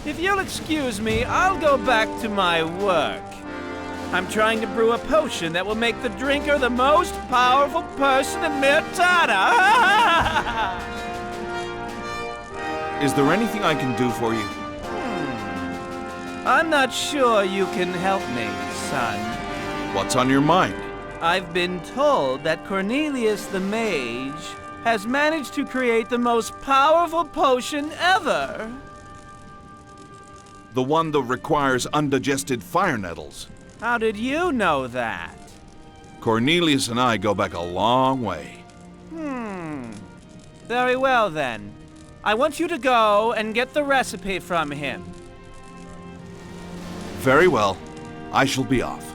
If you'll excuse me, I'll go back to my work. I'm trying to brew a potion that will make the drinker the most powerful person in Murtana. Is there anything I can do for you? I'm not sure you can help me, son. What's on your mind? I've been told that Cornelius the Mage has managed to create the most powerful potion ever. The one that requires undigested fire nettles. How did you know that? Cornelius and I go back a long way. Very well then. I want you to go and get the recipe from him. Very well. I shall be off.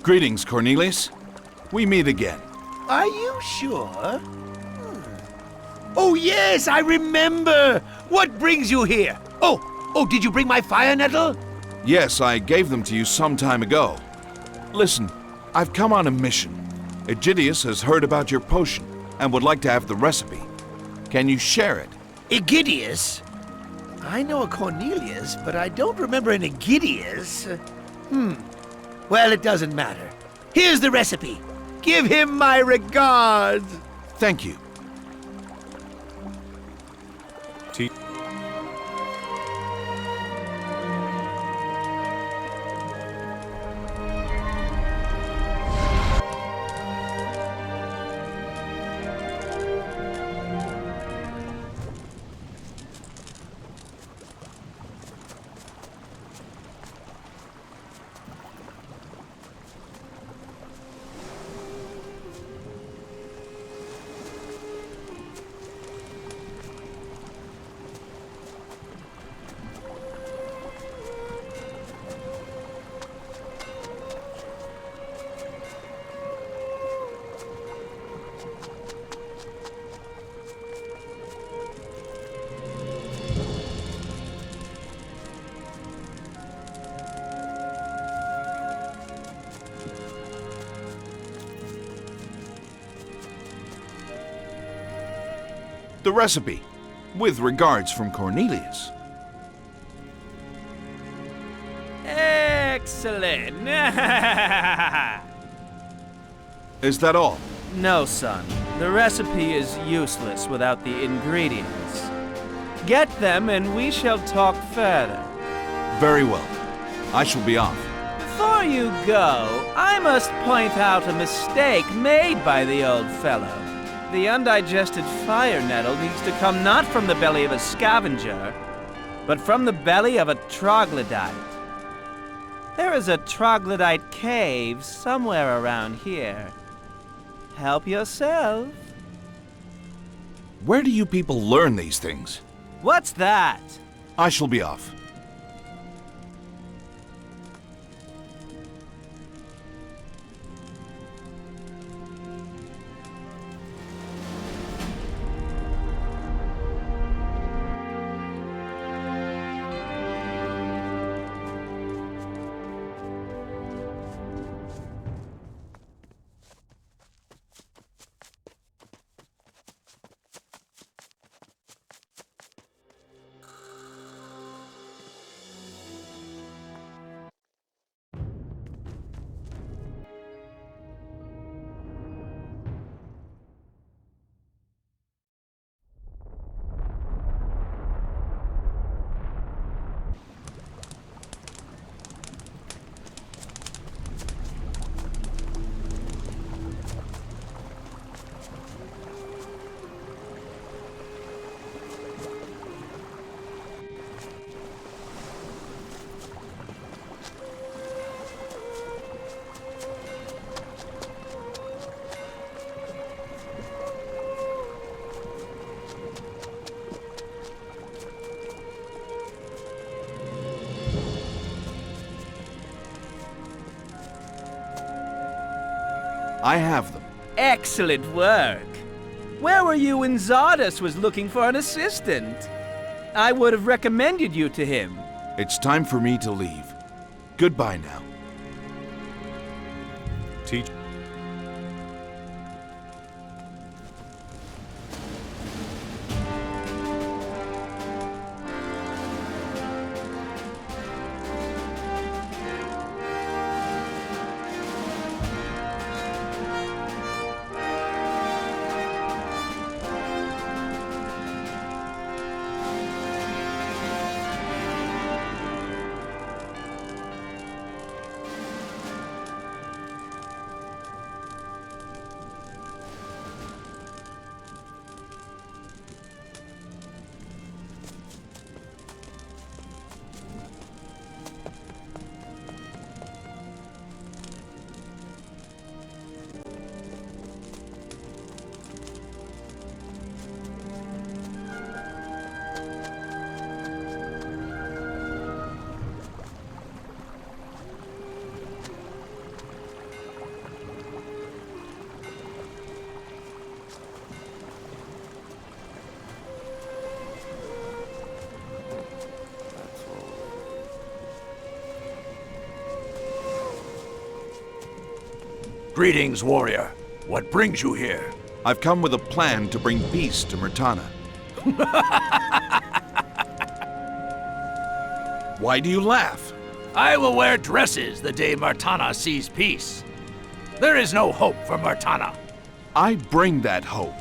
Greetings, Cornelius. We meet again. Are you sure? Oh, yes, I remember! What brings you here? Oh, did you bring my fire nettle? Yes, I gave them to you some time ago. Listen, I've come on a mission. Egidius has heard about your potion and would like to have the recipe. Can you share it? Egidius? I know a Cornelius, but I don't remember an Egidius. Well, it doesn't matter. Here's the recipe. Give him my regards. Thank you. The recipe, with regards from Cornelius. Excellent. Is that all? No, son. The recipe is useless without the ingredients. Get them and we shall talk further. Very well. I shall be off. Before you go, I must point out a mistake made by the old fellow. The undigested fire nettle needs to come not from the belly of a scavenger, but from the belly of a troglodyte. There is a troglodyte cave somewhere around here. Help yourself. Where do you people learn these things? What's that? I shall be off. I have them. Excellent work. Where were you when Zardas was looking for an assistant? I would have recommended you to him. It's time for me to leave. Goodbye now. Teach. Greetings, warrior. What brings you here? I've come with a plan to bring peace to Murtana. Why do you laugh? I will wear dresses the day Murtana sees peace. There is no hope for Murtana. I bring that hope.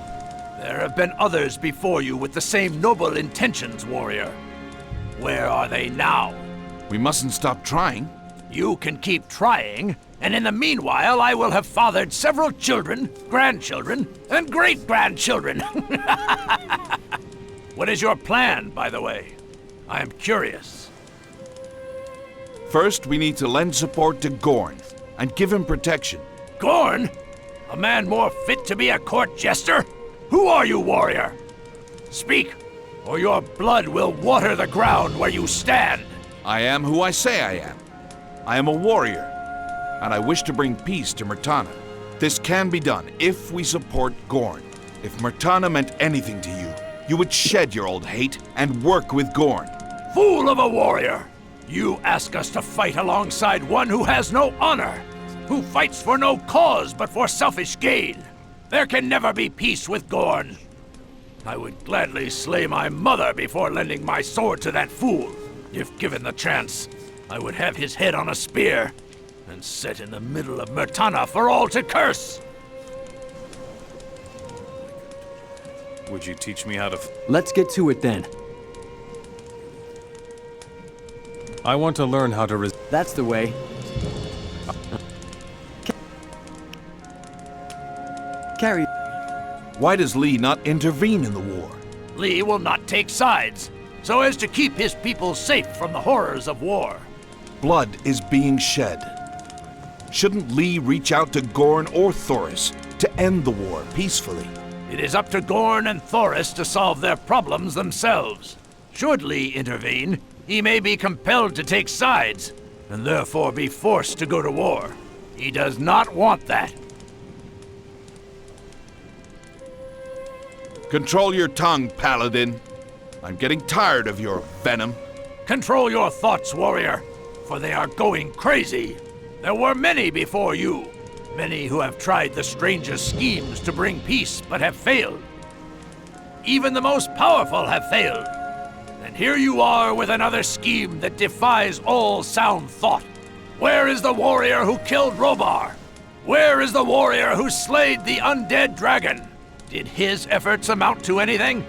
There have been others before you with the same noble intentions, warrior. Where are they now? We mustn't stop trying. You can keep trying, and in the meanwhile I will have fathered several children, grandchildren, and great-grandchildren. What is your plan, by the way? I am curious. First, we need to lend support to Gorn and give him protection. Gorn? A man more fit to be a court jester? Who are you, warrior? Speak, or your blood will water the ground where you stand. I am who I say I am. I am a warrior, and I wish to bring peace to Murtana. This can be done if we support Gorn. If Murtana meant anything to you, you would shed your old hate and work with Gorn. Fool of a warrior! You ask us to fight alongside one who has no honor, who fights for no cause but for selfish gain. There can never be peace with Gorn. I would gladly slay my mother before lending my sword to that fool. If given the chance, I would have his head on a spear and set in the middle of Murtana for all to curse. Would you teach me how to... Let's get to it then. I want to learn how to That's the way. Carry. Why does Lee not intervene in the war? Lee will not take sides, so as to keep his people safe from the horrors of war. Blood is being shed. Shouldn't Lee reach out to Gorn or Thoris to end the war peacefully? It is up to Gorn and Thoris to solve their problems themselves. Should Lee intervene, he may be compelled to take sides, and therefore be forced to go to war. He does not want that. Control your tongue, Paladin. I'm getting tired of your venom. Control your thoughts, warrior, for they are going crazy. There were many before you, many who have tried the strangest schemes to bring peace but have failed. Even the most powerful have failed. And here you are with another scheme that defies all sound thought. Where is the warrior who killed Robar? Where is the warrior who slayed the undead dragon? Did his efforts amount to anything?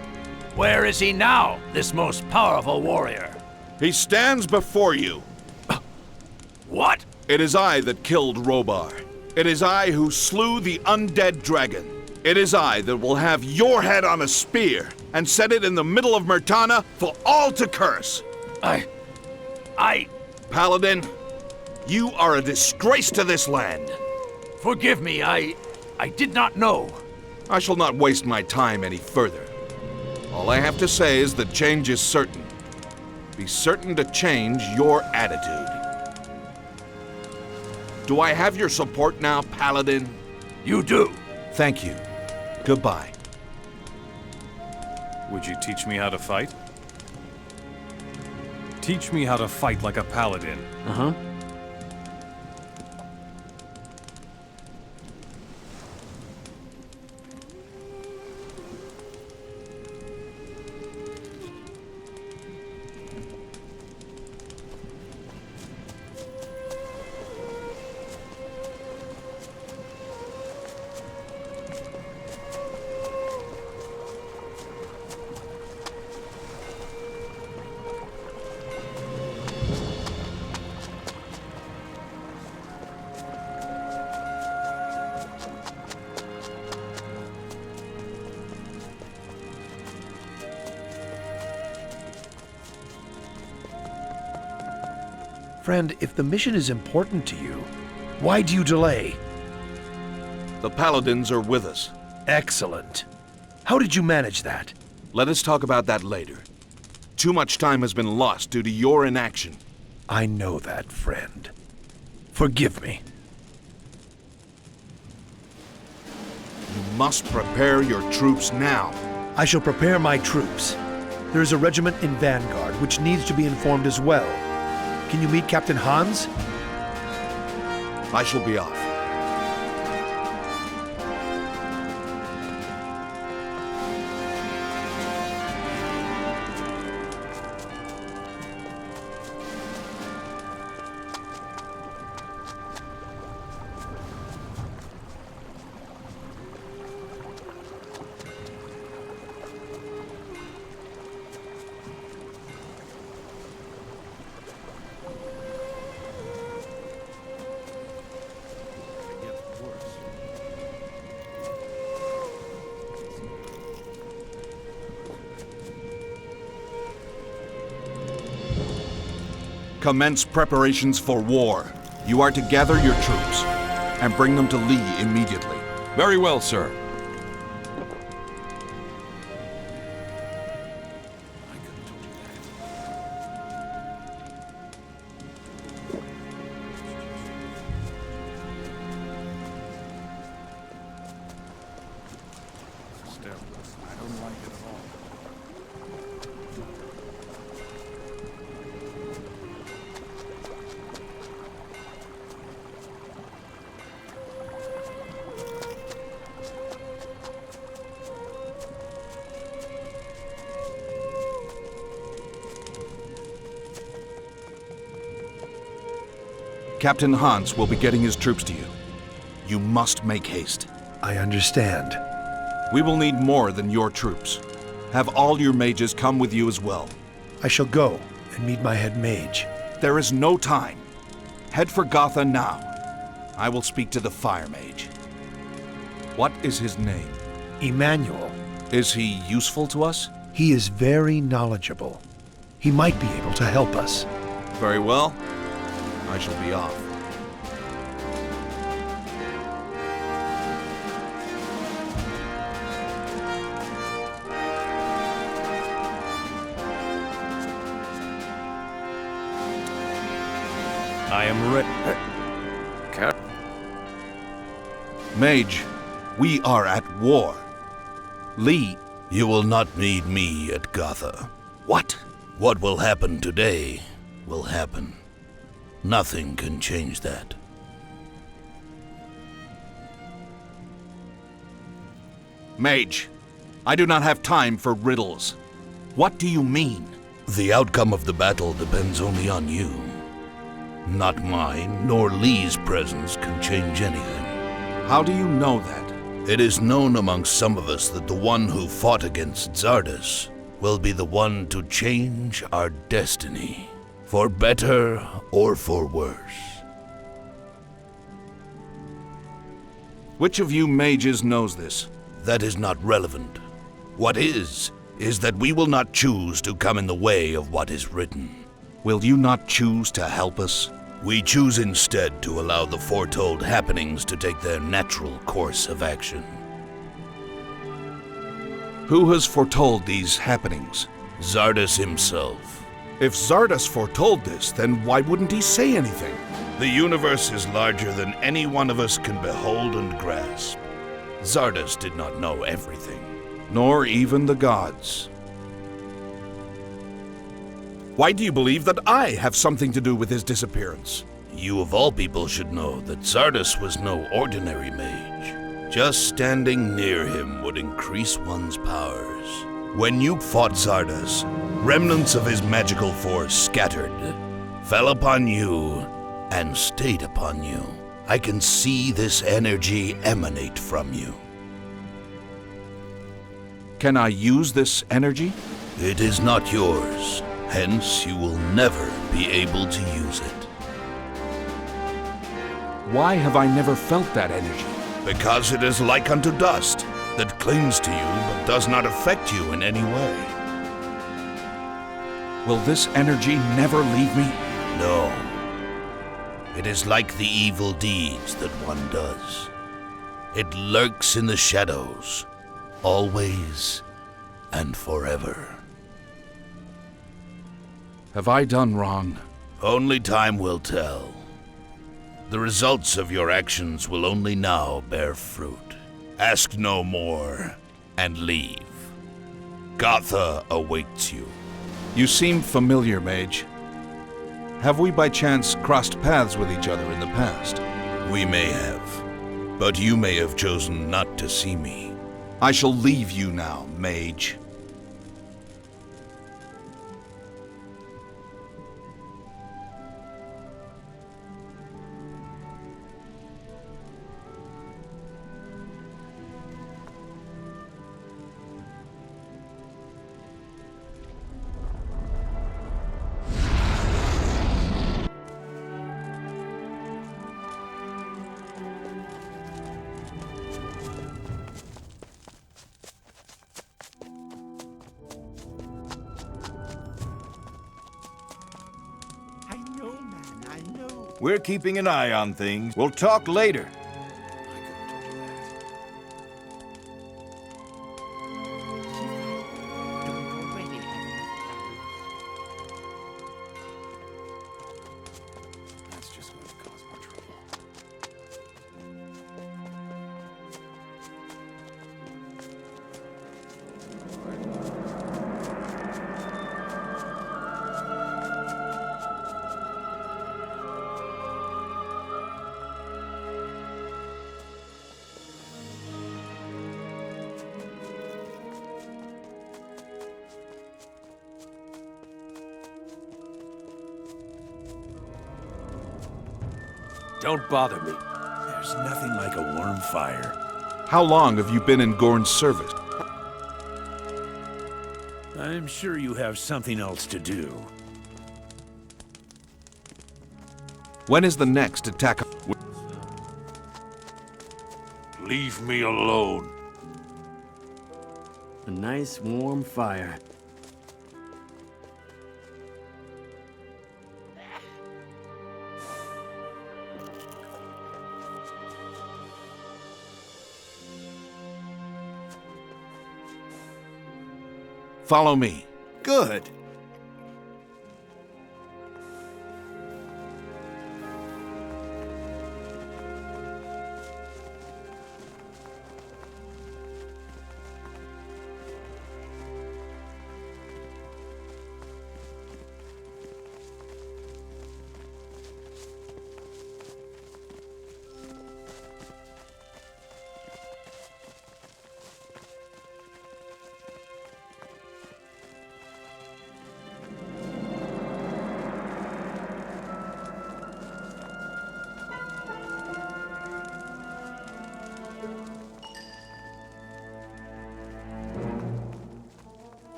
Where is he now, this most powerful warrior? He stands before you. What? It is I that killed Robar. It is I who slew the undead dragon. It is I that will have your head on a spear and set it in the middle of Murtana for all to curse. Paladin, you are a disgrace to this land. Forgive me, I did not know. I shall not waste my time any further. All I have to say is that change is certain. Be certain to change your attitude. Do I have your support now, Paladin? You do. Thank you. Goodbye. Would you teach me how to fight? Teach me how to fight like a paladin. Uh-huh. Friend, if the mission is important to you, why do you delay? The Paladins are with us. Excellent. How did you manage that? Let us talk about that later. Too much time has been lost due to your inaction. I know that, friend. Forgive me. You must prepare your troops now. I shall prepare my troops. There is a regiment in Vanguard which needs to be informed as well. Can you meet Captain Hans? I shall be off. Commence preparations for war. You are to gather your troops and bring them to Lee immediately. Very well, sir. Still, I don't like it at all. Captain Hans will be getting his troops to you. You must make haste. I understand. We will need more than your troops. Have all your mages come with you as well. I shall go and meet my head mage. There is no time. Head for Gotha now. I will speak to the fire mage. What is his name? Emmanuel. Is he useful to us? He is very knowledgeable. He might be able to help us. Very well. I shall be off. I am ready. Mage, we are at war. Lee, You will not need me at Gotha. what? What will happen today will happen. Nothing can change that. Mage, I do not have time for riddles. What do you mean? The outcome of the battle depends only on you. Not mine nor Lee's presence can change anything. How do you know that? It is known amongst some of us that the one who fought against Zardes will be the one to change our destiny, for better or for worse. Which of you mages knows this? That is not relevant. What is that we will not choose to come in the way of what is written. Will you not choose to help us? We choose instead to allow the foretold happenings to take their natural course of action. Who has foretold these happenings? Zardes himself. If Zardes foretold this, then why wouldn't he say anything? The universe is larger than any one of us can behold and grasp. Zardes did not know everything. Nor even the gods. Why do you believe that I have something to do with his disappearance? You of all people should know that Zardes was no ordinary mage. Just standing near him would increase one's powers. When you fought Zardes, remnants of his magical force scattered, fell upon you, and stayed upon you. I can see this energy emanate from you. Can I use this energy? It is not yours. Hence, you will never be able to use it. Why have I never felt that energy? Because it is like unto dust that clings to you but does not affect you in any way. Will this energy never leave me? No. It is like the evil deeds that one does. It lurks in the shadows, always and forever. Have I done wrong? Only time will tell. The results of your actions will only now bear fruit. Ask no more, and leave. Gotha awaits you. You seem familiar, Mage. Have we by chance crossed paths with each other in the past? We may have, but you may have chosen not to see me. I shall leave you now, Mage. We're keeping an eye on things. We'll talk later. That's just going to cause more trouble. Don't bother me. There's nothing like a warm fire. How long have you been in Gorn's service? I'm sure you have something else to do. When is the next attack? Leave me alone. A nice warm fire. Follow me. Good.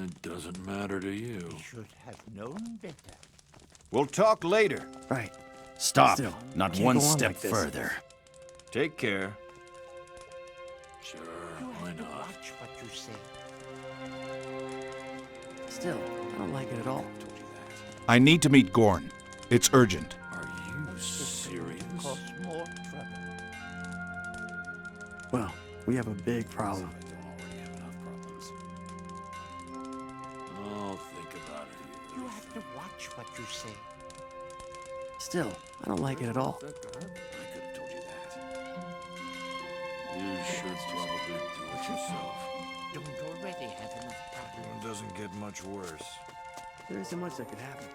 It doesn't matter to you. Should have known better. We'll talk later. Right. Stop. Still, Not can't one go on step like this. further. Take care. Sure, You why have to not? watch what you say. Still, I don't like it at all. I need to meet Gorn. It's urgent. Are you serious? Cause more trouble. Well, we have a big problem. I'll think about it. You have to watch what you say. Still, I don't like it at all. I could have told you that. You should probably do it yourself. Don't already have enough problems. It doesn't get much worse. There isn't much that could happen.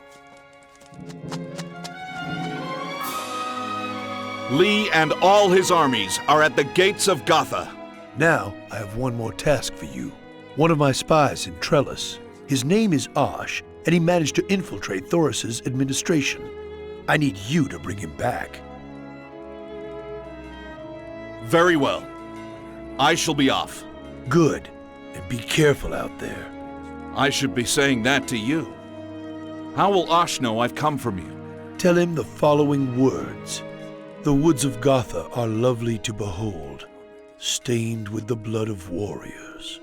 Lee and all his armies are at the gates of Gotha. Now, I have one more task for you. One of my spies in Trellis. His name is Osh, and he managed to infiltrate Thoris's administration. I need you to bring him back. Very well. I shall be off. Good. And be careful out there. I should be saying that to you. How will Osh know I've come from you? Tell him the following words. The woods of Gotha are lovely to behold, stained with the blood of warriors.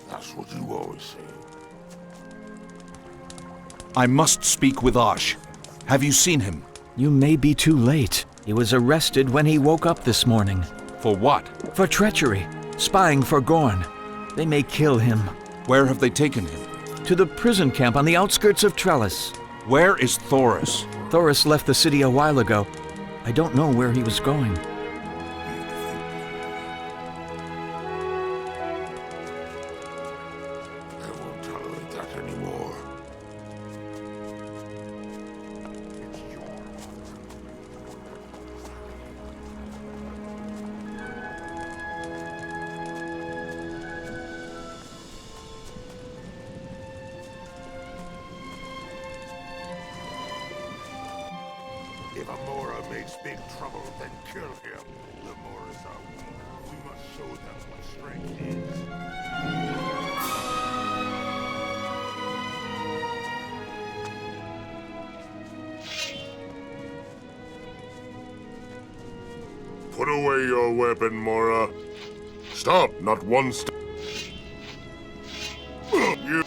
That's what you always say. I must speak with Osh. Have you seen him? You may be too late. He was arrested when he woke up this morning. For what? For treachery. Spying for Gorn. They may kill him. Where have they taken him? To the prison camp on the outskirts of Trellis. Where is Thoris? Thoris left the city a while ago. I don't know where he was going. I won't tolerate that anymore. If Amora made big trouble, then kill him. The Moors are weak. We must show them what strength is. Put away your weapon, Mora. Stop, not one step. You...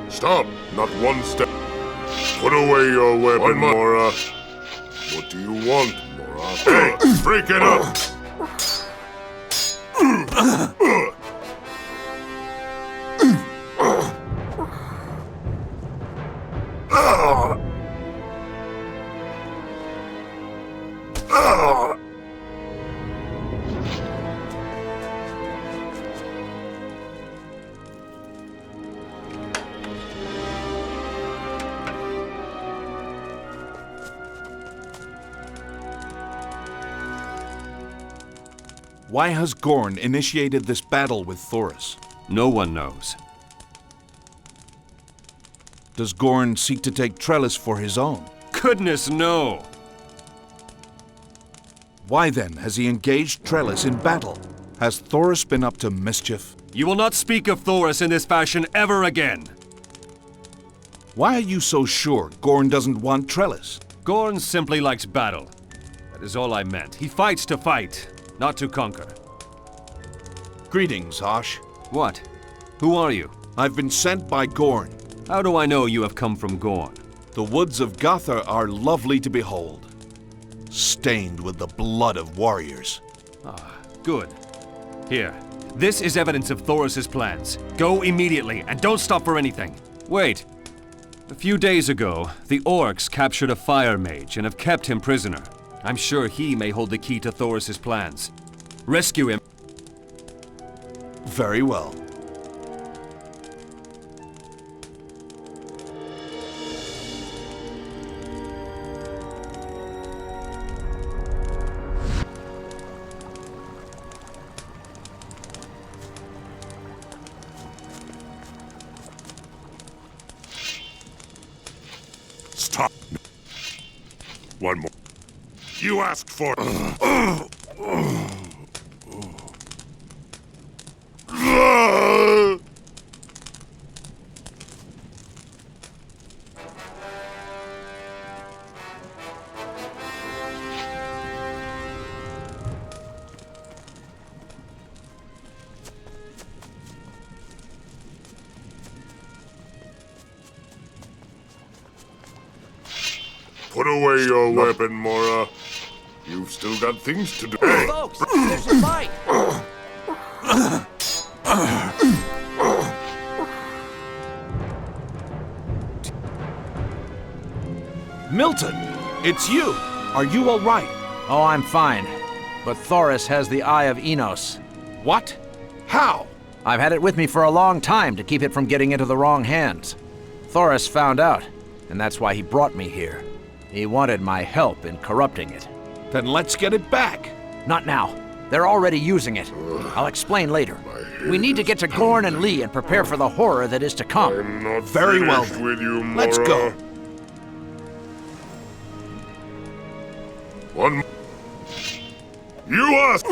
Stop! Not one step. Put away your weapon, Mora. What do you want, Mora? Hey, break it up! Why has Gorn initiated this battle with Thoris? No one knows. Does Gorn seek to take Trellis for his own? Goodness, no! Why then has he engaged Trellis in battle? Has Thoris been up to mischief? You will not speak of Thoris in this fashion ever again! Why are you so sure Gorn doesn't want Trellis? Gorn simply likes battle. That is all I meant. He fights to fight, not to conquer. Greetings, Hosh. What? Who are you? I've been sent by Gorn. How do I know you have come from Gorn? The woods of Gothic are lovely to behold, stained with the blood of warriors. Ah, good. Here, this is evidence of Thoris's plans. Go immediately, and don't stop for anything. Wait. A few days ago, the orcs captured a fire mage and have kept him prisoner. I'm sure he may hold the key to Thoris's plans. Rescue him. Very well. Stop. One more. You asked for Put away your weapon, Mora. You've still got things to do. Hey! Folks, there's a fight! Milton! It's you! Are you all right? Oh, I'm fine. But Thoris has the Eye of Enos. What? How? I've had it with me for a long time to keep it from getting into the wrong hands. Thoris found out, and that's why he brought me here. He wanted my help in corrupting it. Then let's get it back. Not now. They're already using it. I'll explain later. We need to get to Gorn and Lee and prepare for the horror that is to come. I'm not Very well. finished with you, Mora. Let's go. One. You asked.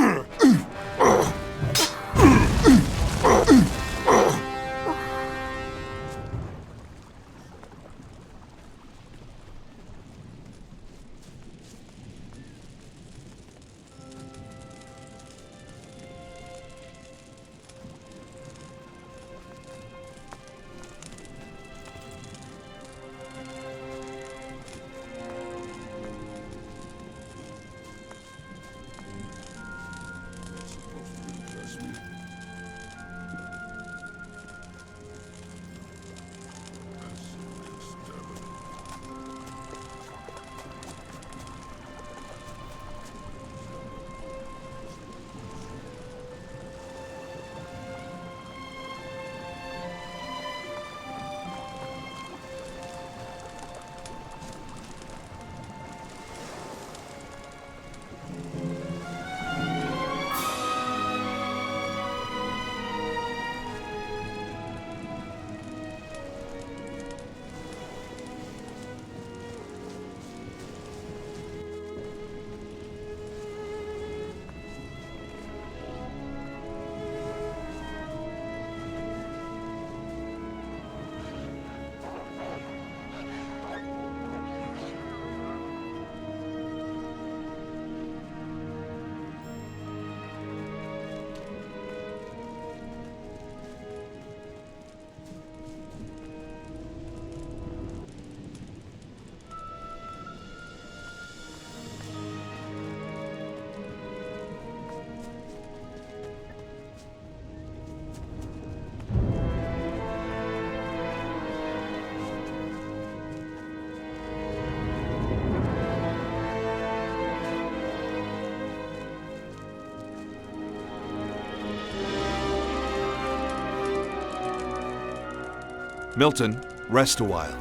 Milton, rest a while.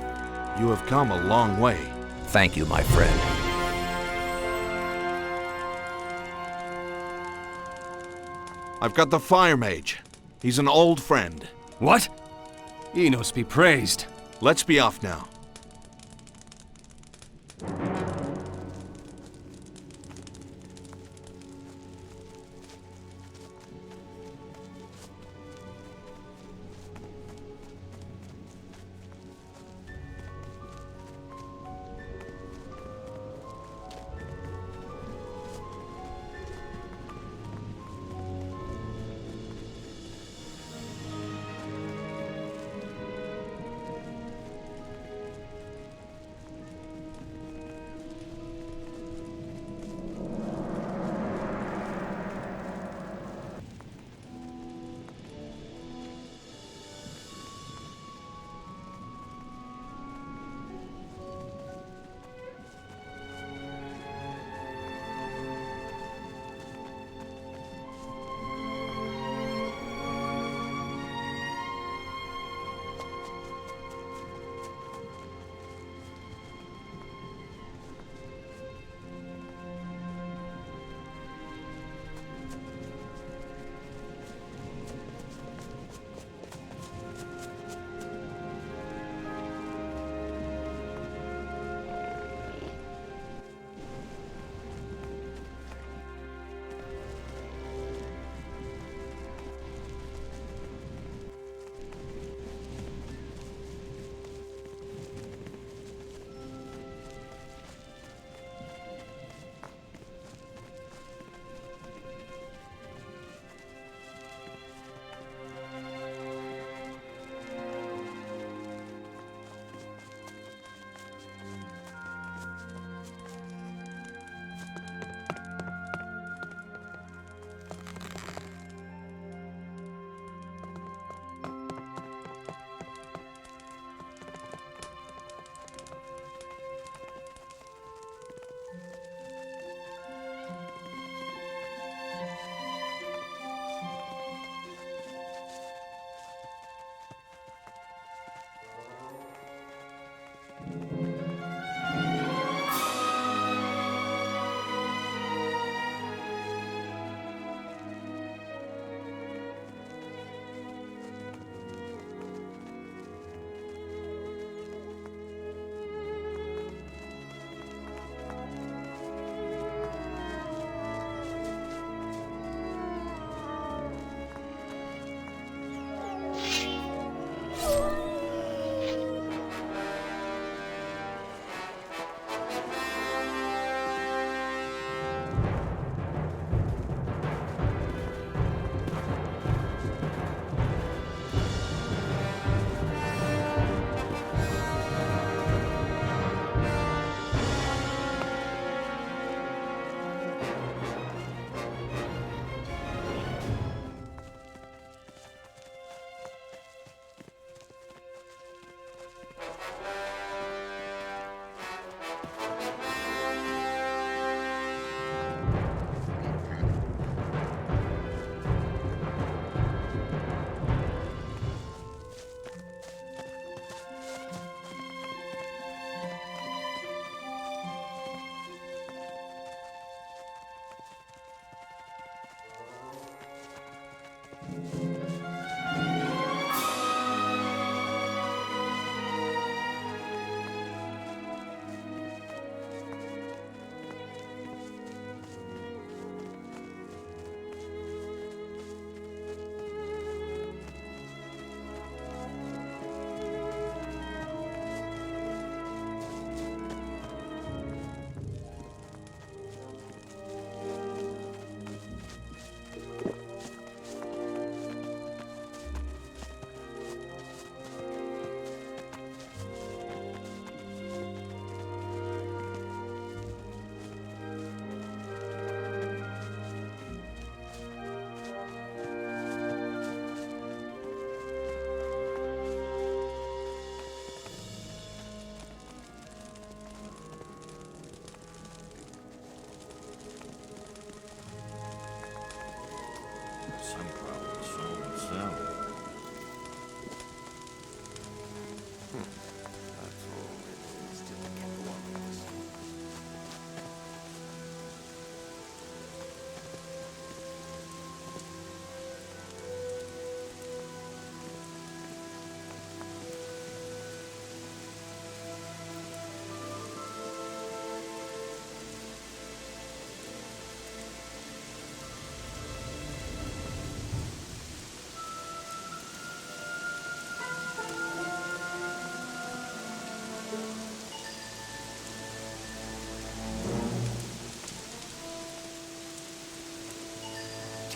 You have come a long way. Thank you, my friend. I've got the Fire Mage. He's an old friend. What? Enos be praised. Let's be off now.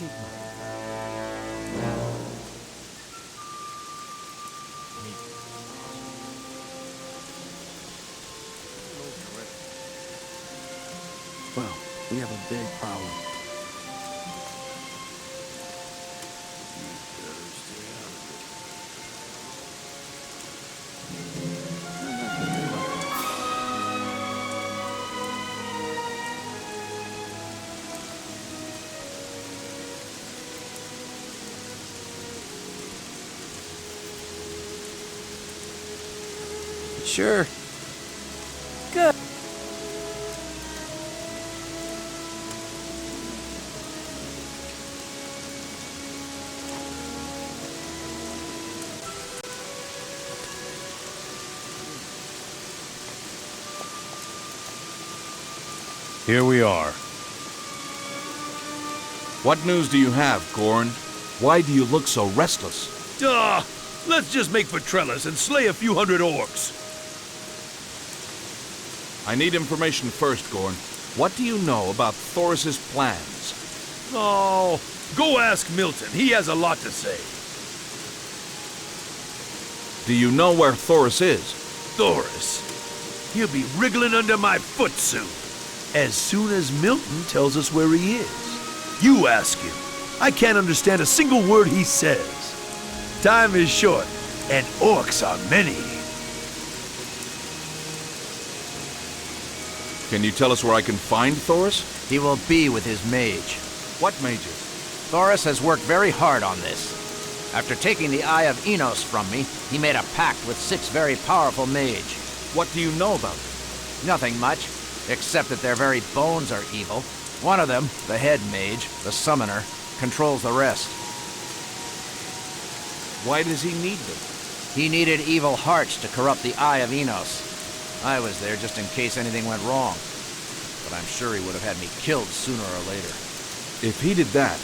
Well, we have a big problem. Sure. Good. Here we are. What news do you have, Gorn? Why do you look so restless? Duh! Let's just make for Trellis and slay a few hundred orcs. I need information first, Gorn. What do you know about Thoris's plans? Oh, go ask Milton. He has a lot to say. Do you know where Thoris is? Thoris? He'll be wriggling under my foot soon. As soon as Milton tells us where he is. You ask him. I can't understand a single word he says. Time is short, and orcs are many. Can you tell us where I can find Thoris? He will be with his mage. What mages? Thoris has worked very hard on this. After taking the Eye of Enos from me, he made a pact with 6 very powerful mage. What do you know about them? Nothing much, except that their very bones are evil. One of them, the head mage, the summoner, controls the rest. Why does he need them? He needed evil hearts to corrupt the Eye of Enos. I was there just in case anything went wrong. But I'm sure he would have had me killed sooner or later. If he did that,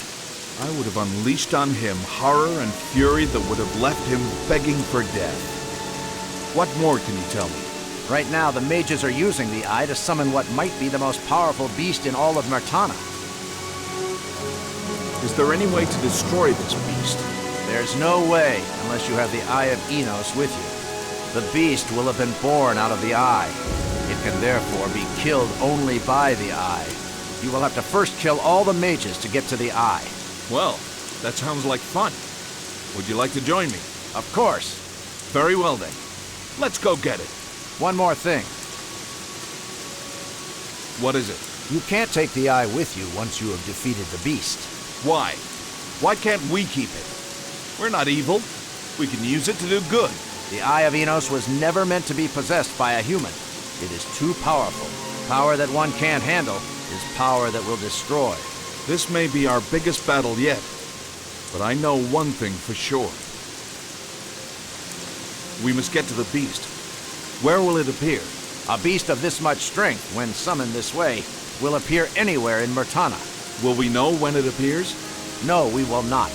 I would have unleashed on him horror and fury that would have left him begging for death. What more can you tell me? Right now, the mages are using the Eye to summon what might be the most powerful beast in all of Murtana. Is there any way to destroy this beast? There's no way, unless you have the Eye of Enos with you. The beast will have been born out of the Eye. It can therefore be killed only by the Eye. You will have to first kill all the mages to get to the Eye. Well, that sounds like fun. Would you like to join me? Of course. Very well then. Let's go get it. One more thing. What is it? You can't take the Eye with you once you have defeated the beast. Why? Why can't we keep it? We're not evil. We can use it to do good. The Eye of Enos was never meant to be possessed by a human. It is too powerful. Power that one can't handle is power that will destroy. This may be our biggest battle yet, but I know one thing for sure. We must get to the beast. Where will it appear? A beast of this much strength, when summoned this way, will appear anywhere in Murtana. Will we know when it appears? No, we will not.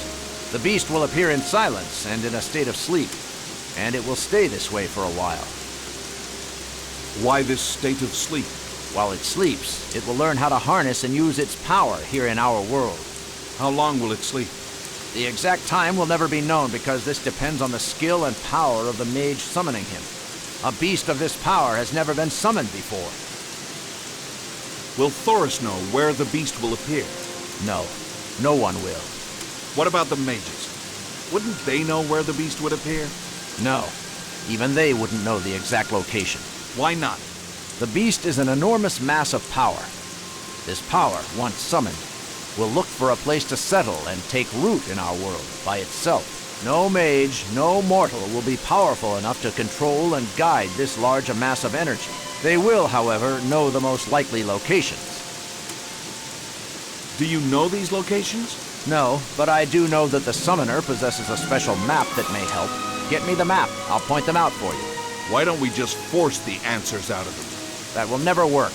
The beast will appear in silence and in a state of sleep, and it will stay this way for a while. Why this state of sleep? While it sleeps, it will learn how to harness and use its power here in our world. How long will it sleep? The exact time will never be known because this depends on the skill and power of the mage summoning him. A beast of this power has never been summoned before. Will Thoris know where the beast will appear? No, no one will. What about the mages? Wouldn't they know where the beast would appear? No, even they wouldn't know the exact location. Why not? The beast is an enormous mass of power. This power, once summoned, will look for a place to settle and take root in our world by itself. No mage, no mortal will be powerful enough to control and guide this large a mass of energy. They will, however, know the most likely locations. Do you know these locations? No, but I do know that the summoner possesses a special map that may help. Get me the map. I'll point them out for you. Why don't we just force the answers out of them? That will never work.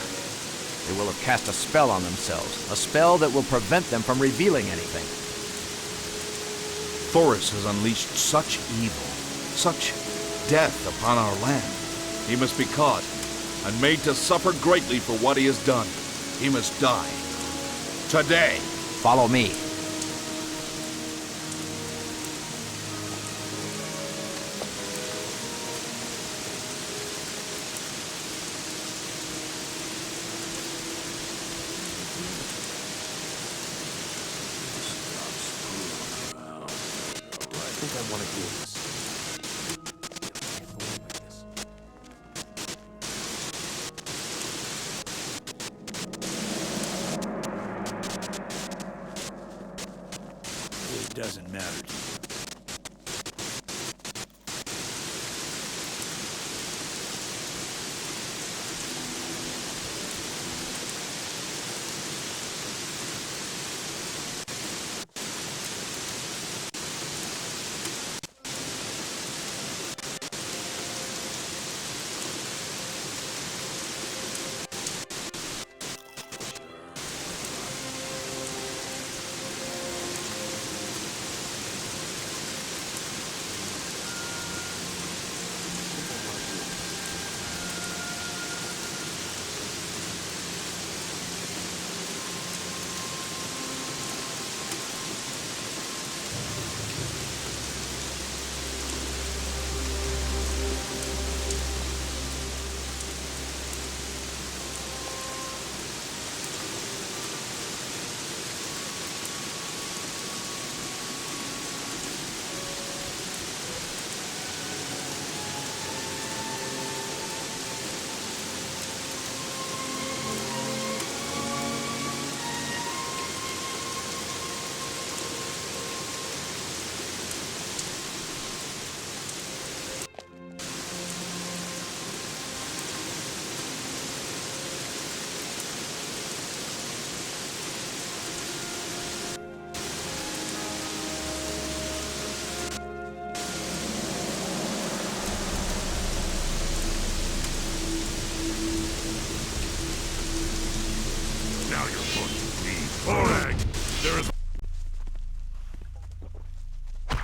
They will have cast a spell on themselves, a spell that will prevent them from revealing anything. Thoris has unleashed such evil, such death upon our land. He must be caught and made to suffer greatly for what he has done. He must die. Today. Follow me. think I want to do this. It doesn't matter to you.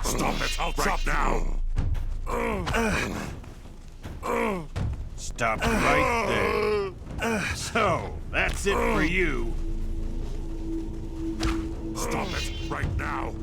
Stop it! I'll chop now! Stop right there. So, that's it for you. Stop it right now!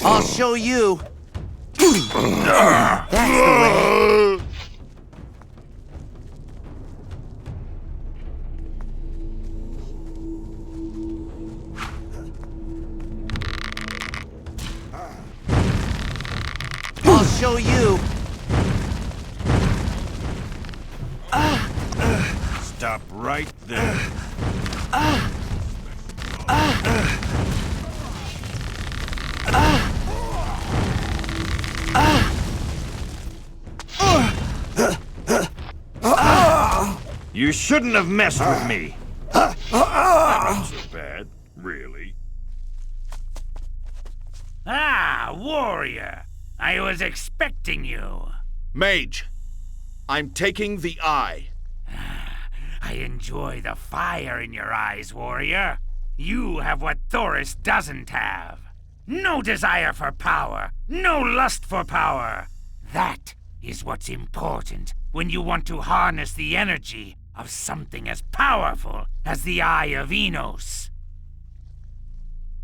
I'll show you. That's the way. I'll show you. Stop right there. You shouldn't have messed with me. Not so bad, really. Ah, warrior! I was expecting you. Mage, I'm taking the eye. I enjoy the fire in your eyes, warrior. You have what Thoris doesn't have. No desire for power, no lust for power. That is what's important when you want to harness the energy of something as powerful as the Eye of Enos.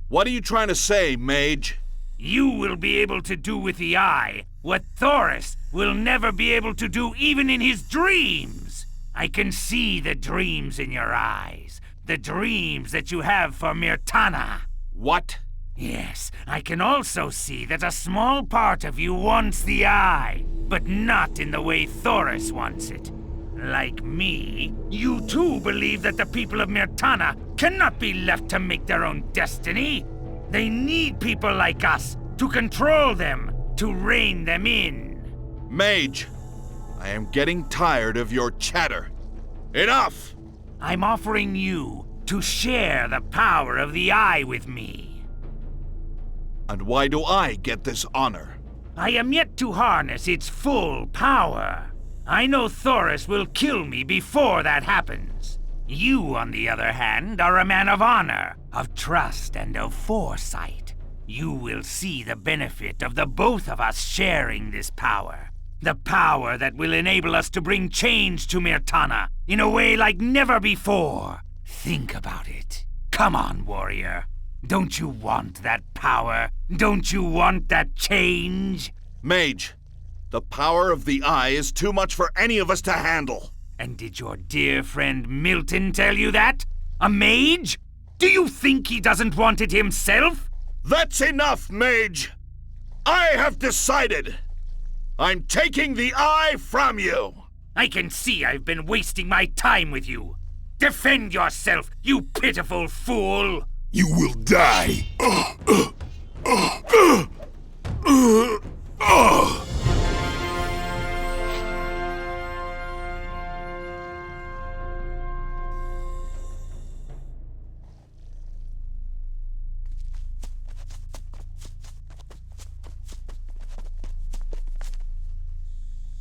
What are you trying to say, Mage? You will be able to do with the Eye what Thoris will never be able to do even in his dreams. I can see the dreams in your eyes, the dreams that you have for Myrtana. What? Yes, I can also see that a small part of you wants the Eye, but not in the way Thoris wants it. Like me, you too believe that the people of Myrtana cannot be left to make their own destiny. They need people like us to control them, to rein them in. Mage, I am getting tired of your chatter. Enough! I'm offering you to share the power of the Eye with me. And why do I get this honor? I am yet to harness its full power. I know Thoris will kill me before that happens. You, on the other hand, are a man of honor, of trust, and of foresight. You will see the benefit of the both of us sharing this power. The power that will enable us to bring change to Myrtana in a way like never before. Think about it. Come on, warrior. Don't you want that power? Don't you want that change? Mage, the power of the eye is too much for any of us to handle. And did your dear friend Milton tell you that? A mage? Do you think he doesn't want it himself? That's enough, Mage! I have decided! I'm taking the eye from you! I can see I've been wasting my time with you. Defend yourself, you pitiful fool! You will die!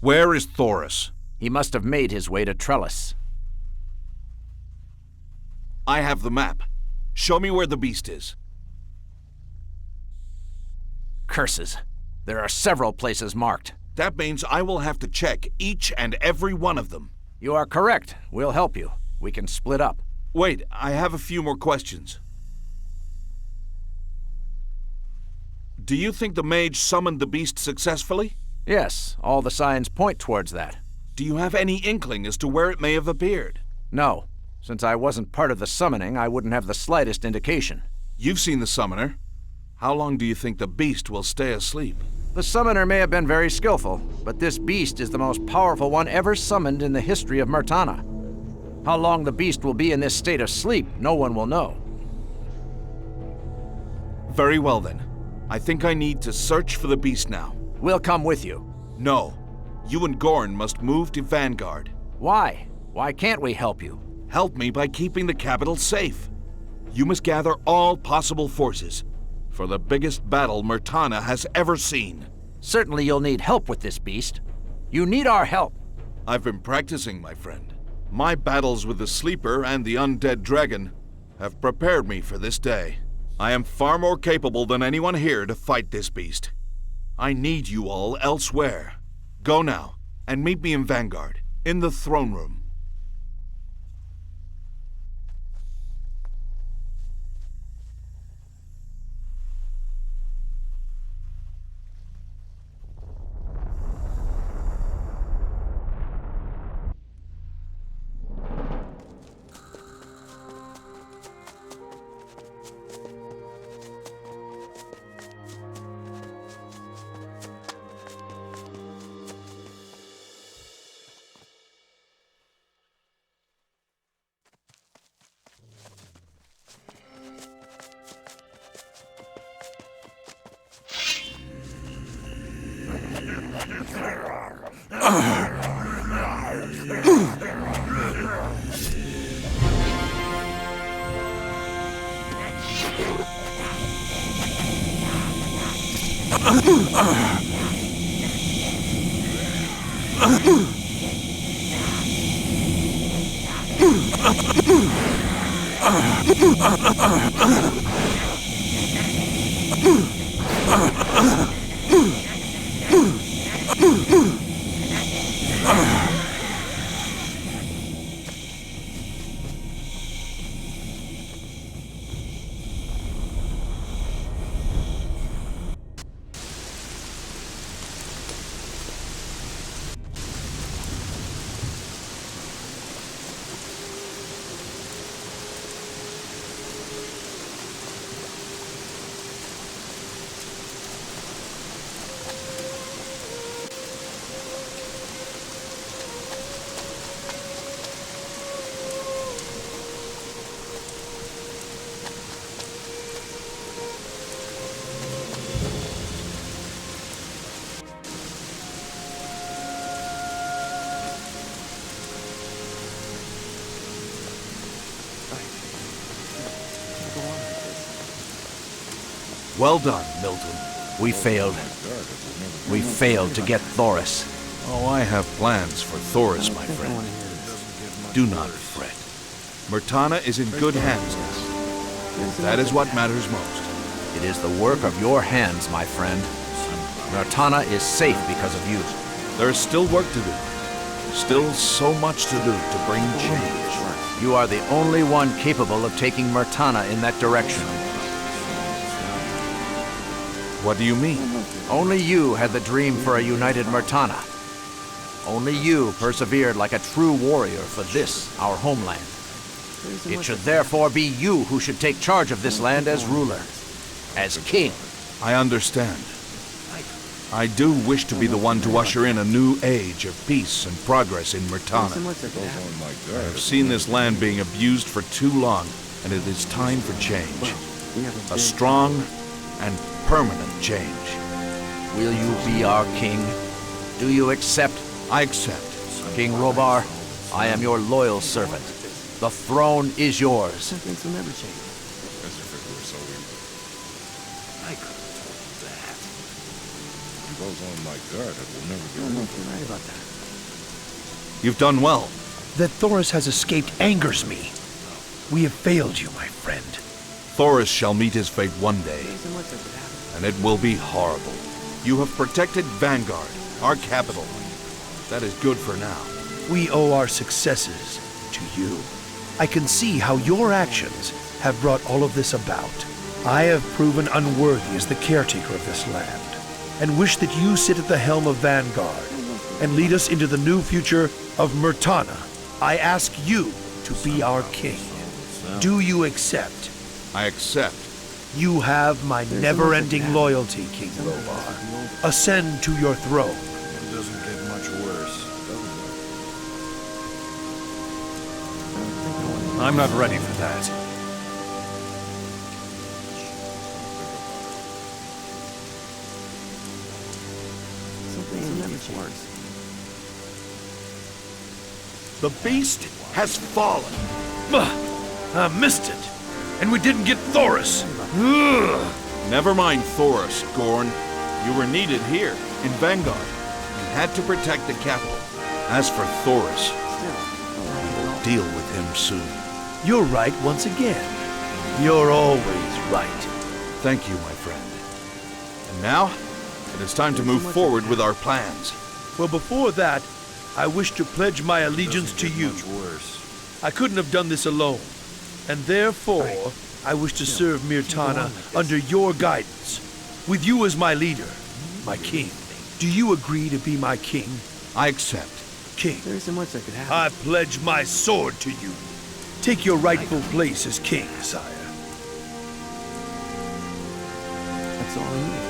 Where is Thoris? He must have made his way to Trellis. I have the map. Show me where the beast is. Curses. There are several places marked. That means I will have to check each and every one of them. You are correct. We'll help you. We can split up. Wait, I have a few more questions. Do you think the mage summoned the beast successfully? Yes, all the signs point towards that. Do you have any inkling as to where it may have appeared? No. Since I wasn't part of the summoning, I wouldn't have the slightest indication. You've seen the summoner. How long do you think the beast will stay asleep? The summoner may have been very skillful, but this beast is the most powerful one ever summoned in the history of Myrtana. How long the beast will be in this state of sleep, no one will know. Very well then. I think I need to search for the beast now. We'll come with you. No. You and Gorn must move to Vanguard. Why? Why can't we help you? Help me by keeping the capital safe. You must gather all possible forces for the biggest battle Myrtana has ever seen. Certainly you'll need help with this beast. You need our help. I've been practicing, my friend. My battles with the Sleeper and the undead dragon have prepared me for this day. I am far more capable than anyone here to fight this beast. I need you all elsewhere. Go now, and meet me in Vanguard, in the throne room. Well done, Milton. We failed. We failed to get Thoris. Oh, I have plans for Thoris, my friend. Do not fret. Myrtana is in good hands now. That is what matters most. It is the work of your hands, my friend. Myrtana is safe because of you. There is still work to do. Still so much to do to bring change. You are the only one capable of taking Myrtana in that direction. What do you mean? Only you had the dream for a united Myrtana. Only you persevered like a true warrior for this, our homeland. It should therefore be you who should take charge of this land as ruler, as king. I understand. I do wish to be the one to usher in a new age of peace and progress in Myrtana. I have seen this land being abused for too long, and it is time for change. A strong and permanent change. Will you be our king? Do you accept? I accept. King Robar, I am your loyal servant. The throne is yours. Some things will never change. I could have told you that. If he goes on like that, it will never get over. You're right about that. You've done well. That Thoris has escaped angers me. We have failed you, my friend. Thoris shall meet his fate one day, and it will be horrible. You have protected Vanguard, our capital. That is good for now. We owe our successes to you. I can see how your actions have brought all of this about. I have proven unworthy as the caretaker of this land, and wish that you sit at the helm of Vanguard and lead us into the new future of Myrtana. I ask you to be our king. Do you accept? I accept. You have my never-ending loyalty, King Robar. Ascend to your throne. It doesn't get much worse, doesn't it? I'm not ready for that. Something will never change. The beast has fallen. I missed it. And we didn't get Thoris. Ugh. Never mind Thoris, Gorn. You were needed here, in Vanguard. You had to protect the capital. As for Thoris, we will deal with him soon. You're right once again. You're always right. Thank you, my friend. And now, it is time to move forward with our plans. Well, before that, I wish to pledge my allegiance to you. I couldn't have done this alone, and therefore, I wish to serve Myrtana under your guidance, with you as my leader, my king. Do you agree to be my king? I accept. King, There isn't much that could happen. I pledge my sword to you. Take your rightful place as king, sire. That's all I need.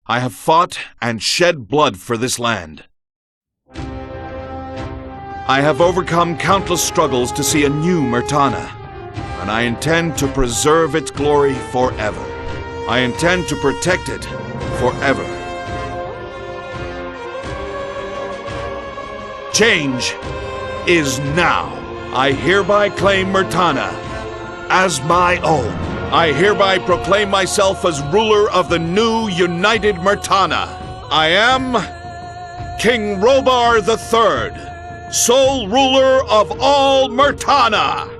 I have fought and shed blood for this land. I have overcome countless struggles to see a new Myrtana, and I intend to preserve its glory forever. I intend to protect it forever. Change is now. I hereby claim Myrtana as my own. I hereby proclaim myself as ruler of the new united Myrtana. I am King Robar III, sole ruler of all Myrtana.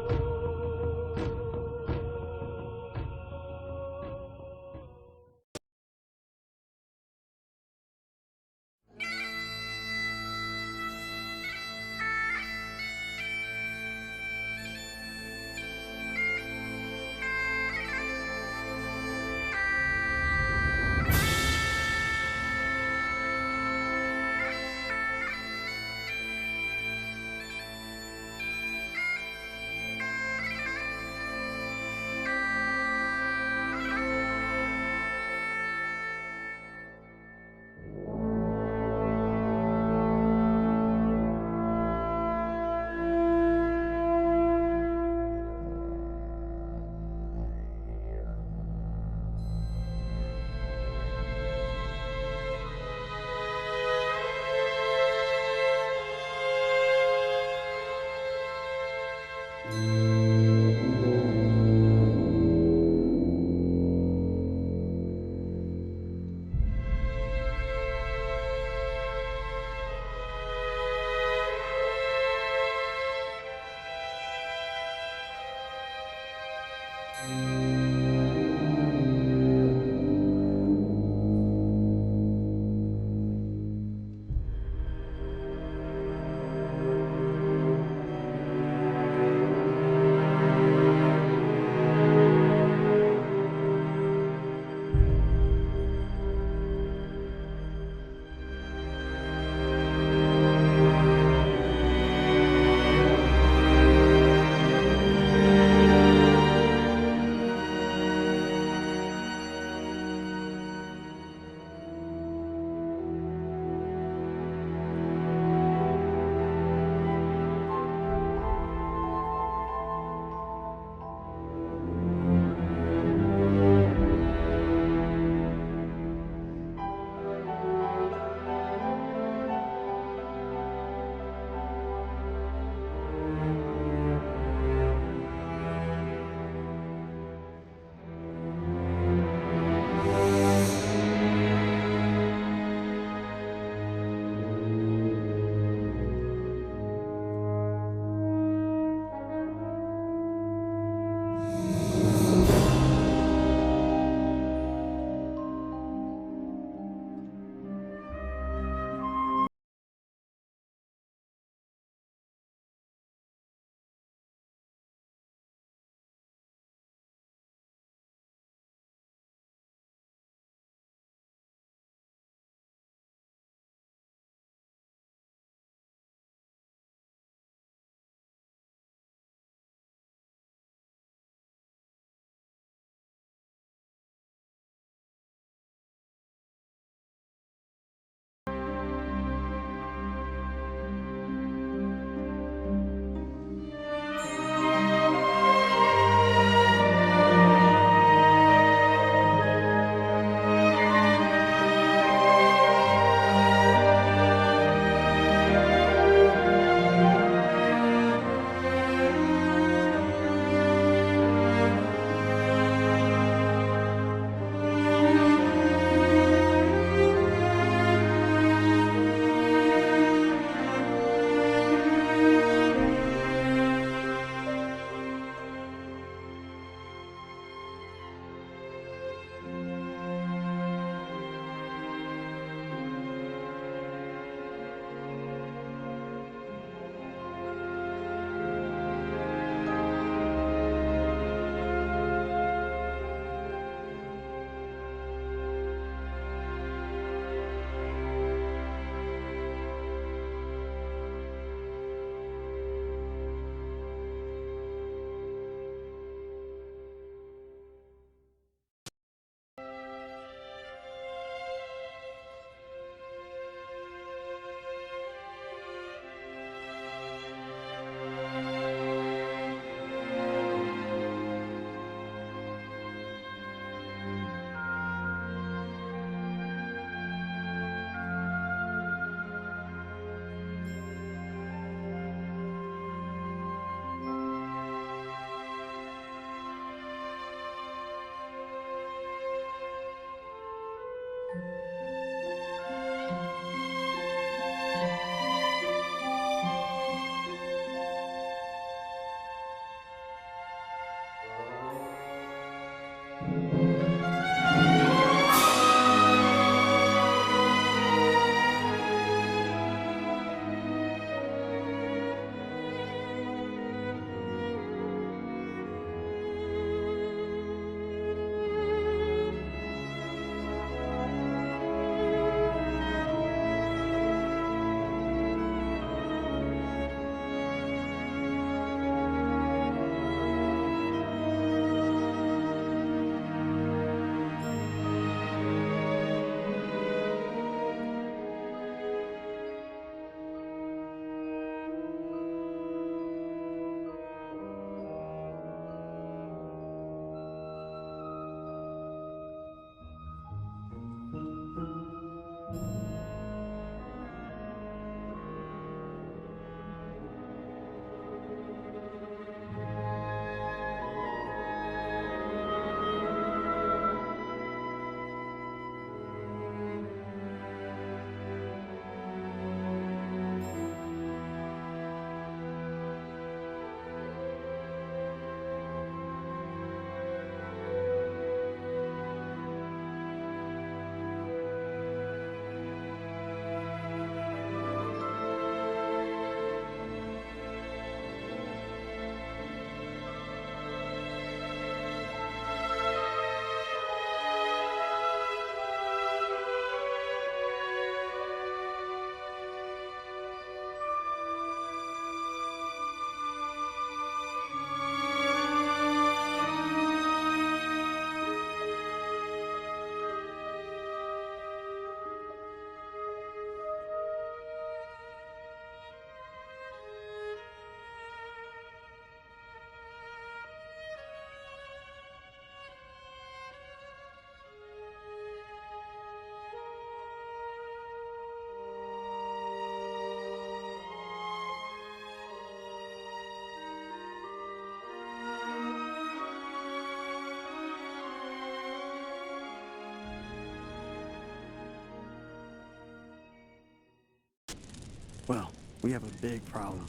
Well, we have a big problem.